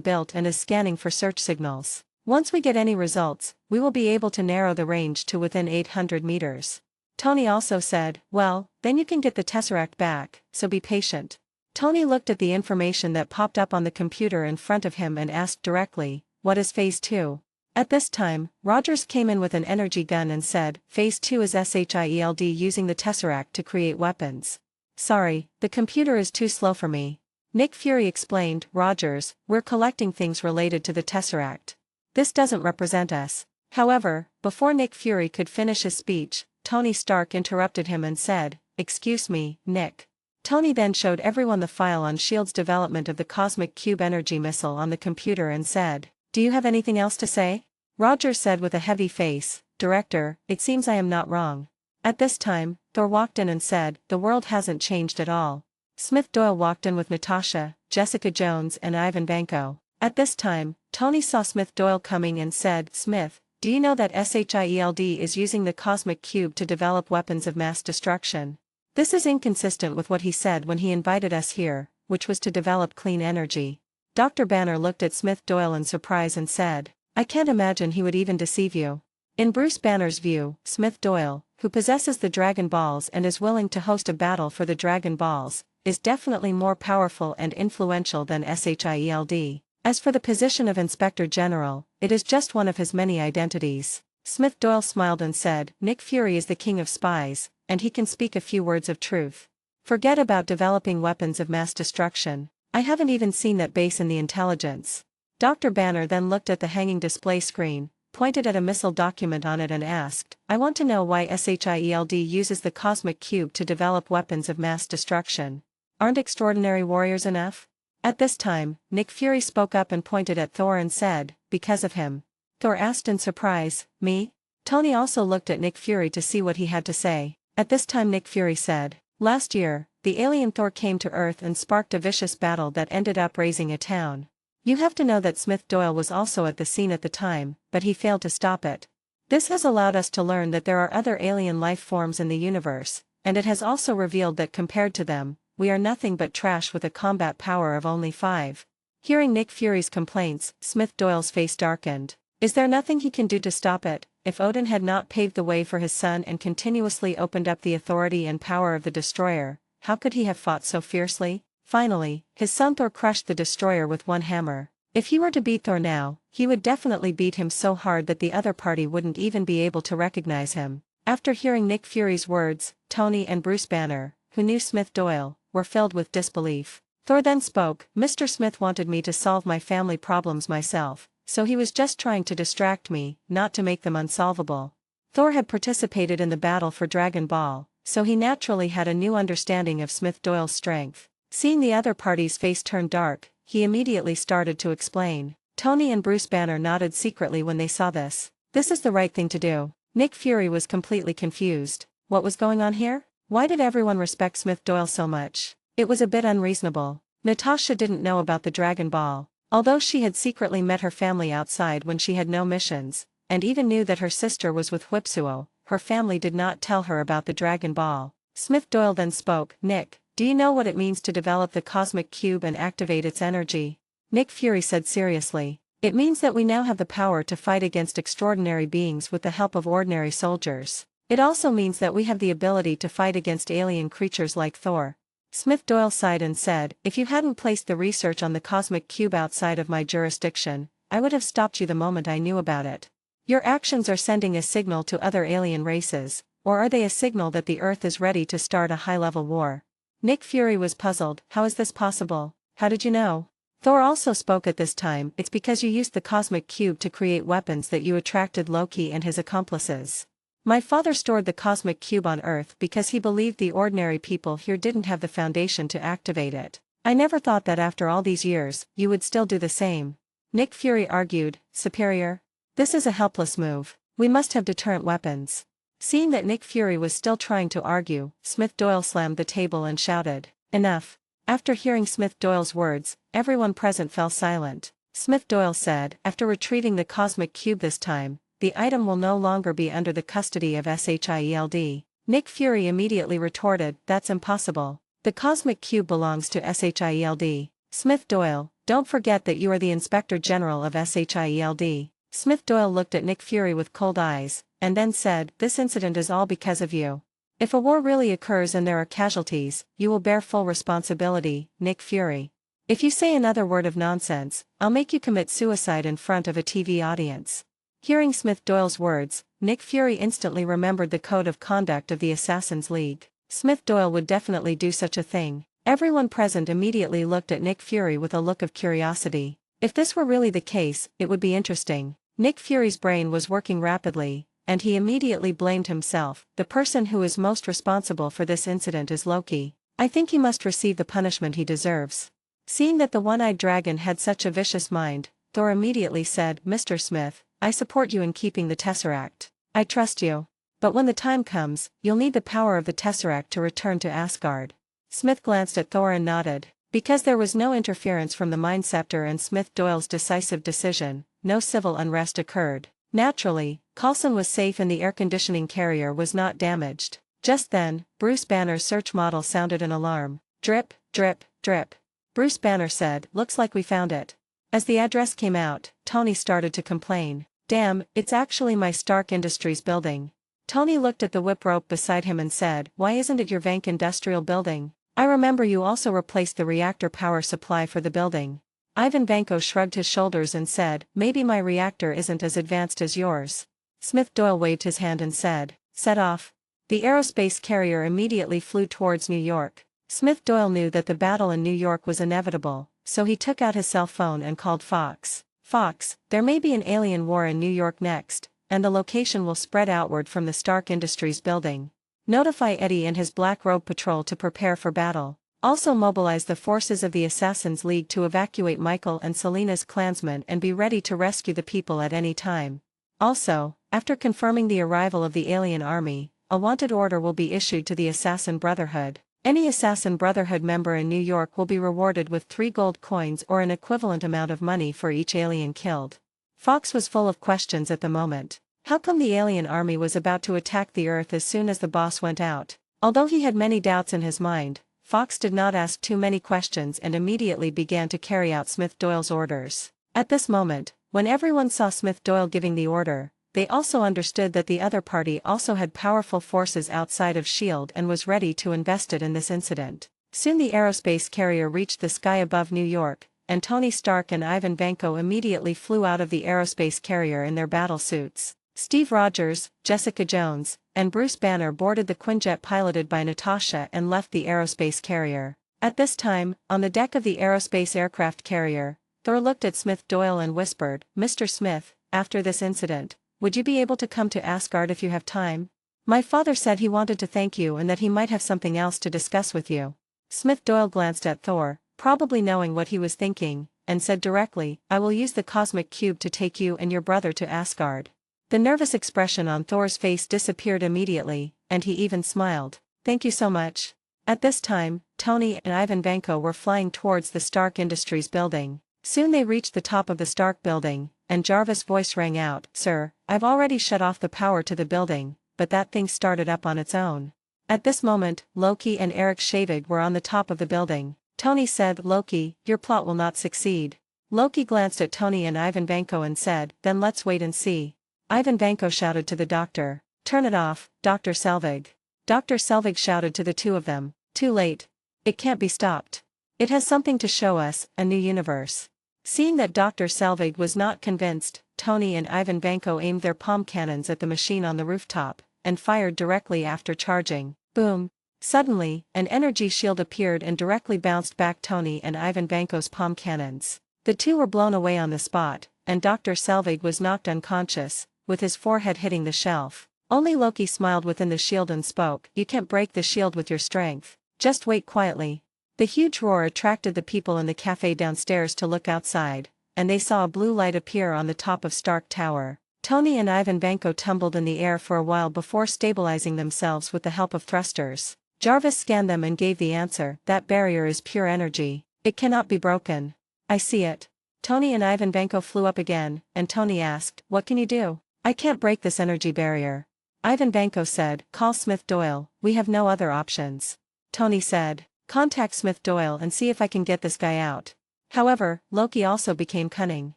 Speaker 2: built and is scanning for search signals. Once we get any results, we will be able to narrow the range to within 800 meters. Tony also said, "Well, then you can get the Tesseract back, so be patient." Tony looked at the information that popped up on the computer in front of him and asked directly, "What is Phase 2? At this time, Rogers came in with an energy gun and said, "Phase 2 is SHIELD using the Tesseract to create weapons." "Sorry, the computer is too slow for me." Nick Fury explained, Rogers, we're collecting things related to the Tesseract. This doesn't represent us. However, before Nick Fury could finish his speech, Tony Stark interrupted him and said, excuse me, Nick. Tony then showed everyone the file on S.H.I.E.L.D.'s development of the Cosmic Cube energy missile on the computer and said, do you have anything else to say? Rogers said with a heavy face, Director, it seems I am not wrong. At this time, Thor walked in and said, the world hasn't changed at all. Smith Doyle walked in with Natasha, Jessica Jones and Ivan Vanko. At this time, Tony saw Smith Doyle coming and said, Smith, do you know that SHIELD is using the Cosmic Cube to develop weapons of mass destruction? This is inconsistent with what he said when he invited us here, which was to develop clean energy. Dr. Banner looked at Smith Doyle in surprise and said, I can't imagine he would even deceive you. In Bruce Banner's view, Smith Doyle, who possesses the Dragon Balls and is willing to host a battle for the Dragon Balls, is definitely more powerful and influential than SHIELD. As for the position of Inspector General, it is just one of his many identities. Smith Doyle smiled and said, Nick Fury is the king of spies, and he can speak a few words of truth. Forget about developing weapons of mass destruction. I haven't even seen that base in the intelligence. Dr. Banner then looked at the hanging display screen, pointed at a missile document on it and asked, I want to know why SHIELD uses the Cosmic Cube to develop weapons of mass destruction. Aren't extraordinary warriors enough? At this time, Nick Fury spoke up and pointed at Thor and said, because of him. Thor asked in surprise, me? Tony also looked at Nick Fury to see what he had to say. At this time Nick Fury said, last year, the alien Thor came to Earth and sparked a vicious battle that ended up raising a town. You have to know that Smith Doyle was also at the scene at the time, but he failed to stop it. This has allowed us to learn that there are other alien life forms in the universe, and it has also revealed that compared to them, we are nothing but trash with a combat power of only 5. Hearing Nick Fury's complaints, Smith Doyle's face darkened. Is there nothing he can do to stop it? If Odin had not paved the way for his son and continuously opened up the authority and power of the Destroyer, how could he have fought so fiercely? Finally, his son Thor crushed the Destroyer with one hammer. If he were to beat Thor now, he would definitely beat him so hard that the other party wouldn't even be able to recognize him. After hearing Nick Fury's words, Tony and Bruce Banner, who knew Smith Doyle, were filled with disbelief. Thor then spoke, Mr. Smith wanted me to solve my family problems myself, so he was just trying to distract me, not to make them unsolvable. Thor had participated in the battle for Dragon Ball, so he naturally had a new understanding of Smith Doyle's strength. Seeing the other party's face turn dark, he immediately started to explain. Tony and Bruce Banner nodded secretly when they saw this. This is the right thing to do. Nick Fury was completely confused. What was going on here? Why did everyone respect Smith Doyle so much? It was a bit unreasonable. Natasha didn't know about the Dragon Ball, although she had secretly met her family outside when she had no missions, and even knew that her sister was with Whipsuo. Her family did not tell her about the Dragon Ball. Smith Doyle then spoke, Nick, do you know what it means to develop the Cosmic Cube and activate its energy? Nick Fury said seriously, it means that we now have the power to fight against extraordinary beings with the help of ordinary soldiers. It also means that we have the ability to fight against alien creatures like Thor. Smith Doyle sighed and said, if you hadn't placed the research on the Cosmic Cube outside of my jurisdiction, I would have stopped you the moment I knew about it. Your actions are sending a signal to other alien races, or are they a signal that the Earth is ready to start a high-level war? Nick Fury was puzzled, how is this possible? How did you know? Thor also spoke at this time, it's because you used the Cosmic Cube to create weapons that you attracted Loki and his accomplices. My father stored the Cosmic Cube on Earth because he believed the ordinary people here didn't have the foundation to activate it. I never thought that after all these years, you would still do the same. Nick Fury argued, Superior? This is a helpless move. We must have deterrent weapons. Seeing that Nick Fury was still trying to argue, Smith Doyle slammed the table and shouted, enough. After hearing Smith Doyle's words, everyone present fell silent. Smith Doyle said, after retrieving the Cosmic Cube this time, the item will no longer be under the custody of SHIELD. Nick Fury immediately retorted, that's impossible. The Cosmic Cube belongs to SHIELD. Smith Doyle, don't forget that you are the Inspector General of SHIELD. Smith Doyle looked at Nick Fury with cold eyes, and then said, this incident is all because of you. If a war really occurs and there are casualties, you will bear full responsibility, Nick Fury. If you say another word of nonsense, I'll make you commit suicide in front of a TV audience. Hearing Smith Doyle's words, Nick Fury instantly remembered the code of conduct of the Assassin's League. Smith Doyle would definitely do such a thing. Everyone present immediately looked at Nick Fury with a look of curiosity. If this were really the case, it would be interesting. Nick Fury's brain was working rapidly, and he immediately blamed himself. The person who is most responsible for this incident is Loki. I think he must receive the punishment he deserves. Seeing that the one-eyed dragon had such a vicious mind, Thor immediately said, Mr. Smith, I support you in keeping the Tesseract. I trust you. But when the time comes, you'll need the power of the Tesseract to return to Asgard. Smith glanced at Thor and nodded. Because there was no interference from the Mind Scepter and Smith Doyle's decisive decision, no civil unrest occurred. Naturally, Coulson was safe and the air conditioning carrier was not damaged. Just then, Bruce Banner's search model sounded an alarm. Drip, drip, drip. Bruce Banner said, looks like we found it. As the address came out, Tony started to complain. Damn, it's actually my Stark Industries building. Tony looked at the whip rope beside him and said, why isn't it your Vank Industrial building? I remember you also replaced the reactor power supply for the building. Ivan Vanko shrugged his shoulders and said, maybe my reactor isn't as advanced as yours. Smith Doyle waved his hand and said, set off. The aerospace carrier immediately flew towards New York. Smith Doyle knew that the battle in New York was inevitable, so he took out his cell phone and called Fox. Fox, there may be an alien war in New York next, and the location will spread outward from the Stark Industries building. Notify Eddie and his Black Robe Patrol to prepare for battle. Also mobilize the forces of the Assassins League to evacuate Michael and Selena's clansmen and be ready to rescue the people at any time. Also, after confirming the arrival of the alien army, a wanted order will be issued to the Assassin Brotherhood. Any Assassin Brotherhood member in New York will be rewarded with 3 gold coins or an equivalent amount of money for each alien killed. Fox was full of questions at the moment. How come the alien army was about to attack the Earth as soon as the boss went out? Although he had many doubts in his mind, Fox did not ask too many questions and immediately began to carry out Smith Doyle's orders. At this moment, when everyone saw Smith Doyle giving the order, they also understood that the other party also had powerful forces outside of S.H.I.E.L.D. and was ready to invest it in this incident. Soon the aerospace carrier reached the sky above New York, and Tony Stark and Ivan Vanko immediately flew out of the aerospace carrier in their battle suits. Steve Rogers, Jessica Jones, and Bruce Banner boarded the Quinjet piloted by Natasha and left the aerospace carrier. At this time, on the deck of the aerospace aircraft carrier, Thor looked at Smith Doyle and whispered, Mr. Smith, after this incident, would you be able to come to Asgard if you have time? My father said he wanted to thank you and that he might have something else to discuss with you. Smith Doyle glanced at Thor, probably knowing what he was thinking, and said directly, I will use the cosmic cube to take you and your brother to Asgard. The nervous expression on Thor's face disappeared immediately, and he even smiled. Thank you so much. At this time, Tony and Ivan Vanko were flying towards the Stark Industries building. Soon they reached the top of the Stark building, and Jarvis' voice rang out, Sir, I've already shut off the power to the building, but that thing started up on its own. At this moment, Loki and Eric Shavig were on the top of the building. Tony said, Loki, your plot will not succeed. Loki glanced at Tony and Ivan Vanko and said, then let's wait and see. Ivan Vanko shouted to the doctor, turn it off, Dr. Selvig. Dr. Selvig shouted to the two of them, too late. It can't be stopped. It has something to show us, a new universe. Seeing that Dr. Selvig was not convinced, Tony and Ivan Vanko aimed their palm cannons at the machine on the rooftop, and fired directly after charging. Boom! Suddenly, an energy shield appeared and directly bounced back Tony and Ivan Vanko's palm cannons. The two were blown away on the spot, and Dr. Selvig was knocked unconscious, with his forehead hitting the shelf. Only Loki smiled within the shield and spoke, you can't break the shield with your strength. Just wait quietly. The huge roar attracted the people in the cafe downstairs to look outside, and they saw a blue light appear on the top of Stark Tower. Tony and Ivan Vanko tumbled in the air for a while before stabilizing themselves with the help of thrusters. Jarvis scanned them and gave the answer, that barrier is pure energy. It cannot be broken. I see it. Tony and Ivan Vanko flew up again, and Tony asked, what can you do? I can't break this energy barrier. Ivan Vanko said, call Smith Doyle, we have no other options. Tony said, contact Smith Doyle and see if I can get this guy out. However, Loki also became cunning.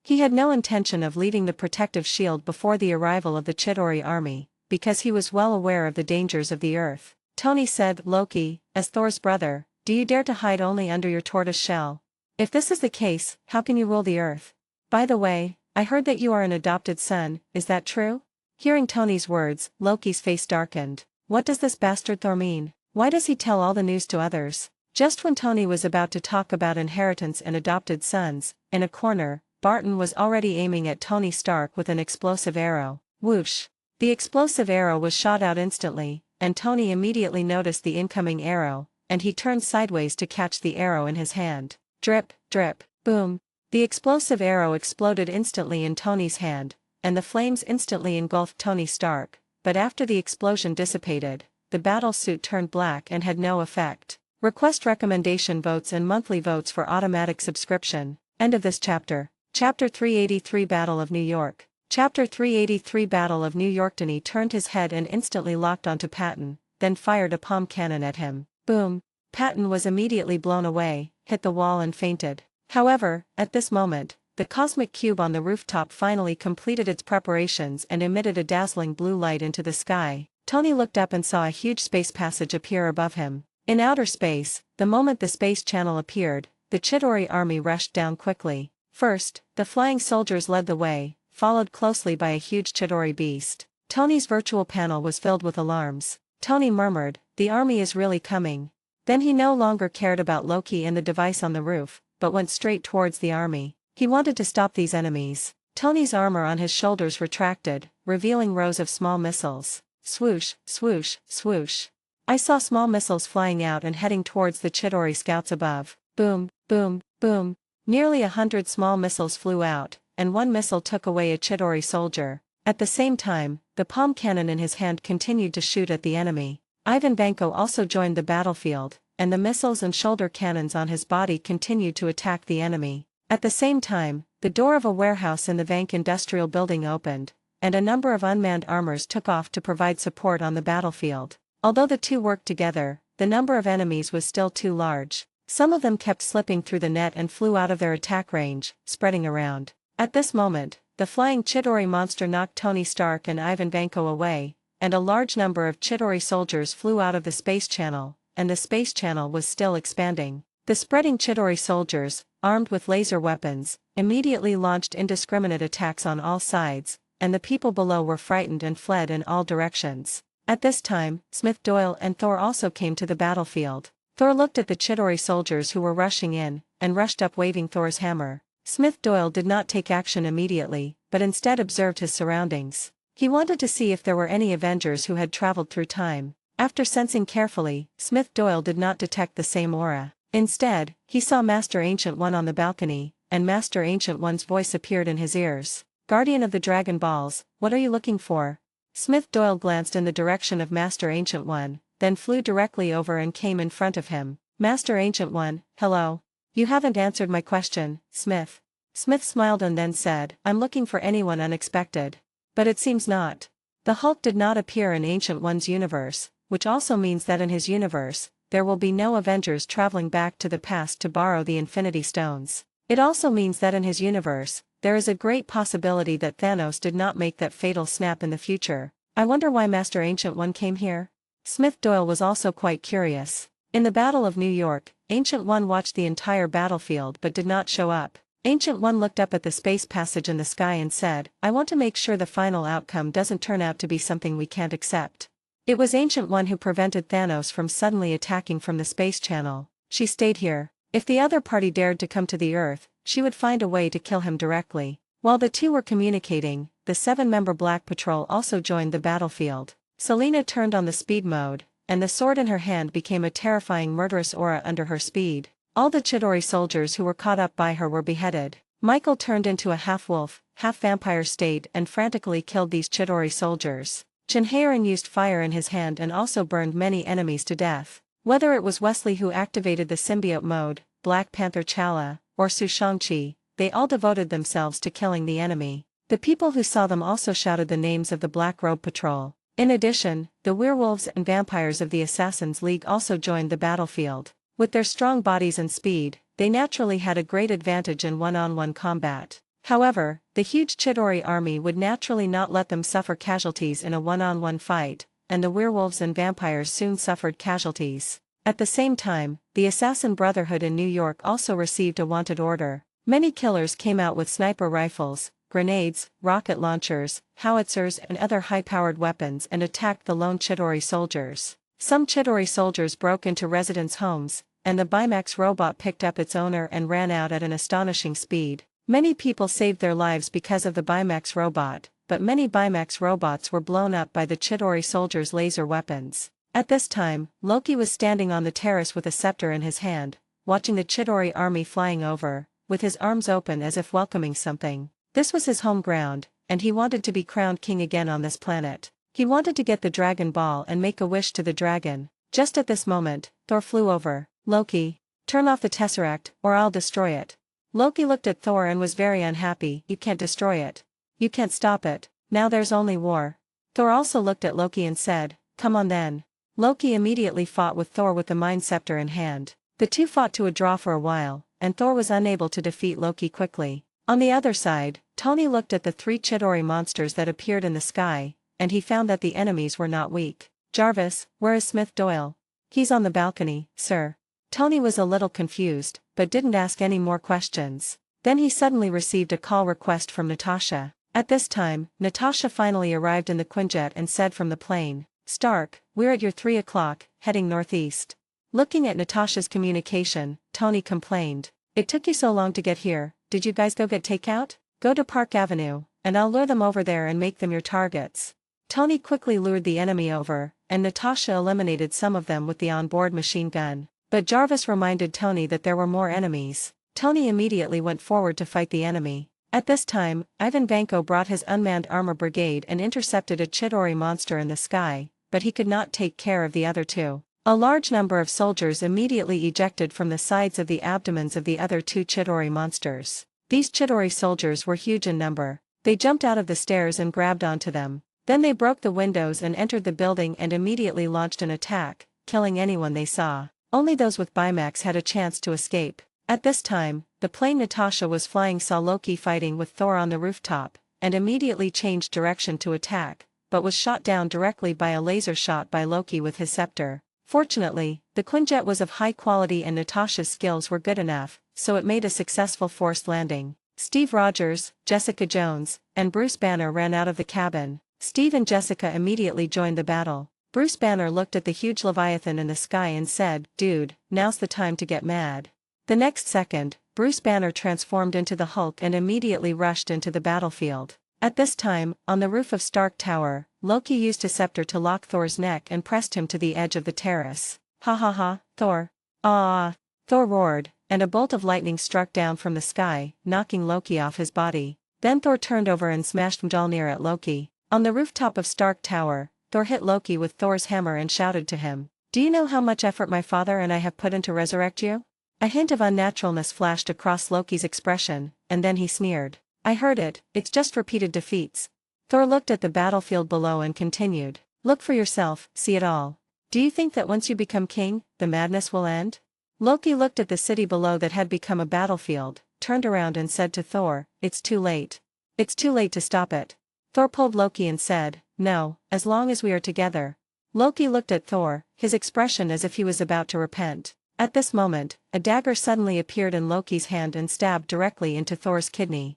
Speaker 2: He had no intention of leaving the protective shield before the arrival of the Chitauri army, because he was well aware of the dangers of the Earth. Tony said, Loki, as Thor's brother, do you dare to hide only under your tortoise shell? If this is the case, how can you rule the Earth? By the way, I heard that you are an adopted son, is that true? Hearing Tony's words, Loki's face darkened. What does this bastard Thor mean? Why does he tell all the news to others? Just when Tony was about to talk about inheritance and adopted sons, in a corner, Barton was already aiming at Tony Stark with an explosive arrow. Whoosh! The explosive arrow was shot out instantly, and Tony immediately noticed the incoming arrow, and he turned sideways to catch the arrow in his hand. Drip, drip, boom. The explosive arrow exploded instantly in Tony's hand, and the flames instantly engulfed Tony Stark, but after the explosion dissipated, the battle suit turned black and had no effect. Request recommendation votes and monthly votes for automatic subscription. End of this chapter. Chapter 383 Battle of New York. Chapter 383 Battle of New York. Tony turned his head and instantly locked onto Patton, then fired a palm cannon at him. Boom! Patton was immediately blown away, hit the wall and fainted. However, at this moment, the cosmic cube on the rooftop finally completed its preparations and emitted a dazzling blue light into the sky. Tony looked up and saw a huge space passage appear above him. In outer space, the moment the space channel appeared, the Chidori army rushed down quickly. First, the flying soldiers led the way, followed closely by a huge Chidori beast. Tony's virtual panel was filled with alarms. Tony murmured, "The army is really coming." Then he no longer cared about Loki and the device on the roof, but went straight towards the army. He wanted to stop these enemies. Tony's armor on his shoulders retracted, revealing rows of small missiles. Swoosh, swoosh, swoosh. I saw small missiles flying out and heading towards the Chidori scouts above. Boom, boom, boom. Nearly 100 small missiles flew out, and one missile took away a Chidori soldier. At the same time, the palm cannon in his hand continued to shoot at the enemy. Ivan Vanko also joined the battlefield, and the missiles and shoulder cannons on his body continued to attack the enemy. At the same time, the door of a warehouse in the Vank industrial building opened, and a number of unmanned armors took off to provide support on the battlefield. Although the two worked together, the number of enemies was still too large. Some of them kept slipping through the net and flew out of their attack range, spreading around. At this moment, the flying Chidori monster knocked Tony Stark and Ivan Vanko away, and a large number of Chidori soldiers flew out of the space channel, and the space channel was still expanding. The spreading Chidori soldiers, armed with laser weapons, immediately launched indiscriminate attacks on all sides, and the people below were frightened and fled in all directions. At this time, Smith Doyle and Thor also came to the battlefield. Thor looked at the Chidori soldiers who were rushing in, and rushed up waving Thor's hammer. Smith Doyle did not take action immediately, but instead observed his surroundings. He wanted to see if there were any Avengers who had traveled through time. After sensing carefully, Smith Doyle did not detect the same aura. Instead, he saw Master Ancient One on the balcony, and Master Ancient One's voice appeared in his ears. "Guardian of the Dragon Balls, what are you looking for?" Smith Doyle glanced in the direction of Master Ancient One, then flew directly over and came in front of him. "Master Ancient One, hello. You haven't answered my question, Smith." Smith smiled and then said, "I'm looking for anyone unexpected. But it seems not." The Hulk did not appear in Ancient One's universe, which also means that in his universe, there will be no Avengers traveling back to the past to borrow the Infinity Stones. It also means that in his universe, there is a great possibility that Thanos did not make that fatal snap in the future. I wonder why Master Ancient One came here? Smith Doyle was also quite curious. In the Battle of New York, Ancient One watched the entire battlefield but did not show up. Ancient One looked up at the space passage in the sky and said, "I want to make sure the final outcome doesn't turn out to be something we can't accept." It was Ancient One who prevented Thanos from suddenly attacking from the space channel. She stayed here. If the other party dared to come to the Earth, she would find a way to kill him directly. While the two were communicating, the 7-member Black Patrol also joined the battlefield. Selena turned on the speed mode, and the sword in her hand became a terrifying murderous aura under her speed. All the Chidori soldiers who were caught up by her were beheaded. Michael turned into a half-wolf, half-vampire state and frantically killed these Chidori soldiers. Jinhaerin used fire in his hand and also burned many enemies to death. Whether it was Wesley who activated the symbiote mode, Black Panther Chala, or Su Shang-Chi, they all devoted themselves to killing the enemy. The people who saw them also shouted the names of the Black Robe Patrol. In addition, the werewolves and vampires of the Assassins League also joined the battlefield. With their strong bodies and speed, they naturally had a great advantage in one-on-one combat. However, the huge Chidori army would naturally not let them suffer casualties in a one-on-one fight, and the werewolves and vampires soon suffered casualties. At the same time, the Assassin Brotherhood in New York also received a wanted order. Many killers came out with sniper rifles, grenades, rocket launchers, howitzers and other high-powered weapons and attacked the lone Chidori soldiers. Some Chidori soldiers broke into residents' homes, and the Bimax robot picked up its owner and ran out at an astonishing speed. Many people saved their lives because of the Bimax robot, but many Bimax robots were blown up by the Chidori soldiers' laser weapons. At this time, Loki was standing on the terrace with a scepter in his hand, watching the Chidori army flying over, with his arms open as if welcoming something. This was his home ground, and he wanted to be crowned king again on this planet. He wanted to get the Dragon Ball and make a wish to the dragon. Just at this moment, Thor flew over. Loki, turn off the Tesseract, or I'll destroy it. Loki looked at Thor and was very unhappy. You can't destroy it. You can't stop it. Now there's only war. Thor also looked at Loki and said, come on then. Loki immediately fought with Thor with the Mind Scepter in hand. The two fought to a draw for a while, and Thor was unable to defeat Loki quickly. On the other side, Tony looked at the 3 Chidori monsters that appeared in the sky, and he found that the enemies were not weak. Jarvis, where is Smith Doyle? He's on the balcony, sir. Tony was a little confused, but didn't ask any more questions. Then he suddenly received a call request from Natasha. At this time, Natasha finally arrived in the Quinjet and said from the plane, Stark, we're at your 3 o'clock, heading northeast. Looking at Natasha's communication, Tony complained. It took you so long to get here, did you guys go get takeout? Go to Park Avenue, and I'll lure them over there and make them your targets. Tony quickly lured the enemy over, and Natasha eliminated some of them with the onboard machine gun. But Jarvis reminded Tony that there were more enemies. Tony immediately went forward to fight the enemy. At this time, Ivan Vanko brought his unmanned armor brigade and intercepted a Chidori monster in the sky, but he could not take care of the other 2. A large number of soldiers immediately ejected from the sides of the abdomens of the other 2 Chidori monsters. These Chidori soldiers were huge in number. They jumped out of the stairs and grabbed onto them. Then they broke the windows and entered the building and immediately launched an attack, killing anyone they saw. Only those with Bimax had a chance to escape. At this time, the plane Natasha was flying saw Loki fighting with Thor on the rooftop, and immediately changed direction to attack, but was shot down directly by a laser shot by Loki with his scepter. Fortunately, the Quinjet was of high quality and Natasha's skills were good enough, so it made a successful forced landing. Steve Rogers, Jessica Jones, and Bruce Banner ran out of the cabin. Steve and Jessica immediately joined the battle. Bruce Banner looked at the huge Leviathan in the sky and said, dude, now's the time to get mad. The next second, Bruce Banner transformed into the Hulk and immediately rushed into the battlefield. At this time, on the roof of Stark Tower, Loki used his scepter to lock Thor's neck and pressed him to the edge of the terrace. Ha ha ha, Thor. Ah! Thor roared, and a bolt of lightning struck down from the sky, knocking Loki off his body. Then Thor turned over and smashed Mjolnir at Loki. On the rooftop of Stark Tower, Thor hit Loki with Thor's hammer and shouted to him, do you know how much effort my father and I have put in to resurrect you? A hint of unnaturalness flashed across Loki's expression, and then he sneered. I heard it, it's just repeated defeats. Thor looked at the battlefield below and continued, look for yourself, see it all. Do you think that once you become king, the madness will end? Loki looked at the city below that had become a battlefield, turned around and said to Thor, it's too late. It's too late to stop it. Thor pulled Loki and said, no, as long as we are together. Loki looked at Thor, his expression as if he was about to repent. At this moment, a dagger suddenly appeared in Loki's hand and stabbed directly into Thor's kidney.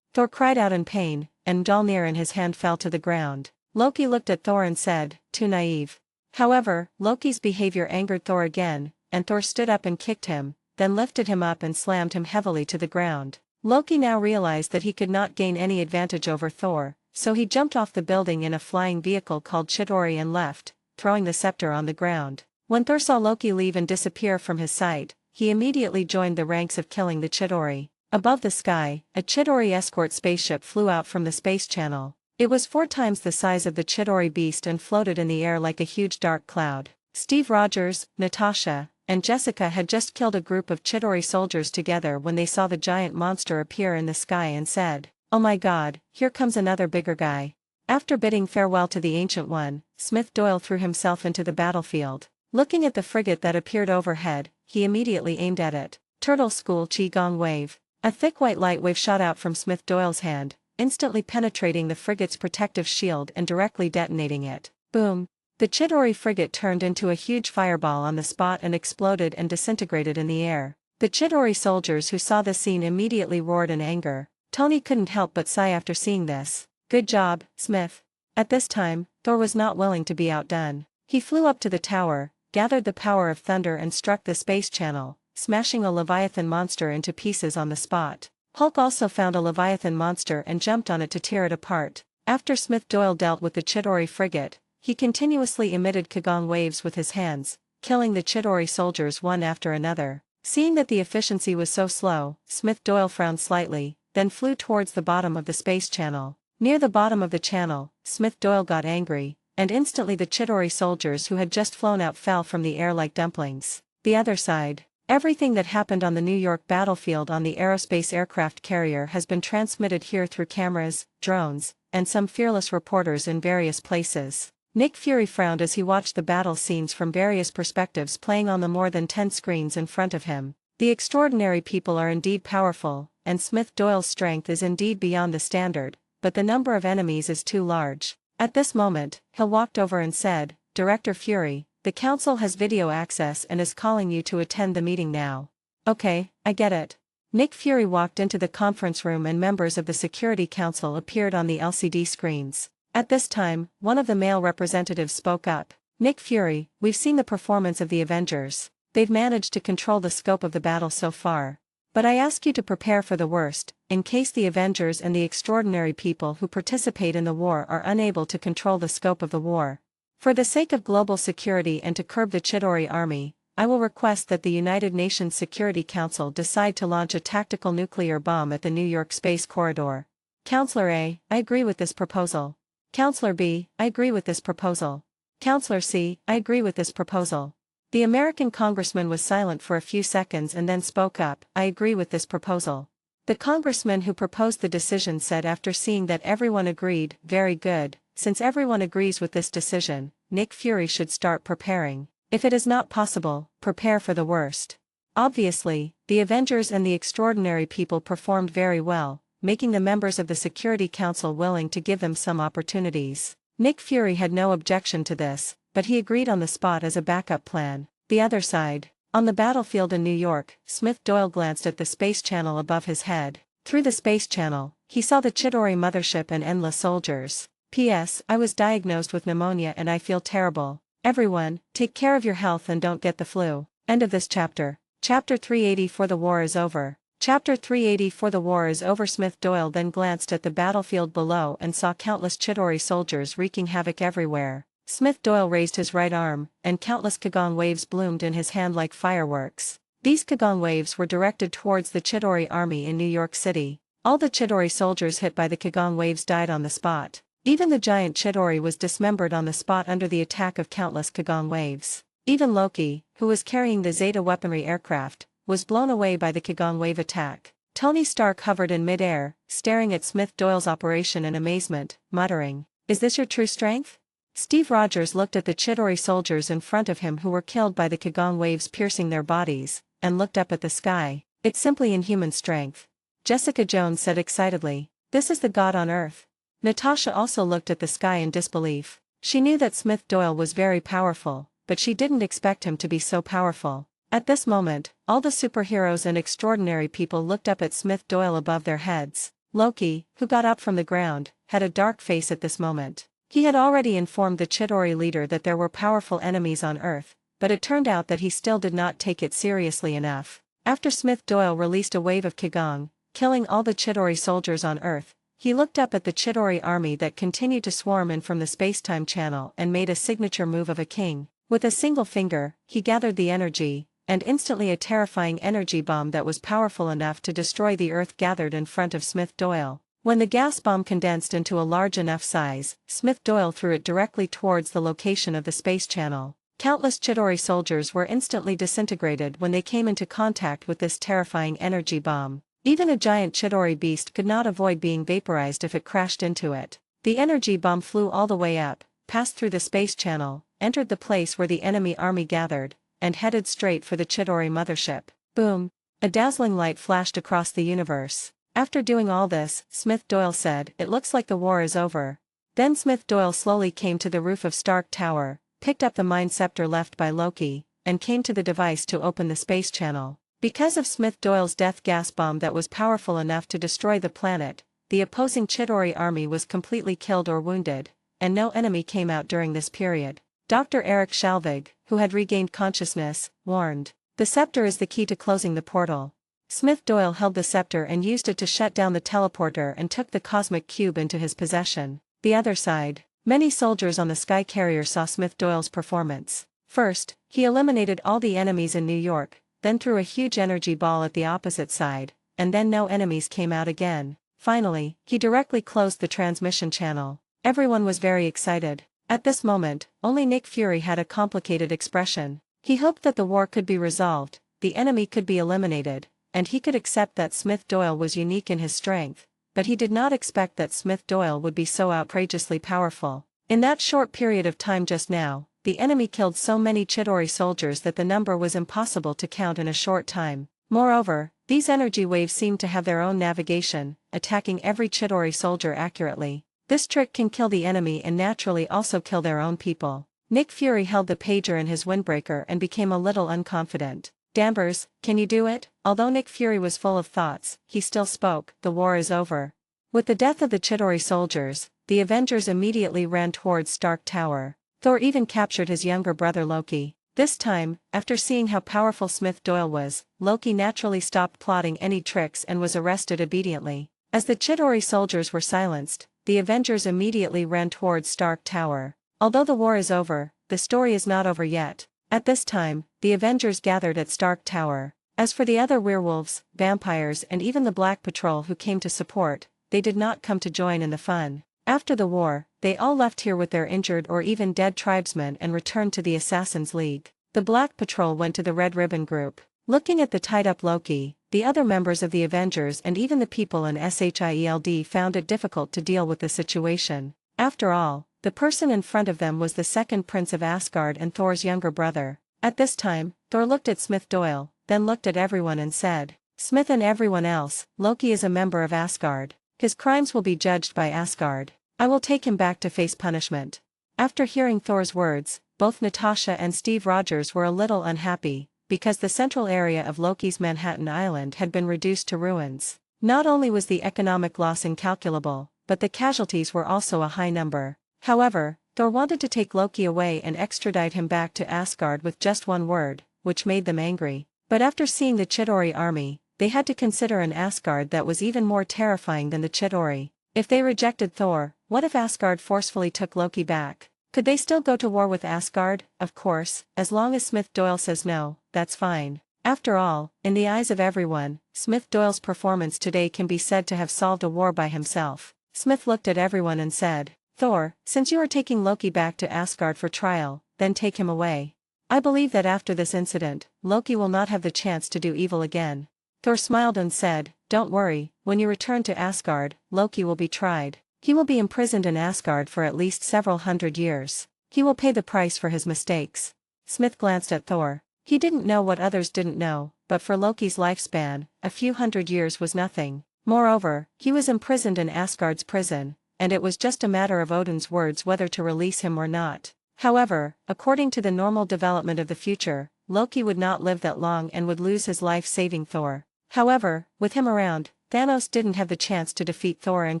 Speaker 2: Thor cried out in pain, and Mjolnir in his hand fell to the ground. Loki looked at Thor and said, too naive. However, Loki's behavior angered Thor again, and Thor stood up and kicked him, then lifted him up and slammed him heavily to the ground. Loki now realized that he could not gain any advantage over Thor, so he jumped off the building in a flying vehicle called Chidori and left, throwing the scepter on the ground. When Thor saw Loki leave and disappear from his sight, he immediately joined the ranks of killing the Chidori. Above the sky, a Chidori escort spaceship flew out from the space channel. It was 4 times the size of the Chidori beast and floated in the air like a huge dark cloud. Steve Rogers, Natasha, and Jessica had just killed a group of Chidori soldiers together when they saw the giant monster appear in the sky and said, oh my god, here comes another bigger guy. After bidding farewell to the Ancient One, Smith Doyle threw himself into the battlefield. Looking at the frigate that appeared overhead, he immediately aimed at it. Turtle School Qigong Wave. A thick white light wave shot out from Smith Doyle's hand, instantly penetrating the frigate's protective shield and directly detonating it. Boom! The Chidori frigate turned into a huge fireball on the spot and exploded and disintegrated in the air. The Chidori soldiers who saw the scene immediately roared in anger. Tony couldn't help but sigh after seeing this. Good job, Smith. At this time, Thor was not willing to be outdone. He flew up to the tower, gathered the power of thunder and struck the space channel, smashing a Leviathan monster into pieces on the spot. Hulk also found a Leviathan monster and jumped on it to tear it apart. After Smith Doyle dealt with the Chidori frigate, he continuously emitted Kagon waves with his hands, killing the Chidori soldiers one after another. Seeing that the efficiency was so slow, Smith Doyle frowned slightly, then flew towards the bottom of the space channel. Near the bottom of the channel, Smith Doyle got angry, and instantly the Chidori soldiers who had just flown out fell from the air like dumplings. The other side. Everything that happened on the New York battlefield on the aerospace aircraft carrier has been transmitted here through cameras, drones, and some fearless reporters in various places. Nick Fury frowned as he watched the battle scenes from various perspectives playing on the more than 10 screens in front of him. The extraordinary people are indeed powerful, and Smith Doyle's strength is indeed beyond the standard, but the number of enemies is too large. At this moment, Hill walked over and said, "Director Fury, the council has video access and is calling you to attend the meeting now." "Okay, I get it." Nick Fury walked into the conference room and members of the Security Council appeared on the LCD screens. At this time, one of the male representatives spoke up. "Nick Fury, we've seen the performance of the Avengers. They've managed to control the scope of the battle so far. But I ask you to prepare for the worst, in case the Avengers and the extraordinary people who participate in the war are unable to control the scope of the war. For the sake of global security and to curb the Chidori army, I will request that the United Nations Security Council decide to launch a tactical nuclear bomb at the New York Space Corridor." Counselor A, I agree with this proposal. Counselor B, I agree with this proposal. Counselor C, I agree with this proposal. The American congressman was silent for a few seconds and then spoke up, "I agree with this proposal." The congressman who proposed the decision said after seeing that everyone agreed, "Very good, since everyone agrees with this decision, Nick Fury should start preparing. If it is not possible, prepare for the worst." Obviously, the Avengers and the extraordinary people performed very well, making the members of the Security Council willing to give them some opportunities. Nick Fury had no objection to this, but he agreed on the spot as a backup plan. The other side. On the battlefield in New York, Smith Doyle glanced at the space channel above his head. Through the space channel, he saw the Chidori mothership and endless soldiers. "P.S. I was diagnosed with pneumonia and I feel terrible. Everyone, take care of your health and don't get the flu." End of this chapter. Chapter 384. The war is over. Chapter 384. The war is over. Smith Doyle then glanced at the battlefield below and saw countless Chidori soldiers wreaking havoc everywhere. Smith Doyle raised his right arm, and countless Kagon waves bloomed in his hand like fireworks. These Kagon waves were directed towards the Chidori army in New York City. All the Chidori soldiers hit by the Kagon waves died on the spot. Even the giant Chidori was dismembered on the spot under the attack of countless Kagon waves. Even Loki, who was carrying the Zeta weaponry aircraft, was blown away by the Kagon wave attack. Tony Stark hovered in midair, staring at Smith Doyle's operation in amazement, muttering, "Is this your true strength?" Steve Rogers looked at the Chidori soldiers in front of him who were killed by the Kagon waves piercing their bodies, and looked up at the sky. "It's simply inhuman strength." Jessica Jones said excitedly, "This is the god on Earth." Natasha also looked at the sky in disbelief. She knew that Smith Doyle was very powerful, but she didn't expect him to be so powerful. At this moment, all the superheroes and extraordinary people looked up at Smith Doyle above their heads. Loki, who got up from the ground, had a dark face at this moment. He had already informed the Chidori leader that there were powerful enemies on Earth, but it turned out that he still did not take it seriously enough. After Smith Doyle released a wave of Kagon, killing all the Chidori soldiers on Earth, he looked up at the Chidori army that continued to swarm in from the space-time channel and made a signature move of a king. With a single finger, he gathered the energy, and instantly a terrifying energy bomb that was powerful enough to destroy the Earth gathered in front of Smith Doyle. When the gas bomb condensed into a large enough size, Smith Doyle threw it directly towards the location of the space channel. Countless Chidori soldiers were instantly disintegrated when they came into contact with this terrifying energy bomb. Even a giant Chidori beast could not avoid being vaporized if it crashed into it. The energy bomb flew all the way up, passed through the space channel, entered the place where the enemy army gathered, and headed straight for the Chidori mothership. Boom! A dazzling light flashed across the universe. After doing all this, Smith Doyle said, "It looks like the war is over." Then Smith Doyle slowly came to the roof of Stark Tower, picked up the Mind Scepter left by Loki, and came to the device to open the space channel. Because of Smith Doyle's death gas bomb that was powerful enough to destroy the planet, the opposing Chidori army was completely killed or wounded, and no enemy came out during this period. Dr. Eric Shalvig, who who had regained consciousness, warned. The scepter is the key to closing the portal. Smith Doyle held the scepter and used it to shut down the teleporter and took the cosmic cube into his possession. The other side. Many soldiers on the Sky Carrier saw Smith Doyle's performance. First, he eliminated all the enemies in New York, then threw a huge energy ball at the opposite side, and then no enemies came out again. Finally, he directly closed the transmission channel. Everyone was very excited. At this moment, only Nick Fury had a complicated expression. He hoped that the war could be resolved, the enemy could be eliminated, and he could accept that Smith Doyle was unique in his strength, but he did not expect that Smith Doyle would be so outrageously powerful. In that short period of time just now, the enemy killed so many Chidori soldiers that the number was impossible to count in a short time. Moreover, these energy waves seemed to have their own navigation, attacking every Chidori soldier accurately. This trick can kill the enemy and naturally also kill their own people. Nick Fury held the pager in his windbreaker and became a little unconfident. Danvers, can you do it? Although Nick Fury was full of thoughts, he still spoke. The war is over. With the death of the Chidori soldiers, the Avengers immediately ran towards Stark Tower. Thor even captured his younger brother Loki. This time, after seeing how powerful Smith Doyle was, Loki naturally stopped plotting any tricks and was arrested obediently. As the Chidori soldiers were silenced, the Avengers immediately ran towards Stark Tower. Although the war is over, the story is not over yet. At this time, the Avengers gathered at Stark Tower. As for the other werewolves, vampires and even the Black Patrol who came to support, they did not come to join in the fun. After the war, they all left here with their injured or even dead tribesmen and returned to the Assassins' League. The Black Patrol went to the Red Ribbon Group. Looking at the tied-up Loki, the other members of the Avengers and even the people in SHIELD found it difficult to deal with the situation. After all, the person in front of them was the second Prince of Asgard and Thor's younger brother. At this time, Thor looked at Smith Doyle, then looked at everyone and said, "Smith and everyone else, Loki is a member of Asgard. His crimes will be judged by Asgard. I will take him back to face punishment." After hearing Thor's words, both Natasha and Steve Rogers were a little unhappy, because the central area of Loki's Manhattan Island had been reduced to ruins. Not only was the economic loss incalculable, but the casualties were also a high number. However, Thor wanted to take Loki away and extradite him back to Asgard with just one word, which made them angry. But after seeing the Chidori army, they had to consider an Asgard that was even more terrifying than the Chidori. If they rejected Thor, what if Asgard forcefully took Loki back? Could they still go to war with Asgard? Of course, as long as Smith Doyle says no, that's fine. After all, in the eyes of everyone, Smith Doyle's performance today can be said to have solved a war by himself. Smith looked at everyone and said, "Thor, since you are taking Loki back to Asgard for trial, then take him away. I believe that after this incident, Loki will not have the chance to do evil again." Thor smiled and said, "Don't worry, when you return to Asgard, Loki will be tried. He will be imprisoned in Asgard for at least several hundred years. He will pay the price for his mistakes." Smith glanced at Thor. He didn't know what others didn't know, but for Loki's lifespan, a few hundred years was nothing. Moreover, he was imprisoned in Asgard's prison, and it was just a matter of Odin's words whether to release him or not. However, according to the normal development of the future, Loki would not live that long and would lose his life saving Thor. However, with him around, Thanos didn't have the chance to defeat Thor and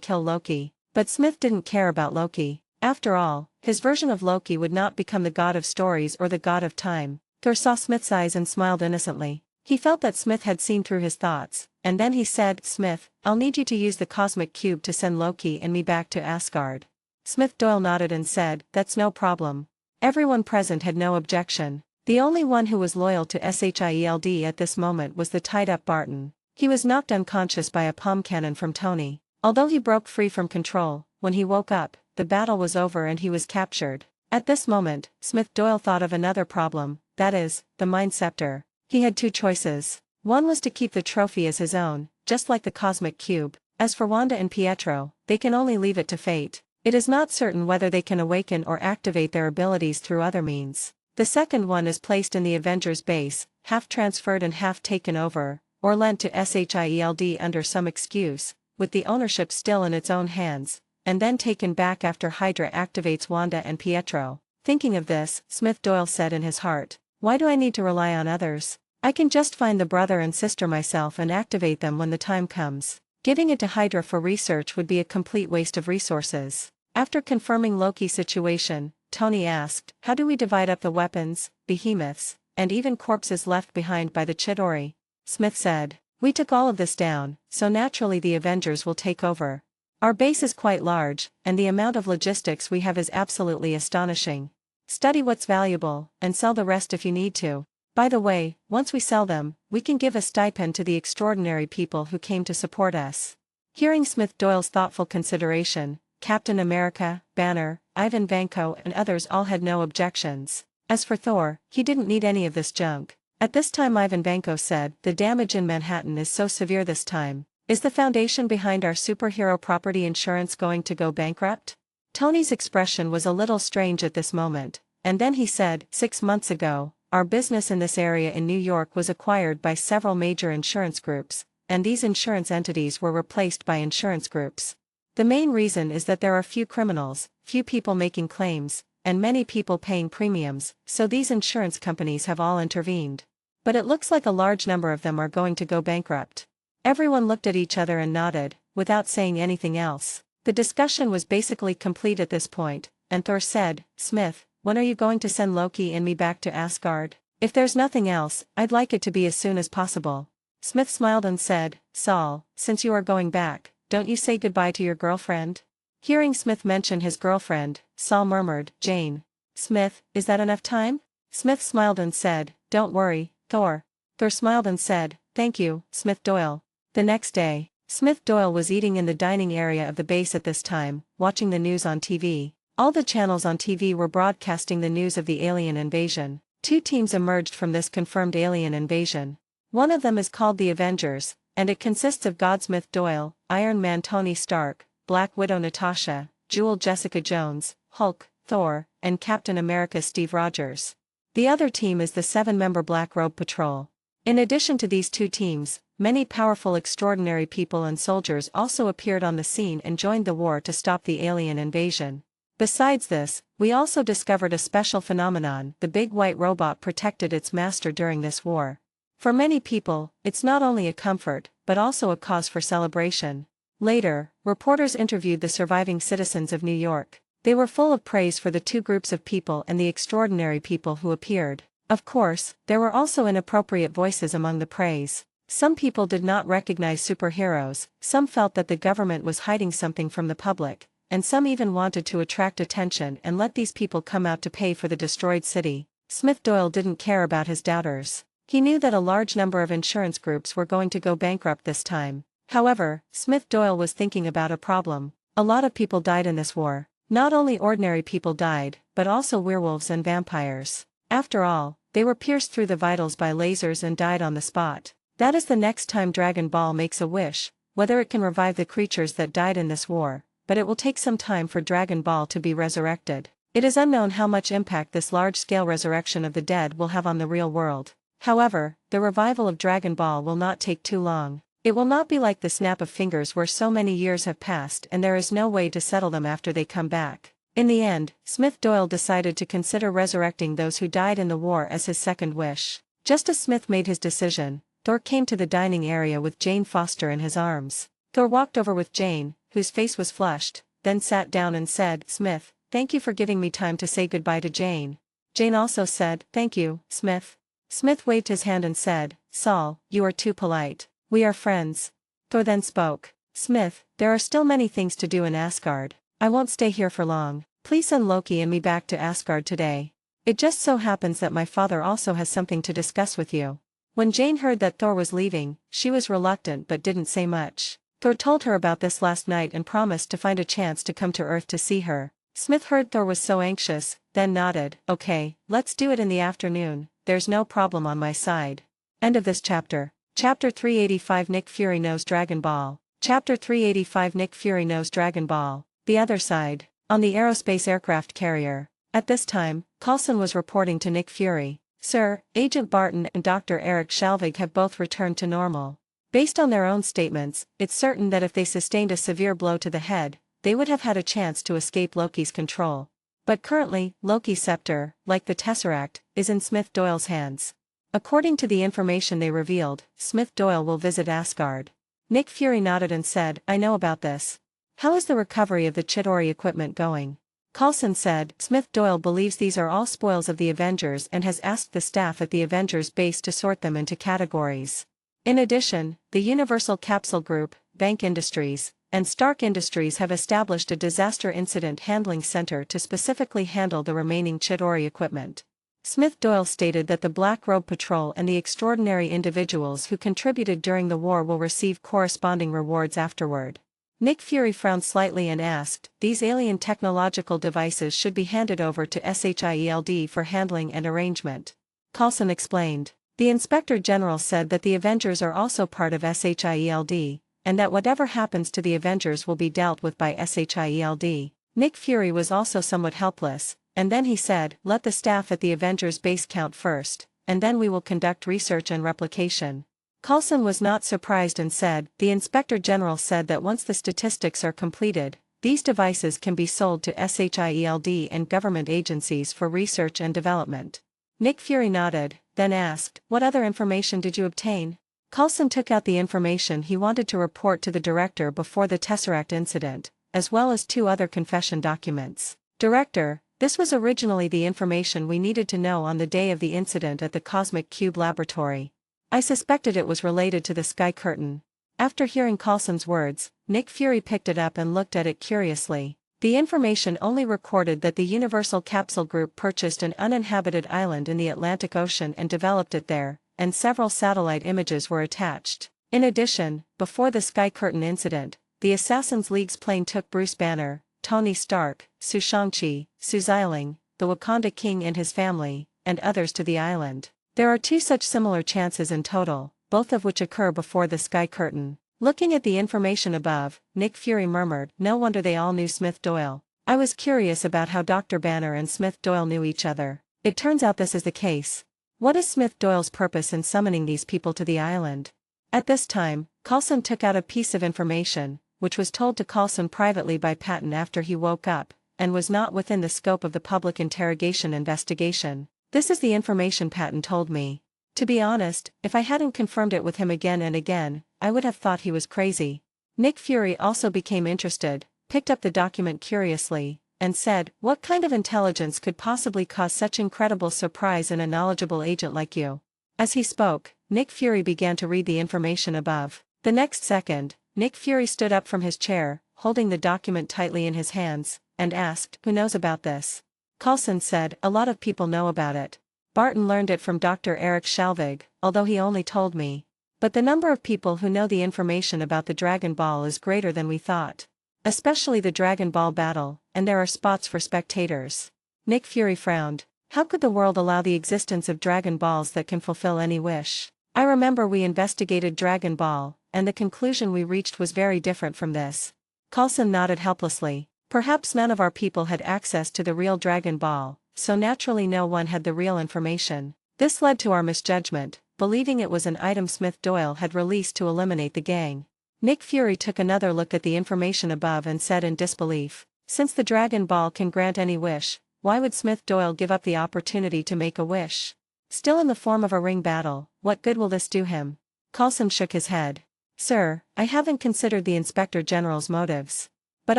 Speaker 2: kill Loki. But Smith didn't care about Loki. After all, his version of Loki would not become the god of stories or the god of time. Thor saw Smith's eyes and smiled innocently. He felt that Smith had seen through his thoughts, and then he said, "Smith, I'll need you to use the cosmic cube to send Loki and me back to Asgard." Smith Doyle nodded and said, "That's no problem." Everyone present had no objection. The only one who was loyal to SHIELD at this moment was the tied-up Barton. He was knocked unconscious by a palm cannon from Tony. Although he broke free from control, when he woke up, the battle was over and he was captured. At this moment, Smith Doyle thought of another problem, that is, the Mind Scepter. He had two choices. One was to keep the trophy as his own, just like the Cosmic Cube. As for Wanda and Pietro, they can only leave it to fate. It is not certain whether they can awaken or activate their abilities through other means. The second one is placed in the Avengers base, half transferred and half taken over, or lent to SHIELD under some excuse, with the ownership still in its own hands, and then taken back after Hydra activates Wanda and Pietro. Thinking of this, Smith Doyle said in his heart, "Why do I need to rely on others? I can just find the brother and sister myself and activate them when the time comes. Giving it to Hydra for research would be a complete waste of resources." After confirming Loki's situation, Tony asked. How do we divide up the weapons, behemoths, and even corpses left behind by the Chidori? Smith said. We took all of this down, so naturally the Avengers will take over. Our base is quite large, and the amount of logistics we have is absolutely astonishing. Study what's valuable, and sell the rest if you need to. By the way, once we sell them, we can give a stipend to the extraordinary people who came to support us. Hearing Smith Doyle's thoughtful consideration, Captain America, Banner, Ivan Vanko and others all had no objections. As for Thor, he didn't need any of this junk. At this time Ivan Vanko said, the damage in Manhattan is so severe this time. Is the foundation behind our superhero property insurance going to go bankrupt? Tony's expression was a little strange at this moment, and then he said, 6 months ago, our business in this area in New York was acquired by several major insurance groups, and these insurance entities were replaced by insurance groups. The main reason is that there are few criminals, few people making claims, and many people paying premiums, so these insurance companies have all intervened. But it looks like a large number of them are going to go bankrupt. Everyone looked at each other and nodded, without saying anything else. The discussion was basically complete at this point, and Thor said, Smith, when are you going to send Loki and me back to Asgard? If there's nothing else, I'd like it to be as soon as possible. Smith smiled and said, Saul, since you are going back, don't you say goodbye to your girlfriend? Hearing Smith mention his girlfriend, Saul murmured, Jane. Smith, is that enough time? Smith smiled and said, don't worry, Thor. Thor smiled and said, thank you, Smith Doyle. The next day, Smith Doyle was eating in the dining area of the base at this time, watching the news on TV. All the channels on TV were broadcasting the news of the alien invasion. 2 teams emerged from this confirmed alien invasion. One of them is called the Avengers, and it consists of Godsmith Doyle, Iron Man Tony Stark, Black Widow Natasha, Jewel Jessica Jones, Hulk, Thor, and Captain America Steve Rogers. The other team is the 7-member Black Robe Patrol. In addition to these 2 teams, many powerful extraordinary people and soldiers also appeared on the scene and joined the war to stop the alien invasion. Besides this, we also discovered a special phenomenon. The big white robot protected its master during this war. For many people, it's not only a comfort, but also a cause for celebration. Later, reporters interviewed the surviving citizens of New York. They were full of praise for the 2 groups of people and the extraordinary people who appeared. Of course, there were also inappropriate voices among the praise. Some people did not recognize superheroes, some felt that the government was hiding something from the public, and some even wanted to attract attention and let these people come out to pay for the destroyed city. Smith Doyle didn't care about his doubters. He knew that a large number of insurance groups were going to go bankrupt this time. However, Smith Doyle was thinking about a problem. A lot of people died in this war. Not only ordinary people died, but also werewolves and vampires. After all, they were pierced through the vitals by lasers and died on the spot. That is the next time Dragon Ball makes a wish, whether it can revive the creatures that died in this war, but it will take some time for Dragon Ball to be resurrected. It is unknown how much impact this large-scale resurrection of the dead will have on the real world. However, the revival of Dragon Ball will not take too long. It will not be like the snap of fingers where so many years have passed and there is no way to settle them after they come back. In the end, Smith Doyle decided to consider resurrecting those who died in the war as his second wish. Just as Smith made his decision, Thor came to the dining area with Jane Foster in his arms. Thor walked over with Jane, whose face was flushed, then sat down and said, Smith, thank you for giving me time to say goodbye to Jane. Jane also said, thank you, Smith. Smith waved his hand and said, Saul, you are too polite. We are friends. Thor then spoke. Smith, there are still many things to do in Asgard. I won't stay here for long. Please send Loki and me back to Asgard today. It just so happens that my father also has something to discuss with you. When Jane heard that Thor was leaving, she was reluctant but didn't say much. Thor told her about this last night and promised to find a chance to come to Earth to see her. Smith heard Thor was so anxious, then nodded, okay, let's do it in the afternoon, there's no problem on my side. End of this chapter. Chapter 385 Nick Fury Knows Dragon Ball. Chapter 385 Nick Fury Knows Dragon Ball. The Other Side. On the aerospace aircraft carrier. At this time, Coulson was reporting to Nick Fury. Sir, Agent Barton and Dr. Eric Shalvig have both returned to normal. Based on their own statements, it's certain that if they sustained a severe blow to the head, they would have had a chance to escape Loki's control. But currently, Loki's scepter, like the Tesseract, is in Smith Doyle's hands. According to the information they revealed, Smith Doyle will visit Asgard. Nick Fury nodded and said, I know about this. How is the recovery of the Chidori equipment going? Coulson said, Smith Doyle believes these are all spoils of the Avengers and has asked the staff at the Avengers base to sort them into categories. In addition, the Universal Capsule Group, Bank Industries, and Stark Industries have established a disaster incident handling center to specifically handle the remaining Chidori equipment. Smith Doyle stated that the Black Robe Patrol and the extraordinary individuals who contributed during the war will receive corresponding rewards afterward. Nick Fury frowned slightly and asked, these alien technological devices should be handed over to SHIELD for handling and arrangement. Coulson explained. The Inspector General said that the Avengers are also part of SHIELD, and that whatever happens to the Avengers will be dealt with by SHIELD. Nick Fury was also somewhat helpless, and then he said, let the staff at the Avengers base count first, and then we will conduct research and replication. Coulson was not surprised and said, the Inspector General said that once the statistics are completed, these devices can be sold to SHIELD and government agencies for research and development. Nick Fury nodded, then asked, what other information did you obtain? Coulson took out the information he wanted to report to the director before the Tesseract incident, as well as 2 other confession documents. Director, this was originally the information we needed to know on the day of the incident at the Cosmic Cube Laboratory. I suspected it was related to the Sky Curtain. After hearing Coulson's words, Nick Fury picked it up and looked at it curiously. The information only recorded that the Universal Capsule Group purchased an uninhabited island in the Atlantic Ocean and developed it there, and several satellite images were attached. In addition, before the Sky Curtain incident, the Assassin's League's plane took Bruce Banner, Tony Stark, Su Shang-Chi, Su Xialing, the Wakanda King and his family, and others to the island. There are 2 such similar chances in total, both of which occur before the Sky Curtain. Looking at the information above, Nick Fury murmured, no wonder they all knew Smith Doyle. I was curious about how Dr. Banner and Smith Doyle knew each other. It turns out this is the case. What is Smith Doyle's purpose in summoning these people to the island? At this time, Coulson took out a piece of information, which was told to Coulson privately by Patton after he woke up, and was not within the scope of the public interrogation investigation. This is the information Patton told me. To be honest, if I hadn't confirmed it with him again and again, I would have thought he was crazy. Nick Fury also became interested, picked up the document curiously, and said, what kind of intelligence could possibly cause such incredible surprise in a knowledgeable agent like you? As he spoke, Nick Fury began to read the information above. The next second, Nick Fury stood up from his chair, holding the document tightly in his hands, and asked, who knows about this? Coulson said, a lot of people know about it. Barton learned it from Dr. Eric Shalvig, although he only told me. But the number of people who know the information about the Dragon Ball is greater than we thought. Especially the Dragon Ball battle, and there are spots for spectators. Nick Fury frowned. How could the world allow the existence of Dragon Balls that can fulfill any wish? I remember we investigated Dragon Ball, and the conclusion we reached was very different from this. Coulson nodded helplessly. Perhaps none of our people had access to the real Dragon Ball, so naturally no one had the real information. This led to our misjudgment, believing it was an item Smith Doyle had released to eliminate the gang. Nick Fury took another look at the information above and said in disbelief, since the Dragon Ball can grant any wish, why would Smith Doyle give up the opportunity to make a wish? Still in the form of a ring battle, what good will this do him? Coulson shook his head. Sir, I haven't considered the Inspector General's motives. But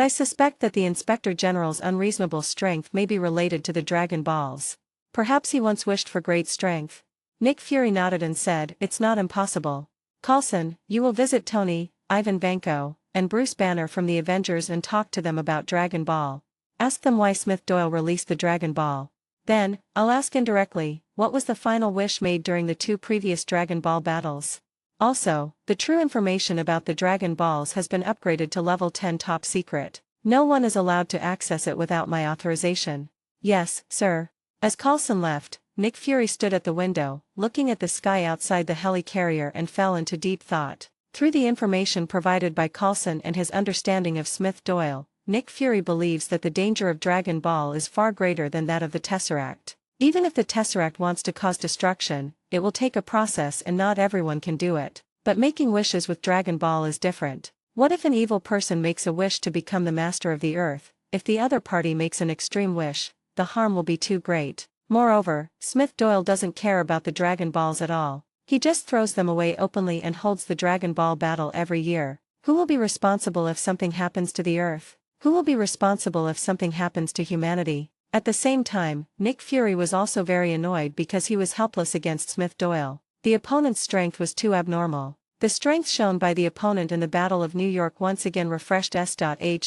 Speaker 2: I suspect that the Inspector General's unreasonable strength may be related to the Dragon Balls. Perhaps he once wished for great strength. Nick Fury nodded and said, it's not impossible. Coulson, you will visit Tony, Ivan Vanko, and Bruce Banner from the Avengers and talk to them about Dragon Ball. Ask them why Smith Doyle released the Dragon Ball. Then, I'll ask indirectly, what was the final wish made during the 2 previous Dragon Ball battles? Also, the true information about the Dragon Balls has been upgraded to level 10 top secret. No one is allowed to access it without my authorization. Yes, sir. As Coulson left, Nick Fury stood at the window, looking at the sky outside the helicarrier and fell into deep thought. Through the information provided by Coulson and his understanding of Smith Doyle, Nick Fury believes that the danger of Dragon Ball is far greater than that of the Tesseract. Even if the Tesseract wants to cause destruction, it will take a process and not everyone can do it. But making wishes with Dragon Ball is different. What if an evil person makes a wish to become the master of the earth? If the other party makes an extreme wish, the harm will be too great. Moreover, Smith Doyle doesn't care about the Dragon Balls at all. He just throws them away openly and holds the Dragon Ball battle every year. Who will be responsible if something happens to the earth? Who will be responsible if something happens to humanity? At the same time, Nick Fury was also very annoyed because he was helpless against Smith Doyle. The opponent's strength was too abnormal. The strength shown by the opponent in the Battle of New York once again refreshed S.H.I.E.L.D.'s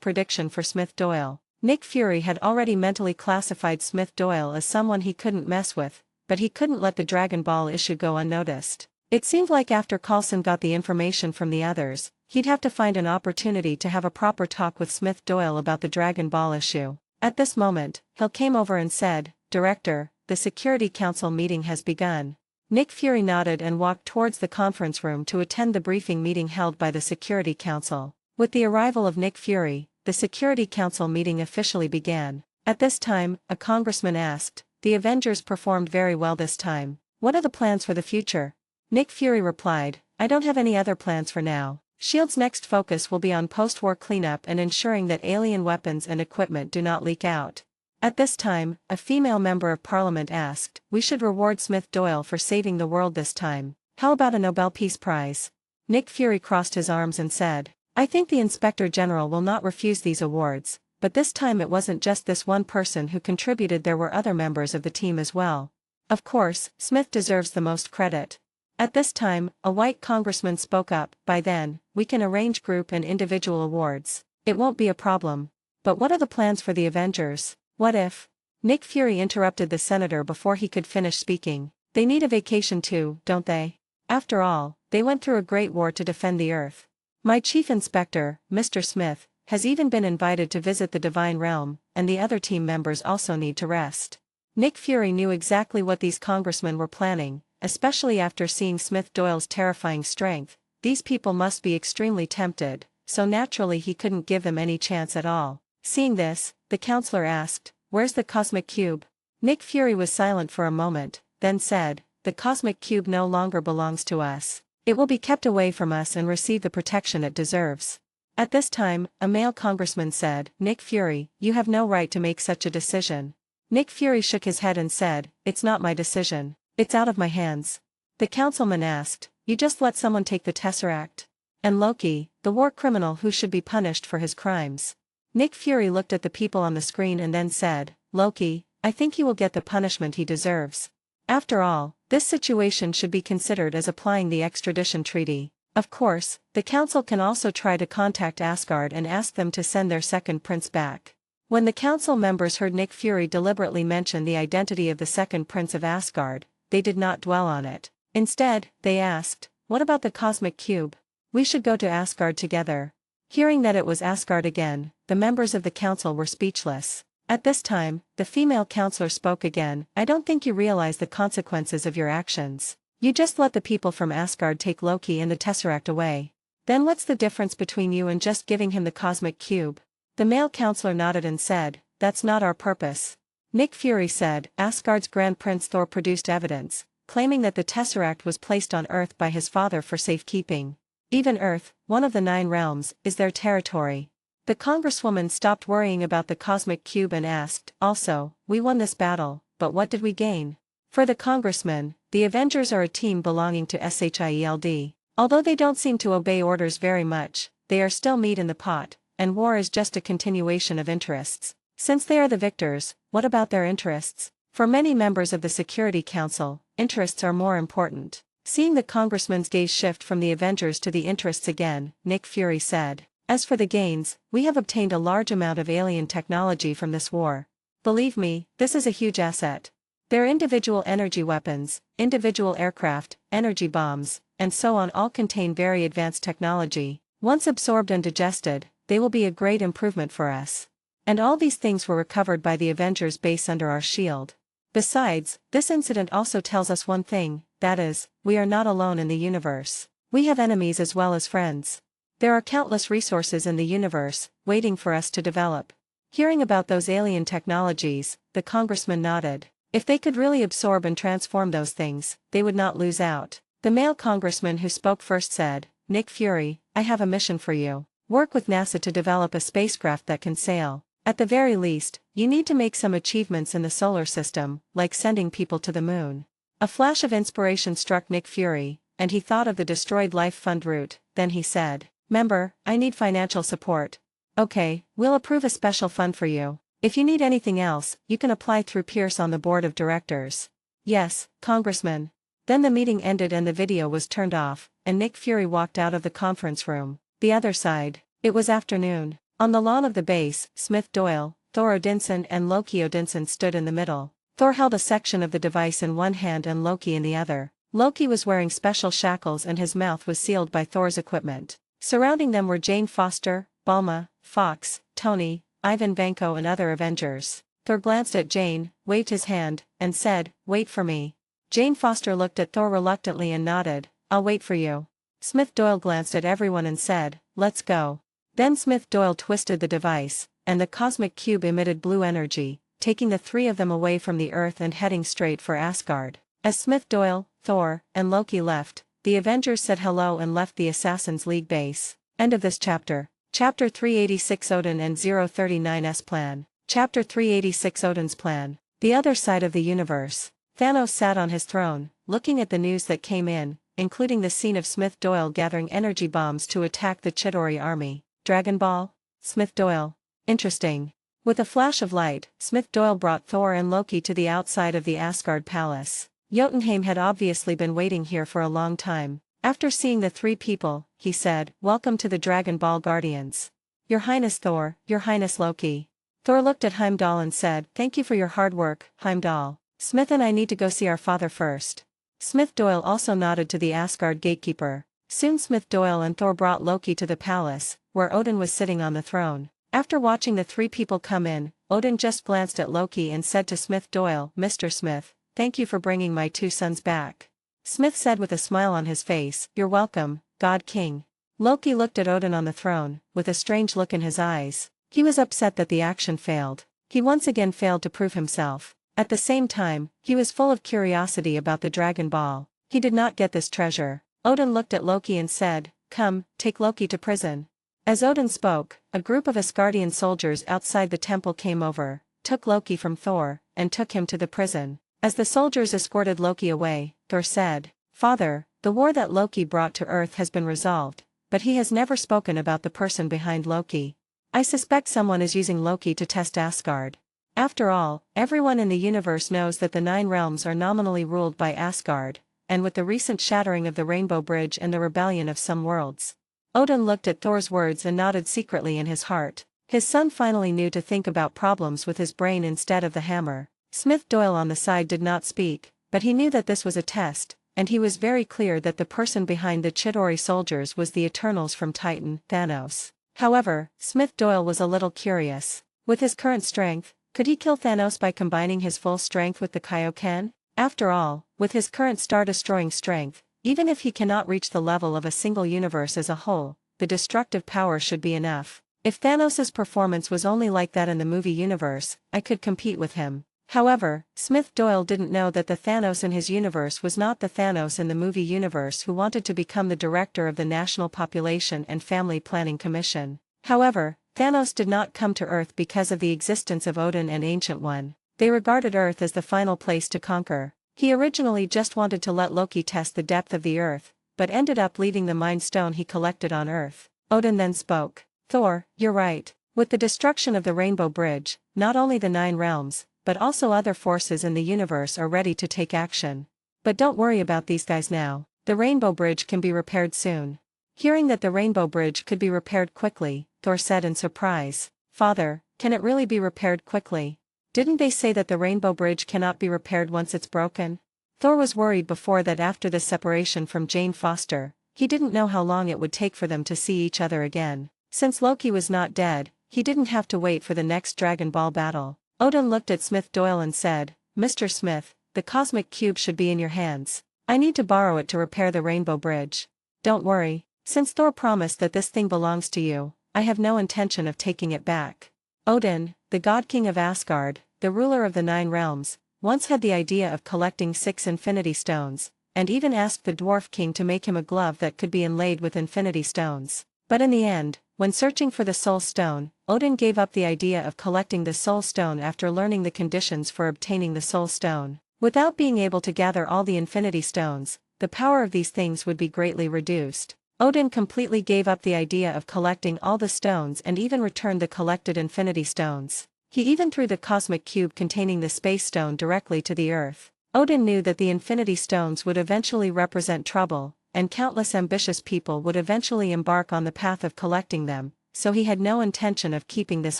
Speaker 2: prediction for Smith Doyle. Nick Fury had already mentally classified Smith Doyle as someone he couldn't mess with, but he couldn't let the Dragon Ball issue go unnoticed. It seemed like after Coulson got the information from the others, he'd have to find an opportunity to have a proper talk with Smith Doyle about the Dragon Ball issue. At this moment, Hill came over and said, "Director, the Security Council meeting has begun." Nick Fury nodded and walked towards the conference room to attend the briefing meeting held by the Security Council. With the arrival of Nick Fury, the Security Council meeting officially began. At this time, a congressman asked, "The Avengers performed very well this time. What are the plans for the future?" Nick Fury replied, "I don't have any other plans for now. S.H.I.E.L.D's next focus will be on post-war cleanup and ensuring that alien weapons and equipment do not leak out." At this time, a female member of parliament asked, "We should reward Smith Doyle for saving the world this time. How about a Nobel Peace Prize?" Nick Fury crossed his arms and said, "I think the Inspector General will not refuse these awards, but this time it wasn't just this one person who contributed, there were other members of the team as well. Of course, Smith deserves the most credit." At this time, a white congressman spoke up, "By then, we can arrange group and individual awards. It won't be a problem. But what are the plans for the Avengers? What if?" Nick Fury interrupted the senator before he could finish speaking. "They need a vacation too, don't they? After all, they went through a great war to defend the Earth. My chief inspector, Mr. Smith, has even been invited to visit the Divine Realm, and the other team members also need to rest." Nick Fury knew exactly what these congressmen were planning, especially after seeing Smith Doyle's terrifying strength. These people must be extremely tempted, so naturally he couldn't give them any chance at all. Seeing this, the counselor asked, "Where's the cosmic cube?" Nick Fury was silent for a moment, then said, "The cosmic cube no longer belongs to us. It will be kept away from us and receive the protection it deserves." At this time, a male congressman said, "Nick Fury, you have no right to make such a decision." Nick Fury shook his head and said, "It's not my decision. It's out of my hands." The councilman asked, "You just let someone take the Tesseract? And Loki, the war criminal who should be punished for his crimes?" Nick Fury looked at the people on the screen and then said, "Loki, I think he will get the punishment he deserves. After all, this situation should be considered as applying the extradition treaty. Of course, the council can also try to contact Asgard and ask them to send their second prince back." When the council members heard Nick Fury deliberately mention the identity of the second prince of Asgard, they did not dwell on it. Instead, they asked, "What about the cosmic cube? We should go to Asgard together." Hearing that it was Asgard again, the members of the council were speechless. At this time, the female counselor spoke again, "I don't think you realize the consequences of your actions. You just let the people from Asgard take Loki and the Tesseract away. Then what's the difference between you and just giving him the cosmic cube?" The male counselor nodded and said, "That's not our purpose." Nick Fury said, "Asgard's Grand Prince Thor produced evidence, claiming that the Tesseract was placed on Earth by his father for safekeeping. Even Earth, one of the 9 realms, is their territory." The congresswoman stopped worrying about the cosmic cube and asked, "Also, we won this battle, but what did we gain?" For the congressman, the Avengers are a team belonging to S.H.I.E.L.D. Although they don't seem to obey orders very much, they are still meat in the pot, and war is just a continuation of interests. Since they are the victors, what about their interests? For many members of the Security Council, interests are more important. Seeing the congressman's gaze shift from the Avengers to the interests again, Nick Fury said, "As for the gains, we have obtained a large amount of alien technology from this war. Believe me, this is a huge asset. Their individual energy weapons, individual aircraft, energy bombs, and so on all contain very advanced technology. Once absorbed and digested, they will be a great improvement for us. And all these things were recovered by the Avengers base under our shield. Besides, this incident also tells us one thing, that is, we are not alone in the universe. We have enemies as well as friends. There are countless resources in the universe, waiting for us to develop." Hearing about those alien technologies, the congressman nodded. If they could really absorb and transform those things, they would not lose out. The male congressman who spoke first said, "Nick Fury, I have a mission for you. Work with NASA to develop a spacecraft that can sail. At the very least, you need to make some achievements in the solar system, like sending people to the moon." A flash of inspiration struck Nick Fury, and he thought of the destroyed Life Fund route. Then he said, Member, I need financial support. Okay, we'll approve a special fund for you. If you need anything else, you can apply through Pierce on the board of directors. Yes, Congressman. Then the meeting ended and the video was turned off, and Nick Fury walked out of the conference room. The other side. It was afternoon. On the lawn of the base, Smith Doyle, Thor Odinson and Loki Odinson stood in the middle. Thor held a section of the device in one hand and Loki in the other. Loki was wearing special shackles and his mouth was sealed by Thor's equipment. Surrounding them were Jane Foster, Bulma, Fox, Tony, Ivan Vanko and other Avengers. Thor glanced at Jane, waved his hand, and said, "Wait for me." Jane Foster looked at Thor reluctantly and nodded, "I'll wait for you." Smith Doyle glanced at everyone and said, "Let's go." Then Smith Doyle twisted the device, and the cosmic cube emitted blue energy, taking the three of them away from the Earth and heading straight for Asgard. As Smith Doyle, Thor, and Loki left, the Avengers said hello and left the Assassin's League base. End of this chapter. Chapter 386 Odin and 039's Plan. Chapter 386 Odin's Plan. The Other Side of the Universe. Thanos sat on his throne, looking at the news that came in, including the scene of Smith Doyle gathering energy bombs to attack the Chitauri army. Dragon Ball? Smith Doyle. Interesting. With a flash of light, Smith Doyle brought Thor and Loki to the outside of the Asgard palace. Jotunheim had obviously been waiting here for a long time. After seeing the three people, he said, "Welcome to the Dragon Ball Guardians. Your Highness Thor, Your Highness Loki." Thor looked at Heimdall and said, "Thank you for your hard work, Heimdall. Smith and I need to go see our father first." Smith Doyle also nodded to the Asgard gatekeeper. Soon Smith Doyle and Thor brought Loki to the palace, where Odin was sitting on the throne. After watching the three people come in, Odin just glanced at Loki and said to Smith Doyle, "Mr. Smith, thank you for bringing my two sons back." Smith said with a smile on his face, "You're welcome, God King." Loki looked at Odin on the throne, with a strange look in his eyes. He was upset that the action failed. He once again failed to prove himself. At the same time, he was full of curiosity about the Dragon Ball. He did not get this treasure. Odin looked at Loki and said, "Come, take Loki to prison." As Odin spoke, a group of Asgardian soldiers outside the temple came over, took Loki from Thor, and took him to the prison. As the soldiers escorted Loki away, Thor said, "Father, the war that Loki brought to Earth has been resolved, but he has never spoken about the person behind Loki. I suspect someone is using Loki to test Asgard. After all, everyone in the universe knows that the Nine Realms are nominally ruled by Asgard, and with the recent shattering of the Rainbow Bridge and the rebellion of some worlds." Odin looked at Thor's words and nodded secretly in his heart. His son finally knew to think about problems with his brain instead of the hammer. Smith Doyle on the side did not speak, but he knew that this was a test, and he was very clear that the person behind the Chitauri soldiers was the Eternals from Titan, Thanos. However, Smith Doyle was a little curious. With his current strength, could he kill Thanos by combining his full strength with the Kaioken? After all, with his current star-destroying strength, even if he cannot reach the level of a single universe as a whole, the destructive power should be enough. If Thanos' performance was only like that in the movie universe, I could compete with him. However, Smith Doyle didn't know that the Thanos in his universe was not the Thanos in the movie universe who wanted to become the director of the National Population and Family Planning Commission. However, Thanos did not come to Earth because of the existence of Odin and Ancient One. They regarded Earth as the final place to conquer. He originally just wanted to let Loki test the depth of the Earth, but ended up leaving the Mind Stone he collected on Earth. Odin then spoke. "Thor, you're right. With the destruction of the Rainbow Bridge, not only the Nine Realms, but also other forces in the universe are ready to take action. But don't worry about these guys now. The Rainbow Bridge can be repaired soon." Hearing that the Rainbow Bridge could be repaired quickly, Thor said in surprise, "Father, can it really be repaired quickly? Didn't they say that the Rainbow Bridge cannot be repaired once it's broken?" Thor was worried before that after this separation from Jane Foster, he didn't know how long it would take for them to see each other again. Since Loki was not dead, he didn't have to wait for the next Dragon Ball battle. Odin looked at Smith Doyle and said, "Mr. Smith, the cosmic cube should be in your hands. I need to borrow it to repair the Rainbow Bridge." "Don't worry. Since Thor promised that this thing belongs to you, I have no intention of taking it back." Odin, the God King of Asgard, the ruler of the Nine Realms, once had the idea of collecting 6 Infinity Stones, and even asked the Dwarf King to make him a glove that could be inlaid with Infinity Stones. But in the end, when searching for the Soul Stone, Odin gave up the idea of collecting the Soul Stone after learning the conditions for obtaining the Soul Stone. Without being able to gather all the Infinity Stones, the power of these things would be greatly reduced. Odin completely gave up the idea of collecting all the stones and even returned the collected infinity stones. He even threw the cosmic cube containing the space stone directly to the earth. Odin knew that the infinity stones would eventually represent trouble, and countless ambitious people would eventually embark on the path of collecting them, so he had no intention of keeping this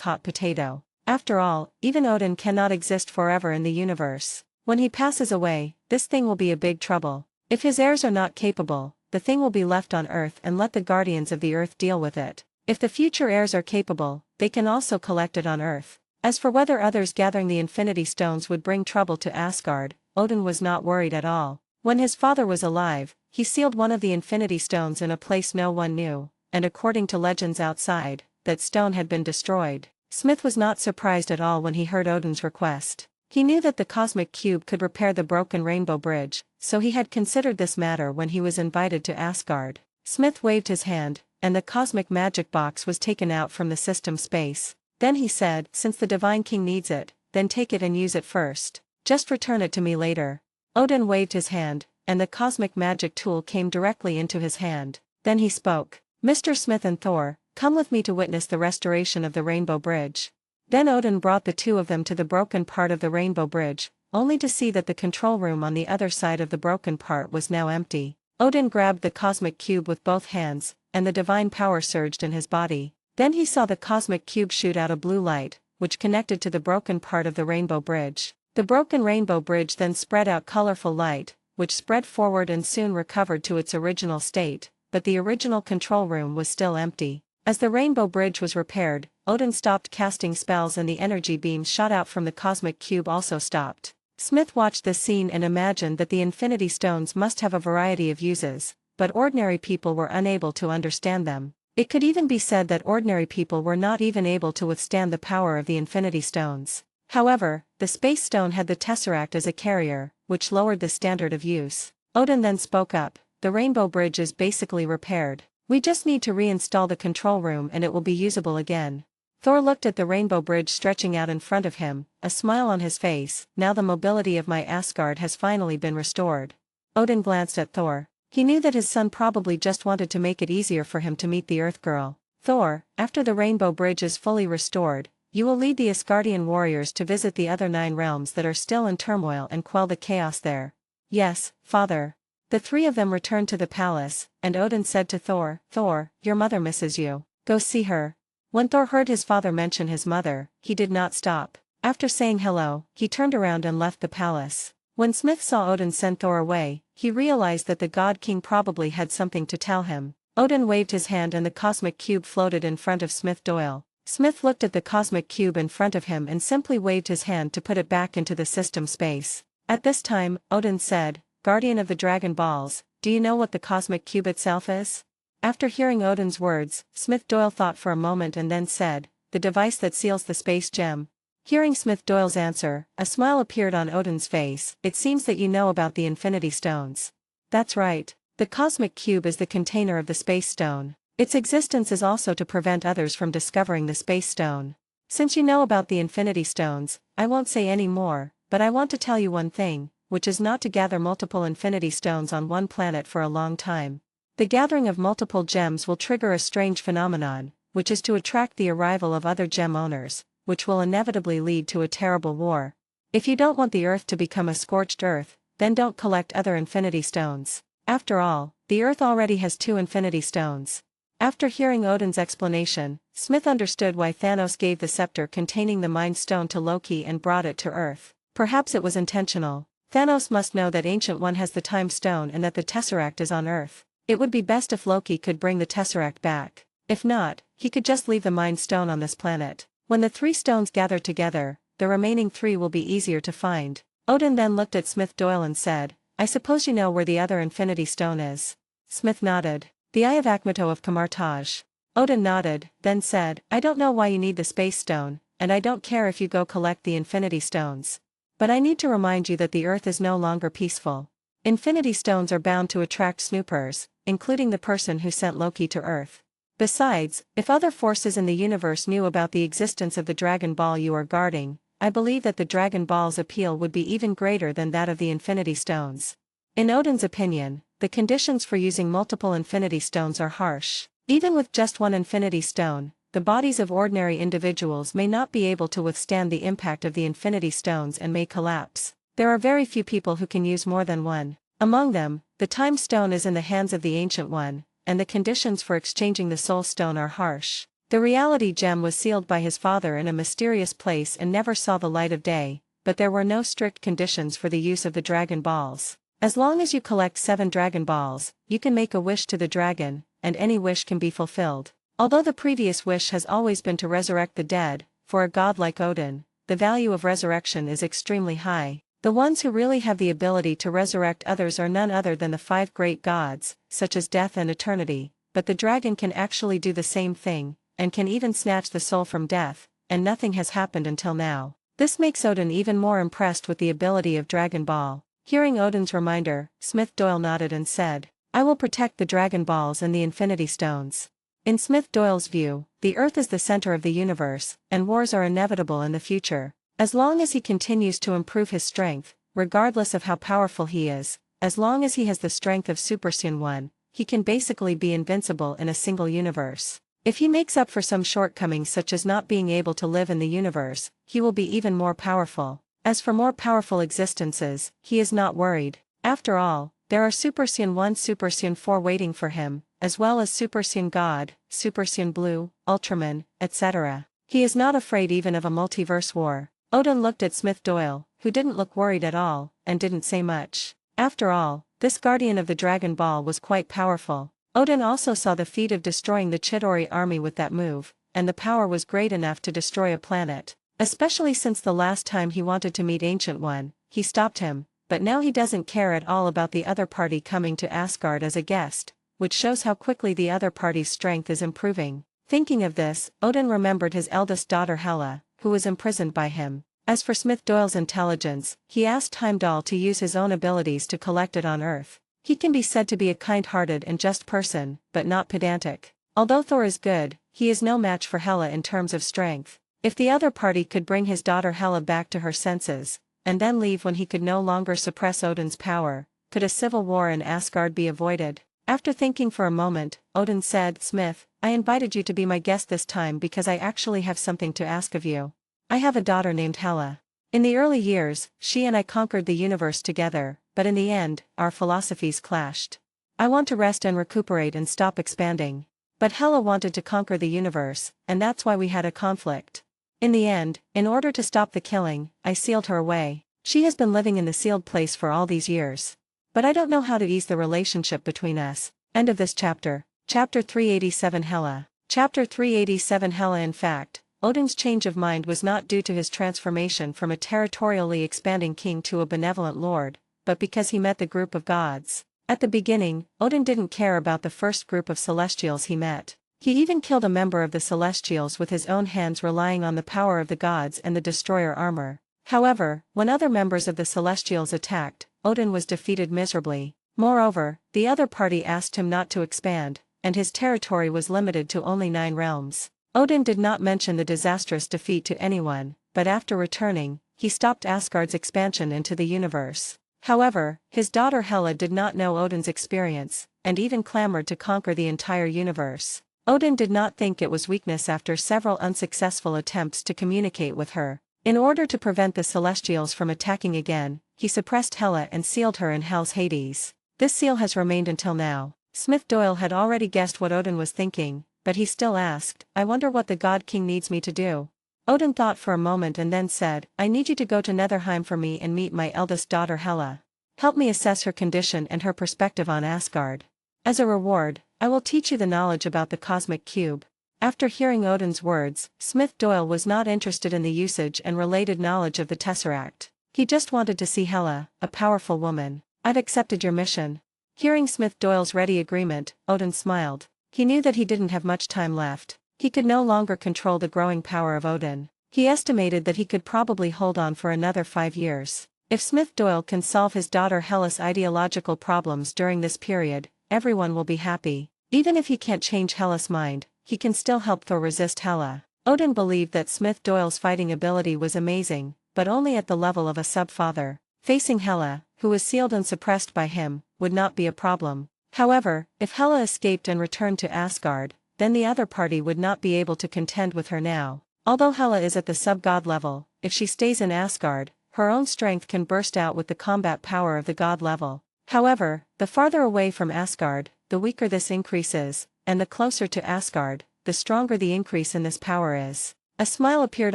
Speaker 2: hot potato. After all, even Odin cannot exist forever in the universe. When he passes away, this thing will be a big trouble. If his heirs are not capable, the thing will be left on Earth and let the guardians of the Earth deal with it. If the future heirs are capable, they can also collect it on Earth. As for whether others gathering the infinity stones would bring trouble to Asgard, Odin was not worried at all. When his father was alive, he sealed one of the infinity stones in a place no one knew, and according to legends outside, that stone had been destroyed. Smith was not surprised at all when he heard Odin's request. He knew that the cosmic cube could repair the broken rainbow bridge, so he had considered this matter when he was invited to Asgard. Smith waved his hand, and the cosmic magic box was taken out from the system space. Then he said, "Since the Divine King needs it, then take it and use it first. Just return it to me later." Odin waved his hand, and the cosmic magic tool came directly into his hand. Then he spoke, "Mr. Smith and Thor, come with me to witness the restoration of the Rainbow Bridge." Then Odin brought the two of them to the broken part of the Rainbow Bridge, only to see that the control room on the other side of the broken part was now empty. Odin grabbed the cosmic cube with both hands, and the divine power surged in his body. Then he saw the cosmic cube shoot out a blue light, which connected to the broken part of the Rainbow Bridge. The broken Rainbow Bridge then spread out colorful light, which spread forward and soon recovered to its original state, but the original control room was still empty. As the Rainbow Bridge was repaired, Odin stopped casting spells and the energy beams shot out from the cosmic cube also stopped. Smith watched this scene and imagined that the infinity stones must have a variety of uses, but ordinary people were unable to understand them. It could even be said that ordinary people were not even able to withstand the power of the infinity stones. However, the space stone had the tesseract as a carrier, which lowered the standard of use. Odin then spoke up, "The Rainbow Bridge is basically repaired. We just need to reinstall the control room and it will be usable again." Thor looked at the Rainbow Bridge stretching out in front of him, a smile on his face. "Now the mobility of my Asgard has finally been restored." Odin glanced at Thor. He knew that his son probably just wanted to make it easier for him to meet the Earth Girl. "Thor, after the Rainbow Bridge is fully restored, you will lead the Asgardian warriors to visit the other 9 realms that are still in turmoil and quell the chaos there." "Yes, father." The three of them returned to the palace, and Odin said to Thor, "Thor, your mother misses you. Go see her." When Thor heard his father mention his mother, he did not stop. After saying hello, he turned around and left the palace. When Smith saw Odin send Thor away, he realized that the God King probably had something to tell him. Odin waved his hand and the cosmic cube floated in front of Smith Doyle. Smith looked at the cosmic cube in front of him and simply waved his hand to put it back into the system space. At this time, Odin said, "Guardian of the Dragon Balls, do you know what the cosmic cube itself is?" After hearing Odin's words, Smith Doyle thought for a moment and then said, "The device that seals the space gem." Hearing Smith Doyle's answer, a smile appeared on Odin's face. "It seems that you know about the Infinity Stones." "That's right. The cosmic cube is the container of the space stone. Its existence is also to prevent others from discovering the space stone. Since you know about the Infinity Stones, I won't say any more, but I want to tell you one thing, which is not to gather multiple Infinity Stones on one planet for a long time. The gathering of multiple gems will trigger a strange phenomenon, which is to attract the arrival of other gem owners, which will inevitably lead to a terrible war. If you don't want the Earth to become a scorched Earth, then don't collect other Infinity Stones. After all, the Earth already has 2 Infinity Stones." After hearing Odin's explanation, Smith understood why Thanos gave the scepter containing the Mind Stone to Loki and brought it to Earth. Perhaps it was intentional. Thanos must know that Ancient One has the Time Stone and that the Tesseract is on Earth. It would be best if Loki could bring the Tesseract back. If not, he could just leave the Mind Stone on this planet. When the 3 stones gather together, the remaining 3 will be easier to find. Odin then looked at Smith Doyle and said, "I suppose you know where the other Infinity Stone is?" Smith nodded. "The Eye of Akhmeto of Kamartaj." Odin nodded, then said, "I don't know why you need the Space Stone, and I don't care if you go collect the Infinity Stones. But I need to remind you that the Earth is no longer peaceful. Infinity Stones are bound to attract snoopers, including the person who sent Loki to Earth. Besides, if other forces in the universe knew about the existence of the Dragon Ball you are guarding, I believe that the Dragon Ball's appeal would be even greater than that of the Infinity Stones." In Odin's opinion, the conditions for using multiple infinity stones are harsh. Even with just one infinity stone, the bodies of ordinary individuals may not be able to withstand the impact of the infinity stones and may collapse. There are very few people who can use more than one. Among them, the time stone is in the hands of the Ancient One, and the conditions for exchanging the soul stone are harsh. The reality gem was sealed by his father in a mysterious place and never saw the light of day, but there were no strict conditions for the use of the Dragon Balls. As long as you collect 7 Dragon Balls, you can make a wish to the dragon, and any wish can be fulfilled. Although the previous wish has always been to resurrect the dead, for a god like Odin, the value of resurrection is extremely high. The ones who really have the ability to resurrect others are none other than the 5 great gods, such as death and eternity, but the dragon can actually do the same thing, and can even snatch the soul from death, and nothing has happened until now. This makes Odin even more impressed with the ability of Dragon Ball. Hearing Odin's reminder, Smith Doyle nodded and said, "I will protect the Dragon Balls and the Infinity Stones." In Smith Doyle's view, the Earth is the center of the universe, and wars are inevitable in the future. As long as he continues to improve his strength, regardless of how powerful he is, as long as he has the strength of Super Saiyan 1, he can basically be invincible in a single universe. If he makes up for some shortcomings such as not being able to live in the universe, he will be even more powerful. As for more powerful existences, he is not worried. After all, there are Super Saiyan 1, Super Saiyan 4 waiting for him, as well as Super Saiyan God, Super Saiyan Blue, Ultraman, etc. He is not afraid even of a multiverse war. Odin looked at Smith Doyle, who didn't look worried at all, and didn't say much. After all, this guardian of the Dragon Ball was quite powerful. Odin also saw the feat of destroying the Chidori army with that move, and the power was great enough to destroy a planet. Especially since the last time he wanted to meet Ancient One, he stopped him, but now he doesn't care at all about the other party coming to Asgard as a guest, which shows how quickly the other party's strength is improving. Thinking of this, Odin remembered his eldest daughter Hela, who was imprisoned by him. As for Smith Doyle's intelligence, he asked Heimdall to use his own abilities to collect it on Earth. He can be said to be a kind-hearted and just person, but not pedantic. Although Thor is good, he is no match for Hela in terms of strength. If the other party could bring his daughter Hela back to her senses, and then leave when he could no longer suppress Odin's power, could a civil war in Asgard be avoided? After thinking for a moment, Odin said, "Smith, I invited you to be my guest this time because I actually have something to ask of you. I have a daughter named Hela. In the early years, she and I conquered the universe together, but in the end, our philosophies clashed. I want to rest and recuperate and stop expanding. But Hela wanted to conquer the universe, and that's why we had a conflict. In the end, in order to stop the killing, I sealed her away. She has been living in the sealed place for all these years. But I don't know how to ease the relationship between us." End of this chapter. Chapter 387 Hela. Chapter 387 Hela. In fact, Odin's change of mind was not due to his transformation from a territorially expanding king to a benevolent lord, but because he met the group of gods. At the beginning, Odin didn't care about the first group of celestials he met. He even killed a member of the celestials with his own hands, relying on the power of the gods and the destroyer armor. However, when other members of the celestials attacked, Odin was defeated miserably. Moreover, the other party asked him not to expand, and his territory was limited to only 9 realms. Odin did not mention the disastrous defeat to anyone, but after returning, he stopped Asgard's expansion into the universe. However, his daughter Hela did not know Odin's experience, and even clamored to conquer the entire universe. Odin did not think it was weakness after several unsuccessful attempts to communicate with her. In order to prevent the Celestials from attacking again, he suppressed Hela and sealed her in Hell's Hades. This seal has remained until now. Smith Doyle had already guessed what Odin was thinking, but he still asked, "I wonder what the God King needs me to do." Odin thought for a moment and then said, "I need you to go to Netherheim for me and meet my eldest daughter Hela. Help me assess her condition and her perspective on Asgard. As a reward, I will teach you the knowledge about the cosmic cube." After hearing Odin's words, Smith Doyle was not interested in the usage and related knowledge of the Tesseract. He just wanted to see Hela, a powerful woman. "I've accepted your mission." Hearing Smith Doyle's ready agreement, Odin smiled. He knew that he didn't have much time left. He could no longer control the growing power of Odin. He estimated that he could probably hold on for another 5 years. If Smith Doyle can solve his daughter Hela's ideological problems during this period, everyone will be happy. Even if he can't change Hela's mind, he can still help Thor resist Hela. Odin believed that Smith Doyle's fighting ability was amazing, but only at the level of a sub-father. Facing Hela, who was sealed and suppressed by him, would not be a problem. However, if Hela escaped and returned to Asgard, then the other party would not be able to contend with her now. Although Hela is at the sub-god level, if she stays in Asgard, her own strength can burst out with the combat power of the god level. However, the farther away from Asgard, the weaker this increase is, and the closer to Asgard, the stronger the increase in this power is. A smile appeared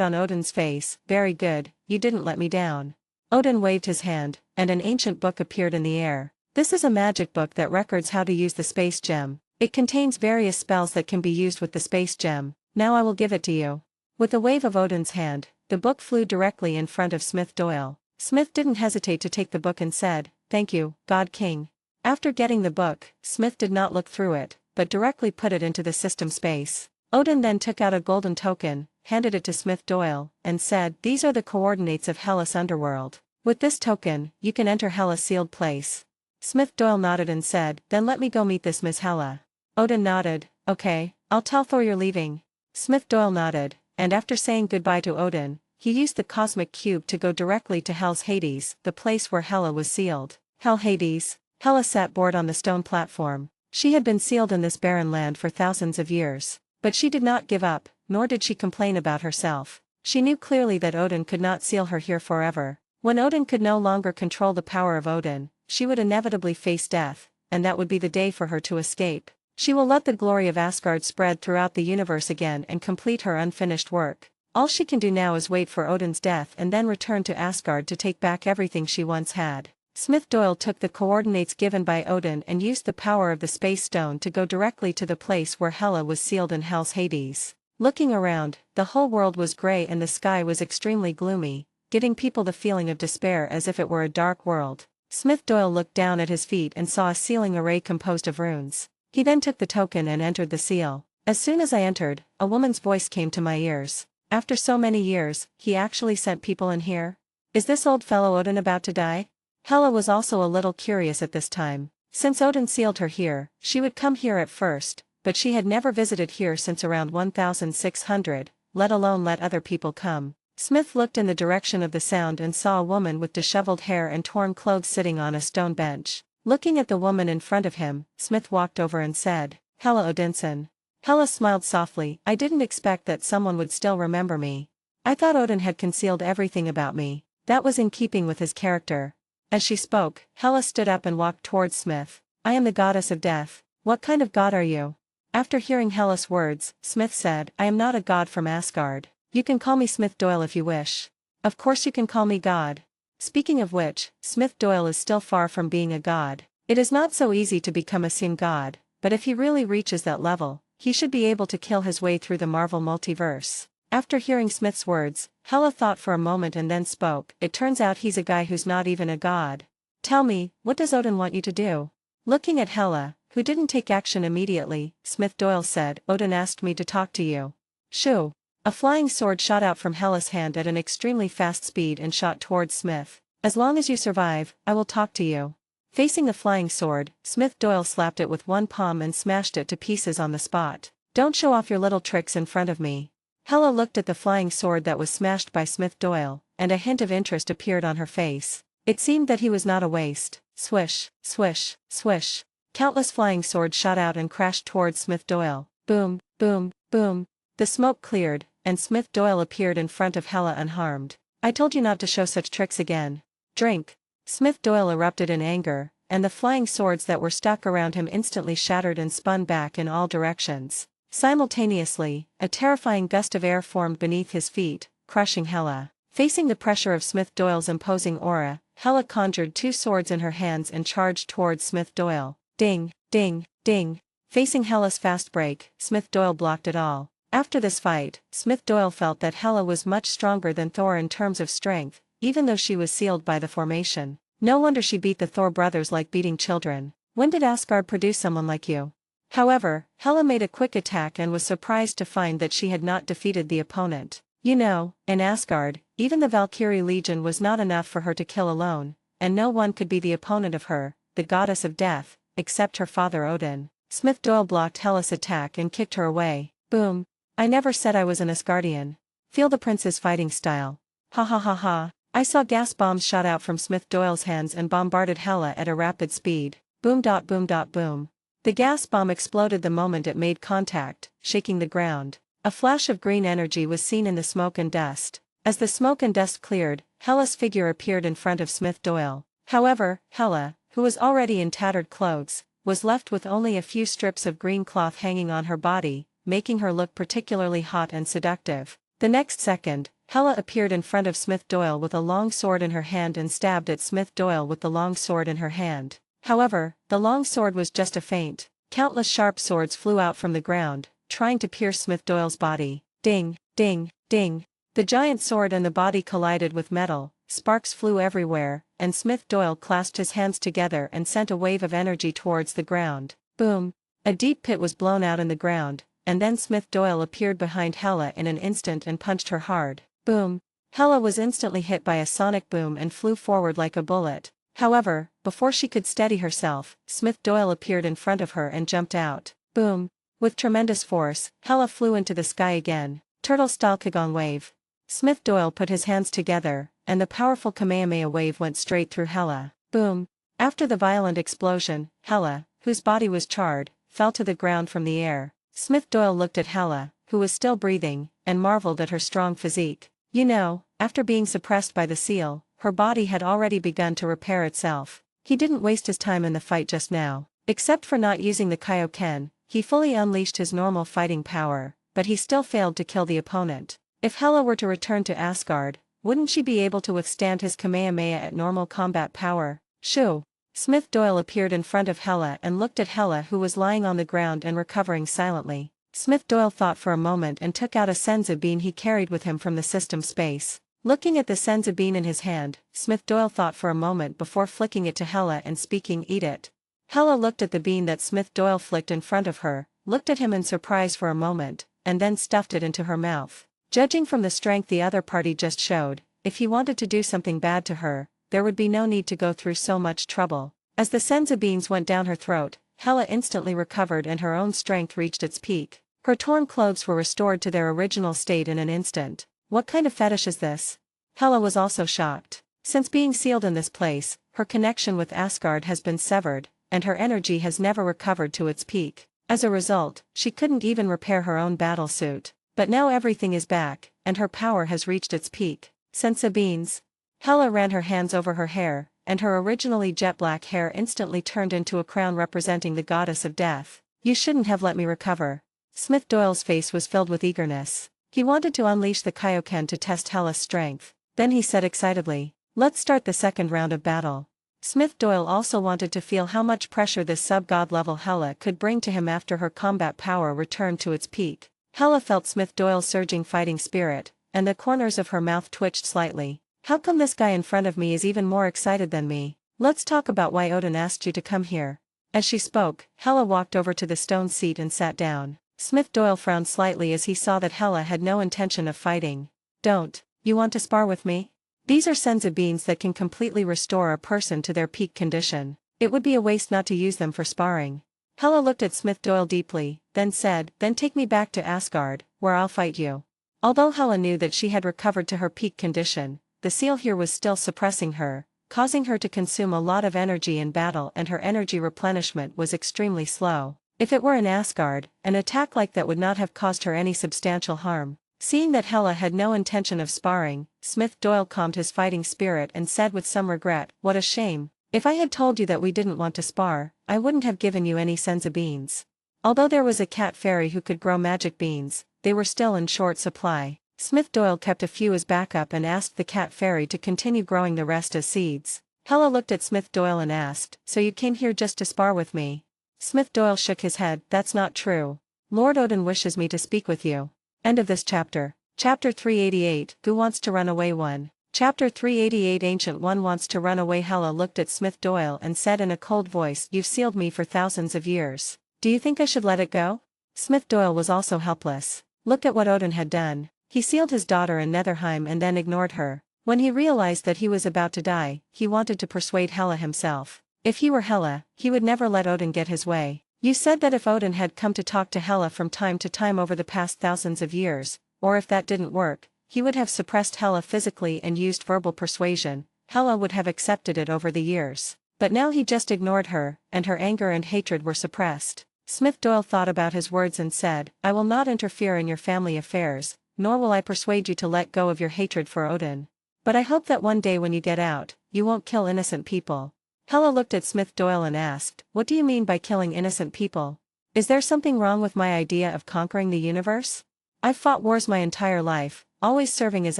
Speaker 2: on Odin's face. Very good, you didn't let me down. Odin waved his hand, and an ancient book appeared in the air. This is a magic book that records how to use the space gem. It contains various spells that can be used with the space gem. Now I will give it to you. With a wave of Odin's hand, the book flew directly in front of Smith Doyle. Smith didn't hesitate to take the book and said, "Thank you, God King." After getting the book, Smith did not look through it, but directly put it into the system space. Odin then took out a golden token, handed it to Smith Doyle, and said, "These are the coordinates of Hellas underworld. With this token, you can enter Hela's sealed place." Smith Doyle nodded and said, "Then let me go meet this Miss Hela." Odin nodded, "Okay, I'll tell Thor you're leaving." Smith Doyle nodded, and after saying goodbye to Odin, he used the cosmic cube to go directly to Hel's Hades, the place where Hela was sealed. Hel Hades. Hela sat bored on the stone platform. She had been sealed in this barren land for thousands of years. But she did not give up, nor did she complain about herself. She knew clearly that Odin could not seal her here forever. When Odin could no longer control the power of Odin, she would inevitably face death, and that would be the day for her to escape. She will let the glory of Asgard spread throughout the universe again and complete her unfinished work. All she can do now is wait for Odin's death and then return to Asgard to take back everything she once had. Smith Doyle took the coordinates given by Odin and used the power of the space stone to go directly to the place where Hela was sealed in Hel's Hades. Looking around, the whole world was gray and the sky was extremely gloomy, giving people the feeling of despair as if it were a dark world. Smith Doyle looked down at his feet and saw a sealing array composed of runes. He then took the token and entered the seal. As soon as I entered, a woman's voice came to my ears. "After so many years, he actually sent people in here? Is this old fellow Odin about to die?" Hela was also a little curious at this time. Since Odin sealed her here, she would come here at first, but she had never visited here since around 1600, let alone let other people come. Smith looked in the direction of the sound and saw a woman with disheveled hair and torn clothes sitting on a stone bench. Looking at the woman in front of him, Smith walked over and said, "Hela Odinson." Hela smiled softly. "I didn't expect that someone would still remember me. I thought Odin had concealed everything about me. That was in keeping with his character." As she spoke, Hela stood up and walked towards Smith. "I am the goddess of death. What kind of god are you?" After hearing Hela's words, Smith said, "I am not a god from Asgard. You can call me Smith Doyle if you wish." "Of course you can call me God." Speaking of which, Smith Doyle is still far from being a god. It is not so easy to become a sun god, but if he really reaches that level, he should be able to kill his way through the Marvel Multiverse. After hearing Smith's words, Hela thought for a moment and then spoke. "It turns out he's a guy who's not even a god. Tell me, what does Odin want you to do?" Looking at Hela, who didn't take action immediately, Smith Doyle said, "Odin asked me to talk to you." Shoo! A flying sword shot out from Hela's hand at an extremely fast speed and shot towards Smith. "As long as you survive, I will talk to you." Facing the flying sword, Smith Doyle slapped it with one palm and smashed it to pieces on the spot. "Don't show off your little tricks in front of me." Hela looked at the flying sword that was smashed by Smith Doyle, and a hint of interest appeared on her face. It seemed that he was not a waste. Swish, swish, swish. Countless flying swords shot out and crashed towards Smith Doyle. Boom, boom, boom. The smoke cleared, and Smith Doyle appeared in front of Hela unharmed. "I told you not to show such tricks again. Drink." Smith Doyle erupted in anger, and the flying swords that were stuck around him instantly shattered and spun back in all directions. Simultaneously, a terrifying gust of air formed beneath his feet, crushing Hela. Facing the pressure of Smith Doyle's imposing aura, Hela conjured two swords in her hands and charged towards Smith Doyle. Ding, ding, ding. Facing Hela's fast break, Smith Doyle blocked it all. After this fight, Smith Doyle felt that Hela was much stronger than Thor in terms of strength, even though she was sealed by the formation. No wonder she beat the Thor brothers like beating children. When did Asgard produce someone like you? However, Hela made a quick attack and was surprised to find that she had not defeated the opponent. You know, in Asgard, even the Valkyrie Legion was not enough for her to kill alone, and no one could be the opponent of her, the goddess of death, except her father Odin. Smith Doyle blocked Hela's attack and kicked her away. Boom. "I never said I was an Asgardian. Feel the prince's fighting style. Ha ha ha ha." I saw gas bombs shot out from Smith Doyle's hands and bombarded Hella at a rapid speed. Boom. Boom. Boom. The gas bomb exploded the moment it made contact, shaking the ground. A flash of green energy was seen in the smoke and dust. As the smoke and dust cleared, Hella's figure appeared in front of Smith Doyle. However, Hella, who was already in tattered clothes, was left with only a few strips of green cloth hanging on her body, making her look particularly hot and seductive. The next second, Hella appeared in front of Smith Doyle with a long sword in her hand and stabbed at Smith Doyle with the long sword in her hand. However, the long sword was just a feint. Countless sharp swords flew out from the ground, trying to pierce Smith Doyle's body. Ding, ding, ding. The giant sword and the body collided with metal, sparks flew everywhere, and Smith Doyle clasped his hands together and sent a wave of energy towards the ground. Boom! A deep pit was blown out in the ground, and then Smith Doyle appeared behind Hella in an instant and punched her hard. Boom! Hella was instantly hit by a sonic boom and flew forward like a bullet. However, before she could steady herself, Smith Doyle appeared in front of her and jumped out. Boom! With tremendous force, Hella flew into the sky again. Turtle-style Kagon wave. Smith Doyle put his hands together, and the powerful Kamehameha wave went straight through Hella. Boom! After the violent explosion, Hella, whose body was charred, fell to the ground from the air. Smith Doyle looked at Hella, who was still breathing, and marveled at her strong physique. You know, after being suppressed by the seal, her body had already begun to repair itself. He didn't waste his time in the fight just now. Except for not using the Kaioken, he fully unleashed his normal fighting power, but he still failed to kill the opponent. If Hella were to return to Asgard, wouldn't she be able to withstand his Kamehameha at normal combat power? Shoo! Smith Doyle appeared in front of Hella and looked at Hella, who was lying on the ground and recovering silently. Smith Doyle thought for a moment and took out a senzu bean he carried with him from the system space. Looking at the senzu bean in his hand, Smith Doyle thought for a moment before flicking it to Hella and speaking, "Eat it." Hella looked at the bean that Smith Doyle flicked in front of her, looked at him in surprise for a moment, and then stuffed it into her mouth. Judging from the strength the other party just showed, if he wanted to do something bad to her, there would be no need to go through so much trouble. As the senzu beans went down her throat, Hella instantly recovered and her own strength reached its peak. Her torn clothes were restored to their original state in an instant. What kind of fetish is this? Hella was also shocked. Since being sealed in this place, her connection with Asgard has been severed, and her energy has never recovered to its peak. As a result, she couldn't even repair her own battle suit. But now everything is back, and her power has reached its peak. Senzu beans. Hella ran her hands over her hair, and her originally jet black hair instantly turned into a crown representing the goddess of death. You shouldn't have let me recover. Smith Doyle's face was filled with eagerness. He wanted to unleash the Kaioken to test Hella's strength. Then he said excitedly, "Let's start the second round of battle." Smith Doyle also wanted to feel how much pressure this sub-god level Hella could bring to him after her combat power returned to its peak. Hella felt Smith Doyle's surging fighting spirit, and the corners of her mouth twitched slightly. How come this guy in front of me is even more excited than me? Let's talk about why Odin asked you to come here. As she spoke, Hella walked over to the stone seat and sat down. Smith Doyle frowned slightly as he saw that Hella had no intention of fighting. Don't you want to spar with me? These are senzu beans that can completely restore a person to their peak condition. It would be a waste not to use them for sparring. Hella looked at Smith Doyle deeply, then said, "Then take me back to Asgard, where I'll fight you." Although Hella knew that she had recovered to her peak condition, the seal here was still suppressing her, causing her to consume a lot of energy in battle, and her energy replenishment was extremely slow. If it were in Asgard, an attack like that would not have caused her any substantial harm. Seeing that Hella had no intention of sparring, Smith Doyle calmed his fighting spirit and said with some regret, "What a shame. If I had told you that we didn't want to spar, I wouldn't have given you any senzu beans." Although there was a cat fairy who could grow magic beans, they were still in short supply. Smith Doyle kept a few as backup and asked the cat fairy to continue growing the rest as seeds. Hella looked at Smith Doyle and asked, "So you came here just to spar with me?" Smith Doyle shook his head, "That's not true. Lord Odin wishes me to speak with you." End of this chapter. Chapter 388, Who Wants to Run Away 1. Chapter 388, Ancient One Wants to Run Away. Hella looked at Smith Doyle and said in a cold voice, "You've sealed me for thousands of years. Do you think I should let it go?" Smith Doyle was also helpless. Look at what Odin had done. He sealed his daughter in Netherheim and then ignored her. When he realized that he was about to die, he wanted to persuade Hela himself. If he were Hela, he would never let Odin get his way. You said that if Odin had come to talk to Hela from time to time over the past thousands of years, or if that didn't work, he would have suppressed Hela physically and used verbal persuasion. Hela would have accepted it over the years. But now he just ignored her, and her anger and hatred were suppressed. Smith Doyle thought about his words and said, "I will not interfere in your family affairs, nor will I persuade you to let go of your hatred for Odin. But I hope that one day when you get out, you won't kill innocent people." Hela looked at Smith Doyle and asked, "What do you mean by killing innocent people? Is there something wrong with my idea of conquering the universe? I've fought wars my entire life, always serving as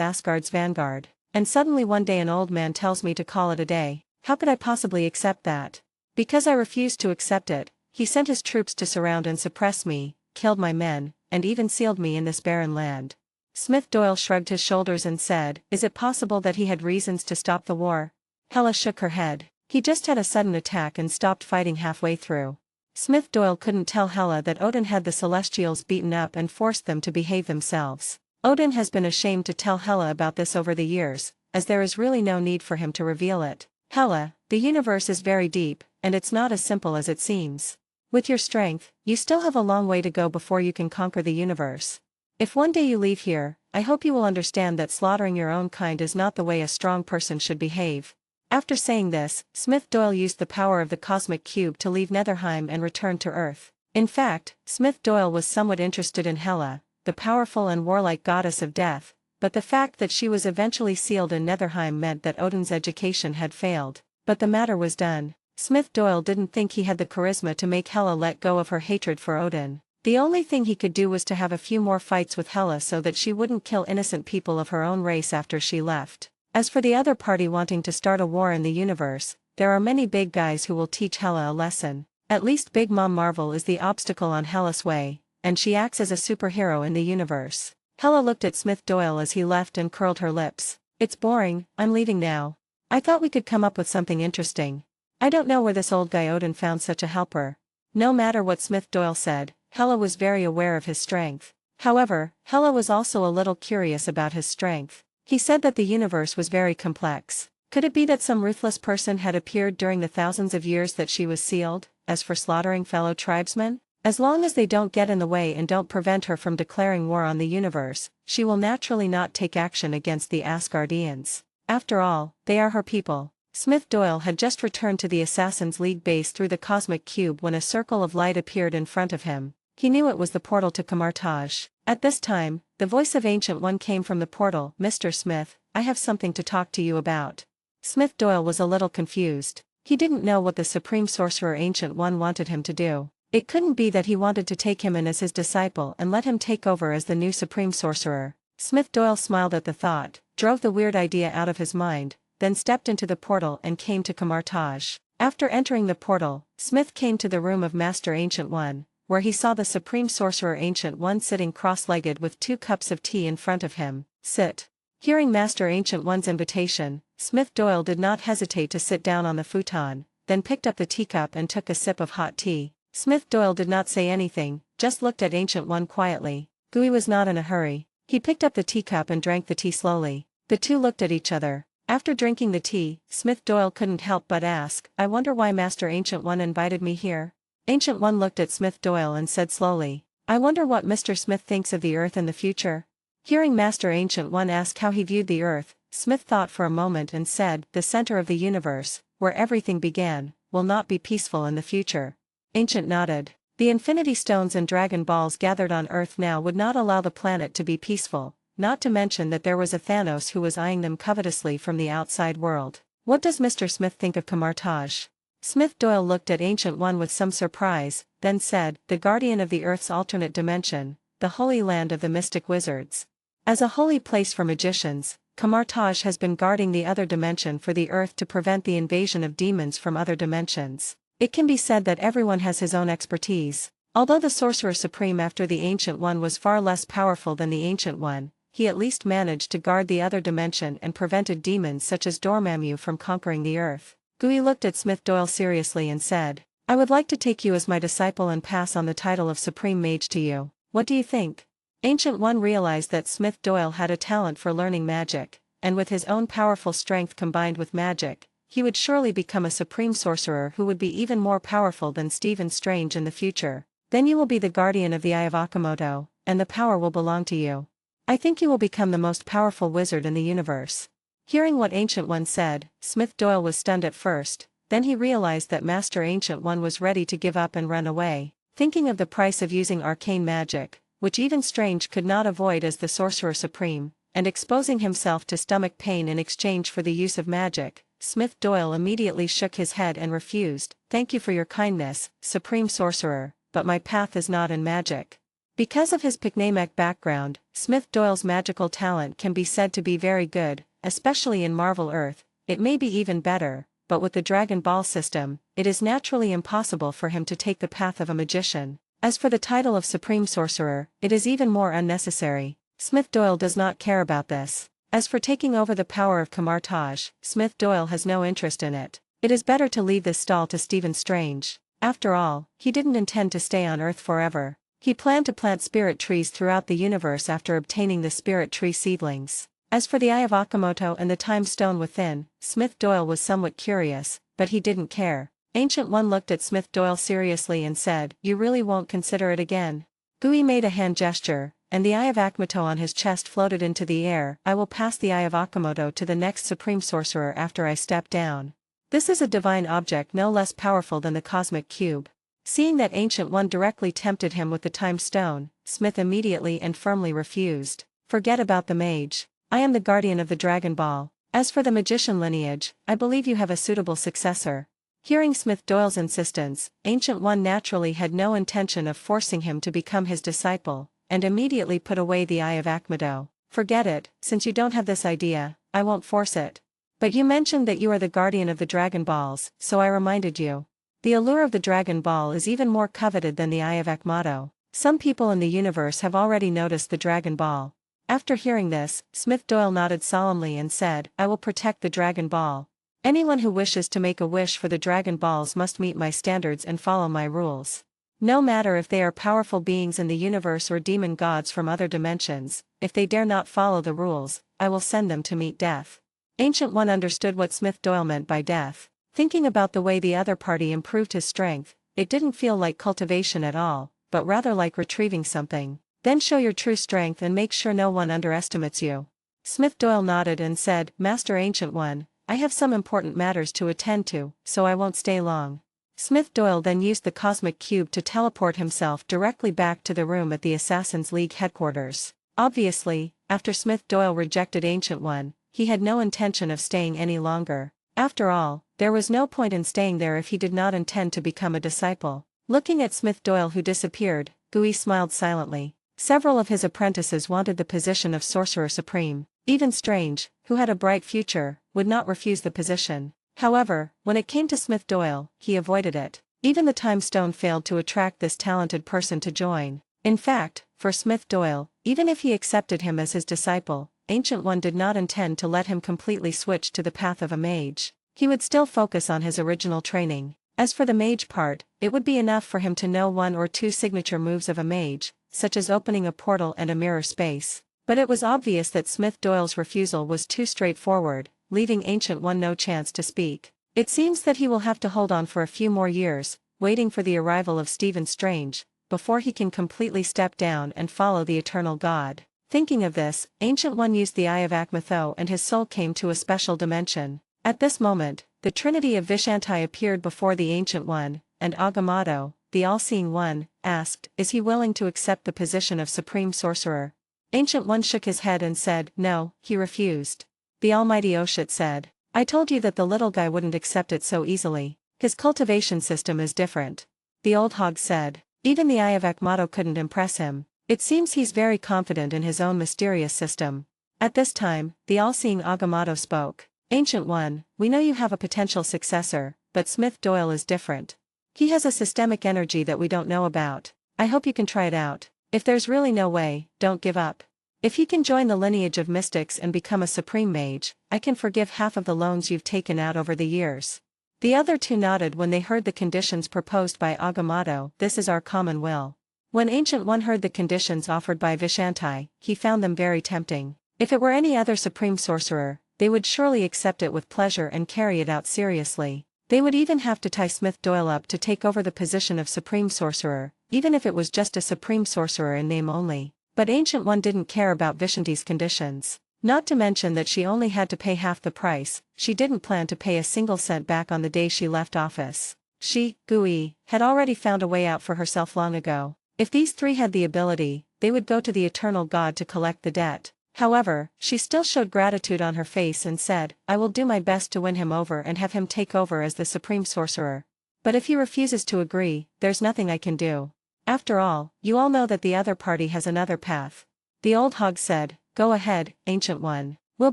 Speaker 2: Asgard's vanguard, and suddenly one day an old man tells me to call it a day. How could I possibly accept that? Because I refused to accept it, he sent his troops to surround and suppress me, killed my men, and even sealed me in this barren land." Smith Doyle shrugged his shoulders and said, "Is it possible that he had reasons to stop the war?" Hela shook her head. "He just had a sudden attack and stopped fighting halfway through." Smith Doyle couldn't tell Hela that Odin had the Celestials beaten up and forced them to behave themselves. Odin has been ashamed to tell Hela about this over the years, as there is really no need for him to reveal it. "Hela, the universe is very deep, and it's not as simple as it seems. With your strength, you still have a long way to go before you can conquer the universe. If one day you leave here, I hope you will understand that slaughtering your own kind is not the way a strong person should behave." After saying this, Smith Doyle used the power of the cosmic cube to leave Netherheim and return to Earth. In fact, Smith Doyle was somewhat interested in Hela, the powerful and warlike goddess of death, but the fact that she was eventually sealed in Netherheim meant that Odin's education had failed. But the matter was done. Smith Doyle didn't think he had the charisma to make Hela let go of her hatred for Odin. The only thing he could do was to have a few more fights with Hela so that she wouldn't kill innocent people of her own race after she left. As for the other party wanting to start a war in the universe, there are many big guys who will teach Hela a lesson. At least Big Mom Marvel is the obstacle on Hela's way, and she acts as a superhero in the universe. Hela looked at Smith Doyle as he left and curled her lips. "It's boring, I'm leaving now. I thought we could come up with something interesting. I don't know where this old guy Odin found such a helper." No matter what Smith Doyle said, Hela was very aware of his strength. However, Hela was also a little curious about his strength. He said that the universe was very complex. Could it be that some ruthless person had appeared during the thousands of years that she was sealed? As for slaughtering fellow tribesmen, as long as they don't get in the way and don't prevent her from declaring war on the universe, she will naturally not take action against the Asgardians. After all, they are her people. Smith Doyle had just returned to the Assassin's League base through the cosmic cube when a circle of light appeared in front of him. He knew it was the portal to Kamartaj. At this time, the voice of Ancient One came from the portal. "Mr. Smith, I have something to talk to you about." Smith Doyle was a little confused. He didn't know what the Supreme Sorcerer Ancient One wanted him to do. It couldn't be that he wanted to take him in as his disciple and let him take over as the new Supreme Sorcerer. Smith Doyle smiled at the thought, drove the weird idea out of his mind, then stepped into the portal and came to Kamartaj. After entering the portal, Smith came to the room of Master Ancient One, where he saw the Supreme Sorcerer Ancient One sitting cross-legged with 2 cups of tea in front of him. "Sit." Hearing Master Ancient One's invitation, Smith Doyle did not hesitate to sit down on the futon, then picked up the teacup and took a sip of hot tea. Smith Doyle did not say anything, just looked at Ancient One quietly. Gui was not in a hurry. He picked up the teacup and drank the tea slowly. The two looked at each other. After drinking the tea, Smith Doyle couldn't help but ask, "I wonder why Master Ancient One invited me here?" Ancient One looked at Smith Doyle and said slowly, "I wonder what Mr. Smith thinks of the Earth in the future." Hearing Master Ancient One ask how he viewed the Earth, Smith thought for a moment and said, "The center of the universe, where everything began, will not be peaceful in the future." Ancient nodded. The Infinity Stones and Dragon Balls gathered on Earth now would not allow the planet to be peaceful, not to mention that there was a Thanos who was eyeing them covetously from the outside world. "What does Mr. Smith think of Kamartaj?" Smith Doyle looked at Ancient One with some surprise, then said, "The guardian of the Earth's alternate dimension, the holy land of the mystic wizards. As a holy place for magicians, Kamartaj has been guarding the other dimension for the Earth to prevent the invasion of demons from other dimensions. It can be said that everyone has his own expertise. Although the Sorcerer Supreme after the Ancient One was far less powerful than the Ancient One, he at least managed to guard the other dimension and prevented demons such as Dormammu from conquering the Earth." Gui looked at Smith Doyle seriously and said, "I would like to take you as my disciple and pass on the title of Supreme Mage to you. What do you think?" Ancient One realized that Smith Doyle had a talent for learning magic, and with his own powerful strength combined with magic, he would surely become a supreme sorcerer who would be even more powerful than Stephen Strange in the future. "Then you will be the guardian of the Eye of Akamoto, and the power will belong to you. I think you will become the most powerful wizard in the universe." Hearing what Ancient One said, Smith Doyle was stunned at first, then he realized that Master Ancient One was ready to give up and run away, thinking of the price of using arcane magic, which even Strange could not avoid as the Sorcerer Supreme, and exposing himself to stomach pain in exchange for the use of magic. Smith Doyle immediately shook his head and refused. "Thank you for your kindness, Supreme Sorcerer, but my path is not in magic." Because of his Picnamic background, Smith Doyle's magical talent can be said to be very good, especially in Marvel Earth. It may be even better, but with the Dragon Ball system, it is naturally impossible for him to take the path of a magician. As for the title of Supreme Sorcerer, it is even more unnecessary. Smith Doyle does not care about this. As for taking over the power of Kamartaj, Smith Doyle has no interest in it. It is better to leave this stall to Stephen Strange. After all, he didn't intend to stay on Earth forever. He planned to plant spirit trees throughout the universe after obtaining the spirit tree seedlings. As for the Eye of Akamoto and the Time Stone within, Smith Doyle was somewhat curious, but he didn't care. Ancient One looked at Smith Doyle seriously and said, "You really won't consider it again?" Gui made a hand gesture, and the Eye of Akamoto on his chest floated into the air. "I will pass the Eye of Akamoto to the next Supreme Sorcerer after I step down. This is a divine object no less powerful than the Cosmic Cube." Seeing that Ancient One directly tempted him with the Time Stone, Smith immediately and firmly refused. "Forget about the mage. I am the guardian of the Dragon Ball. As for the magician lineage, I believe you have a suitable successor." Hearing Smith Doyle's insistence, Ancient One naturally had no intention of forcing him to become his disciple, and immediately put away the Eye of Akamoto. "Forget it, since you don't have this idea, I won't force it. But you mentioned that you are the guardian of the Dragon Balls, so I reminded you. The allure of the Dragon Ball is even more coveted than the Eye of Akamoto. Some people in the universe have already noticed the Dragon Ball." After hearing this, Smith Doyle nodded solemnly and said, "I will protect the Dragon Ball. Anyone who wishes to make a wish for the Dragon Balls must meet my standards and follow my rules. No matter if they are powerful beings in the universe or demon gods from other dimensions, if they dare not follow the rules, I will send them to meet death." Ancient One understood what Smith Doyle meant by death. Thinking about the way the other party improved his strength, it didn't feel like cultivation at all, but rather like retrieving something. "Then show your true strength and make sure no one underestimates you." Smith Doyle nodded and said, "Master Ancient One, I have some important matters to attend to, so I won't stay long." Smith Doyle then used the Cosmic Cube to teleport himself directly back to the room at the Assassin's League headquarters. Obviously, after Smith Doyle rejected Ancient One, he had no intention of staying any longer. After all, there was no point in staying there if he did not intend to become a disciple. Looking at Smith Doyle who disappeared, Gui smiled silently. Several of his apprentices wanted the position of Sorcerer Supreme. Even Strange, who had a bright future, would not refuse the position. However, when it came to Smith Doyle, he avoided it. Even the Time Stone failed to attract this talented person to join. In fact, for Smith Doyle, even if he accepted him as his disciple, Ancient One did not intend to let him completely switch to the path of a mage. He would still focus on his original training. As for the mage part, it would be enough for him to know one or two signature moves of a mage, such as opening a portal and a mirror space. But it was obvious that Smith Doyle's refusal was too straightforward, leaving Ancient One no chance to speak. It seems that he will have to hold on for a few more years, waiting for the arrival of Stephen Strange, before he can completely step down and follow the Eternal God. Thinking of this, Ancient One used the Eye of Akamoto and his soul came to a special dimension. At this moment, the Trinity of Vishanti appeared before the Ancient One, and Agamotto, the All-Seeing One, asked, "Is he willing to accept the position of Supreme Sorcerer?" Ancient One shook his head and said, "No, he refused." The Almighty Oshut said, "I told you that the little guy wouldn't accept it so easily. His cultivation system is different." The old hog said, "Even the Eye of Akamoto couldn't impress him. It seems he's very confident in his own mysterious system." At this time, the all-seeing Agamotto spoke. "Ancient One, we know you have a potential successor, but Smith Doyle is different. He has a systemic energy that we don't know about. I hope you can try it out. If there's really no way, don't give up. If he can join the lineage of mystics and become a supreme mage, I can forgive half of the loans you've taken out over the years." The other two nodded when they heard the conditions proposed by Agamotto. "This is our common will." When Ancient One heard the conditions offered by Vishanti, he found them very tempting. If it were any other supreme sorcerer, they would surely accept it with pleasure and carry it out seriously. They would even have to tie Smith Doyle up to take over the position of supreme sorcerer, even if it was just a supreme sorcerer in name only. But Ancient One didn't care about Vishanti's conditions. Not to mention that she only had to pay half the price, she didn't plan to pay a single cent back on the day she left office. She, Gui, had already found a way out for herself long ago. If these three had the ability, they would go to the eternal god to collect the debt. However, she still showed gratitude on her face and said, "I will do my best to win him over and have him take over as the supreme sorcerer. But if he refuses to agree, there's nothing I can do. After all, you all know that the other party has another path." The old hog said, "Go ahead, Ancient One. We'll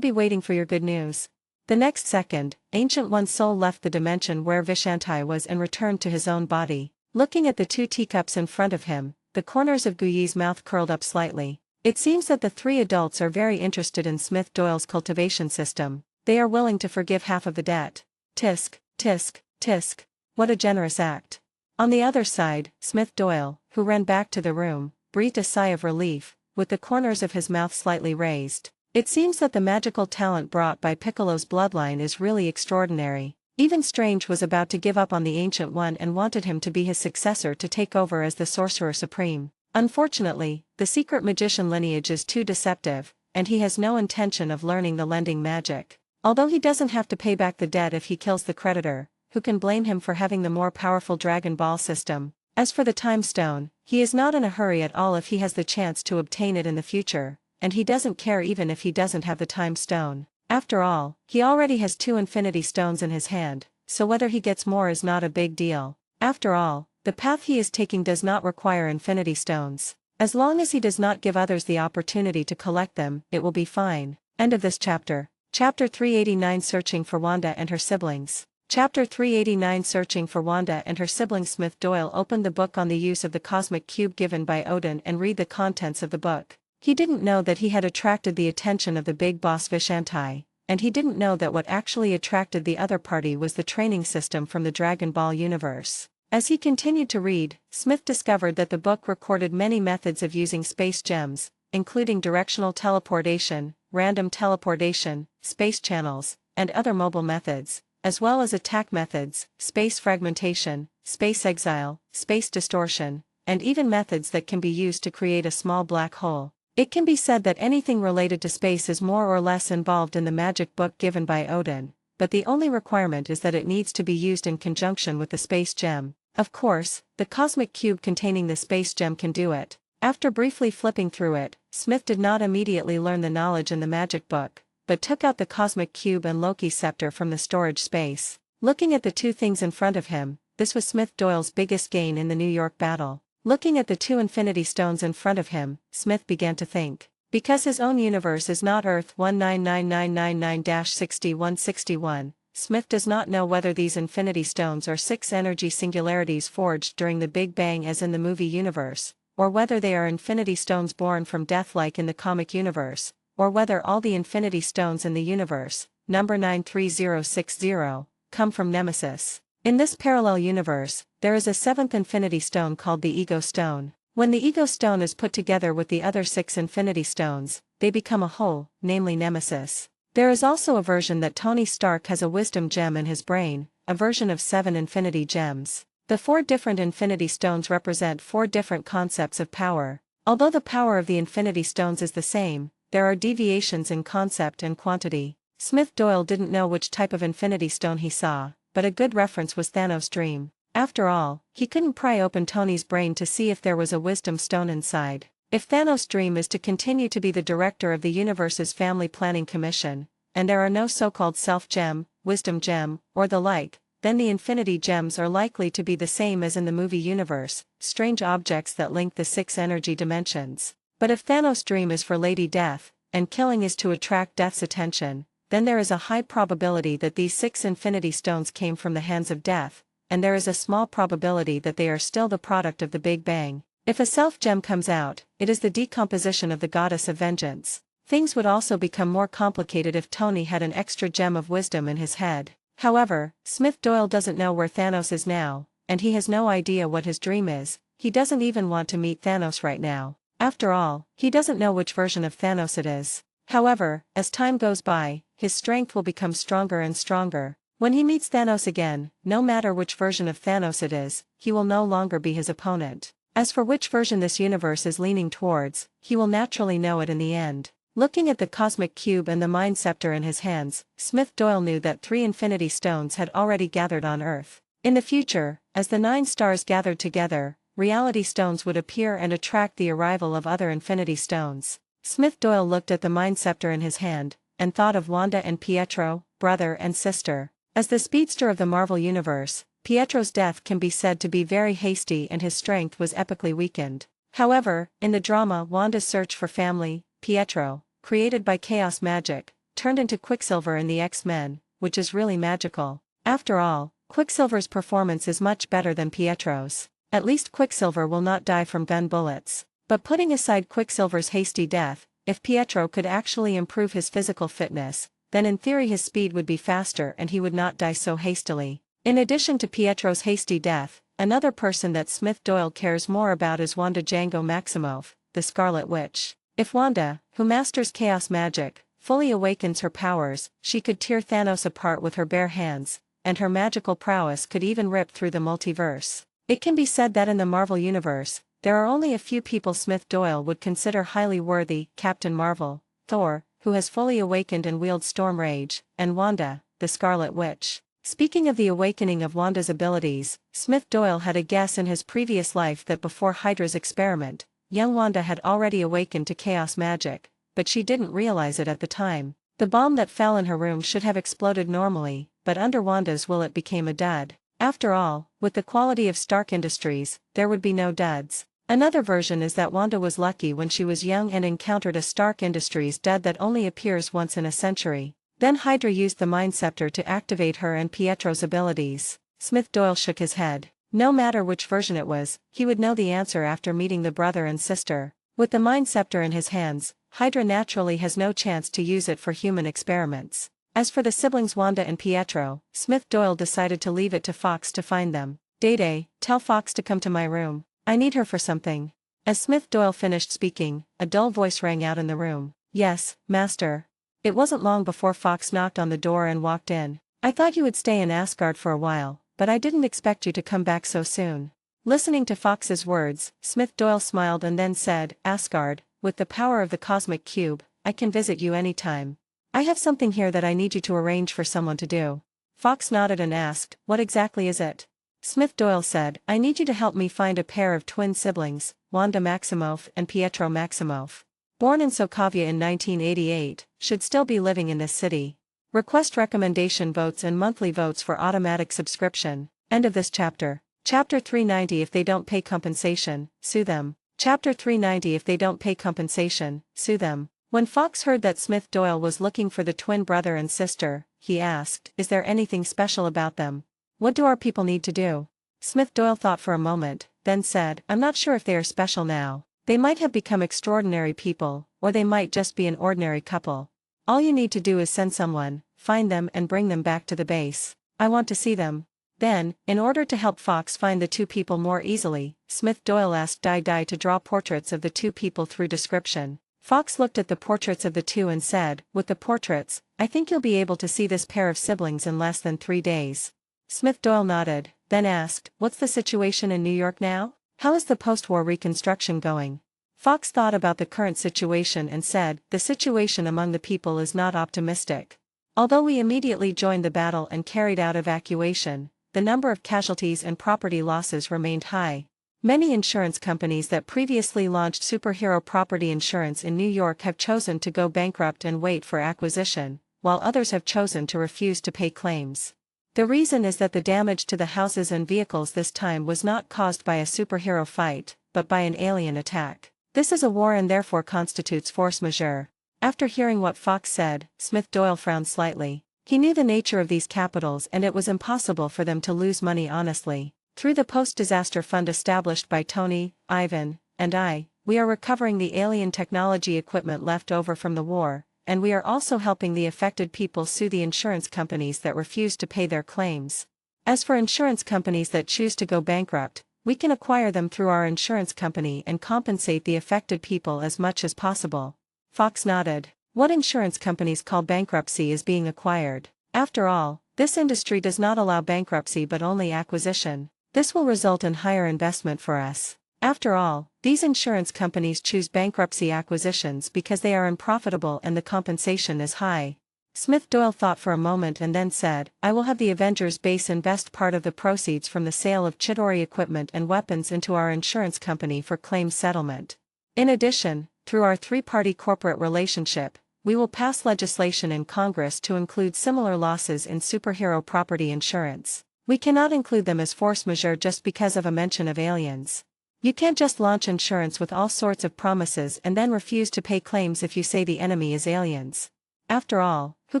Speaker 2: be waiting for your good news." The next second, Ancient One's soul left the dimension where Vishanti was and returned to his own body. Looking at the two teacups in front of him, the corners of Guyi's mouth curled up slightly. It seems that the three adults are very interested in Smith Doyle's cultivation system. They are willing to forgive half of the debt. Tisk, tisk, tisk. What a generous act. On the other side, Smith Doyle, who ran back to the room, breathed a sigh of relief, with the corners of his mouth slightly raised. It seems that the magical talent brought by Piccolo's bloodline is really extraordinary. Even Strange was about to give up on the Ancient One and wanted him to be his successor to take over as the Sorcerer Supreme. Unfortunately, the secret magician lineage is too deceptive, and he has no intention of learning the lending magic. Although he doesn't have to pay back the debt if he kills the creditor, who can blame him for having the more powerful Dragon Ball system. As for the Time Stone, he is not in a hurry at all if he has the chance to obtain it in the future, and he doesn't care even if he doesn't have the Time Stone. After all, he already has 2 Infinity Stones in his hand, so whether he gets more is not a big deal. After all, the path he is taking does not require Infinity Stones. As long as he does not give others the opportunity to collect them, it will be fine. End of this chapter. Chapter 389 Searching for Wanda and her siblings. Chapter 389 Searching for Wanda and her siblings. Smith Doyle opened the book on the use of the cosmic cube given by Odin and read the contents of the book. He didn't know that he had attracted the attention of the big boss Vishanti, and he didn't know that what actually attracted the other party was the training system from the Dragon Ball universe. As he continued to read, Smith discovered that the book recorded many methods of using space gems, including directional teleportation, random teleportation, space channels, and other mobile methods, as well as attack methods, space fragmentation, space exile, space distortion, and even methods that can be used to create a small black hole. It can be said that anything related to space is more or less involved in the magic book given by Odin, but the only requirement is that it needs to be used in conjunction with the space gem. Of course, the cosmic cube containing the space gem can do it. After briefly flipping through it, Smith did not immediately learn the knowledge in the magic book, but took out the cosmic cube and Loki's scepter from the storage space. Looking at the two things in front of him, this was Smith Doyle's biggest gain in the New York battle. Looking at the 2 Infinity Stones in front of him, Smith began to think. Because his own universe is not Earth 199999-6161, Smith does not know whether these Infinity Stones are 6 energy singularities forged during the Big Bang as in the movie universe, or whether they are Infinity Stones born from death like in the comic universe, or whether all the Infinity Stones in the universe, number 93060, come from Nemesis. In this parallel universe, there is a 7th Infinity Stone called the Ego Stone. When the Ego Stone is put together with the other 6 Infinity Stones, they become a whole, namely Nemesis. There is also a version that Tony Stark has a wisdom gem in his brain, a version of 7 Infinity Gems. The 4 different Infinity Stones represent 4 different concepts of power. Although the power of the Infinity Stones is the same, there are deviations in concept and quantity. Smith Doyle didn't know which type of Infinity Stone he saw, but a good reference was Thanos' dream. After all, he couldn't pry open Tony's brain to see if there was a wisdom stone inside. If Thanos' dream is to continue to be the director of the universe's family planning commission, and there are no so-called self-gem, wisdom gem, or the like, then the Infinity Gems are likely to be the same as in the movie universe, strange objects that link the 6 energy dimensions. But if Thanos' dream is for Lady Death, and killing is to attract Death's attention, then there is a high probability that these 6 Infinity Stones came from the hands of Death, and there is a small probability that they are still the product of the Big Bang. If a self-gem comes out, it is the decomposition of the goddess of vengeance. Things would also become more complicated if Tony had an extra gem of wisdom in his head. However, Smith Doyle doesn't know where Thanos is now, and he has no idea what his dream is. He doesn't even want to meet Thanos right now. After all, he doesn't know which version of Thanos it is. However, as time goes by, his strength will become stronger and stronger. When he meets Thanos again, no matter which version of Thanos it is, he will no longer be his opponent. As for which version this universe is leaning towards, he will naturally know it in the end. Looking at the cosmic cube and the mind scepter in his hands, Smith Doyle knew that 3 infinity stones had already gathered on Earth. In the future, as the 9 stars gathered together, reality stones would appear and attract the arrival of other infinity stones. Smith Doyle looked at the mind scepter in his hand, and thought of Wanda and Pietro, brother and sister. As the speedster of the Marvel Universe, Pietro's death can be said to be very hasty and his strength was epically weakened. However, in the drama Wanda's search for family, Pietro, created by chaos magic, turned into Quicksilver in the X-Men, which is really magical. After all, Quicksilver's performance is much better than Pietro's. At least Quicksilver will not die from gun bullets. But putting aside Quicksilver's hasty death, if Pietro could actually improve his physical fitness, then in theory his speed would be faster and he would not die so hastily. In addition to Pietro's hasty death, another person that Smith Doyle cares more about is Wanda Django Maximoff, the Scarlet Witch. If Wanda, who masters chaos magic, fully awakens her powers, she could tear Thanos apart with her bare hands, and her magical prowess could even rip through the multiverse. It can be said that in the Marvel Universe, there are only a few people Smith Doyle would consider highly worthy: Captain Marvel, Thor, who has fully awakened and wields Storm Rage, and Wanda, the Scarlet Witch. Speaking of the awakening of Wanda's abilities, Smith Doyle had a guess in his previous life that before Hydra's experiment, young Wanda had already awakened to chaos magic, but she didn't realize it at the time. The bomb that fell in her room should have exploded normally, but under Wanda's will it became a dud. After all, with the quality of Stark Industries, there would be no duds. Another version is that Wanda was lucky when she was young and encountered a Stark Industries dud that only appears once in a century. Then Hydra used the Mind Scepter to activate her and Pietro's abilities. Smith Doyle shook his head. No matter which version it was, he would know the answer after meeting the brother and sister. With the Mind Scepter in his hands, Hydra naturally has no chance to use it for human experiments. As for the siblings Wanda and Pietro, Smith Doyle decided to leave it to Fox to find them. Day, tell Fox to come to my room. I need her for something. As Smith Doyle finished speaking, a dull voice rang out in the room. Yes, master. It wasn't long before Fox knocked on the door and walked in. I thought you would stay in Asgard for a while, but I didn't expect you to come back so soon. Listening to Fox's words, Smith Doyle smiled and then said, Asgard, with the power of the cosmic cube, I can visit you anytime. I have something here that I need you to arrange for someone to do. Fox nodded and asked, what exactly is it? Smith Doyle said, I need you to help me find a pair of twin siblings, Wanda Maximoff and Pietro Maximoff. Born in Sokovia in 1988, should still be living in this city. Request recommendation votes and monthly votes for automatic subscription. End of this chapter. Chapter 390. If they don't pay compensation, sue them. Chapter 390. If they don't pay compensation, sue them. When Fox heard that Smith Doyle was looking for the twin brother and sister, he asked, is there anything special about them? What do our people need to do? Smith Doyle thought for a moment, then said, I'm not sure if they are special now. They might have become extraordinary people, or they might just be an ordinary couple. All you need to do is send someone, find them and bring them back to the base. I want to see them. Then, in order to help Fox find the two people more easily, Smith Doyle asked Dai to draw portraits of the two people through description. Fox looked at the portraits of the two and said, with the portraits, I think you'll be able to see this pair of siblings in less than 3 days. Smith Doyle nodded, then asked, what's the situation in New York now? How is the post-war reconstruction going? Fox thought about the current situation and said, the situation among the people is not optimistic. Although we immediately joined the battle and carried out evacuation, the number of casualties and property losses remained high. Many insurance companies that previously launched superhero property insurance in New York have chosen to go bankrupt and wait for acquisition, while others have chosen to refuse to pay claims. The reason is that the damage to the houses and vehicles this time was not caused by a superhero fight, but by an alien attack. This is a war and therefore constitutes force majeure. After hearing what Fox said, Smith Doyle frowned slightly. He knew the nature of these capitals and it was impossible for them to lose money honestly. Through the post-disaster fund established by Tony, Ivan, and I, we are recovering the alien technology equipment left over from the war, and we are also helping the affected people sue the insurance companies that refuse to pay their claims. As for insurance companies that choose to go bankrupt, we can acquire them through our insurance company and compensate the affected people as much as possible. Fox nodded. What insurance companies call bankruptcy is being acquired. After all, this industry does not allow bankruptcy but only acquisition. This will result in higher investment for us. After all, these insurance companies choose bankruptcy acquisitions because they are unprofitable and the compensation is high. Smith Doyle thought for a moment and then said, I will have the Avengers base invest part of the proceeds from the sale of Chidori equipment and weapons into our insurance company for claims settlement. In addition, through our three-party corporate relationship, we will pass legislation in Congress to include similar losses in superhero property insurance. We cannot include them as force majeure just because of a mention of aliens. You can't just launch insurance with all sorts of promises and then refuse to pay claims if you say the enemy is aliens. After all, who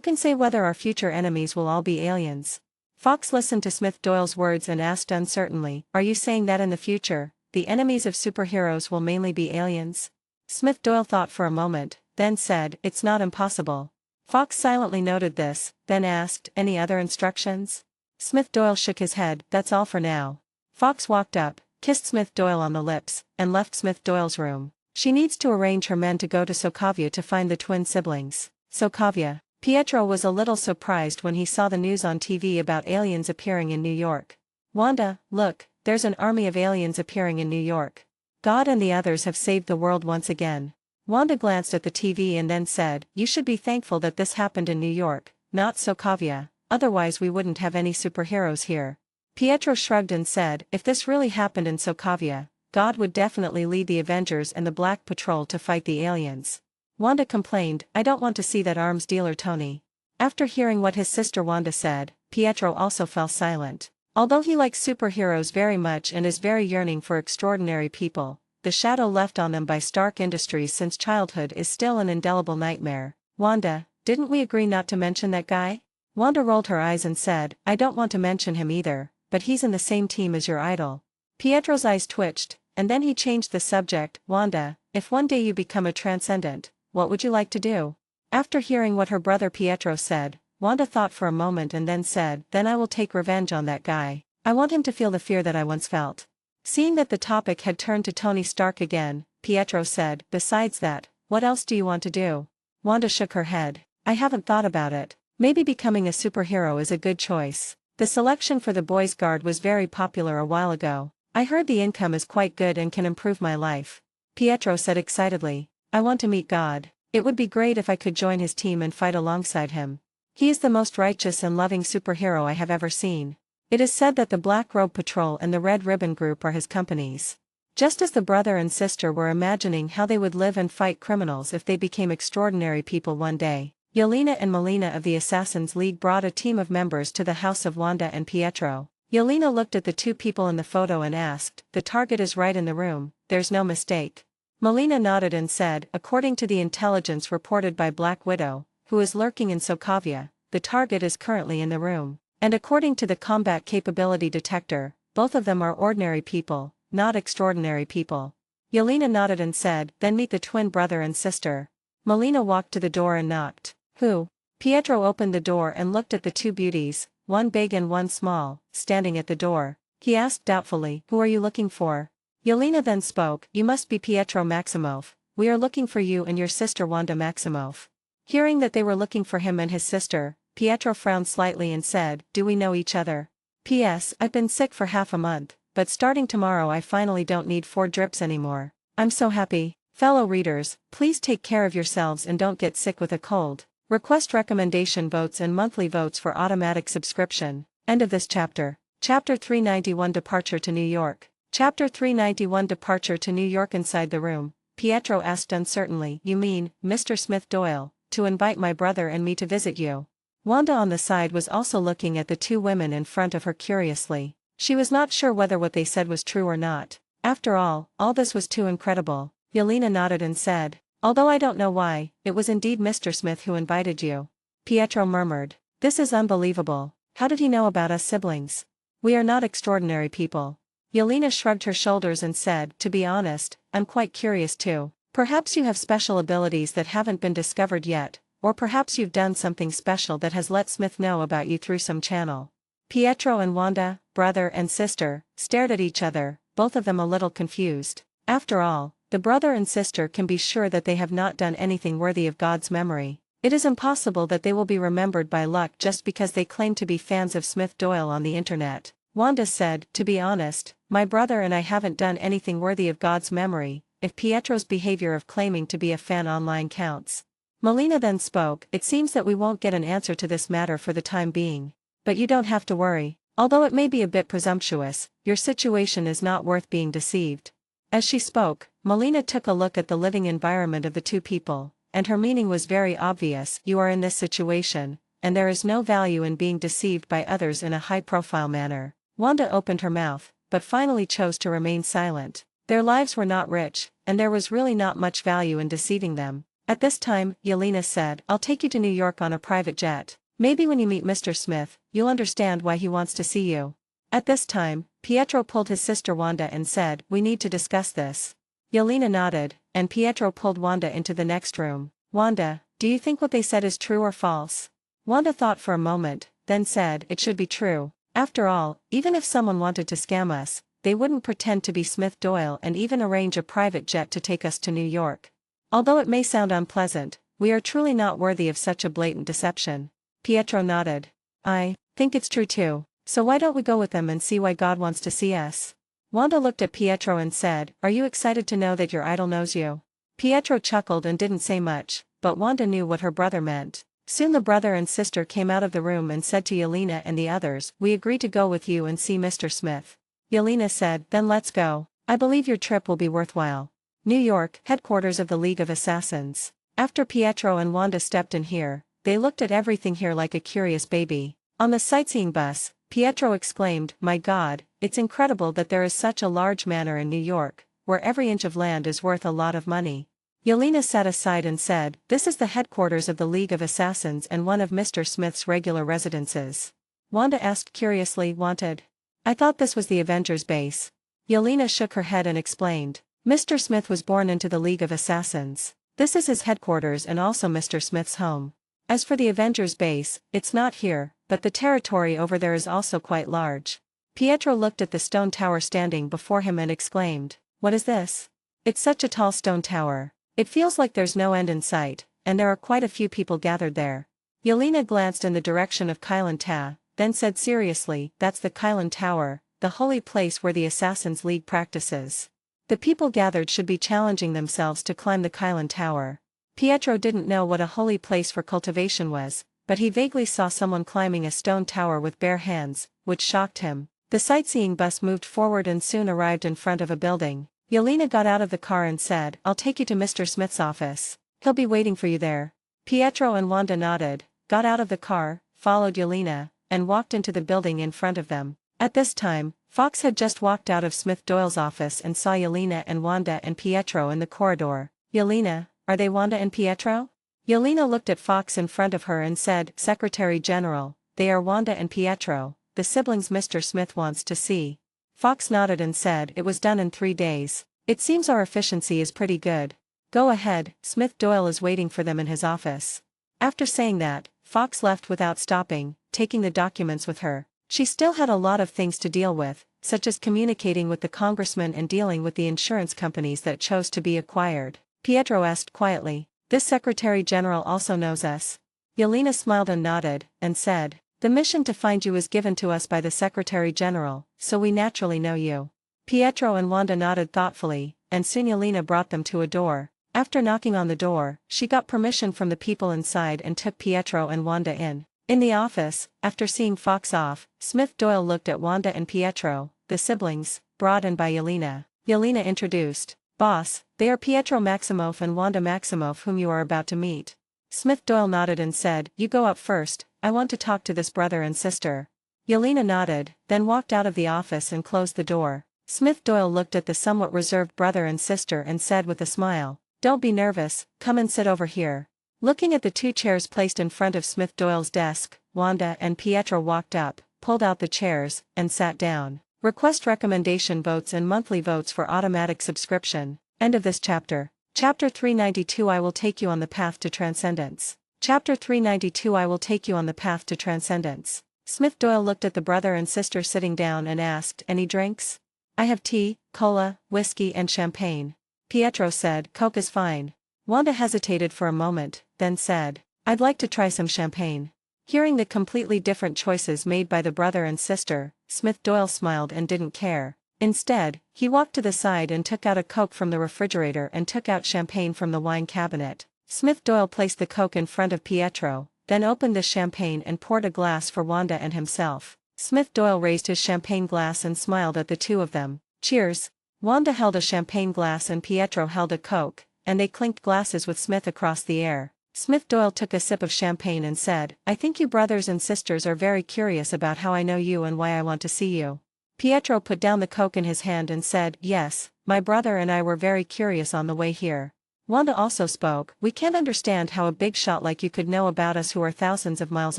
Speaker 2: can say whether our future enemies will all be aliens? Fox listened to Smith Doyle's words and asked uncertainly, are you saying that in the future, the enemies of superheroes will mainly be aliens? Smith Doyle thought for a moment, then said, it's not impossible. Fox silently noted this, then asked, any other instructions? Smith Doyle shook his head, that's all for now. Fox walked up, kissed Smith Doyle on the lips, and left Smith Doyle's room. She needs to arrange her men to go to Sokovia to find the twin siblings. Sokovia. Pietro was a little surprised when he saw the news on TV about aliens appearing in New York. Wanda, look, there's an army of aliens appearing in New York. God and the others have saved the world once again. Wanda glanced at the TV and then said, you should be thankful that this happened in New York, not Sokovia, otherwise we wouldn't have any superheroes here. Pietro shrugged and said, if this really happened in Sokovia, God would definitely lead the Avengers and the Black Patrol to fight the aliens. Wanda complained, I don't want to see that arms dealer Tony. After hearing what his sister Wanda said, Pietro also fell silent. Although he likes superheroes very much and is very yearning for extraordinary people, the shadow left on them by Stark Industries since childhood is still an indelible nightmare. Wanda, didn't we agree not to mention that guy? Wanda rolled her eyes and said, I don't want to mention him either, but he's in the same team as your idol. Pietro's eyes twitched, and then he changed the subject. Wanda, if one day you become a transcendent, what would you like to do? After hearing what her brother Pietro said, Wanda thought for a moment and then said, then I will take revenge on that guy. I want him to feel the fear that I once felt. Seeing that the topic had turned to Tony Stark again, Pietro said, besides that, what else do you want to do? Wanda shook her head. I haven't thought about it. Maybe becoming a superhero is a good choice. The selection for the Boys Guard was very popular a while ago. I heard the income is quite good and can improve my life. Pietro said excitedly, I want to meet God. It would be great if I could join his team and fight alongside him. He is the most righteous and loving superhero I have ever seen. It is said that the Black Robe Patrol and the Red Ribbon Group are his companies. Just as the brother and sister were imagining how they would live and fight criminals if they became extraordinary people one day, Yelena and Melina of the Assassins League brought a team of members to the house of Wanda and Pietro. Yelena looked at the two people in the photo and asked, the target is right in the room, there's no mistake. Melina nodded and said, according to the intelligence reported by Black Widow, who is lurking in Sokovia, the target is currently in the room. And according to the combat capability detector, both of them are ordinary people, not extraordinary people. Yelena nodded and said, then meet the twin brother and sister. Melina walked to the door and knocked. Who? Pietro opened the door and looked at the two beauties, one big and one small, standing at the door. He asked doubtfully, who are you looking for? Yelena then spoke, you must be Pietro Maximoff. We are looking for you and your sister Wanda Maximoff. Hearing that they were looking for him and his sister, Pietro frowned slightly and said, do we know each other? P.S. I've been sick for half a month, but starting tomorrow I finally don't need 4 drips anymore. I'm so happy. Fellow readers, please take care of yourselves and don't get sick with a cold. Request recommendation votes and monthly votes for automatic subscription. End of this chapter. Chapter 391 Departure to New York. Chapter 391 Departure to New York. Inside the room, Pietro asked uncertainly, you mean, Mr. Smith Doyle, to invite my brother and me to visit you? Wanda on the side was also looking at the two women in front of her curiously. She was not sure whether what they said was true or not. After all this was too incredible. Yelena nodded and said, although I don't know why, it was indeed Mr. Smith who invited you. Pietro murmured, this is unbelievable. How did he know about us siblings? We are not extraordinary people. Yelena shrugged her shoulders and said, to be honest, I'm quite curious too. Perhaps you have special abilities that haven't been discovered yet, or perhaps you've done something special that has let Smith know about you through some channel. Pietro and Wanda, brother and sister, stared at each other, both of them a little confused. After all, the brother and sister can be sure that they have not done anything worthy of God's memory. It is impossible that they will be remembered by luck just because they claim to be fans of Smith Doyle on the internet. Wanda said, to be honest, my brother and I haven't done anything worthy of God's memory, if Pietro's behavior of claiming to be a fan online counts. Melina then spoke, it seems that we won't get an answer to this matter for the time being. But you don't have to worry, although it may be a bit presumptuous, your situation is not worth being deceived. As she spoke, Melina took a look at the living environment of the two people, and her meaning was very obvious, you are in this situation, and there is no value in being deceived by others in a high-profile manner. Wanda opened her mouth, but finally chose to remain silent. Their lives were not rich, and there was really not much value in deceiving them. At this time, Yelena said, I'll take you to New York on a private jet. Maybe when you meet Mr. Smith, you'll understand why he wants to see you. At this time, Pietro pulled his sister Wanda and said, we need to discuss this. Yelena nodded, and Pietro pulled Wanda into the next room. Wanda, do you think what they said is true or false? Wanda thought for a moment, then said, it should be true. After all, even if someone wanted to scam us, they wouldn't pretend to be Smith Doyle and even arrange a private jet to take us to New York. Although it may sound unpleasant, we are truly not worthy of such a blatant deception. Pietro nodded. I think it's true too, so why don't we go with them and see why God wants to see us? Wanda looked at Pietro and said, are you excited to know that your idol knows you? Pietro chuckled and didn't say much, but Wanda knew what her brother meant. Soon the brother and sister came out of the room and said to Yelena and the others, we agree to go with you and see Mr. Smith. Yelena said, then let's go. I believe your trip will be worthwhile. New York, headquarters of the League of Assassins. After Pietro and Wanda stepped in here, they looked at everything here like a curious baby. On the sightseeing bus, Pietro exclaimed, my God, it's incredible that there is such a large manor in New York, where every inch of land is worth a lot of money. Yelena sat aside and said, this is the headquarters of the League of Assassins and one of Mr. Smith's regular residences. Wanda asked curiously, wanted? I thought this was the Avengers base. Yelena shook her head and explained, Mr. Smith was born into the League of Assassins. This is his headquarters and also Mr. Smith's home. As for the Avengers base, it's not here, but the territory over there is also quite large. Pietro looked at the stone tower standing before him and exclaimed, what is this? It's such a tall stone tower. It feels like there's no end in sight, and there are quite a few people gathered there. Yelena glanced in the direction of Kylan Ta, then said seriously, that's the Kylan Tower, the holy place where the Assassins League practices. The people gathered should be challenging themselves to climb the Kylan Tower. Pietro didn't know what a holy place for cultivation was, but he vaguely saw someone climbing a stone tower with bare hands, which shocked him. The sightseeing bus moved forward and soon arrived in front of a building. Yelena got out of the car and said, I'll take you to Mr. Smith's office. He'll be waiting for you there. Pietro and Wanda nodded, got out of the car, followed Yelena, and walked into the building in front of them. At this time, Fox had just walked out of Smith Doyle's office and saw Yelena and Wanda and Pietro in the corridor. Yelena, are they Wanda and Pietro? Yelena looked at Fox in front of her and said, Secretary General, they are Wanda and Pietro, the siblings Mr. Smith wants to see. Fox nodded and said, it was done in 3 days. It seems our efficiency is pretty good. Go ahead, Smith Doyle is waiting for them in his office. After saying that, Fox left without stopping, taking the documents with her. She still had a lot of things to deal with, such as communicating with the congressman and dealing with the insurance companies that chose to be acquired. Pietro asked quietly, this Secretary General also knows us? Yelena smiled and nodded, and said, the mission to find you was given to us by the Secretary General, so we naturally know you. Pietro and Wanda nodded thoughtfully, and soon Yelena brought them to a door. After knocking on the door, she got permission from the people inside and took Pietro and Wanda in. In the office, after seeing Fox off, Smith Doyle looked at Wanda and Pietro, the siblings, brought in by Yelena. Yelena introduced, Boss, they are Pietro Maximoff and Wanda Maximoff whom you are about to meet. Smith Doyle nodded and said, you go up first, I want to talk to this brother and sister. Yelena nodded, then walked out of the office and closed the door. Smith Doyle looked at the somewhat reserved brother and sister and said with a smile, don't be nervous, come and sit over here. Looking at the 2 chairs placed in front of Smith Doyle's desk, Wanda and Pietro walked up, pulled out the chairs, and sat down. Request recommendation votes and monthly votes for automatic subscription. End of this chapter. Chapter 392 I will take you on the path to transcendence. Chapter 392 I will take you on the path to transcendence. Smith Doyle looked at the brother and sister sitting down and asked, any drinks? I have tea, cola, whiskey and champagne. Pietro said, Coke is fine. Wanda hesitated for a moment, then said, I'd like to try some champagne. Hearing the completely different choices made by the brother and sister, Smith Doyle smiled and didn't care. Instead, he walked to the side and took out a Coke from the refrigerator and took out champagne from the wine cabinet. Smith Doyle placed the Coke in front of Pietro, then opened the champagne and poured a glass for Wanda and himself. Smith Doyle raised his champagne glass and smiled at the two of them. Cheers! Wanda held a champagne glass and Pietro held a Coke, and they clinked glasses with Smith across the air. Smith Doyle took a sip of champagne and said, "I think you brothers and sisters are very curious about how I know you and why I want to see you." Pietro put down the Coke in his hand and said, "Yes, my brother and I were very curious on the way here." Wanda also spoke, "We can't understand how a big shot like you could know about us who are thousands of miles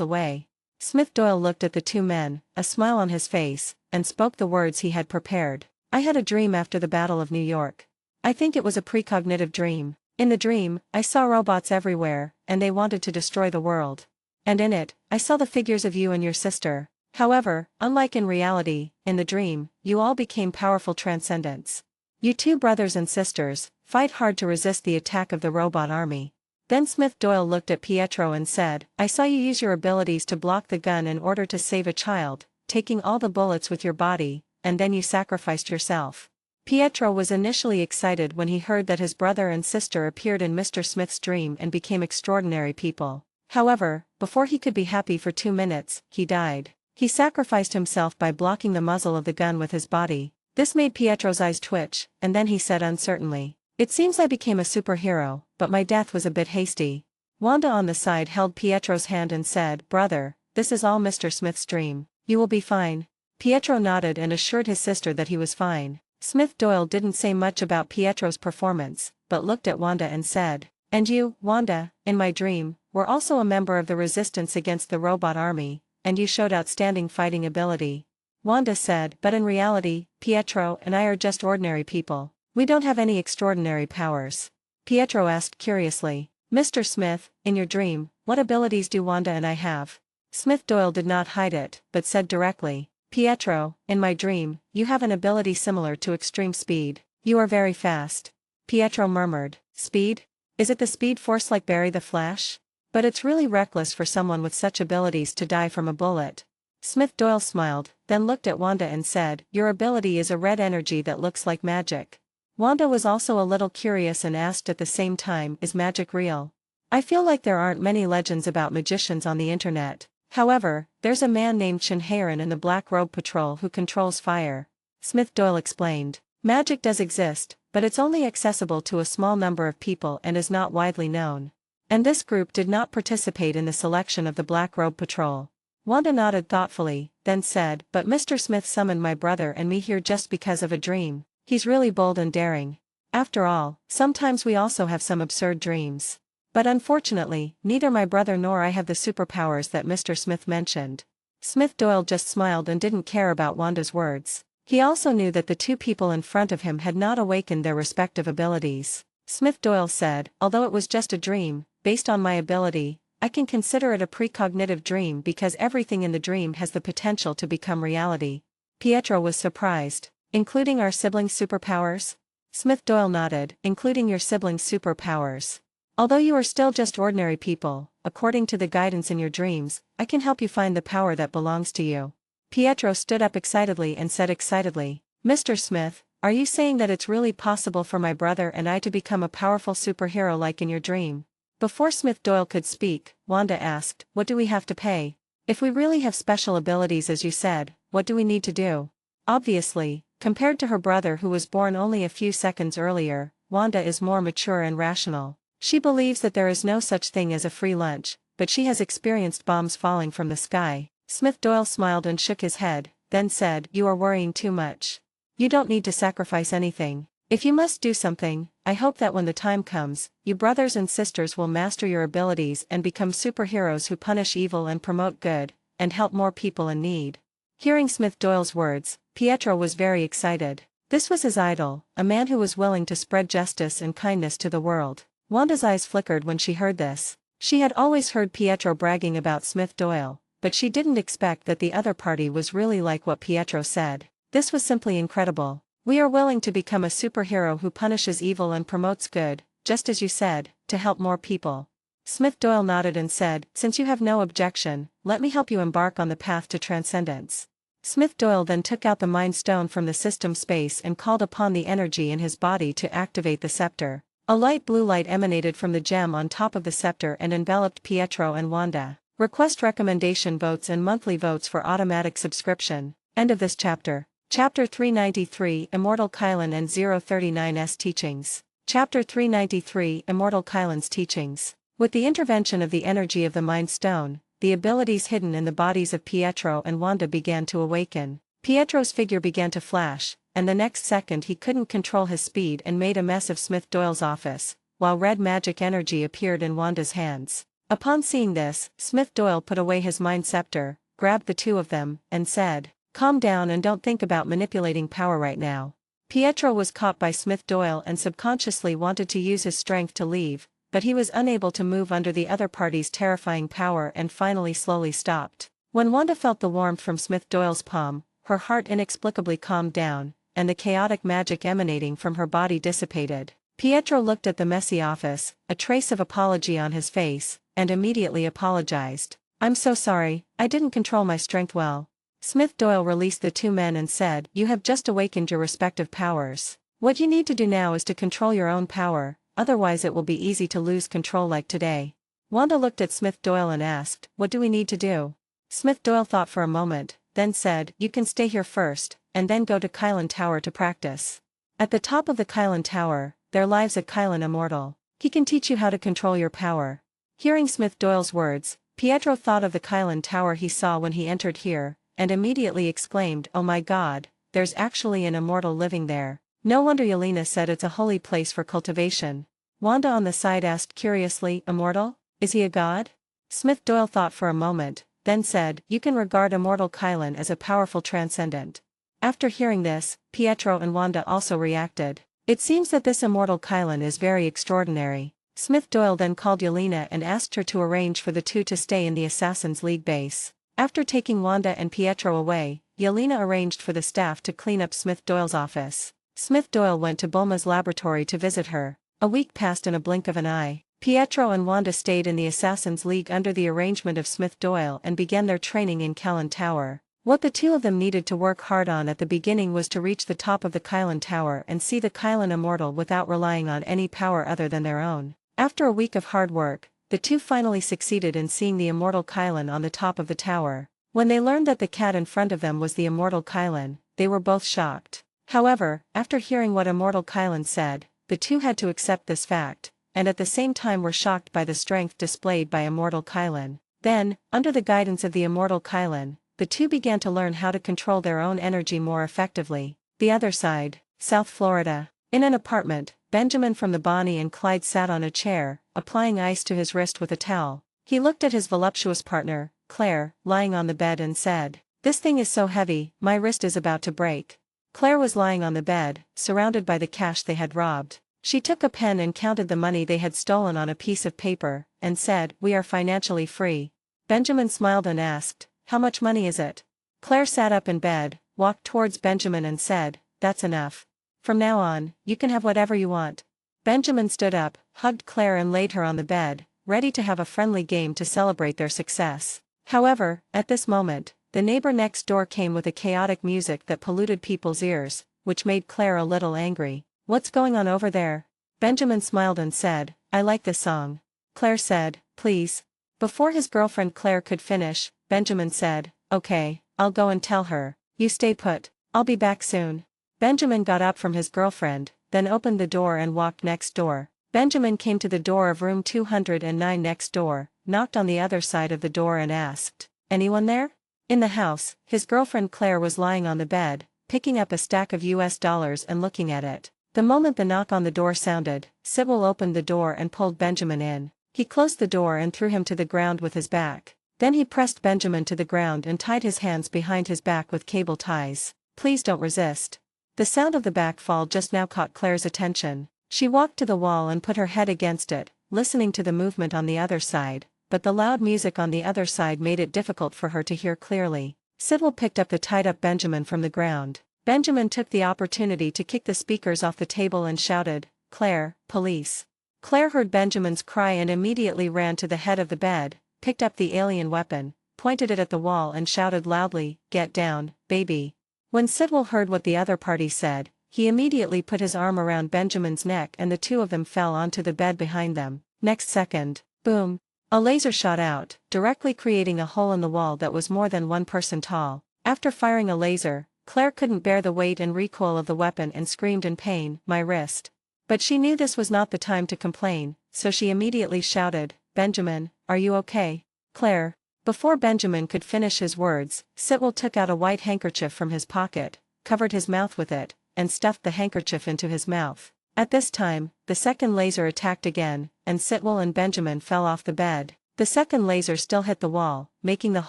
Speaker 2: away." Smith Doyle looked at the two men, a smile on his face, and spoke the words he had prepared. "I had a dream after the Battle of New York. I think it was a precognitive dream. In the dream, I saw robots everywhere, and they wanted to destroy the world. And in it, I saw the figures of you and your sister. However, unlike in reality, in the dream, you all became powerful transcendents. You two brothers and sisters, fight hard to resist the attack of the robot army." Then Smith Doyle looked at Pietro and said, "I saw you use your abilities to block the gun in order to save a child, taking all the bullets with your body, and then you sacrificed yourself." Pietro was initially excited when he heard that his brother and sister appeared in Mr. Smith's dream and became extraordinary people. However, before he could be happy for 2 minutes, he died. He sacrificed himself by blocking the muzzle of the gun with his body. This made Pietro's eyes twitch, and then he said uncertainly, "It seems I became a superhero, but my death was a bit hasty." Wanda on the side held Pietro's hand and said, "Brother, this is all Mr. Smith's dream. You will be fine." Pietro nodded and assured his sister that he was fine. Smith Doyle didn't say much about Pietro's performance, but looked at Wanda and said, "And you, Wanda, in my dream, were also a member of the resistance against the robot army, and you showed outstanding fighting ability." Wanda said, "But in reality, Pietro and I are just ordinary people. We don't have any extraordinary powers." Pietro asked curiously, "Mr. Smith, in your dream, what abilities do Wanda and I have?" Smith Doyle did not hide it, but said directly, "Pietro, in my dream, you have an ability similar to extreme speed. You are very fast." Pietro murmured, "Speed? Is it the speed force like Barry the Flash? But it's really reckless for someone with such abilities to die from a bullet." Smith Doyle smiled, then looked at Wanda and said, "Your ability is a red energy that looks like magic." Wanda was also a little curious and asked at the same time, "Is magic real? I feel like there aren't many legends about magicians on the internet. However, there's a man named Shinharan in the Black Robe Patrol who controls fire." Smith Doyle explained, "Magic does exist, but it's only accessible to a small number of people and is not widely known. And this group did not participate in the selection of the Black Robe Patrol." Wanda nodded thoughtfully, then said, "But Mr. Smith summoned my brother and me here just because of a dream. He's really bold and daring. After all, sometimes we also have some absurd dreams. But unfortunately, neither my brother nor I have the superpowers that Mr. Smith mentioned." Smith Doyle just smiled and didn't care about Wanda's words. He also knew that the two people in front of him had not awakened their respective abilities. Smith Doyle said, "Although it was just a dream, based on my ability, I can consider it a precognitive dream because everything in the dream has the potential to become reality." Pietro was surprised. "Including our siblings' superpowers?" Smith Doyle nodded, "Including your siblings' superpowers. Although you are still just ordinary people, according to the guidance in your dreams, I can help you find the power that belongs to you." Pietro stood up excitedly and said excitedly, "Mr. Smith, are you saying that it's really possible for my brother and I to become a powerful superhero like in your dream?" Before Smith Doyle could speak, Wanda asked, "What do we have to pay? If we really have special abilities as you said, what do we need to do?" Obviously, compared to her brother who was born only a few seconds earlier, Wanda is more mature and rational. She believes that there is no such thing as a free lunch, but she has experienced bombs falling from the sky. Smith Doyle smiled and shook his head, then said, "You are worrying too much. You don't need to sacrifice anything. If you must do something, I hope that when the time comes, you brothers and sisters will master your abilities and become superheroes who punish evil and promote good, and help more people in need." Hearing Smith Doyle's words, Pietro was very excited. This was his idol, a man who was willing to spread justice and kindness to the world. Wanda's eyes flickered when she heard this. She had always heard Pietro bragging about Smith Doyle, but she didn't expect that the other party was really like what Pietro said. This was simply incredible. "We are willing to become a superhero who punishes evil and promotes good, just as you said, to help more people." Smith Doyle nodded and said, "Since you have no objection, let me help you embark on the path to transcendence." Smith Doyle then took out the Mind Stone from the system space and called upon the energy in his body to activate the scepter. A light blue light emanated from the gem on top of the scepter and enveloped Pietro and Wanda. Request recommendation votes and monthly votes for automatic subscription. End of this chapter. Chapter 393 Immortal Kylan and 039's Teachings. Chapter 393 Immortal Kylan's Teachings. With the intervention of the energy of the Mind Stone, the abilities hidden in the bodies of Pietro and Wanda began to awaken. Pietro's figure began to flash, and the next second he couldn't control his speed and made a mess of Smith Doyle's office, while red magic energy appeared in Wanda's hands. Upon seeing this, Smith Doyle put away his mind scepter, grabbed the two of them, and said, "Calm down and don't think about manipulating power right now." Pietro was caught by Smith Doyle and subconsciously wanted to use his strength to leave, but he was unable to move under the other party's terrifying power and finally slowly stopped. When Wanda felt the warmth from Smith Doyle's palm, her heart inexplicably calmed down, and the chaotic magic emanating from her body dissipated. Pietro looked at the messy office, a trace of apology on his face, and immediately apologized. "I'm so sorry, I didn't control my strength well." Smith Doyle released the two men and said, "You have just awakened your respective powers. What you need to do now is to control your own power, otherwise it will be easy to lose control like today." Wanda looked at Smith Doyle and asked, "What do we need to do?" Smith Doyle thought for a moment, then said, "You can stay here first, and then go to Kylan Tower to practice. At the top of the Kylan Tower, there lives a Kylan immortal. He can teach you how to control your power." Hearing Smith Doyle's words, Pietro thought of the Kylan Tower he saw when he entered here, and immediately exclaimed, "Oh my god, there's actually an immortal living there. No wonder Yelena said it's a holy place for cultivation." Wanda on the side asked curiously, "Immortal? Is he a god?" Smith Doyle thought for a moment, then said, "You can regard immortal Kylan as a powerful transcendent." After hearing this, Pietro and Wanda also reacted. "It seems that this immortal Kylan is very extraordinary." Smith Doyle then called Yelena and asked her to arrange for the two to stay in the Assassin's League base. After taking Wanda and Pietro away, Yelena arranged for the staff to clean up Smith Doyle's office. Smith Doyle went to Bulma's laboratory to visit her. A week passed in a blink of an eye. Pietro and Wanda stayed in the Assassin's League under the arrangement of Smith Doyle and began their training in Kylan Tower. What the two of them needed to work hard on at the beginning was to reach the top of the Kylan Tower and see the Kylan immortal without relying on any power other than their own. After a week of hard work, the two finally succeeded in seeing the immortal Kylan on the top of the tower. When they learned that the cat in front of them was the immortal Kylan, they were both shocked. However, after hearing what immortal Kylan said, the two had to accept this fact, and at the same time were shocked by the strength displayed by immortal Kylan. Then, under the guidance of the immortal Kylan, the two began to learn how to control their own energy more effectively. The other side, South Florida. In an apartment, Benjamin from the Bonnie and Clyde sat on a chair, applying ice to his wrist with a towel. He looked at his voluptuous partner, Claire, lying on the bed and said, "This thing is so heavy, my wrist is about to break." Claire was lying on the bed, surrounded by the cash they had robbed. She took a pen and counted the money they had stolen on a piece of paper, and said, "We are financially free." Benjamin smiled and asked, "How much money is it?" Claire sat up in bed, walked towards Benjamin and said, "That's enough. From now on, you can have whatever you want." Benjamin stood up, hugged Claire and laid her on the bed, ready to have a friendly game to celebrate their success. However, at this moment, the neighbor next door came with a chaotic music that polluted people's ears, which made Claire a little angry. "What's going on over there?" Benjamin smiled and said, "I like this song." Claire said, "Please." Before his girlfriend Claire could finish, Benjamin said, "Okay, I'll go and tell her. You stay put. I'll be back soon." Benjamin got up from his girlfriend, then opened the door and walked next door. Benjamin came to the door of room 209 next door, knocked on the other side of the door and asked, "Anyone there?" In the house, his girlfriend Claire was lying on the bed, picking up a stack of US dollars and looking at it. The moment the knock on the door sounded, Sybil opened the door and pulled Benjamin in. He closed the door and threw him to the ground with his back. Then he pressed Benjamin to the ground and tied his hands behind his back with cable ties. "Please don't resist." The sound of the back fall just now caught Claire's attention. She walked to the wall and put her head against it, listening to the movement on the other side, but the loud music on the other side made it difficult for her to hear clearly. Sybil picked up the tied-up Benjamin from the ground. Benjamin took the opportunity to kick the speakers off the table and shouted, "Claire, police." Claire heard Benjamin's cry and immediately ran to the head of the bed, picked up the alien weapon, pointed it at the wall and shouted loudly, "Get down, baby." When Sidwell heard what the other party said, he immediately put his arm around Benjamin's neck and the two of them fell onto the bed behind them. Next second, boom! A laser shot out, directly creating a hole in the wall that was more than one person tall. After firing a laser, Claire couldn't bear the weight and recoil of the weapon and screamed in pain, "My wrist." But she knew this was not the time to complain, so she immediately shouted, "Benjamin, are you okay?" "Claire." Before Benjamin could finish his words, Sidwell took out a white handkerchief from his pocket, covered his mouth with it, and stuffed the handkerchief into his mouth. At this time, the second laser attacked again, and Sidwell and Benjamin fell off the bed. The second laser still hit the wall, making the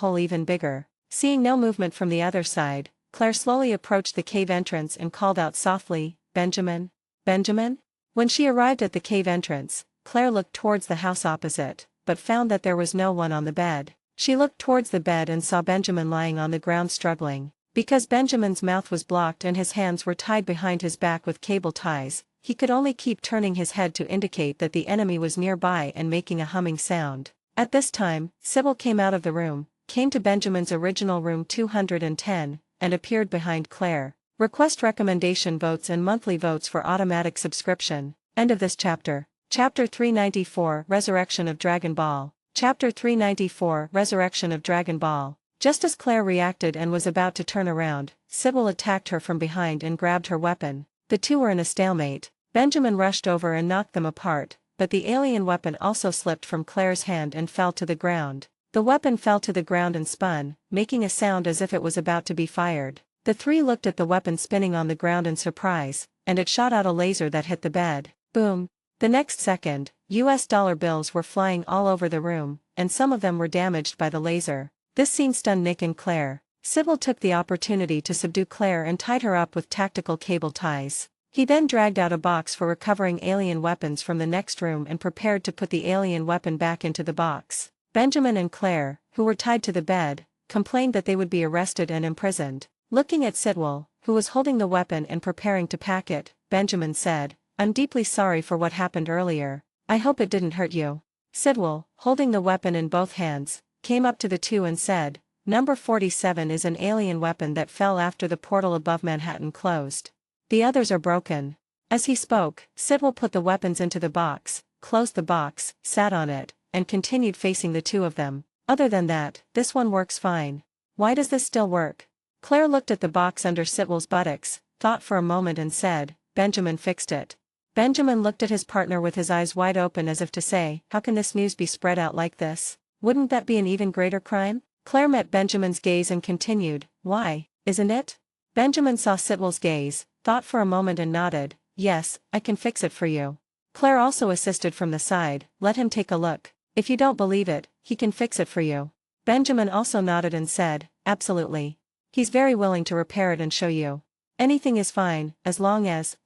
Speaker 2: hole even bigger. Seeing no movement from the other side, Claire slowly approached the cave entrance and called out softly, "Benjamin? Benjamin?" When she arrived at the cave entrance, Claire looked towards the house opposite, but found that there was no one on the bed. She looked towards the bed and saw Benjamin lying on the ground struggling. Because Benjamin's mouth was blocked and his hands were tied behind his back with cable ties, he could only keep turning his head to indicate that the enemy was nearby and making a humming sound. At this time, Sybil came out of the room, came to Benjamin's original room 210, and appeared behind Claire. Request recommendation votes and monthly votes for automatic subscription. End of this chapter. Chapter 394 Resurrection of Dragon Ball. Chapter 394 Resurrection of Dragon Ball. Just as Claire reacted and was about to turn around, Sybil attacked her from behind and grabbed her weapon. The two were in a stalemate. Benjamin rushed over and knocked them apart, but the alien weapon also slipped from Claire's hand and fell to the ground. The weapon fell to the ground and spun, making a sound as if it was about to be fired. The three looked at the weapon spinning on the ground in surprise, and it shot out a laser that hit the bed. Boom! The next second, US dollar bills were flying all over the room, and some of them were damaged by the laser. This scene stunned Nick and Claire. Sybil took the opportunity to subdue Claire and tied her up with tactical cable ties. He then dragged out a box for recovering alien weapons from the next room and prepared to put the alien weapon back into the box. Benjamin and Claire, who were tied to the bed, complained that they would be arrested and imprisoned. Looking at Sidwell, who was holding the weapon and preparing to pack it, Benjamin said, "I'm deeply sorry for what happened earlier. I hope it didn't hurt you." Sidwell, holding the weapon in both hands, came up to the two and said, "Number 47 is an alien weapon that fell after the portal above Manhattan closed. The others are broken." As he spoke, Sidwell put the weapons into the box, closed the box, sat on it, and continued facing the two of them. "Other than that, this one works fine. Why does this still work?" Claire looked at the box under Sidwell's buttocks, thought for a moment and said, "Benjamin fixed it." Benjamin looked at his partner with his eyes wide open as if to say, "How can this news be spread out like this? Wouldn't that be an even greater crime?" Claire met Benjamin's gaze and continued, "Why, isn't it?" Benjamin saw Sidwell's gaze, thought for a moment and nodded, "Yes, I can fix it for you." Claire also assisted from the side, "Let him take a look. If you don't believe it, he can fix it for you." Benjamin also nodded and said, "Absolutely. He's very willing to repair it and show you. Anything is fine, as long as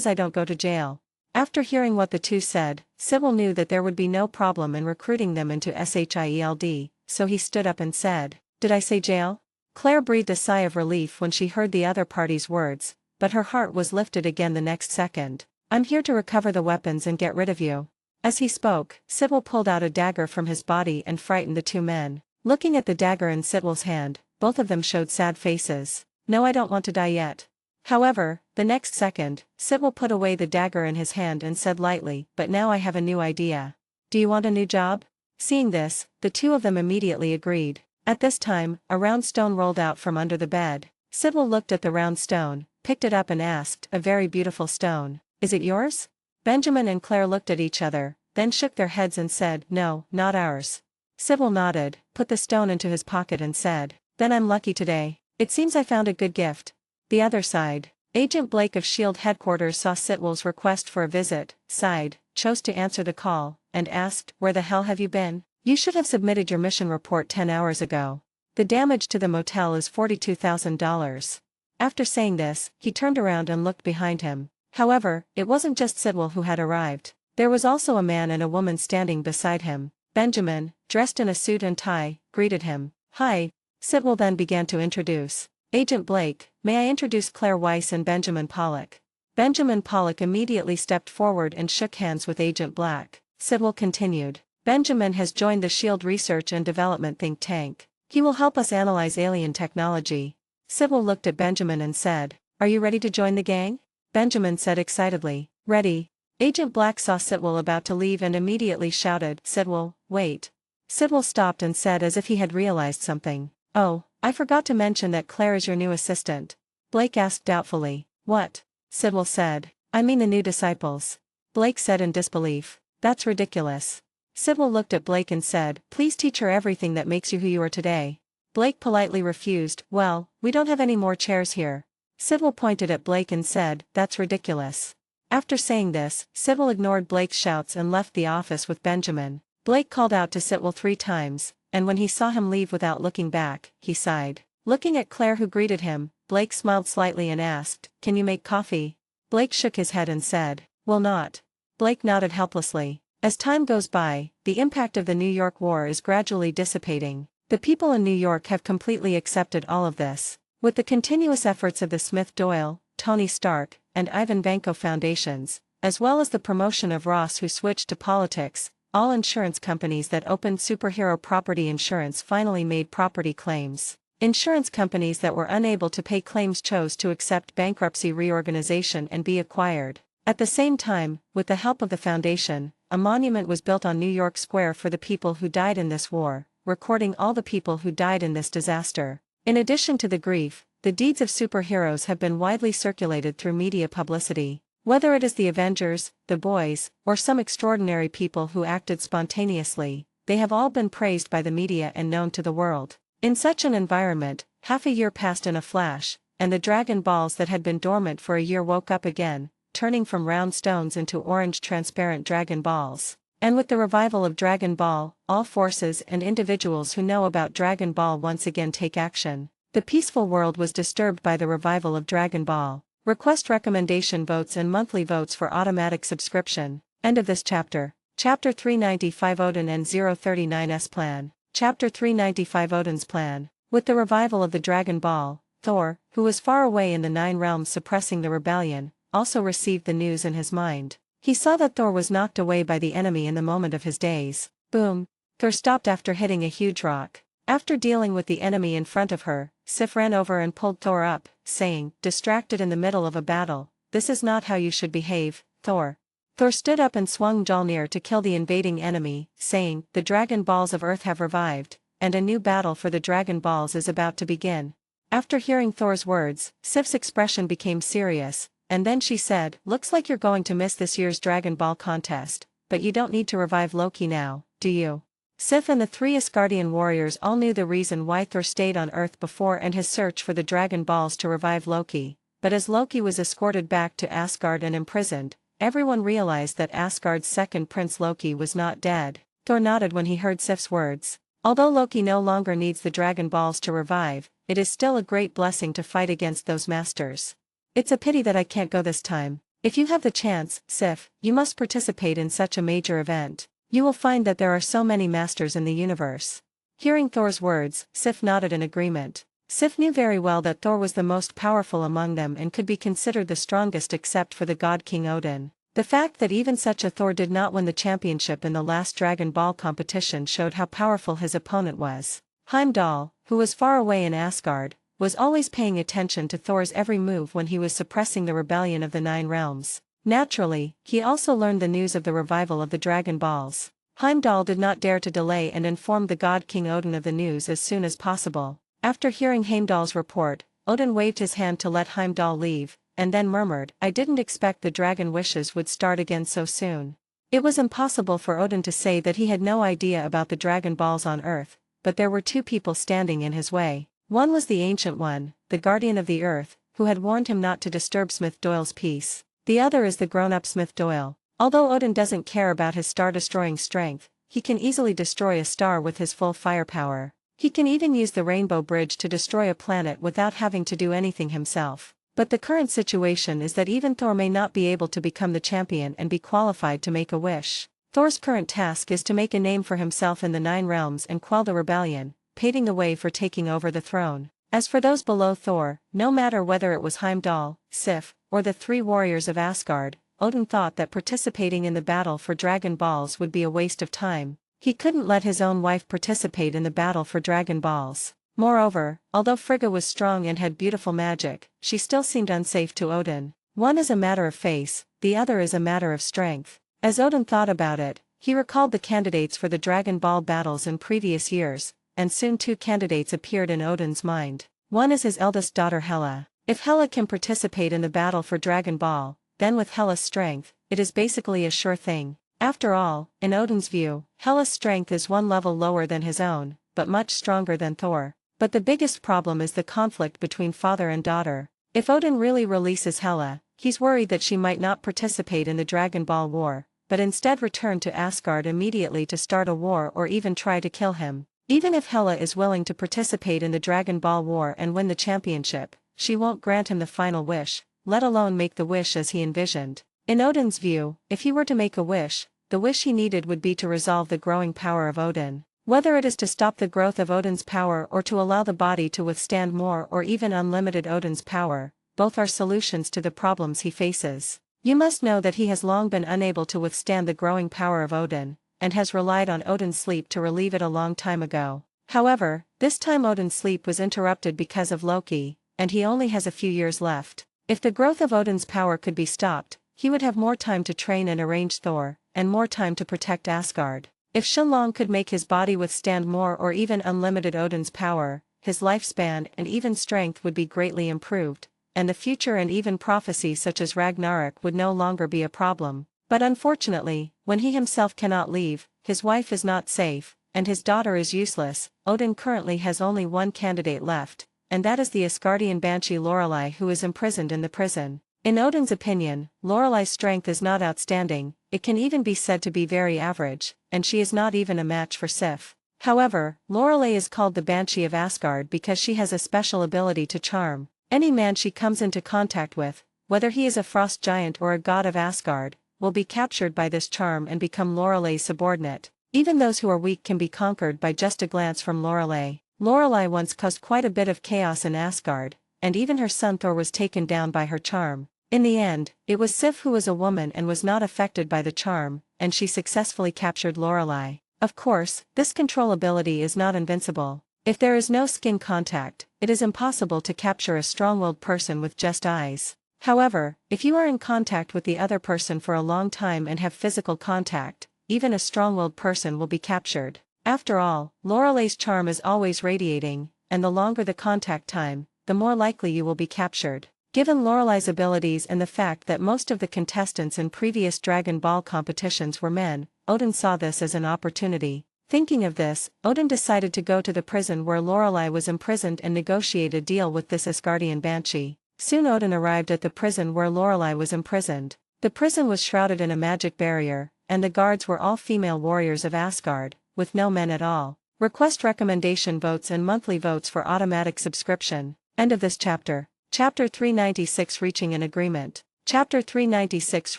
Speaker 2: I don't go to jail." After hearing what the two said, Sybil knew that there would be no problem in recruiting them into SHIELD, so he stood up and said, "Did I say jail?" Claire breathed a sigh of relief when she heard the other party's words, but her heart was lifted again the next second. "I'm here to recover the weapons and get rid of you." As he spoke, Sybil pulled out a dagger from his body and frightened the two men. Looking at the dagger in Sidwell's hand, both of them showed sad faces. "No, I don't want to die yet." However, the next second, Sybil put away the dagger in his hand and said lightly, "But now I have a new idea. Do you want a new job?" Seeing this, the two of them immediately agreed. At this time, a round stone rolled out from under the bed. Sybil looked at the round stone, picked it up and asked, "A very beautiful stone. Is it yours?" Benjamin and Claire looked at each other, then shook their heads and said, "No, not ours." Sybil nodded, put the stone into his pocket and said, "Then I'm lucky today. It seems I found a good gift." The other side. Agent Blake of SHIELD headquarters saw Sitwell's request for a visit, sighed, chose to answer the call, and asked, "Where the hell have you been? You should have submitted your mission report 10 hours ago. The damage to the motel is $42,000. After saying this, he turned around and looked behind him. However, it wasn't just Sitwell who had arrived. There was also a man and a woman standing beside him. Benjamin, dressed in a suit and tie, greeted him. "Hi." Sitwell then began to introduce. "Agent Blake, may I introduce Claire Weiss and Benjamin Pollock." Benjamin Pollock immediately stepped forward and shook hands with Agent Black. Sitwell continued. "Benjamin has joined the SHIELD Research and Development think tank. He will help us analyze alien technology. Sybil looked at Benjamin and said, "Are you ready to join the gang?" Benjamin said excitedly, "Ready." Agent Black saw Sitwell about to leave and immediately shouted, "Sitwell, wait." Sitwell stopped and said as if he had realized something, "Oh, I forgot to mention that Claire is your new assistant." Blake asked doubtfully, "What?" Sitwell said, "I mean the new disciples." Blake said in disbelief, "That's ridiculous." Sitwell looked at Blake and said, "Please teach her everything that makes you who you are today." Blake politely refused, "Well, we don't have any more chairs here." Sitwell pointed at Blake and said, "That's ridiculous." After saying this, Sitwell ignored Blake's shouts and left the office with Benjamin. Blake called out to Sitwell 3 times, and when he saw him leave without looking back, he sighed. Looking at Claire who greeted him, Blake smiled slightly and asked, "Can you make coffee?" Blake shook his head and said, "Will not." Blake nodded helplessly. As time goes by, the impact of the New York War is gradually dissipating. The people in New York have completely accepted all of this. With the continuous efforts of the Smith-Doyle, Tony Stark, and Ivan Vanko foundations, as well as the promotion of Ross who switched to politics, all insurance companies that opened superhero property insurance finally made property claims. Insurance companies that were unable to pay claims chose to accept bankruptcy reorganization and be acquired. At the same time, with the help of the foundation, a monument was built on New York Square for the people who died in this war, recording all the people who died in this disaster. In addition to the grief, the deeds of superheroes have been widely circulated through media publicity. Whether it is the Avengers, the Boys, or some extraordinary people who acted spontaneously, they have all been praised by the media and known to the world. In such an environment, half a year passed in a flash, and the Dragon Balls that had been dormant for a year woke up again, turning from round stones into orange transparent Dragon Balls. And with the revival of Dragon Ball, all forces and individuals who know about Dragon Ball once again take action. The peaceful world was disturbed by the revival of Dragon Ball. Request recommendation votes and monthly votes for automatic subscription. End of this chapter. Chapter 395 Odin and 039's plan. Chapter 395 Odin's plan. With the revival of the Dragon Ball, Thor, who was far away in the Nine Realms suppressing the rebellion, also received the news in his mind. He saw that Thor was knocked away by the enemy in the moment of his daze. Boom! Thor stopped after hitting a huge rock. After dealing with the enemy in front of her, Sif ran over and pulled Thor up, saying, distracted in the middle of a battle, "This is not how you should behave, Thor." Thor stood up and swung Mjolnir to kill the invading enemy, saying, "The Dragon Balls of Earth have revived, and a new battle for the Dragon Balls is about to begin." After hearing Thor's words, Sif's expression became serious, and then she said, "Looks like you're going to miss this year's Dragon Ball contest, but you don't need to revive Loki now, do you?" Sif and the 3 Asgardian warriors all knew the reason why Thor stayed on Earth before and his search for the Dragon Balls to revive Loki, but as Loki was escorted back to Asgard and imprisoned, everyone realized that Asgard's second prince Loki was not dead. Thor nodded when he heard Sif's words. Although Loki no longer needs the Dragon Balls to revive, it is still a great blessing to fight against those masters. "It's a pity that I can't go this time. If you have the chance, Sif, you must participate in such a major event. You will find that there are so many masters in the universe." Hearing Thor's words, Sif nodded in agreement. Sif knew very well that Thor was the most powerful among them and could be considered the strongest except for the god King Odin. The fact that even such a Thor did not win the championship in the last Dragon Ball competition showed how powerful his opponent was. Heimdall, who was far away in Asgard, was always paying attention to Thor's every move when he was suppressing the rebellion of the Nine Realms. Naturally, he also learned the news of the revival of the Dragon Balls. Heimdall did not dare to delay and informed the god King Odin of the news as soon as possible. After hearing Heimdall's report, Odin waved his hand to let Heimdall leave, and then murmured, "I didn't expect the dragon wishes would start again so soon." It was impossible for Odin to say that he had no idea about the Dragon Balls on Earth, but there were 2 people standing in his way. One was the Ancient One, the Guardian of the Earth, who had warned him not to disturb Smith-Doyle's peace. The other is the grown-up Smith-Doyle. Although Odin doesn't care about his star-destroying strength, he can easily destroy a star with his full firepower. He can even use the Rainbow Bridge to destroy a planet without having to do anything himself. But the current situation is that even Thor may not be able to become the champion and be qualified to make a wish. Thor's current task is to make a name for himself in the Nine Realms and quell the rebellion, paving the way for taking over the throne. As for those below Thor, no matter whether it was Heimdall, Sif, or the 3 warriors of Asgard, Odin thought that participating in the battle for Dragon Balls would be a waste of time. He couldn't let his own wife participate in the battle for Dragon Balls. Moreover, although Frigga was strong and had beautiful magic, she still seemed unsafe to Odin. One is a matter of face, the other is a matter of strength. As Odin thought about it, he recalled the candidates for the Dragon Ball battles in previous years, and soon two candidates appeared in Odin's mind. One is his eldest daughter Hela. If Hela can participate in the battle for Dragon Ball, then with Hela's strength, it is basically a sure thing. After all, in Odin's view, Hela's strength is one level lower than his own, but much stronger than Thor. But the biggest problem is the conflict between father and daughter. If Odin really releases Hela, he's worried that she might not participate in the Dragon Ball War, but instead return to Asgard immediately to start a war or even try to kill him. Even if Hela is willing to participate in the Dragon Ball War and win the championship, she won't grant him the final wish, let alone make the wish as he envisioned. In Odin's view, if he were to make a wish, the wish he needed would be to resolve the growing power of Odin. Whether it is to stop the growth of Odin's power or to allow the body to withstand more or even unlimited Odin's power, both are solutions to the problems he faces. You must know that he has long been unable to withstand the growing power of Odin, and has relied on Odin's sleep to relieve it a long time ago. However, this time Odin's sleep was interrupted because of Loki, and he only has a few years left. If the growth of Odin's power could be stopped, he would have more time to train and arrange Thor, and more time to protect Asgard. If Shenlong could make his body withstand more or even unlimited Odin's power, his lifespan and even strength would be greatly improved, and the future and even prophecy such as Ragnarok would no longer be a problem. But unfortunately, when he himself cannot leave, his wife is not safe, and his daughter is useless, Odin currently has only one candidate left, and that is the Asgardian banshee Lorelei, who is imprisoned in the prison. In Odin's opinion, Lorelei's strength is not outstanding, it can even be said to be very average, and she is not even a match for Sif. However, Lorelei is called the Banshee of Asgard because she has a special ability to charm any man she comes into contact with, whether he is a frost giant or a god of Asgard, will be captured by this charm and become Lorelei's subordinate. Even those who are weak can be conquered by just a glance from Lorelei. Lorelei once caused quite a bit of chaos in Asgard, and even her son Thor was taken down by her charm. In the end, it was Sif who was a woman and was not affected by the charm, and she successfully captured Lorelei. Of course, this control ability is not invincible. If there is no skin contact, it is impossible to capture a strong-willed person with just eyes. However, if you are in contact with the other person for a long time and have physical contact, even a strong-willed person will be captured. After all, Lorelei's charm is always radiating, and the longer the contact time, the more likely you will be captured. Given Lorelei's abilities and the fact that most of the contestants in previous Dragon Ball competitions were men, Odin saw this as an opportunity. Thinking of this, Odin decided to go to the prison where Lorelei was imprisoned and negotiate a deal with this Asgardian banshee. Soon Odin arrived at the prison where Lorelei was imprisoned. The prison was shrouded in a magic barrier, and the guards were all female warriors of Asgard, with no men at all. Request recommendation votes and monthly votes for automatic subscription. End of this chapter. Chapter 396 Reaching an Agreement. Chapter 396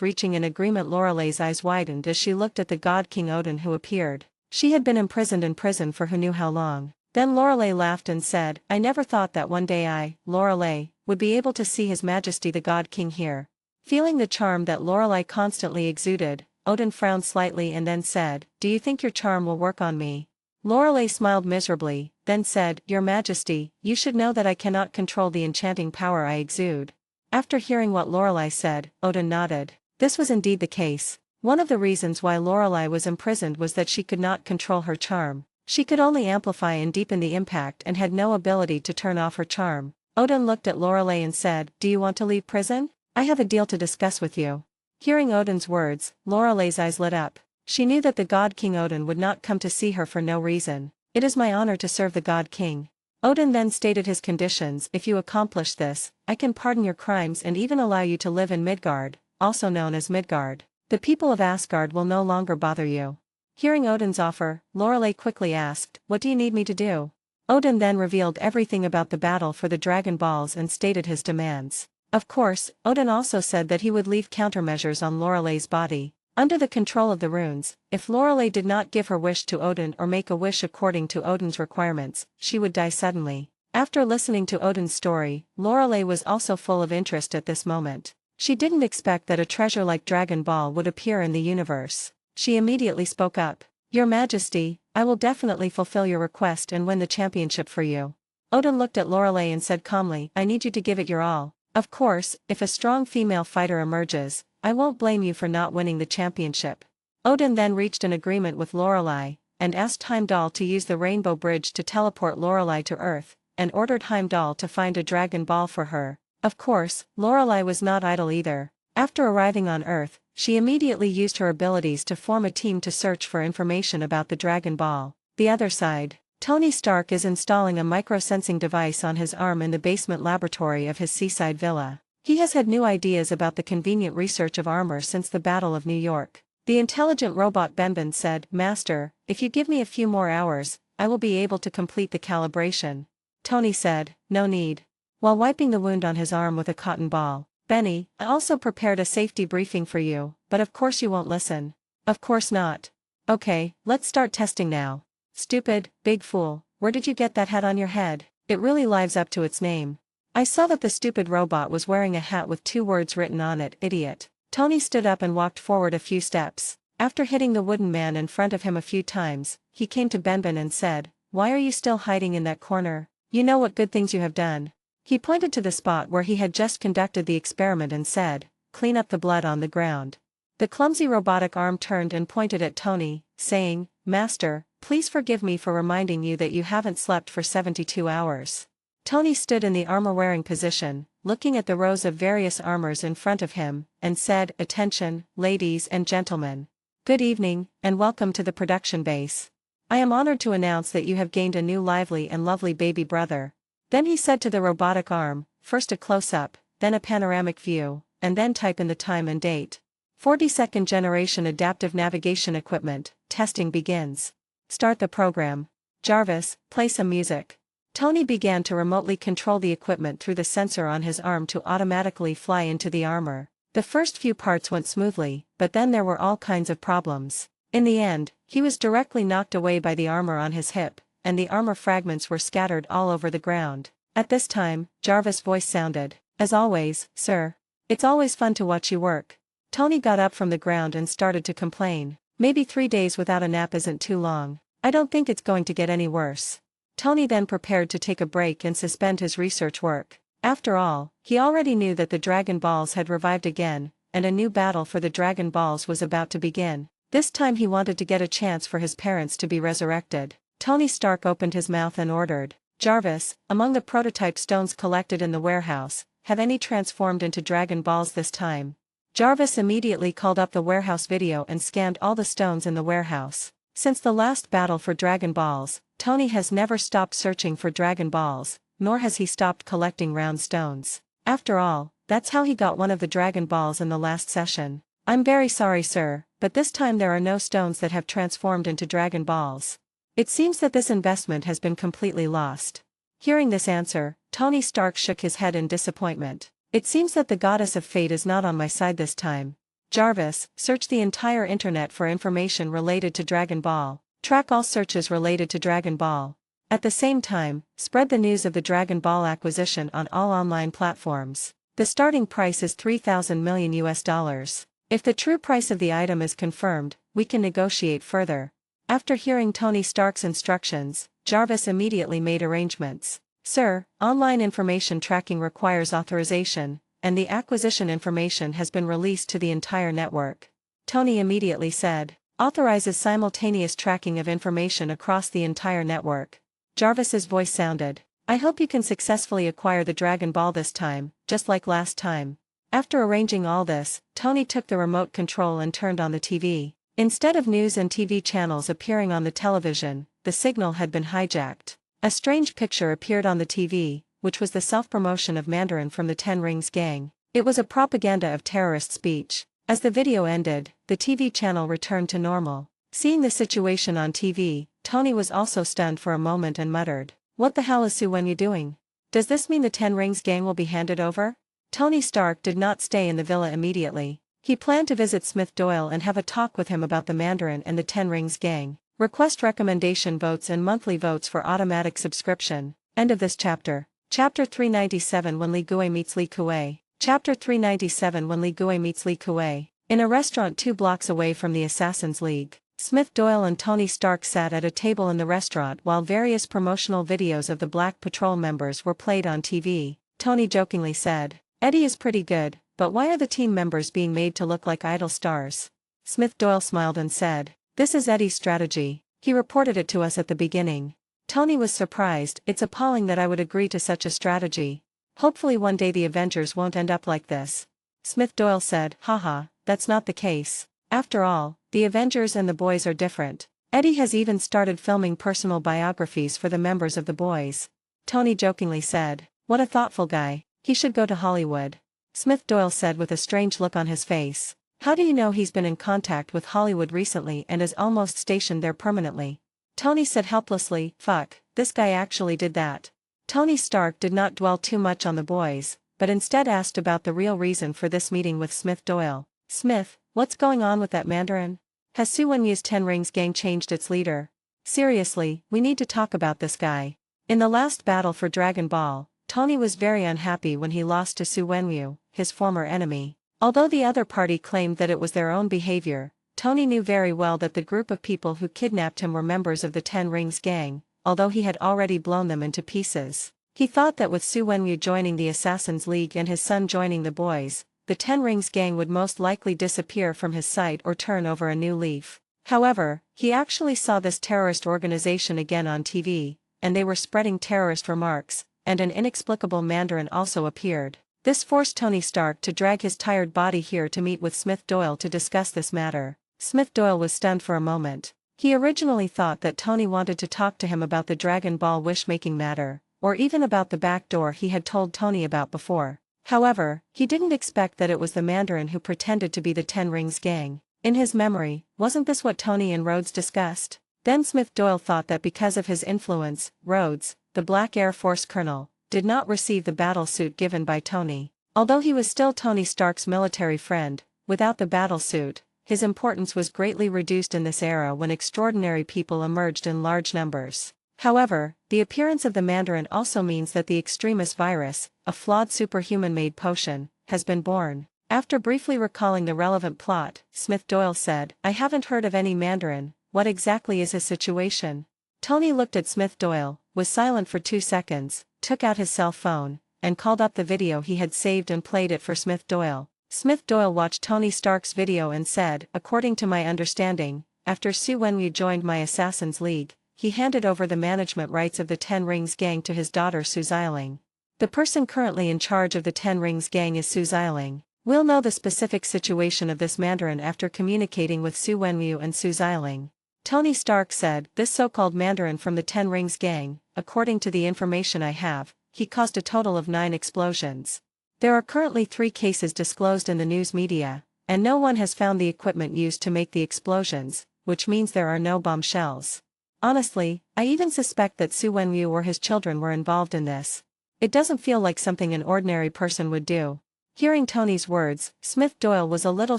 Speaker 2: Reaching an Agreement. Lorelei's eyes widened as she looked at the god King Odin who appeared. She had been imprisoned in prison for who knew how long. Then Lorelei laughed and said, "I never thought that one day I, Lorelei, would be able to see His Majesty the God King here." Feeling the charm that Lorelei constantly exuded, Odin frowned slightly and then said, "Do you think your charm will work on me?" Lorelei smiled miserably, then said, "Your Majesty, you should know that I cannot control the enchanting power I exude." After hearing what Lorelei said, Odin nodded. This was indeed the case. One of the reasons why Lorelei was imprisoned was that she could not control her charm. She could only amplify and deepen the impact and had no ability to turn off her charm. Odin looked at Lorelei and said, "Do you want to leave prison? I have a deal to discuss with you." Hearing Odin's words, Lorelei's eyes lit up. She knew that the god King Odin would not come to see her for no reason. "It is my honor to serve the god King." Odin then stated his conditions. "If you accomplish this, I can pardon your crimes and even allow you to live in Midgard, also known as Midgard. The people of Asgard will no longer bother you." Hearing Odin's offer, Lorelei quickly asked, "What do you need me to do?" Odin then revealed everything about the battle for the Dragon Balls and stated his demands. Of course, Odin also said that he would leave countermeasures on Lorelei's body. Under the control of the runes, if Lorelei did not give her wish to Odin or make a wish according to Odin's requirements, she would die suddenly. After listening to Odin's story, Lorelei was also full of interest at this moment. She didn't expect that a treasure like Dragon Ball would appear in the universe. She immediately spoke up. Your Majesty, I will definitely fulfill your request and win the championship for you. Odin looked at Lorelei and said calmly, I need you to give it your all. Of course, if a strong female fighter emerges, I won't blame you for not winning the championship. Odin then reached an agreement with Lorelei, and asked Heimdall to use the Rainbow Bridge to teleport Lorelei to Earth, and ordered Heimdall to find a Dragon Ball for her. Of course, Lorelei was not idle either. After arriving on Earth, she immediately used her abilities to form a team to search for information about the Dragon Ball. The other side. Tony Stark is installing a micro-sensing device on his arm in the basement laboratory of his seaside villa. He has had new ideas about the convenient research of armor since the Battle of New York. The intelligent robot Benben said, Master, if you give me a few more hours, I will be able to complete the calibration. Tony said, no need. While wiping the wound on his arm with a cotton ball, Benny, I also prepared a safety briefing for you, but of course you won't listen. Of course not. Okay, let's start testing now. Stupid, big fool, where did you get that hat on your head? It really lives up to its name. I saw that the stupid robot was wearing a hat with 2 words written on it, idiot. Tony stood up and walked forward a few steps. After hitting the wooden man in front of him a few times, he came to Benben and said, why are you still hiding in that corner? You know what good things you have done. He pointed to the spot where he had just conducted the experiment and said, clean up the blood on the ground. The clumsy robotic arm turned and pointed at Tony, saying, Master, please forgive me for reminding you that you haven't slept for 72 hours. Tony stood in the armor-wearing position, looking at the rows of various armors in front of him, and said, attention, ladies and gentlemen. Good evening, and welcome to the production base. I am honored to announce that you have gained a new lively and lovely baby brother. Then he said to the robotic arm, first a close-up, then a panoramic view, and then type in the time and date. 42nd generation adaptive navigation equipment, testing begins. Start the program. Jarvis, play some music. Tony began to remotely control the equipment through the sensor on his arm to automatically fly into the armor. The first few parts went smoothly, but then there were all kinds of problems. In the end, he was directly knocked away by the armor on his hip, and the armor fragments were scattered all over the ground. At this time, Jarvis' voice sounded, as always, sir. It's always fun to watch you work. Tony got up from the ground and started to complain. Maybe 3 days without a nap isn't too long. I don't think it's going to get any worse. Tony then prepared to take a break and suspend his research work. After all, he already knew that the Dragon Balls had revived again, and a new battle for the Dragon Balls was about to begin. This time he wanted to get a chance for his parents to be resurrected. Tony Stark opened his mouth and ordered, Jarvis, among the prototype stones collected in the warehouse, have any transformed into Dragon Balls this time? Jarvis immediately called up the warehouse video and scanned all the stones in the warehouse. Since the last battle for Dragon Balls, Tony has never stopped searching for Dragon Balls, nor has he stopped collecting round stones. After all, that's how he got one of the Dragon Balls in the last session. I'm very sorry, sir, but this time there are no stones that have transformed into Dragon Balls. It seems that this investment has been completely lost. Hearing this answer, Tony Stark shook his head in disappointment. It seems that the goddess of fate is not on my side this time. Jarvis, search the entire internet for information related to Dragon Ball. Track all searches related to Dragon Ball. At the same time, spread the news of the Dragon Ball acquisition on all online platforms. The starting price is $3,000 million US. If the true price of the item is confirmed, we can negotiate further. After hearing Tony Stark's instructions, Jarvis immediately made arrangements. Sir, online information tracking requires authorization, and the acquisition information has been released to the entire network. Tony immediately said, authorizes simultaneous tracking of information across the entire network. Jarvis's voice sounded, I hope you can successfully acquire the Dragon Ball this time, just like last time. After arranging all this, Tony took the remote control and turned on the TV. Instead of news and TV channels appearing on the television, the signal had been hijacked. A strange picture appeared on the TV, which was the self-promotion of Mandarin from the Ten Rings gang. It was a propaganda of terrorist speech. As the video ended, the TV channel returned to normal. Seeing the situation on TV, Tony was also stunned for a moment and muttered, what the hell is Su Wenyu doing? Does this mean the Ten Rings gang will be handed over? Tony Stark did not stay in the villa immediately. He planned to visit Smith Doyle and have a talk with him about the Mandarin and the Ten Rings gang. Request recommendation votes and monthly votes for automatic subscription. End of this chapter. Chapter 397 When Li Gui meets Li Kuei. Chapter 397 When Li Gui meets Li Kuei. In a restaurant 2 blocks away from the Assassin's League, Smith Doyle and Tony Stark sat at a table in the restaurant while various promotional videos of the Black Patrol members were played on TV. Tony jokingly said, "Eddie is pretty good, but why are the team members being made to look like idol stars?" Smith Doyle smiled and said, "This is Eddie's strategy. He reported it to us at the beginning." Tony was surprised. "It's appalling that I would agree to such a strategy. Hopefully one day the Avengers won't end up like this." Smith Doyle said, "Haha, that's not the case. After all, the Avengers and the boys are different. Eddie has even started filming personal biographies for the members of the boys." Tony jokingly said, "What a thoughtful guy. He should go to Hollywood." Smith Doyle said with a strange look on his face, "How do you know he's been in contact with Hollywood recently and is almost stationed there permanently?" Tony said helplessly, "Fuck, this guy actually did that." Tony Stark did not dwell too much on the boys, but instead asked about the real reason for this meeting with Smith Doyle. "Smith, what's going on with that Mandarin? Has Su Wenyu's Ten Rings gang changed its leader? Seriously, we need to talk about this guy." In the last battle for Dragon Ball, Tony was very unhappy when he lost to Su Wenyu, his former enemy. Although the other party claimed that it was their own behavior, Tony knew very well that the group of people who kidnapped him were members of the Ten Rings gang, although he had already blown them into pieces. He thought that with Su Wenyu joining the Assassin's League and his son joining the boys, the Ten Rings gang would most likely disappear from his sight or turn over a new leaf. However, he actually saw this terrorist organization again on TV, and they were spreading terrorist remarks, and an inexplicable Mandarin also appeared. This forced Tony Stark to drag his tired body here to meet with Smith Doyle to discuss this matter. Smith Doyle was stunned for a moment. He originally thought that Tony wanted to talk to him about the Dragon Ball wish-making matter, or even about the back door he had told Tony about before. However, he didn't expect that it was the Mandarin who pretended to be the Ten Rings gang. In his memory, wasn't this what Tony and Rhodes discussed? Then Smith Doyle thought that because of his influence, Rhodes, the Black Air Force colonel, did not receive the battle suit given by Tony. Although he was still Tony Stark's military friend, without the battle suit, his importance was greatly reduced in this era when extraordinary people emerged in large numbers. However, the appearance of the Mandarin also means that the extremis virus, a flawed superhuman-made potion, has been born. After briefly recalling the relevant plot, Smith Doyle said, "I haven't heard of any Mandarin. What exactly is his situation?" Tony looked at Smith Doyle, was silent for 2 seconds, took out his cell phone, and called up the video he had saved and played it for Smith Doyle. Smith Doyle watched Tony Stark's video and said, "According to my understanding, after Su Wenyu joined my Assassin's League, he handed over the management rights of the Ten Rings gang to his daughter Su Xialing. The person currently in charge of the Ten Rings gang is Su Xialing. We'll know the specific situation of this Mandarin after communicating with Su Wenyu and Su Xialing." Tony Stark said, "This so-called Mandarin from the Ten Rings gang, according to the information I have, he caused a total of 9 explosions. There are currently 3 cases disclosed in the news media, and no one has found the equipment used to make the explosions, which means there are no bombshells. Honestly, I even suspect that Su Wenyu or his children were involved in this. It doesn't feel like something an ordinary person would do." Hearing Tony's words, Smith Doyle was a little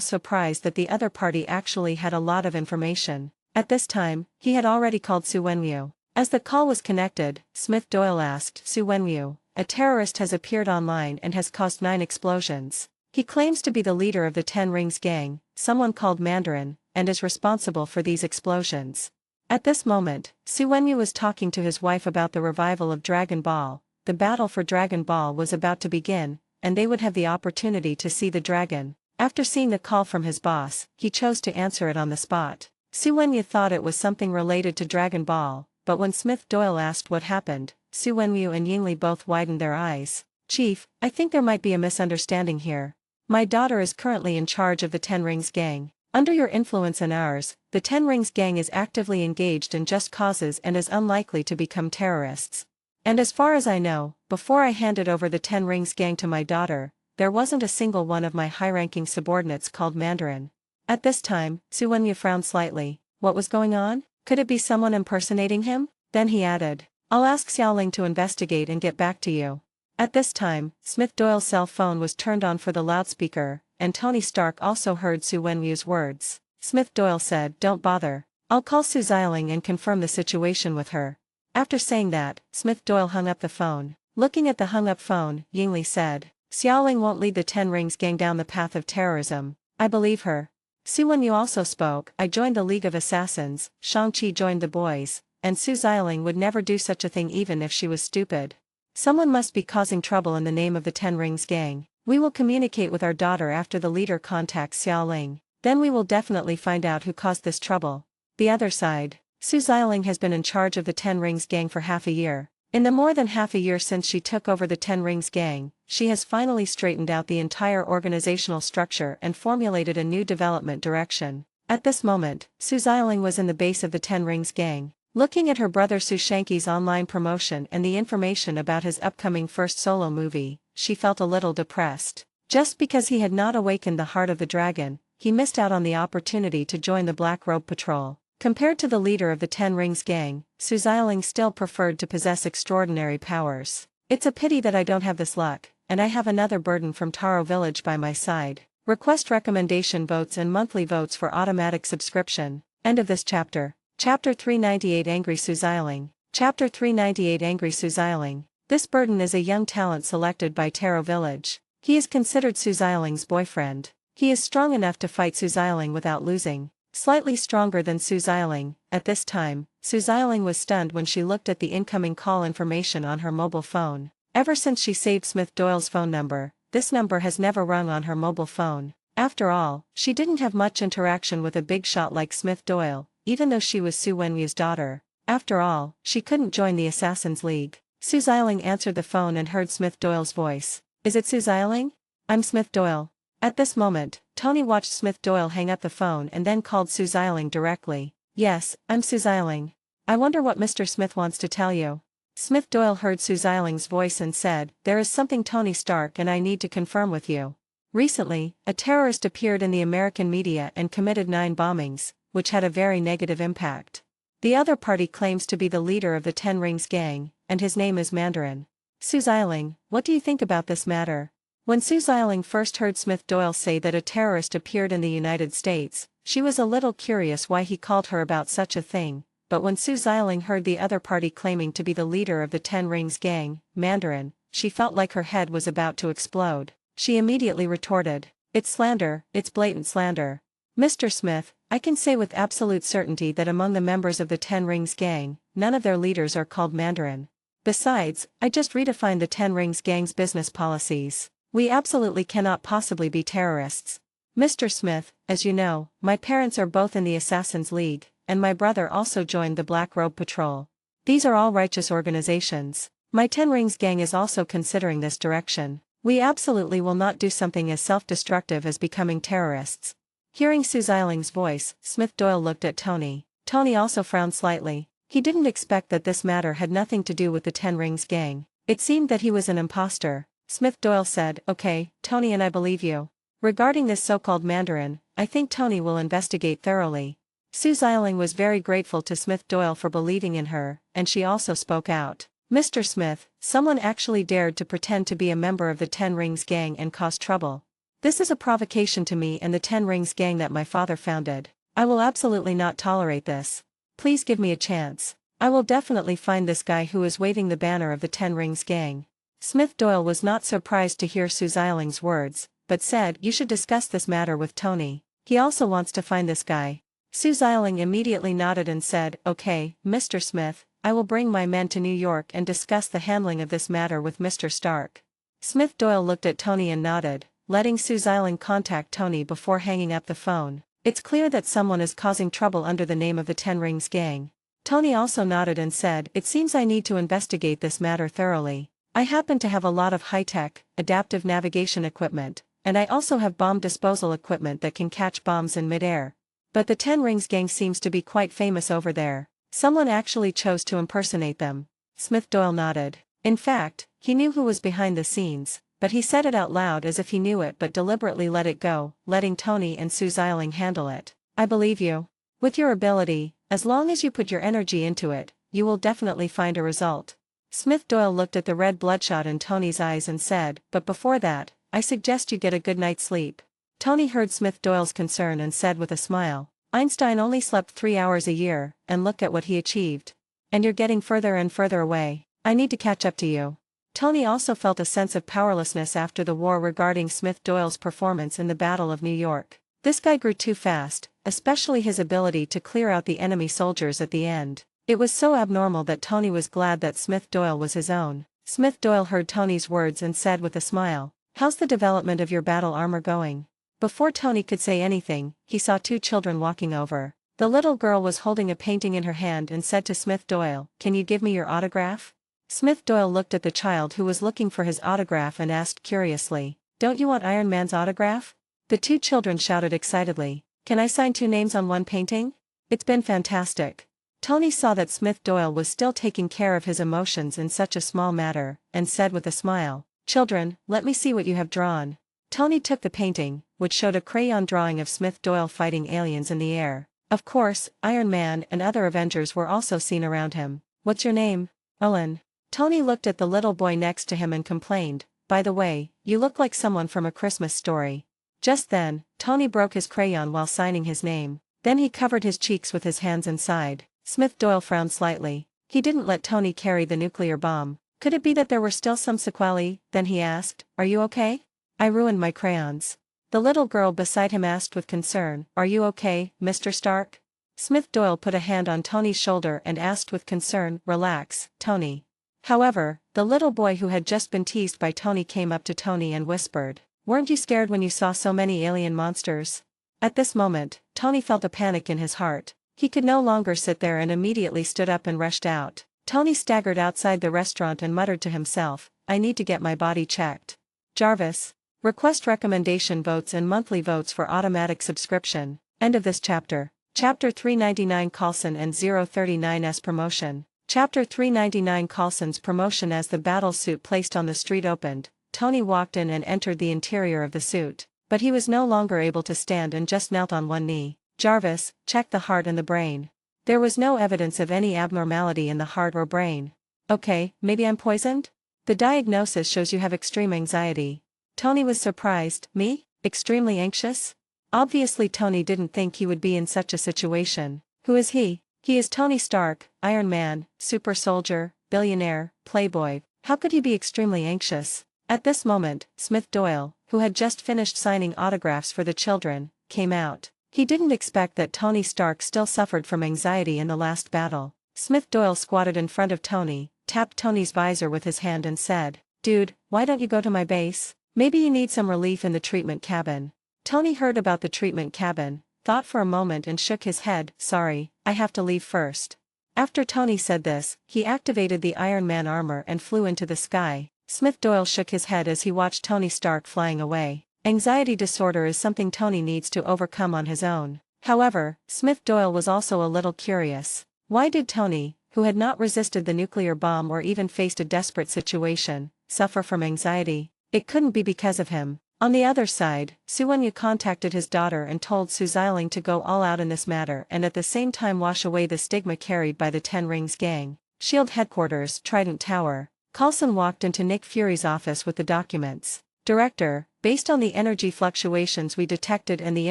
Speaker 2: surprised that the other party actually had a lot of information. At this time, he had already called Su Wenyu. As the call was connected, Smith Doyle asked, "Su Wenyu, a terrorist has appeared online and has caused 9 explosions. He claims to be the leader of the Ten Rings gang, someone called Mandarin, and is responsible for these explosions." At this moment, Su Wenyu was talking to his wife about the revival of Dragon Ball. The battle for Dragon Ball was about to begin, and they would have the opportunity to see the dragon. After seeing the call from his boss, he chose to answer it on the spot. Su Wenyu thought it was something related to Dragon Ball, but when Smith Doyle asked what happened, Su Wenyu and Yingli both widened their eyes. "Chief, I think there might be a misunderstanding here. My daughter is currently in charge of the Ten Rings gang. Under your influence and ours, the Ten Rings gang is actively engaged in just causes and is unlikely to become terrorists. And as far as I know, before I handed over the Ten Rings gang to my daughter, there wasn't a single one of my high-ranking subordinates called Mandarin." At this time, Su Wenyu frowned slightly. What was going on? Could it be someone impersonating him? Then he added, "I'll ask Xiaoling to investigate and get back to you." At this time, Smith Doyle's cell phone was turned on for the loudspeaker, and Tony Stark also heard Su Wenyu's words. Smith Doyle said, "Don't bother. I'll call Su Xiaoling and confirm the situation with her." After saying that, Smith Doyle hung up the phone. Looking at the hung-up phone, Yingli said, "Xiaoling won't lead the Ten Rings gang down the path of terrorism. I believe her." Su Wenyu also spoke. I joined the League of Assassins, Shang-Chi joined the boys, and Su Xialing would never do such a thing even if she was stupid. Someone must be causing trouble in the name of the Ten Rings gang. We will communicate with our daughter after the leader contacts Xiaoling. Then we will definitely find out who caused this trouble. The other side. Su Xialing has been in charge of the Ten Rings gang for half a year. In the more than half a year since she took over the Ten Rings gang, she has finally straightened out the entire organizational structure and formulated a new development direction. At this moment, Su Xialing was in the base of the Ten Rings gang. Looking at her brother Su Shanki's online promotion and the information about his upcoming first solo movie, she felt a little depressed. Just because he had not awakened the heart of the dragon, he missed out on the opportunity to join the Black Robe Patrol. Compared to the leader of the Ten Rings gang, Su Xialing still preferred to possess extraordinary powers. It's a pity that I don't have this luck, and I have another burden from Taro Village by my side. Request recommendation votes and monthly votes for automatic subscription. End of this chapter. Chapter 398 Angry Su Xialing. Chapter 398 Angry Su Xialing. This burden is a young talent selected by Taro Village. He is considered Su Xialing's boyfriend. He is strong enough to fight Su Xialing without losing. Slightly stronger than Su Xialing. At this time, Su Xialing was stunned when she looked at the incoming call information on her mobile phone. Ever since she saved Smith Doyle's phone number, this number has never rung on her mobile phone. After all, she didn't have much interaction with a big shot like Smith Doyle, even though she was Su Wenyu's daughter. After all, she couldn't join the Assassin's League. Su Xialing answered the phone and heard Smith Doyle's voice. Is it Su Xialing? I'm Smith Doyle. At this moment, Tony watched Smith Doyle hang up the phone and then called Su Xialing directly. Yes, I'm Su Xialing. I wonder what Mr. Smith wants to tell you. Smith Doyle heard Su Xialing's voice and said, there is something Tony Stark and I need to confirm with you. Recently, a terrorist appeared in the American media and committed 9 bombings, which had a very negative impact. The other party claims to be the leader of the Ten Rings gang, and his name is Mandarin. Su Xialing, what do you think about this matter? When Su Xialing first heard Smith Doyle say that a terrorist appeared in the United States, she was a little curious why he called her about such a thing, but when Su Xialing heard the other party claiming to be the leader of the Ten Rings gang, Mandarin, she felt like her head was about to explode. She immediately retorted, it's slander, it's blatant slander. Mr. Smith, I can say with absolute certainty that among the members of the Ten Rings gang, none of their leaders are called Mandarin. Besides, I just redefined the Ten Rings gang's business policies. We absolutely cannot possibly be terrorists. Mr. Smith, as you know, my parents are both in the Assassin's League, and my brother also joined the Black Robe Patrol. These are all righteous organizations. My Ten Rings gang is also considering this direction. We absolutely will not do something as self-destructive as becoming terrorists. Hearing Su Xialing's voice, Smith Doyle looked at Tony. Tony also frowned slightly. He didn't expect that this matter had nothing to do with the Ten Rings gang. It seemed that he was an imposter. Smith Doyle said, okay, Tony, and I believe you. Regarding this so-called Mandarin, I think Tony will investigate thoroughly. Su Xialing was very grateful to Smith Doyle for believing in her, and she also spoke out. Mr. Smith, someone actually dared to pretend to be a member of the Ten Rings gang and cause trouble. This is a provocation to me and the Ten Rings gang that my father founded. I will absolutely not tolerate this. Please give me a chance. I will definitely find this guy who is waving the banner of the Ten Rings gang. Smith Doyle was not surprised to hear Su Xialing's words, but said, you should discuss this matter with Tony. He also wants to find this guy. Su Xialing immediately nodded and said, okay, Mr. Smith, I will bring my men to New York and discuss the handling of this matter with Mr. Stark. Smith Doyle looked at Tony and nodded, letting Su Xialing contact Tony before hanging up the phone. It's clear that someone is causing trouble under the name of the Ten Rings gang. Tony also nodded and said, it seems I need to investigate this matter thoroughly. I happen to have a lot of high-tech, adaptive navigation equipment, and I also have bomb disposal equipment that can catch bombs in midair. But the Ten Rings gang seems to be quite famous over there. Someone actually chose to impersonate them. Smith Doyle nodded. In fact, he knew who was behind the scenes, but he said it out loud as if he knew it but deliberately let it go, letting Tony and Su Xialing handle it. I believe you. With your ability, as long as you put your energy into it, you will definitely find a result. Smith Doyle looked at the red bloodshot in Tony's eyes and said, but before that, I suggest you get a good night's sleep. Tony heard Smith Doyle's concern and said with a smile, Einstein only slept 3 hours a year, and look at what he achieved. And you're getting further and further away. I need to catch up to you. Tony also felt a sense of powerlessness after the war regarding Smith Doyle's performance in the Battle of New York. This guy grew too fast, especially his ability to clear out the enemy soldiers at the end. It was so abnormal that Tony was glad that Smith Doyle was his own. Smith Doyle heard Tony's words and said with a smile, "How's the development of your battle armor going?" Before Tony could say anything, he saw two children walking over. The little girl was holding a painting in her hand and said to Smith Doyle, "Can you give me your autograph?" Smith Doyle looked at the child who was looking for his autograph and asked curiously, "Don't you want Iron Man's autograph?" The two children shouted excitedly, "Can I sign two names on one painting? It's been fantastic." Tony saw that Smith Doyle was still taking care of his emotions in such a small matter, and said with a smile, "Children, let me see what you have drawn." Tony took the painting, which showed a crayon drawing of Smith Doyle fighting aliens in the air. Of course, Iron Man and other Avengers were also seen around him. "What's your name?" "Owen." Tony looked at the little boy next to him and complained, "By the way, you look like someone from A Christmas Story." Just then, Tony broke his crayon while signing his name. Then he covered his cheeks with his hands and sighed. Smith Doyle frowned slightly. He didn't let Tony carry the nuclear bomb. Could it be that there were still some sequelae? Then he asked, "Are you okay?" "I ruined my crayons." The little girl beside him asked with concern, "Are you okay, Mr. Stark?" Smith Doyle put a hand on Tony's shoulder and asked with concern, "Relax, Tony." However, the little boy who had just been teased by Tony came up to Tony and whispered, "Weren't you scared when you saw so many alien monsters?" At this moment, Tony felt a panic in his heart. He could no longer sit there and immediately stood up and rushed out. Tony staggered outside the restaurant and muttered to himself, "I need to get my body checked." Jarvis. Request recommendation votes and monthly votes for automatic subscription. End of this chapter. Chapter 399 Coulson and 039's promotion. Chapter 399 Coulson's promotion. As the battle suit placed on the street opened, Tony walked in and entered the interior of the suit. But he was no longer able to stand and just knelt on one knee. "Jarvis, check the heart and the brain." There was no evidence of any abnormality in the heart or brain. "Okay, maybe I'm poisoned?" "The diagnosis shows you have extreme anxiety." Tony was surprised. "Me? Extremely anxious?" Obviously Tony didn't think he would be in such a situation. Who is he? He is Tony Stark, Iron Man, super soldier, billionaire, playboy. How could he be extremely anxious? At this moment, Smith Doyle, who had just finished signing autographs for the children, came out. He didn't expect that Tony Stark still suffered from anxiety in the last battle. Smith Doyle squatted in front of Tony, tapped Tony's visor with his hand and said, "Dude, why don't you go to my base? Maybe you need some relief in the treatment cabin." Tony heard about the treatment cabin, thought for a moment and shook his head. "Sorry, I have to leave first." After Tony said this, he activated the Iron Man armor and flew into the sky. Smith Doyle shook his head as he watched Tony Stark flying away. Anxiety disorder is something Tony needs to overcome on his own. However, Smith Doyle was also a little curious. Why did Tony, who had not resisted the nuclear bomb or even faced a desperate situation, suffer from anxiety? It couldn't be because of him. On the other side, Suwanya contacted his daughter and told Su Xiling to go all out in this matter and at the same time wash away the stigma carried by the Ten Rings gang. SHIELD headquarters, Trident Tower. Coulson walked into Nick Fury's office with the documents. "Director, based on the energy fluctuations we detected and the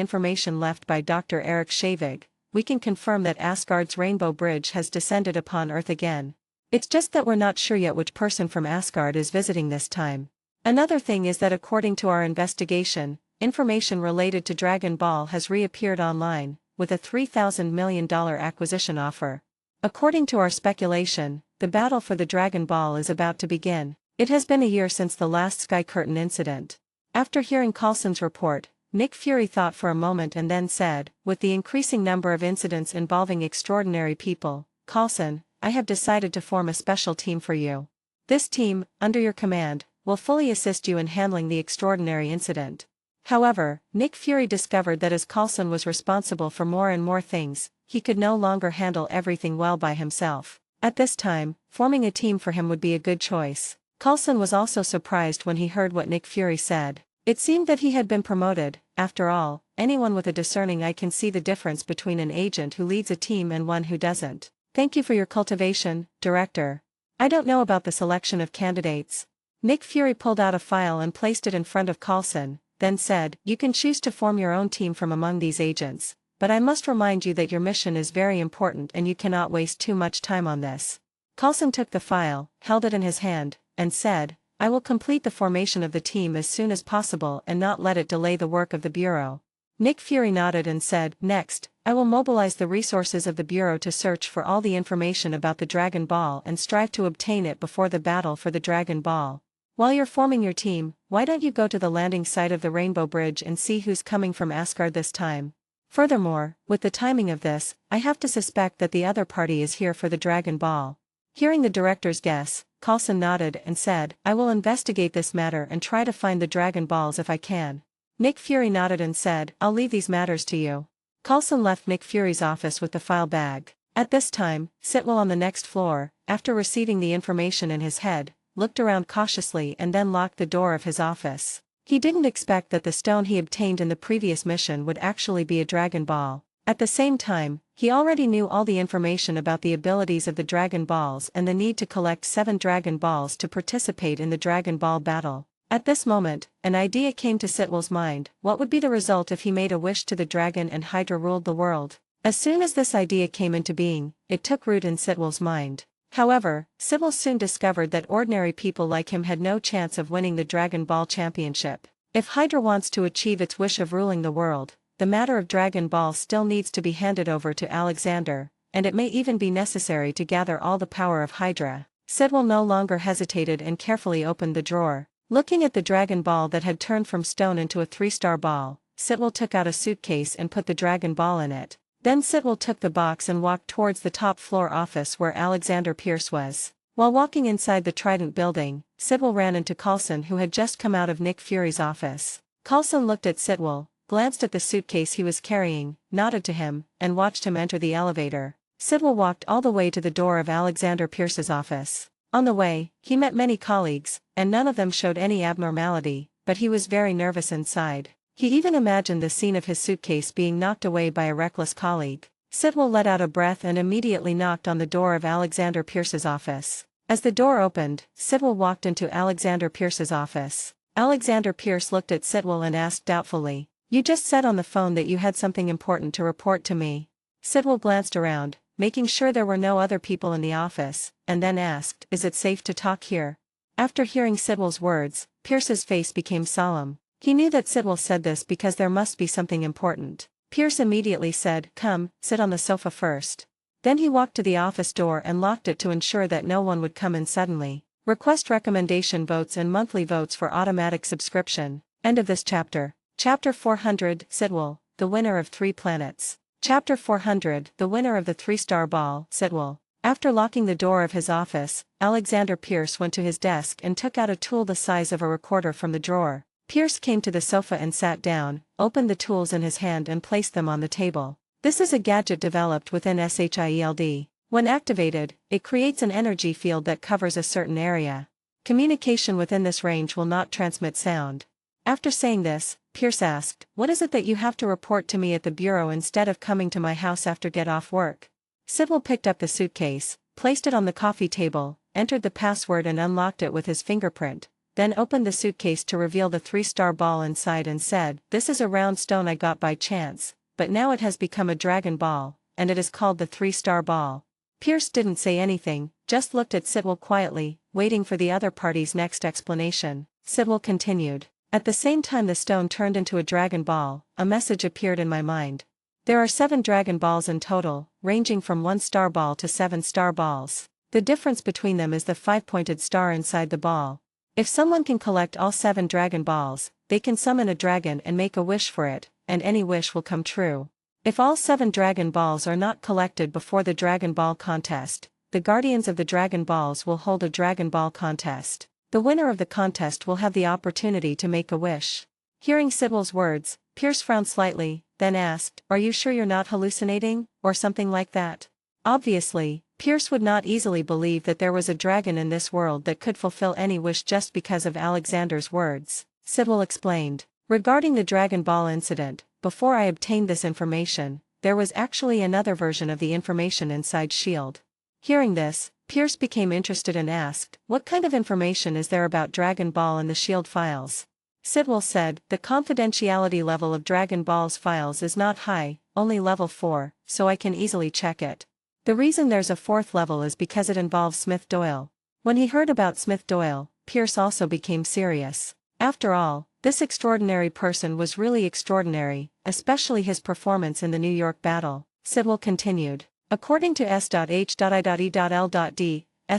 Speaker 2: information left by Dr. Eric Shavig, we can confirm that Asgard's Rainbow Bridge has descended upon Earth again. It's just that we're not sure yet which person from Asgard is visiting this time. Another thing is that according to our investigation, information related to Dragon Ball has reappeared online, with a $3,000 million acquisition offer. According to our speculation, the battle for the Dragon Ball is about to begin. It has been a year since the last Sky Curtain incident." After hearing Coulson's report, Nick Fury thought for a moment and then said, "With the increasing number of incidents involving extraordinary people, Coulson, I have decided to form a special team for you. This team, under your command, will fully assist you in handling the extraordinary incident." However, Nick Fury discovered that as Coulson was responsible for more and more things, he could no longer handle everything well by himself. At this time, forming a team for him would be a good choice. Coulson was also surprised when he heard what Nick Fury said. It seemed that he had been promoted. After all, anyone with a discerning eye can see the difference between an agent who leads a team and one who doesn't. "Thank you for your cultivation, Director. I don't know about the selection of candidates." Nick Fury pulled out a file and placed it in front of Coulson, then said, "You can choose to form your own team from among these agents, but I must remind you that your mission is very important and you cannot waste too much time on this." Coulson took the file, held it in his hand, and said, "I will complete the formation of the team as soon as possible and not let it delay the work of the Bureau." Nick Fury nodded and said, "Next, I will mobilize the resources of the Bureau to search for all the information about the Dragon Ball and strive to obtain it before the battle for the Dragon Ball. While you're forming your team, why don't you go to the landing site of the Rainbow Bridge and see who's coming from Asgard this time? Furthermore, with the timing of this, I have to suspect that the other party is here for the Dragon Ball." Hearing the director's guess, Coulson nodded and said, "I will investigate this matter and try to find the Dragon Balls if I can." Nick Fury nodded and said, "I'll leave these matters to you." Coulson left Nick Fury's office with the file bag. At this time, Sitwell on the next floor, after receiving the information in his head, looked around cautiously and then locked the door of his office. He didn't expect that the stone he obtained in the previous mission would actually be a Dragon Ball. At the same time, he already knew all the information about the abilities of the Dragon Balls and the need to collect 7 Dragon Balls to participate in the Dragon Ball battle. At this moment, an idea came to Sitwell's mind: what would be the result if he made a wish to the dragon and Hydra ruled the world? As soon as this idea came into being, it took root in Sitwell's mind. However, Sitwell soon discovered that ordinary people like him had no chance of winning the Dragon Ball Championship. If Hydra wants to achieve its wish of ruling the world, the matter of Dragon Ball still needs to be handed over to Alexander, and it may even be necessary to gather all the power of Hydra. Sitwell no longer hesitated and carefully opened the drawer. Looking at the Dragon Ball that had turned from stone into a 3-star ball, Sitwell took out a suitcase and put the Dragon Ball in it. Then Sitwell took the box and walked towards the top floor office where Alexander Pierce was. While walking inside the Trident building, Sitwell ran into Coulson, who had just come out of Nick Fury's office. Coulson looked at Sitwell, glanced at the suitcase he was carrying, nodded to him, and watched him enter the elevator. Sitwell walked all the way to the door of Alexander Pierce's office. On the way, he met many colleagues, and none of them showed any abnormality, but he was very nervous inside. He even imagined the scene of his suitcase being knocked away by a reckless colleague. Sitwell let out a breath and immediately knocked on the door of Alexander Pierce's office. As the door opened, Sitwell walked into Alexander Pierce's office. Alexander Pierce looked at Sitwell and asked doubtfully, "You just said on the phone that you had something important to report to me." Sitwell glanced around, making sure there were no other people in the office, and then asked, "Is it safe to talk here?" After hearing Sitwell's words, Pierce's face became solemn. He knew that Sitwell said this because there must be something important. Pierce immediately said, "Come, sit on the sofa first." Then he walked to the office door and locked it to ensure that no one would come in suddenly. Request recommendation votes and monthly votes for automatic subscription. End of this chapter. Chapter 400, Sitwell, the winner of 3 planets. Chapter 400, the winner of the 3-star ball, Sitwell. After locking the door of his office, Alexander Pierce went to his desk and took out a tool the size of a recorder from the drawer. Pierce came to the sofa and sat down, opened the tools in his hand and placed them on the table. This is a gadget developed within SHIELD. When activated, it creates an energy field that covers a certain area. Communication within this range will not transmit sound. After saying this, Pierce asked, "What is it that you have to report to me at the bureau instead of coming to my house after get off work?" Sitwell picked up the suitcase, placed it on the coffee table, entered the password and unlocked it with his fingerprint, then opened the suitcase to reveal the 3-star ball inside and said, "This is a round stone I got by chance, but now it has become a Dragon Ball, and it is called the 3-star ball." Pierce didn't say anything, just looked at Sitwell quietly, waiting for the other party's next explanation. Sitwell continued, "At the same time the stone turned into a Dragon Ball, a message appeared in my mind. There are 7 Dragon Balls in total, ranging from 1-star ball to 7-star balls. The difference between them is the 5-pointed star inside the ball. If someone can collect all 7 Dragon Balls, they can summon a dragon and make a wish for it, and any wish will come true. If all 7 Dragon Balls are not collected before the Dragon Ball contest, the Guardians of the Dragon Balls will hold a Dragon Ball contest. The winner of the contest will have the opportunity to make a wish." Hearing Sitwell's words, Pierce frowned slightly, then asked, "Are you sure you're not hallucinating, or something like that?" Obviously, Pierce would not easily believe that there was a dragon in this world that could fulfill any wish just because of Alexander's words. Sitwell explained, "Regarding the Dragon Ball incident, before I obtained this information, there was actually another version of the information inside S.H.I.E.L.D. Hearing this, Pierce became interested and asked, "What kind of information is there about Dragon Ball in the S.H.I.E.L.D. files?" Sitwell said, "The confidentiality level of Dragon Ball's files is not high, only level 4, so I can easily check it. The reason there's a 4th level is because it involves Smith Doyle." When he heard about Smith Doyle, Pierce also became serious. After all, this extraordinary person was really extraordinary, especially his performance in the New York battle, Sidwell continued. According to S.H.I.E.L.D.'s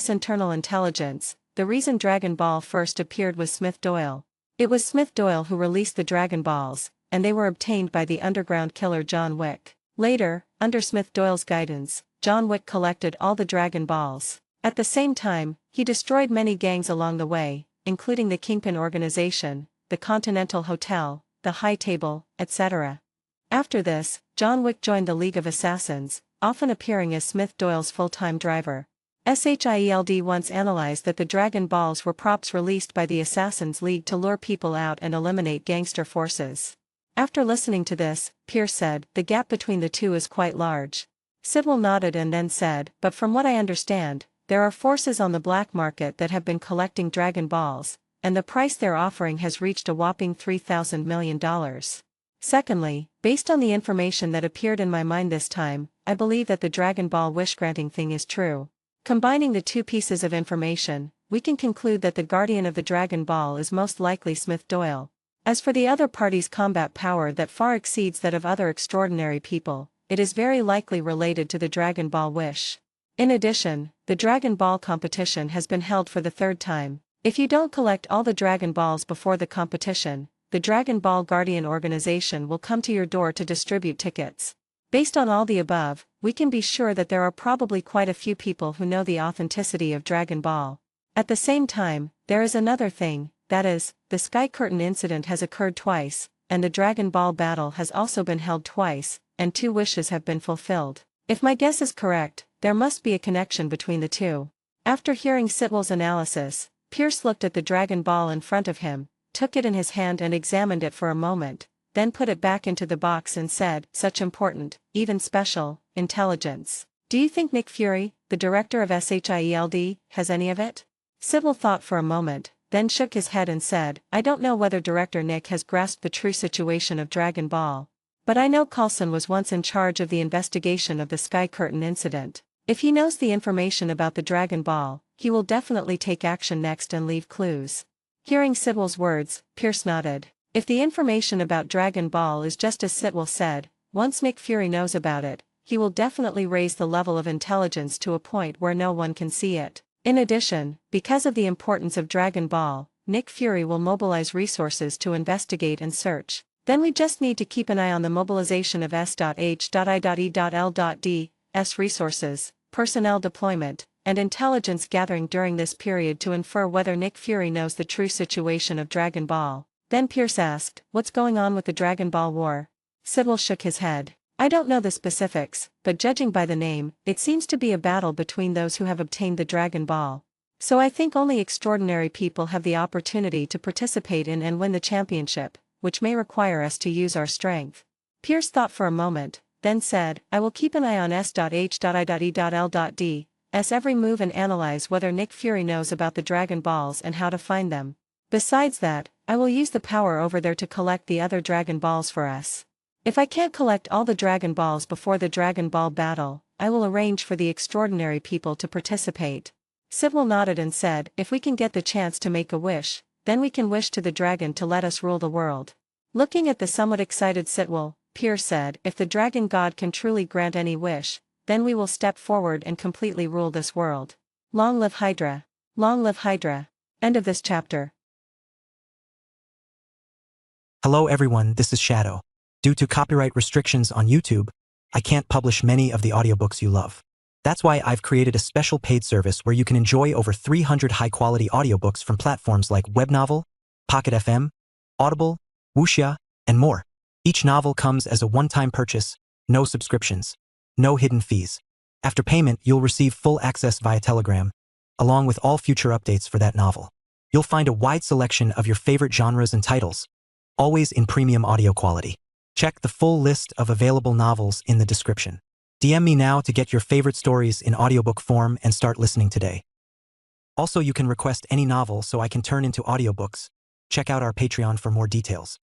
Speaker 2: internal intelligence, the reason Dragon Ball first appeared was Smith Doyle. It was Smith Doyle who released the Dragon Balls, and they were obtained by the underground killer John Wick. Later, under Smith Doyle's guidance, John Wick collected all the Dragon Balls. At the same time, he destroyed many gangs along the way, including the Kingpin organization, the Continental Hotel, the High Table, etc. After this, John Wick joined the League of Assassins, often appearing as Smith Doyle's full-time driver. SHIELD once analyzed that the Dragon Balls were props released by the Assassins League to lure people out and eliminate gangster forces. After listening to this, Pierce said, "The gap between the two is quite large." Sidwell nodded and then said, "But from what I understand, there are forces on the black market that have been collecting Dragon Balls, and the price they're offering has reached a whopping $3,000 million. Secondly, based on the information that appeared in my mind this time, I believe that the Dragon Ball wish-granting thing is true. Combining the two pieces of information, we can conclude that the guardian of the Dragon Ball is most likely Smith Doyle. As for the other party's combat power that far exceeds that of other extraordinary people, it is very likely related to the Dragon Ball wish. In addition, the Dragon Ball competition has been held for the third time. If you don't collect all the Dragon Balls before the competition, the Dragon Ball Guardian organization will come to your door to distribute tickets. Based on all the above, we can be sure that there are probably quite a few people who know the authenticity of Dragon Ball. At the same time, there is another thing, that is, the Sky Curtain incident has occurred twice, and the Dragon Ball battle has also been held twice, and 2 wishes have been fulfilled. If my guess is correct, there must be a connection between the two. After hearing Sidwell's analysis, Pierce looked at the Dragon Ball in front of him, took it in his hand and examined it for a moment, then put it back into the box and said, "Such important, even special, intelligence. Do you think Nick Fury, the director of SHIELD, has any of it?" Sidwell thought for a moment, then shook his head and said, "I don't know whether Director Nick has grasped the true situation of Dragon Ball. But I know Coulson was once in charge of the investigation of the Sky Curtain incident. If he knows the information about the Dragon Ball, he will definitely take action next and leave clues." Hearing Sidwell's words, Pierce nodded. If the information about Dragon Ball is just as Sidwell said, once Nick Fury knows about it, he will definitely raise the level of intelligence to a point where no one can see it. In addition, because of the importance of Dragon Ball, Nick Fury will mobilize resources to investigate and search. Then we just need to keep an eye on the mobilization of S.H.I.E.L.D.'s resources, personnel deployment, and intelligence gathering during this period to infer whether Nick Fury knows the true situation of Dragon Ball. Then Pierce asked, "What's going on with the Dragon Ball War?" Sidwell shook his head. "I don't know the specifics, but judging by the name, it seems to be a battle between those who have obtained the Dragon Ball. So I think only extraordinary people have the opportunity to participate in and win the championship, which may require us to use our strength." Pierce thought for a moment, then said, "I will keep an eye on S.H.I.E.L.D.'s every move and analyze whether Nick Fury knows about the Dragon Balls and how to find them. Besides that, I will use the power over there to collect the other Dragon Balls for us. If I can't collect all the Dragon Balls before the Dragon Ball battle, I will arrange for the extraordinary people to participate." Sidwell nodded and said, "If we can get the chance to make a wish, then we can wish to the dragon to let us rule the world." Looking at the somewhat excited Sidwell, Pierce said, "If the dragon god can truly grant any wish, then we will step forward and completely rule this world. Long live Hydra! Long live Hydra!" End of this chapter.
Speaker 1: Hello everyone, this is Shadow. Due to copyright restrictions on YouTube, I can't publish many of the audiobooks you love. That's why I've created a special paid service where you can enjoy over 300 high-quality audiobooks from platforms like Webnovel, Pocket FM, Audible, Wuxia, and more. Each novel comes as a one-time purchase, no subscriptions, no hidden fees. After payment, you'll receive full access via Telegram, along with all future updates for that novel. You'll find a wide selection of your favorite genres and titles, always in premium audio quality. Check the full list of available novels in the description. DM me now to get your favorite stories in audiobook form and start listening today. Also, you can request any novel so I can turn into audiobooks. Check out our Patreon for more details.